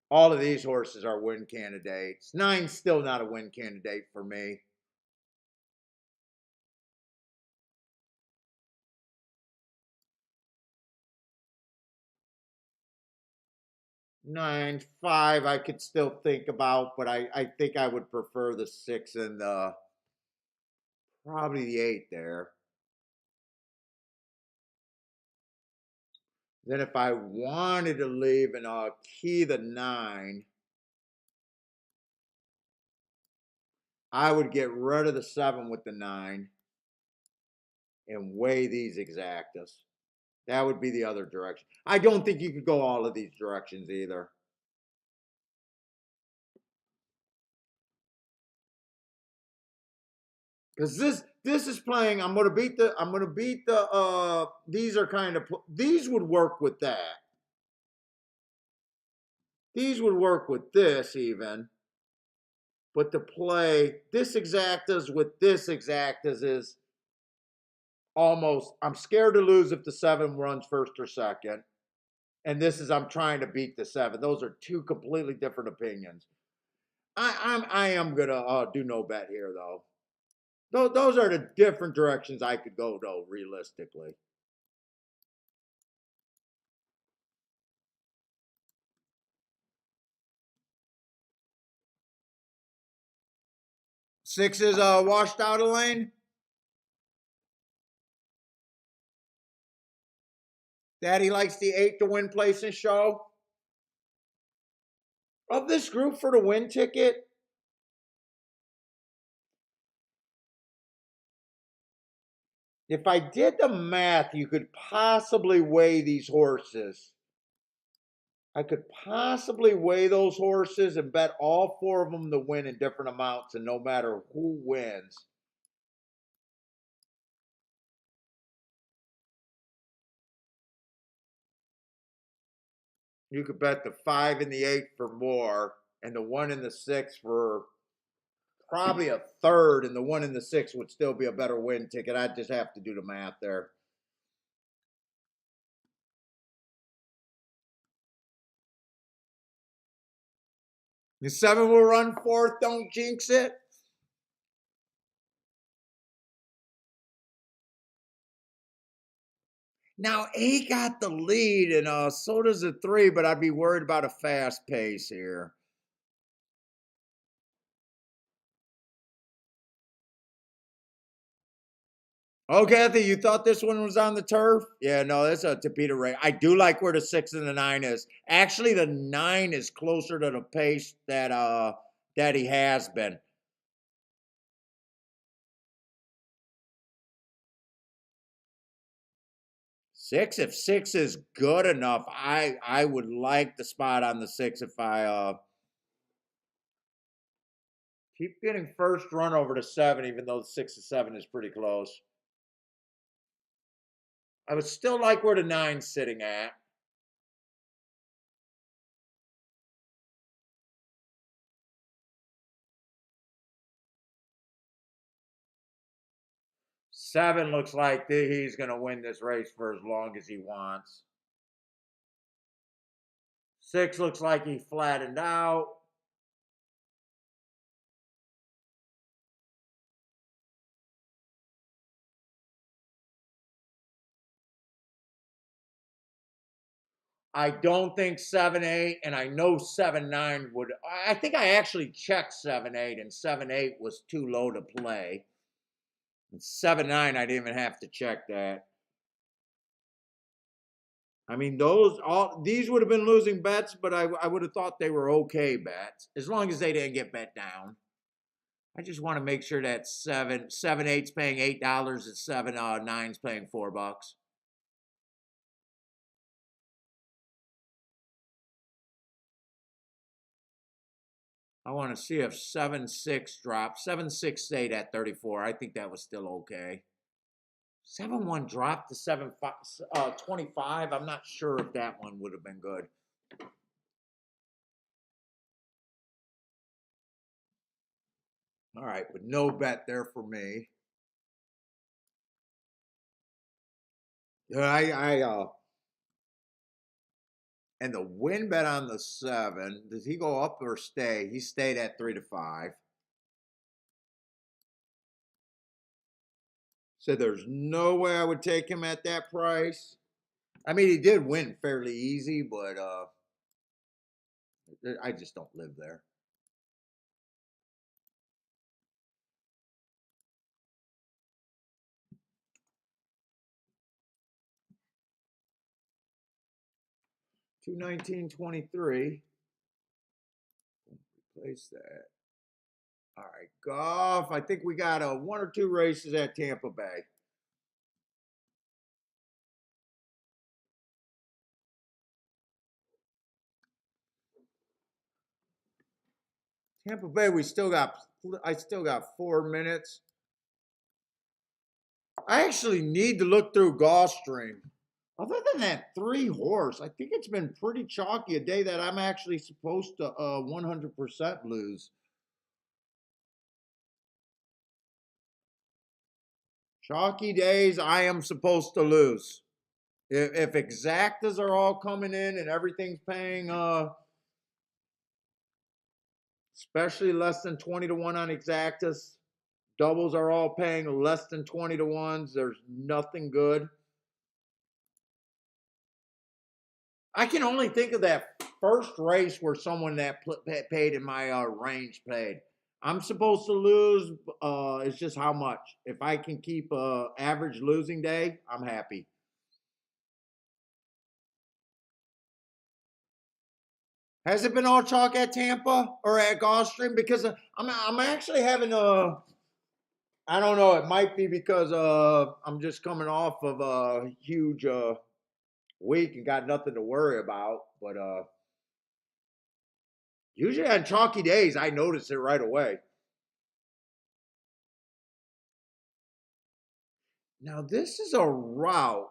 All of these horses are win candidates. 9's still not a win candidate for me. 9, 5, I could still think about, but I think I would prefer the 6 and probably the 8 there. Then if I wanted to leave and key the 9, I would get rid of the 7 with the 9 and weigh these exactas. That would be the other direction. I don't think you could go all of these directions either. Because this is playing. I'm gonna beat the these are kind of, these would work with that. These would work with this even. But to play this exactas with this exactas is almost, I'm scared to lose if the 7 runs first or second. And this is, I'm trying to beat the 7. Those are two completely different opinions. I am gonna do no bet here though. Those are the different directions I could go though, realistically. Six is washed out, Elaine. Daddy likes the 8 to win place and show. Of this group for the win ticket, if I did the math, you could possibly weigh these horses. I could possibly weigh those horses and bet all 4 of them to win in different amounts, and no matter who wins. You could bet the 5 and the 8 for more, and the 1 and the 6 for probably a third, and the 1 and the 6 would still be a better win ticket. I'd just have to do the math there. The 7 will run fourth. Don't jinx it. Now 8 got the lead, and so does the 3, but I'd be worried about a fast pace here. Oh, Kathy, you thought this one was on the turf? Yeah, no, that's a Tapeta race. I do like where the 6 and the 9 is. Actually, the 9 is closer to the pace that he has been. 6, if 6 is good enough, I would like the spot on the 6 if I keep getting first run over to 7, even though the 6 to 7 is pretty close. I would still like where the 9's sitting at. Seven looks like he's going to win this race for as long as he wants. 6 looks like he flattened out. I don't think 7-8, and I know 7-9 would. I think I actually checked 7-8, and 7-8 was too low to play. And 7-9, I didn't even have to check that. I mean, these would have been losing bets, but I would have thought they were okay bets as long as they didn't get bet down. I just want to make sure that 7-8's paying $8 and 7-9's paying $4. I want to see if 7-6 dropped. 7-6 stayed at 34. I think that was still okay. 7-1 dropped to 25. I'm not sure if that one would have been good. All right, but no bet there for me. And the win bet on the 7. Does he go up or stay? He stayed at 3 to 5. So there's no way I would take him at that price. I mean, he did win fairly easy, but I just don't live there. $219.23. Replace that. All right, golf. I think we got 1 or 2 races at Tampa Bay. Tampa Bay, I still got 4 minutes. I actually need to look through Gulfstream. Other than that 3 horse, I think it's been pretty chalky a day that I'm actually supposed to 100% lose. Chalky days, I am supposed to lose. If exactas are all coming in and everything's paying, especially less than 20 to 1 on exactas, doubles are all paying less than 20 to 1s. There's nothing good. I can only think of that first race where someone that paid in my range paid. I'm supposed to lose. It's just how much. If I can keep average losing day, I'm happy. Has it been all chalk at Tampa or at Gulfstream? Because I'm actually having a. I don't know. It might be because I'm just coming off of a huge week and got nothing to worry about. But usually on chalky days, I notice it right away. Now this is a route.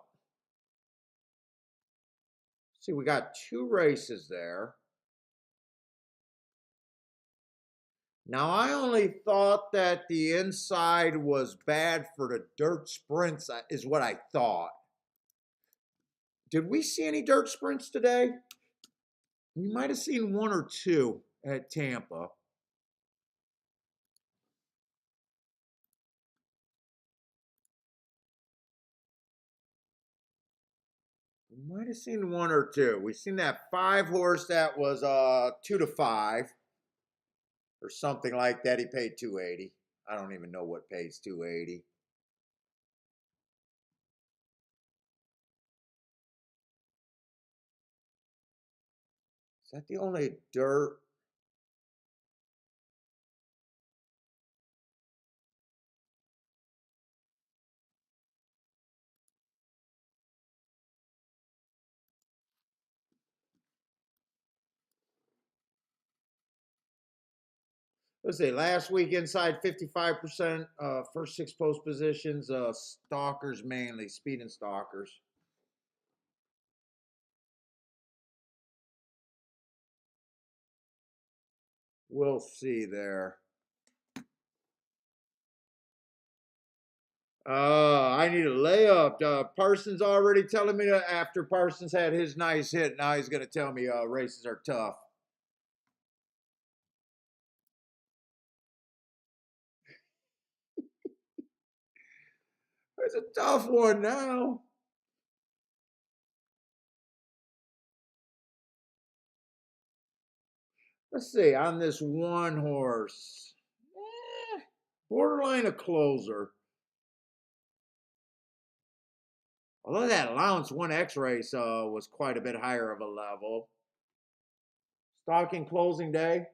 See, we got 2 races there. Now I only thought that the inside was bad for the dirt sprints, is what I thought. Did we see any dirt sprints today? We might have seen 1 or 2 at Tampa. We might have seen 1 or 2. We seen that 5 horse that was 2 to 5 or something like that. He paid 280. I don't even know what pays 280. Is that the only dirt? Let's see. Last week inside 55%. First six post positions. Stalkers mainly. Speed and stalkers. We'll see there. I need a layup. Parsons already telling me that after Parsons had his nice hit, now he's going to tell me races are tough. It's a tough one now. Let's see. On this one horse, borderline a closer. Although that allowance 1X race was quite a bit higher of a level. Stalking closing day.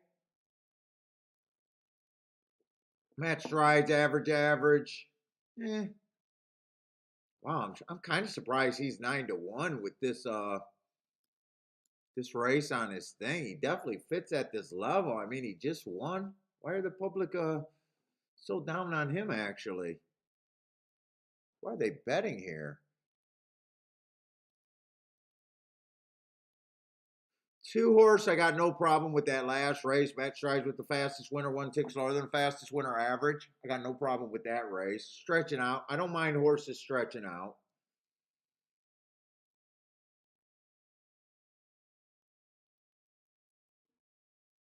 Match strides, average, average. Eh. Wow, I'm kind of surprised he's 9-1 with this race on his thing. He definitely fits at this level. I mean, he just won. Why are the public so down on him actually? Why are they betting here? Two horse, I got no problem with that last race. Match strides with the fastest winner, one ticks lower than the fastest winner average. I got no problem with that race. Stretching out. I don't mind horses stretching out.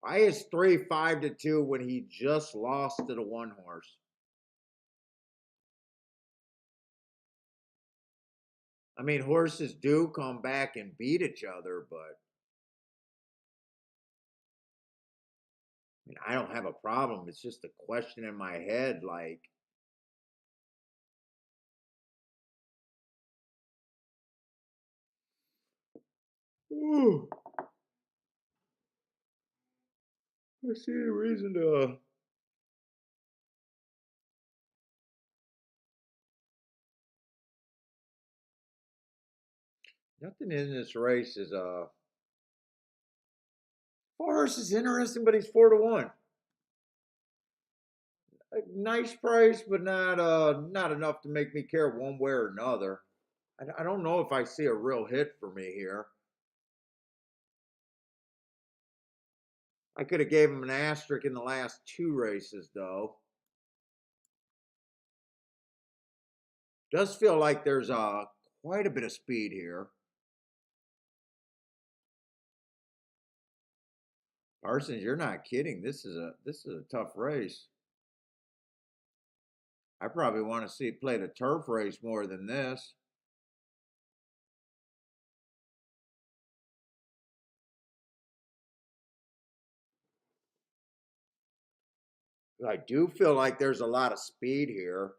I is 3-5-2 when he just lost to the one horse. I mean, horses do come back and beat each other, but I mean, I don't have a problem. It's just a question in my head, like, ooh, I see a reason to. Nothing in this race is Forrest is interesting, but he's 4-1. A nice price, but not enough to make me care one way or another. I don't know if I see a real hit for me here. I could have gave him an asterisk in the last two races, though. Does feel like there's quite a bit of speed here. Parsons, you're not kidding. This is a tough race. I probably want to see play the turf race more than this. I do feel like there's a lot of speed here.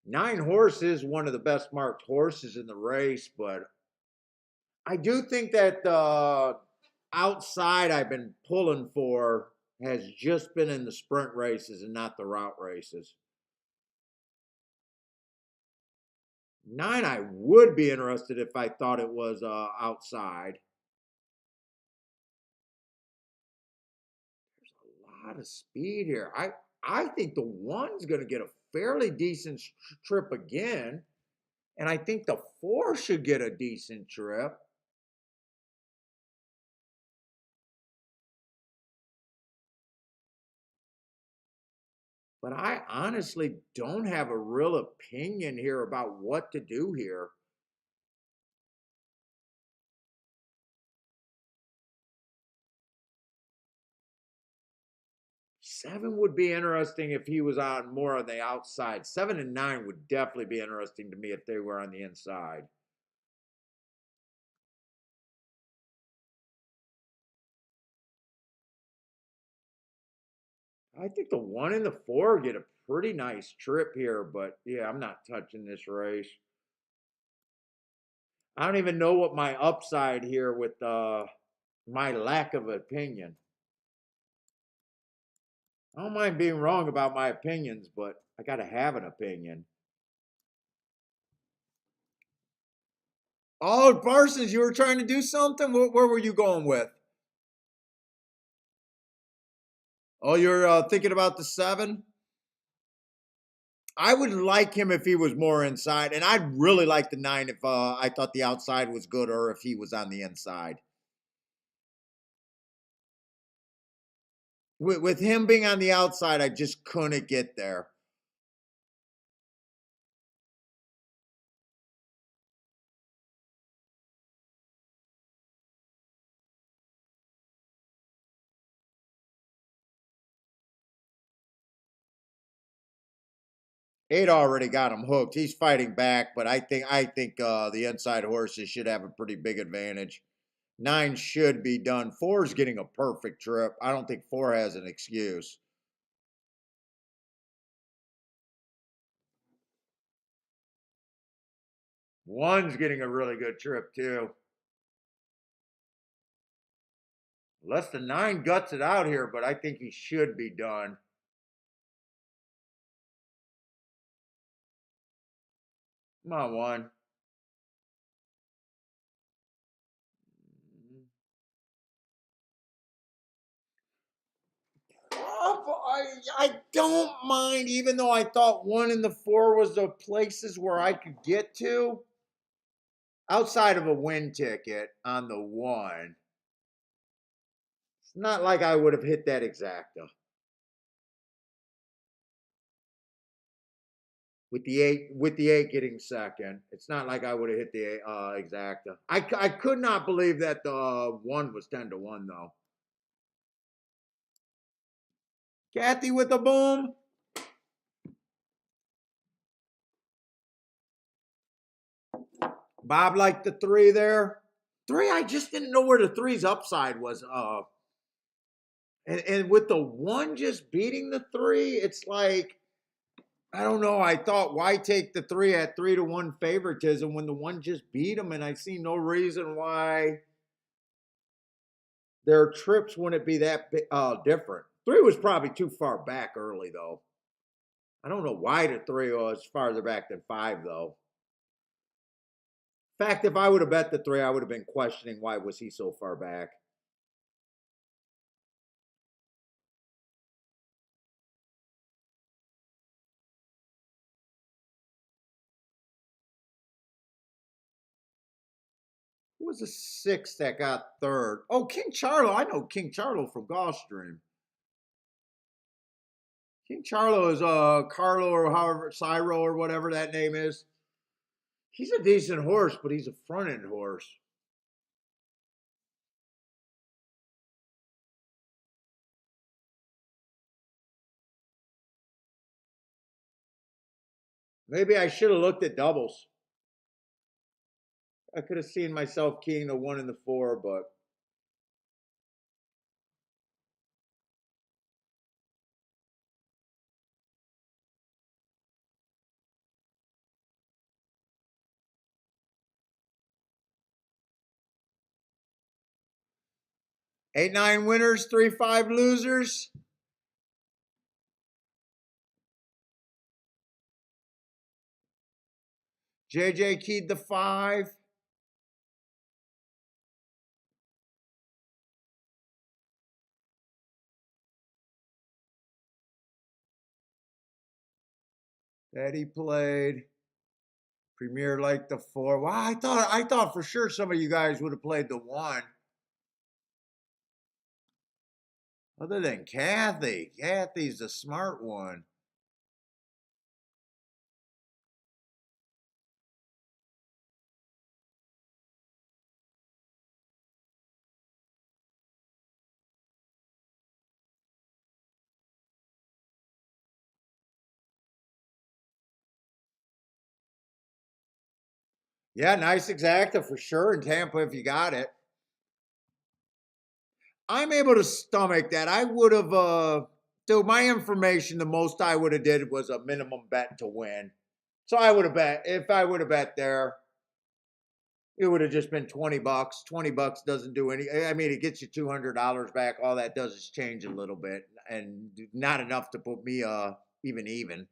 9 horse is one of the best marked horses in the race, but I do think that the outside I've been pulling for has just been in the sprint races and not the route races. 9, I would be interested if I thought it was outside. There's a lot of speed here. I think the one's going to get a fairly decent trip again, and I think the 4 should get a decent trip. But I honestly don't have a real opinion here about what to do here. Seven would be interesting if he was on more on the outside. 7 and 9 would definitely be interesting to me if they were on the inside. I think the 1 and the 4 get a pretty nice trip here, but yeah, I'm not touching this race. I don't even know what my upside here with my lack of opinion. I don't mind being wrong about my opinions, but I got to have an opinion. Oh, Parsons, you were trying to do something? Where were you going with? Oh, you're thinking about the 7? I would like him if he was more inside, and I'd really like the 9 if I thought the outside was good or if he was on the inside. With him being on the outside, I just couldn't get there. Eight already got him hooked. He's fighting back, but I think the inside horses should have a pretty big advantage. 9 should be done. 4 is getting a perfect trip. I don't think 4 has an excuse. One's getting a really good trip too. Less than 9 guts it out here, but I think he should be done. Come on, 1. I don't mind, even though I thought 1 and the 4 was the places where I could get to. Outside of a win ticket on the 1, it's not like I would have hit that exacta. With the 8 getting second, it's not like I would have hit the exacta. I could not believe that the 1 was 10-1 though. Kathy with a boom. Bob liked the 3 there. 3, I just didn't know where the 3's upside was. And with the 1 just beating the 3, it's like, I don't know. I thought, why take the 3 at 3-1 favoritism when the 1 just beat him? And I see no reason why their trips wouldn't be that different. 3 was probably too far back early, though. I don't know why the 3 was farther back than 5, though. In fact, if I would have bet the 3, I would have been questioning why was he so far back. Who was the 6 that got third? Oh, King Charlo. I know King Charlo from Gulfstream. King Charlo is Carlo or however Cyro or whatever that name is. He's a decent horse, but he's a front end horse. Maybe I should have looked at doubles. I could have seen myself keying the 1 and the 4, but 8-9 winners, 3-5 losers. JJ keyed the 5. Eddie played. Premier liked the 4. Wow, I thought for sure some of you guys would have played the 1. Other than Kathy. Kathy's the smart one. Yeah, nice exacta for sure in Tampa if you got it. I'm able to stomach that. I would have dude, my information, the most I would have did was a minimum bet to win. So I would have bet if I would have bet there. It would have just been 20 bucks. 20 bucks doesn't do any. I mean, it gets you $200 back. All that does is change a little bit and not enough to put me even.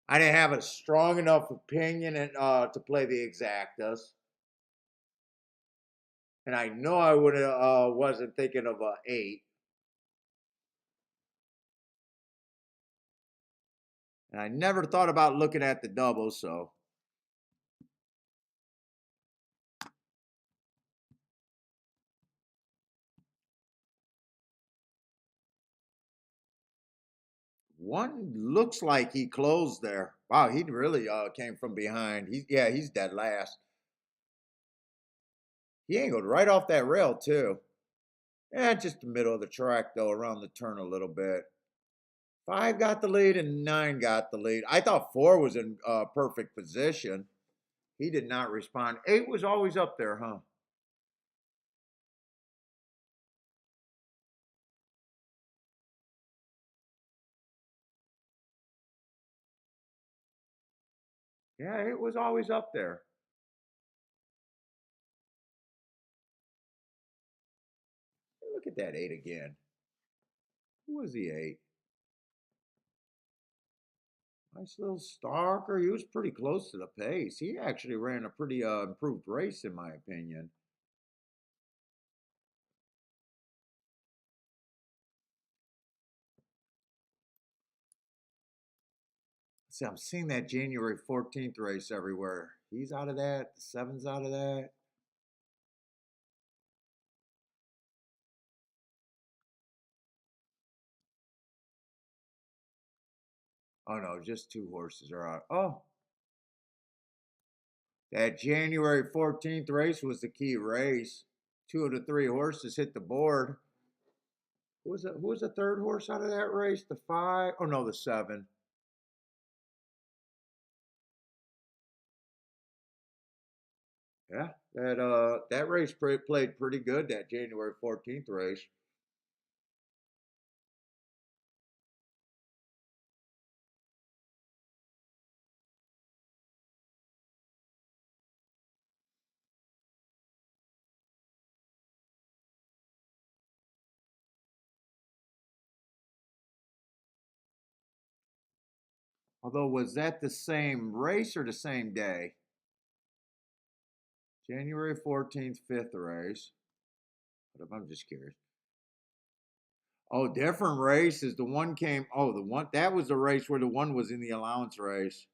I didn't have a strong enough opinion to play the exactas. And I know I would wasn't thinking of a 8. And I never thought about looking at the doubles, so one looks like he closed there. Wow, he really came from behind. He's dead last. He angled right off that rail too. Yeah, just the middle of the track though, around the turn a little bit. 5 got the lead and 9 got the lead. I thought 4 was in perfect position. He did not respond. 8 was always up there, huh? Yeah, it was always up there. Look at that 8 again. Who was the 8? Nice little Stalker. He was pretty close to the pace. He actually ran a pretty improved race, in my opinion. See, I'm seeing that January 14th race everywhere. He's out of that. The 7's out of that. Oh no, just 2 horses are out. Oh, that January 14th race was the key race. 2 of the 3 horses hit the board. Who was the third horse out of that race? The 5? Oh no, the 7. Yeah, that race played pretty good. That January 14th race. Although, was that the same race or the same day? January 14th, 5th race. I'm just curious. Oh, different races. The one came. Oh, the one that was the race where the one was in the allowance race.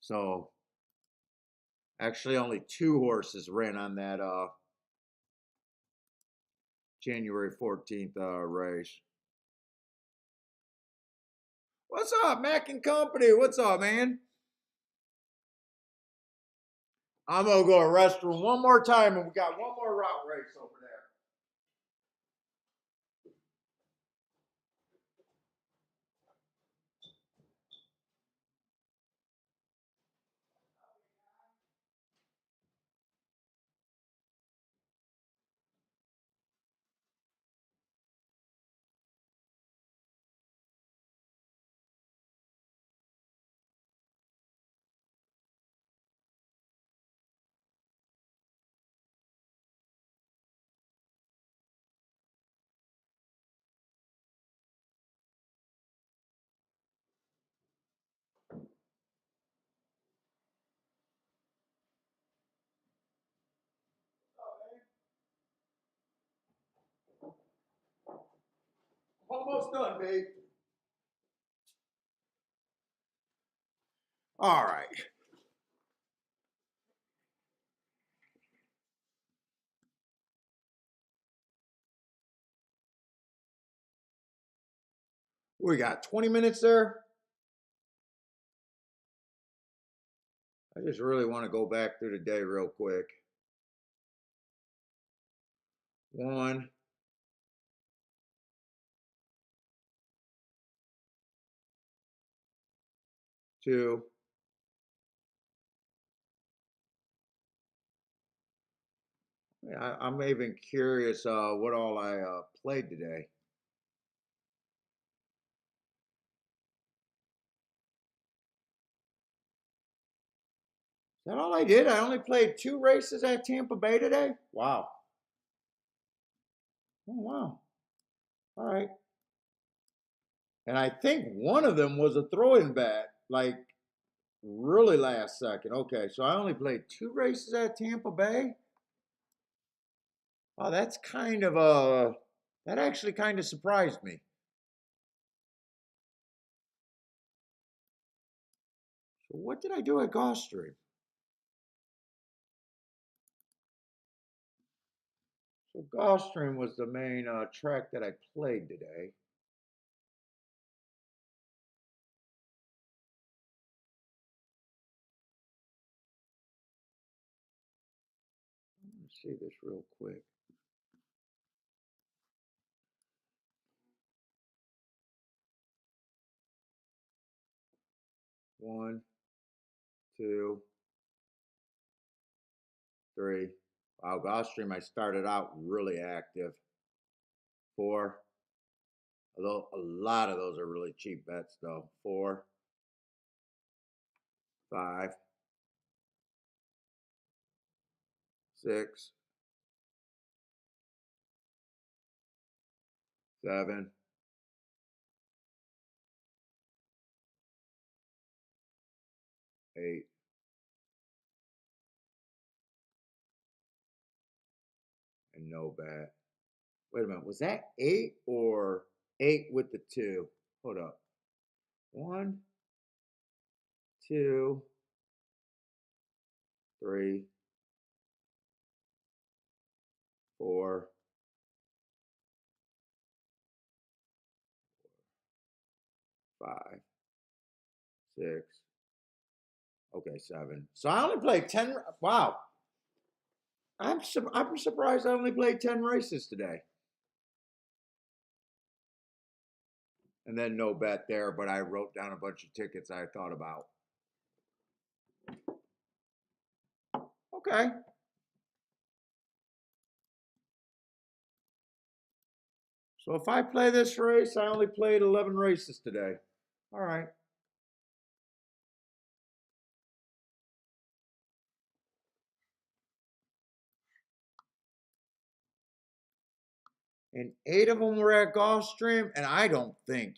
So actually, only 2 horses ran on that January 14th race. What's up, Mac and Company? What's up, man? I'm gonna go to the restroom one more time, and we got one more route race over there. Almost done, babe. All right. We got 20 minutes there. I just really want to go back through the day real quick. 1, 2. Yeah, I'm even curious what all I played today. that all I did? I only played 2 races at Tampa Bay today? Wow. Oh, wow. All right. And I think one of them was a throw-in bet, like really last second. Okay, so I only played 2 races at Tampa Bay. Oh, that's kind of that actually kind of surprised me. So what did I do at Gulfstream? So Gulfstream was the main track that I played today. Let's see this real quick. One, two, three. Wow, Gulfstream, I started out really active. Four. Although a lot of those are really cheap bets, though. Four, five, six, seven, eight, and no bet. Wait a minute, was that eight or eight with the two? Hold up. One, two, three, four, five, six. Okay, seven. So I only played 10. Wow. I'm surprised I only played 10 races today. And then no bet there, but I wrote down a bunch of tickets I thought about. Okay. So if I play this race, I only played 11 races today. All right. And 8 of them were at Gulfstream, and I don't think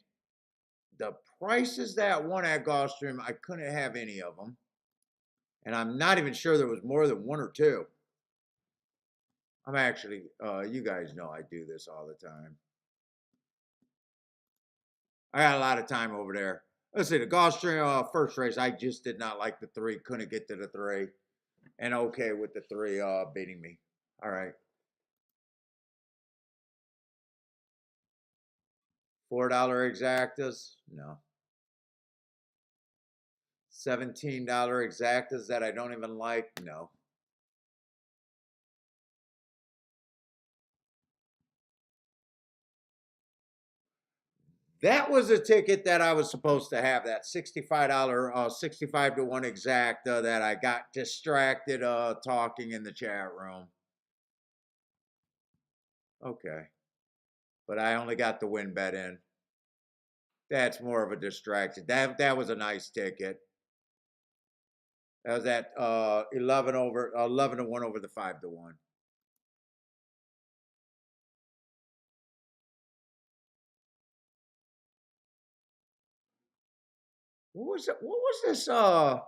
the prices that won at Gulfstream, I couldn't have any of them. And I'm not even sure there was more than 1 or 2. I'm actually, you guys know I do this all the time. I got a lot of time over there. Let's see, the Gulfstream first race, I just did not like the 3, couldn't get to the 3. And okay with the 3 beating me. All right. $4 exactas? No. $17 exactas that I don't even like? No. That was a ticket that I was supposed to have, that $65, 65 to 1 exacta that I got distracted talking in the chat room. Okay. But I only got the win bet in. That's more of a distraction. That was a nice ticket. That was at 11 to 1 over the 5 to 1. What was it? What was this? What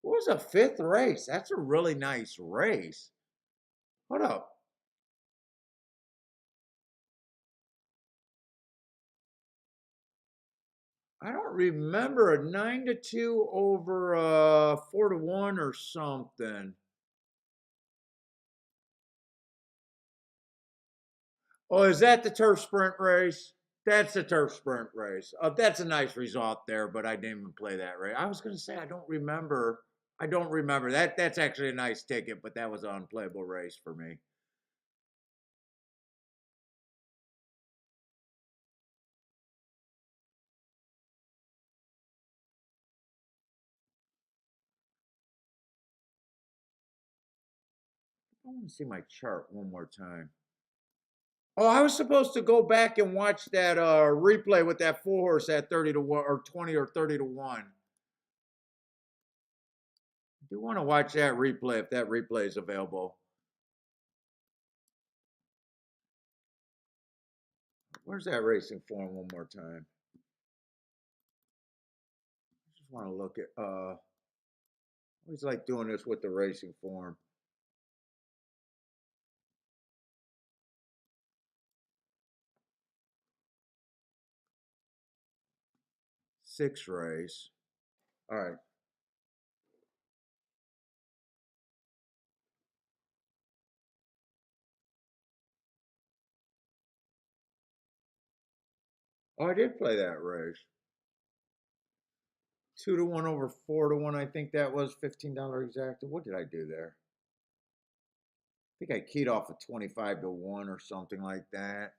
was a 5th race? That's a really nice race. Hold up. I don't remember a 9 to 2 over 4 to 1 or something. Oh, is that the turf sprint race? That's the turf sprint race. That's a nice result there, but I didn't even play that race. I was going to say I don't remember. I don't remember that. That's actually a nice ticket, but that was an unplayable race for me. I want to see my chart one more time. Oh, I was supposed to go back and watch that replay with that 4 horse at 30 to 1 or 20 or 30 to 1. do want to watch that replay if that replay is available. Where's that racing form one more time? I just want to look at I always like doing this with the racing form. Six race. All right. Oh, I did play that race. 2-1 over 4-1. I think that was $15 exacta. What did I do there? I think I keyed off a 25-1 or something like that.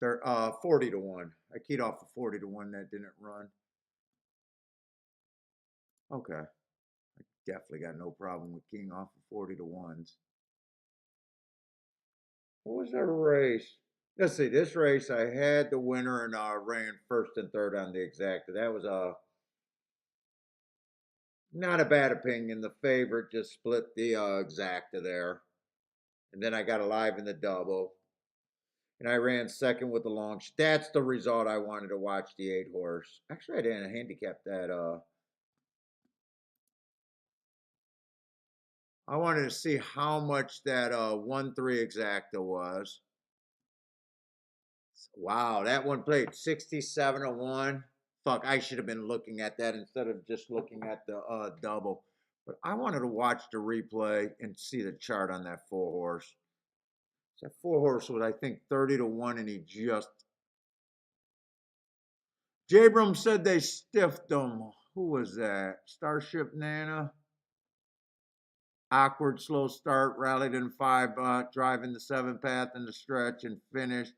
40-1. I keyed off a 40-1 that didn't run. Okay. I definitely got no problem with keying off of 40-1s. What was that race? Let's see. This race, I had the winner and ran first and third on the exacta. That was not a bad opinion. The favorite just split the exacta there. And then I got a live in the double. And I ran second with the long. That's the result I wanted to watch, the 8 horse. Actually, I didn't handicap that. I wanted to see how much that 1-3 exacta was. Wow, that one played 67-1. Fuck, I should have been looking at that instead of just looking at the double. But I wanted to watch the replay and see the chart on that 4 horse. That 4 horse was, I think, 30-1, and he just. Jabram said they stiffed him. Who was that? Starship Nana. Awkward, slow start, rallied in 5, driving the 7 path in the stretch, and finished.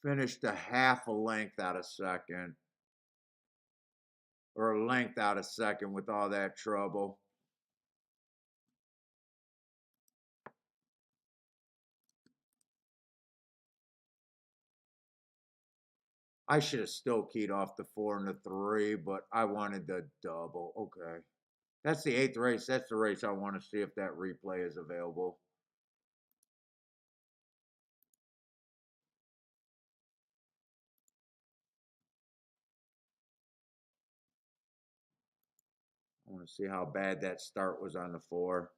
Finished a half a length out of second. Or a length out of second with all that trouble. I should have still keyed off the 4 and the 3, but I wanted the double. Okay. That's the 8th race. That's the race I want to see if that replay is available. I want to see how bad that start was on the 4.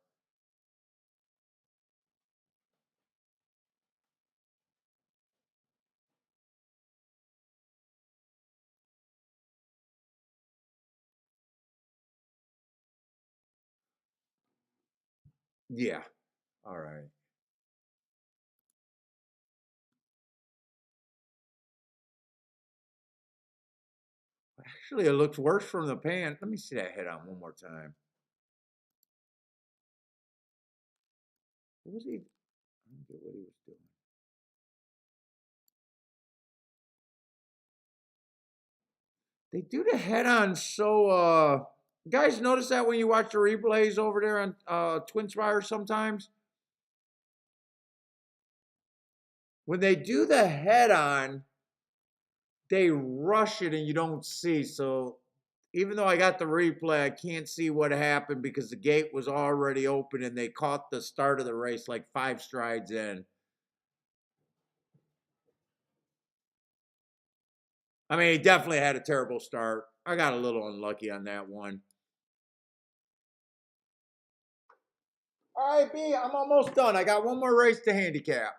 Yeah. All right. Actually, it looks worse from the pan. Let me see that head on one more time. What was he? I don't get what he was doing. They do the head on so guys notice that when you watch the replays over there on TwinSpire sometimes? When they do the head on, they rush it and you don't see. So even though I got the replay, I can't see what happened because the gate was already open and they caught the start of the race like 5 strides in. I mean, he definitely had a terrible start. I got a little unlucky on that one. All right, B, I'm almost done. I got one more race to handicap.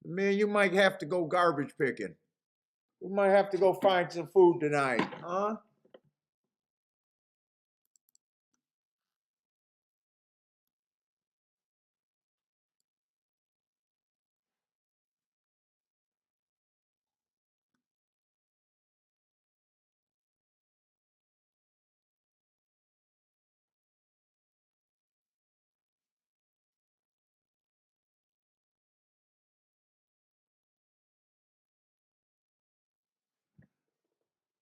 Man, you might have to go garbage picking. We might have to go find some food tonight, huh?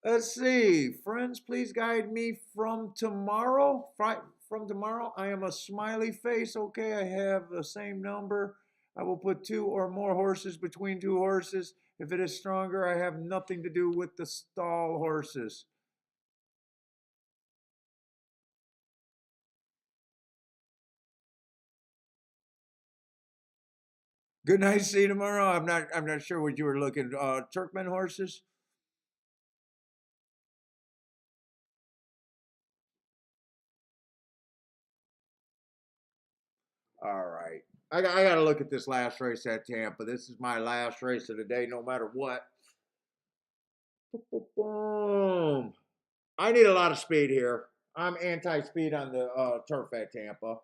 Let's see. Friends, please guide me from tomorrow. from tomorrow, I am a smiley face. Okay, I have the same number. I will put two or more horses between two horses. If it is stronger, I have nothing to do with the stall horses. Good night. See you tomorrow. I'm not sure what you were looking. Turkmen horses. All right. I got to look at this last race at Tampa. This is my last race of the day, no matter what. Boom. I need a lot of speed here. I'm anti-speed on the turf at Tampa.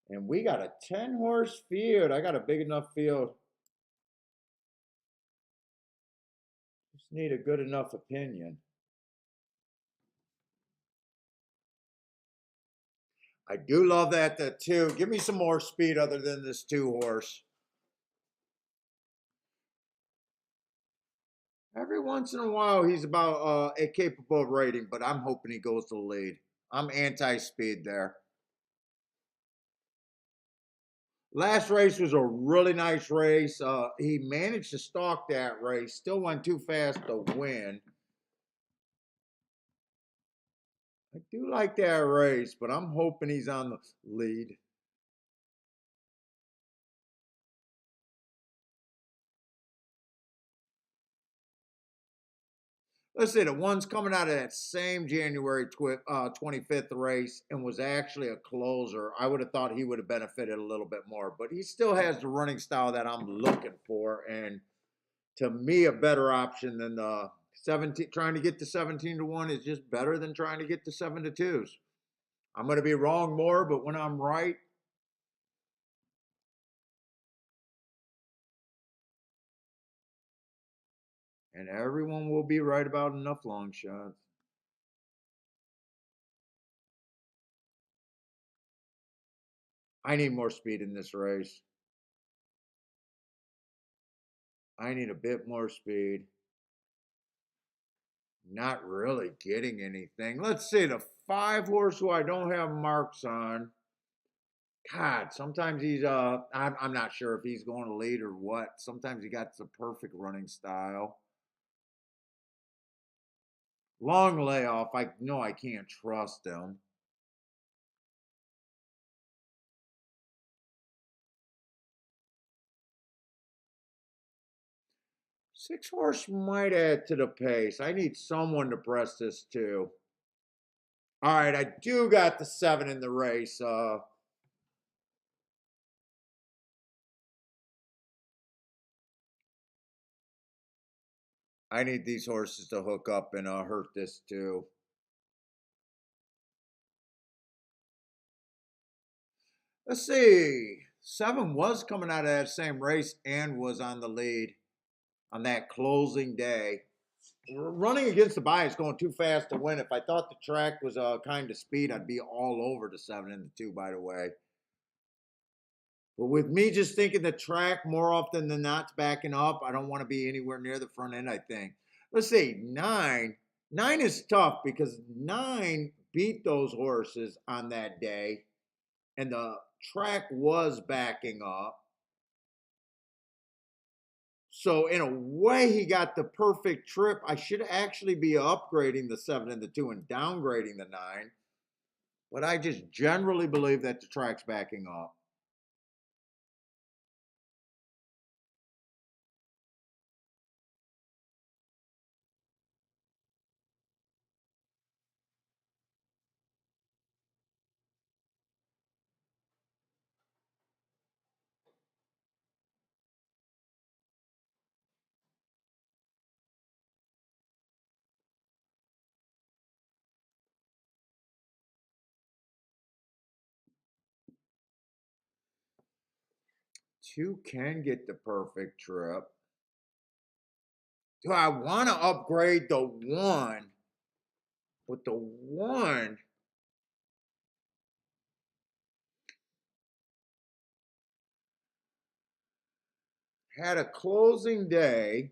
And we got a 10-horse field. I got a big enough field. Just need a good enough opinion. I do love that the two. Give me some more speed other than this 2-horse. Every once in a while, he's about capable of rating, but I'm hoping he goes to the lead. I'm anti-speed there. Last race was a really nice race. He managed to stalk that race. Still went too fast to win. I do like that race, but I'm hoping he's on the lead. Let's say the one's coming out of that same January 25th race and was actually a closer. I would have thought he would have benefited a little bit more, but he still has the running style that I'm looking for. And to me, a better option than the 17. Trying to get to 17-1 is just better than trying to get to 7-2s. I'm going to be wrong more, but when I'm right, and everyone will be right about enough long shots. I need more speed in this race. I need a bit more speed. Not really getting anything. Let's see, the 5-horse who I don't have marks on. God, sometimes he's I'm not sure if he's going to lead or what. Sometimes he got the perfect running style. Long layoff. I know I can't trust him. 6-horse might add to the pace. I need someone to press this too. All right, I do got the 7 in the race. I need these horses to hook up and hurt this too. Let's see. 7 was coming out of that same race and was on the lead on that closing day. Running against the bias, going too fast to win. If I thought the track was kind of speed, I'd be all over the 7 and the 2, by the way. But with me just thinking the track more often than not's backing up, I don't want to be anywhere near the front end, I think. Let's see, 9. 9 is tough because 9 beat those horses on that day, and the track was backing up. So in a way, he got the perfect trip. I should actually be upgrading the 7 and the 2 and downgrading the 9. But I just generally believe that the track's backing up. Two can get the perfect trip. Do I want to upgrade the 1? But the 1 had a closing day.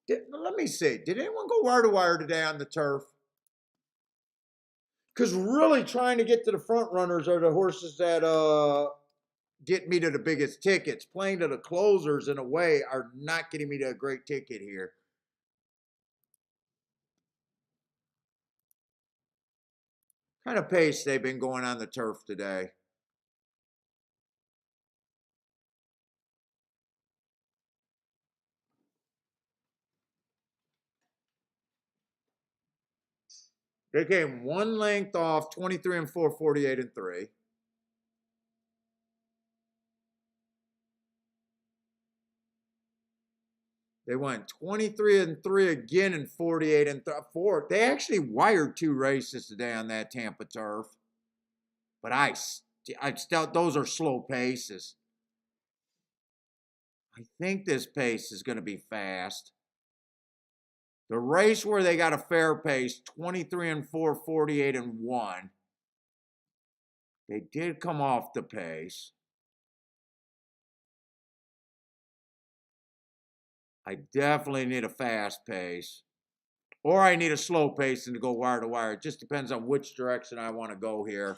Let me see. Did anyone go wire to wire today on the turf? Because really trying to get to the front runners are the horses that get me to the biggest tickets. Playing to the closers in a way are not getting me to a great ticket here. Kind of pace they've been going on the turf today. They came one length off 23 and 4, 48 and 3. They went 23 and 3 again and 48 and 4. They actually wired 2 races today on that Tampa turf. But I still, those are slow paces. I think this pace is going to be fast. The race where they got a fair pace, 23 and 4, 48 and 1. They did come off the pace. I definitely need a fast pace. Or I need a slow pace and to go wire to wire. It just depends on which direction I want to go here.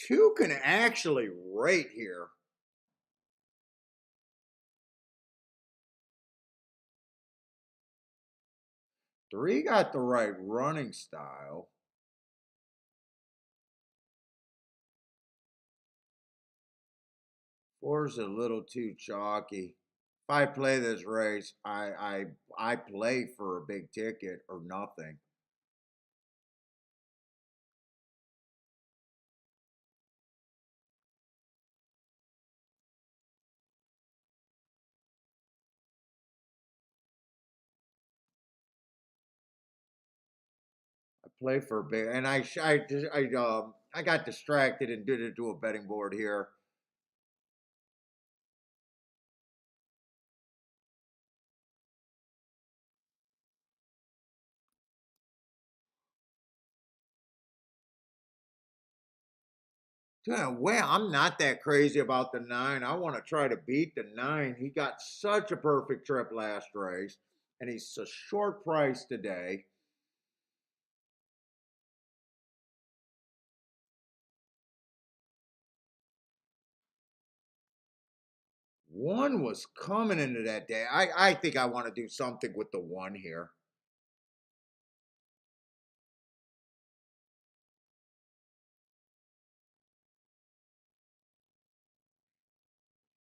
Two can actually rate here. Three got the right running style. Four's a little too chalky. If I play this race, I play for a big ticket or nothing. I play for a big, and I got distracted and did it to a betting board here. Yeah, well, I'm not that crazy about the 9. I want to try to beat the 9. He got such a perfect trip last race, and he's a short price today. One was coming into that day. I think I want to do something with the 1 here.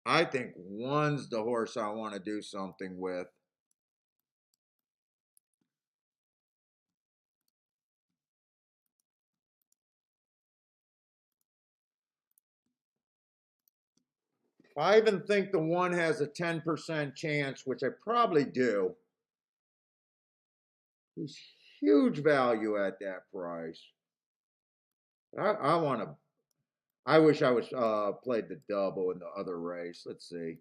I think 1's the horse I want to do something with. If I even think the 1 has a 10% chance, which I probably do, he's huge value at that price. I want to. I wish I was played the double in the other race. Let's see.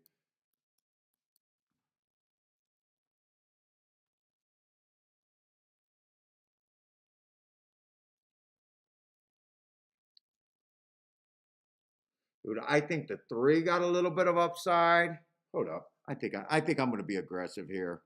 Dude, I think the 3 got a little bit of upside. Hold up. I think I'm going to be aggressive here.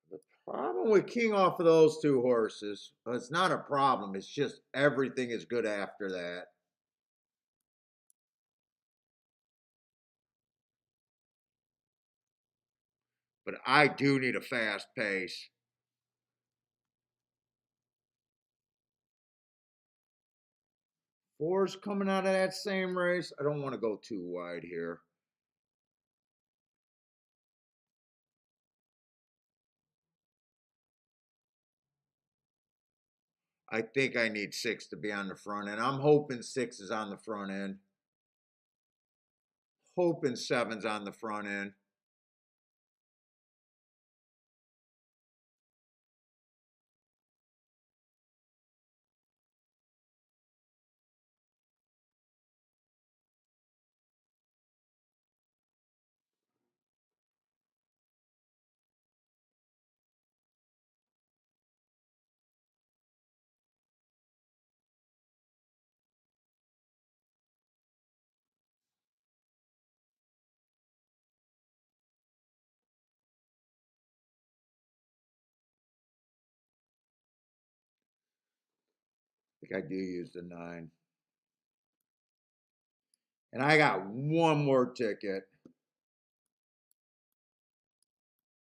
The problem with king off of those 2 horses, well, it's not a problem. It's just everything is good after that. But I do need a fast pace. 4's coming out of that same race. I don't want to go too wide here. I think I need 6 to be on the front end. I'm hoping 6 is on the front end. Hoping 7's on the front end. think I do use the 9. And I got one more ticket.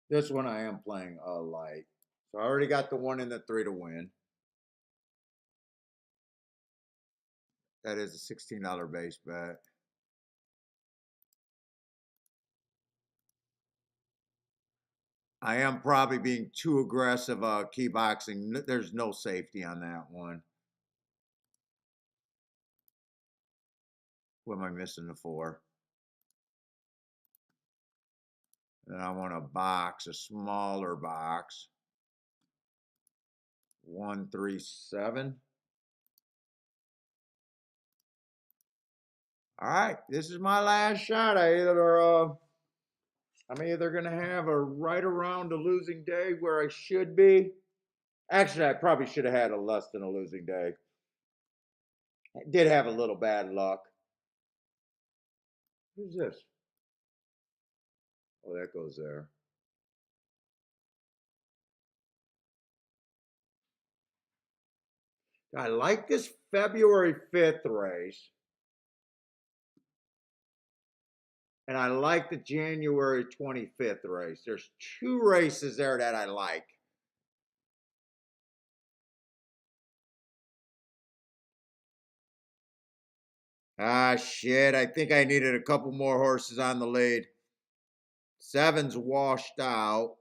This one I am playing a light. So I already got the 1 and the 3 to win. That is a $16 base bet. I am probably being too aggressive key boxing. There's no safety on that one. What am I missing the 4? Then I want a box, a smaller box. 137. All right, this is my last shot. I'm either gonna have a right around a losing day where I should be. Actually, I probably should have had a less than a losing day. I did have a little bad luck. Who's this? Oh, that goes there. I like this February 5th race. And I like the January 25th race. There's 2 races there that I like. Ah, shit. I think I needed a couple more horses on the lead. 7's washed out.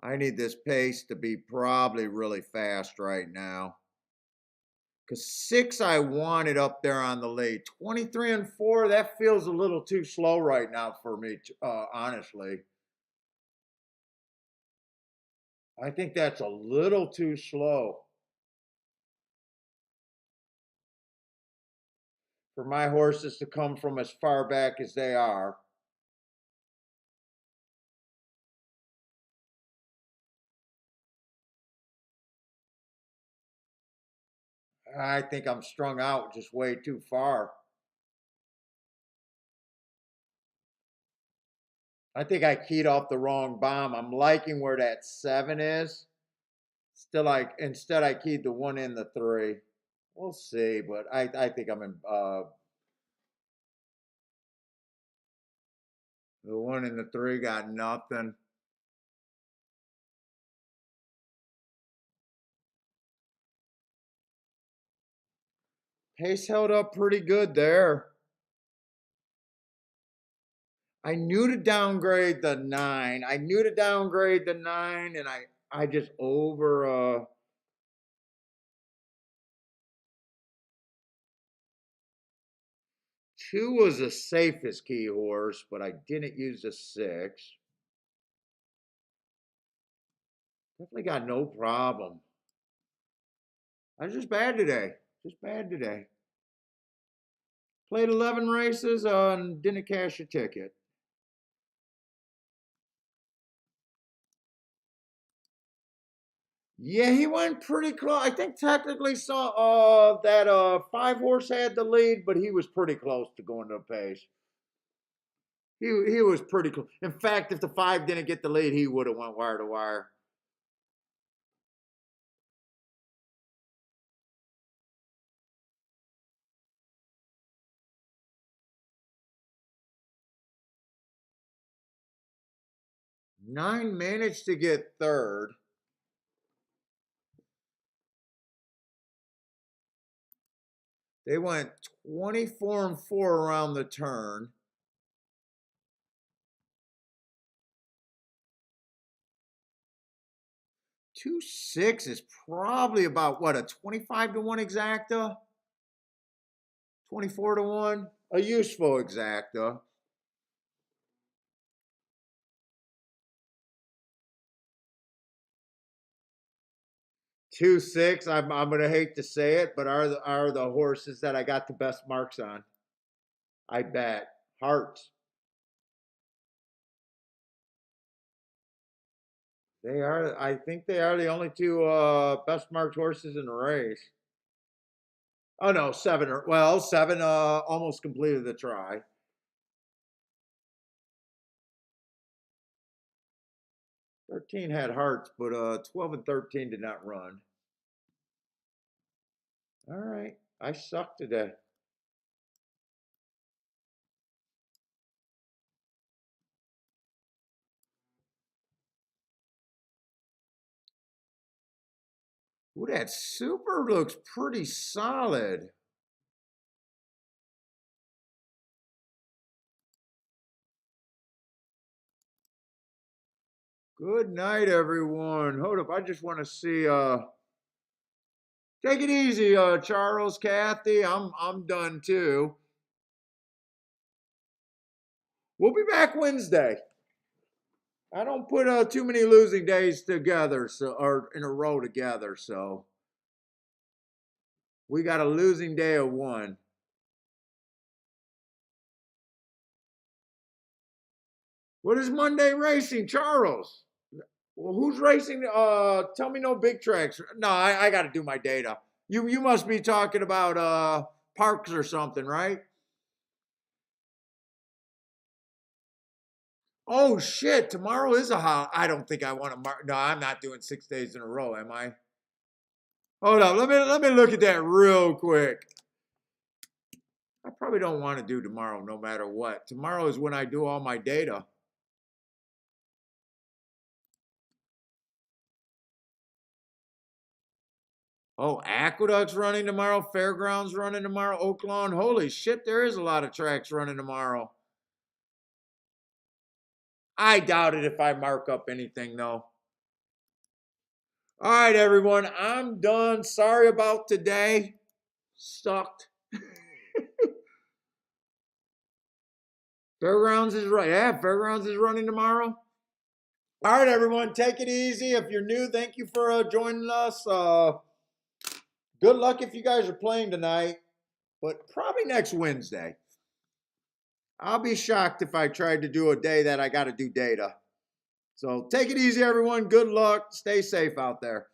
I need this pace to be probably really fast right now. Because 6 I wanted up there on the lead. 23 and 4, that feels a little too slow right now for me, honestly. I think that's a little too slow for my horses to come from as far back as they are. I think I'm strung out just way too far. I think I keyed off the wrong bomb. I'm liking where that 7 is. Still, like instead I keyed the 1 and the 3. We'll see, but I think I'm in the 1 and the 3 got nothing. Pace held up pretty good there. I knew to downgrade the 9. I knew to downgrade the 9, and I just over 2 was the safest key horse, but I didn't use the 6. Definitely got no problem. I was just bad today. Just bad today. Played 11 races and didn't cash a ticket. Yeah, he went pretty close. I think technically saw that 5 horse had the lead, but he was pretty close to going to a pace. He was pretty close. In fact, if the 5 didn't get the lead, he would have went wire to wire. Nine managed to get third. They went 24 and 4 around the turn. 2-6 is probably about what, a 25 to 1 exacta? 24 to 1? A useful exacta. 2-6. I'm gonna hate to say it, but are the horses that I got the best marks on. I bet. Hearts. They are. I think they are the only 2 best marked horses in the race. Oh no, 7 or well, 7 almost completed the try. 13 had hearts, but 12 and 13 did not run. All right, I suck today. Ooh, that super looks pretty solid. Good night, everyone. Hold up, I just want to see. Take it easy, Charles, Kathy. I'm done too. We'll be back Wednesday. I don't put too many losing days together, so or in a row together. So we got a losing day of one. What is Monday racing, Charles? Well, who's racing? Tell me no big tracks. No, I got to do my data. You must be talking about parks or something, right? Oh shit! Tomorrow is a holiday. I don't think I want to mark. No, I'm not doing 6 days in a row, am I? Hold up. Let me look at that real quick. I probably don't want to do tomorrow, no matter what. Tomorrow is when I do all my data. Oh, Aqueduct's running tomorrow. Fairgrounds running tomorrow. Oaklawn. Holy shit! There is a lot of tracks running tomorrow. I doubt it if I mark up anything though. All right, everyone. I'm done. Sorry about today. Sucked. Fairgrounds is right. Yeah, Fairgrounds is running tomorrow. All right, everyone. Take it easy. If you're new, thank you for joining us. Good luck if you guys are playing tonight, but probably next Wednesday. I'll be shocked if I tried to do a day that I got to do data. So take it easy, everyone. Good luck. Stay safe out there.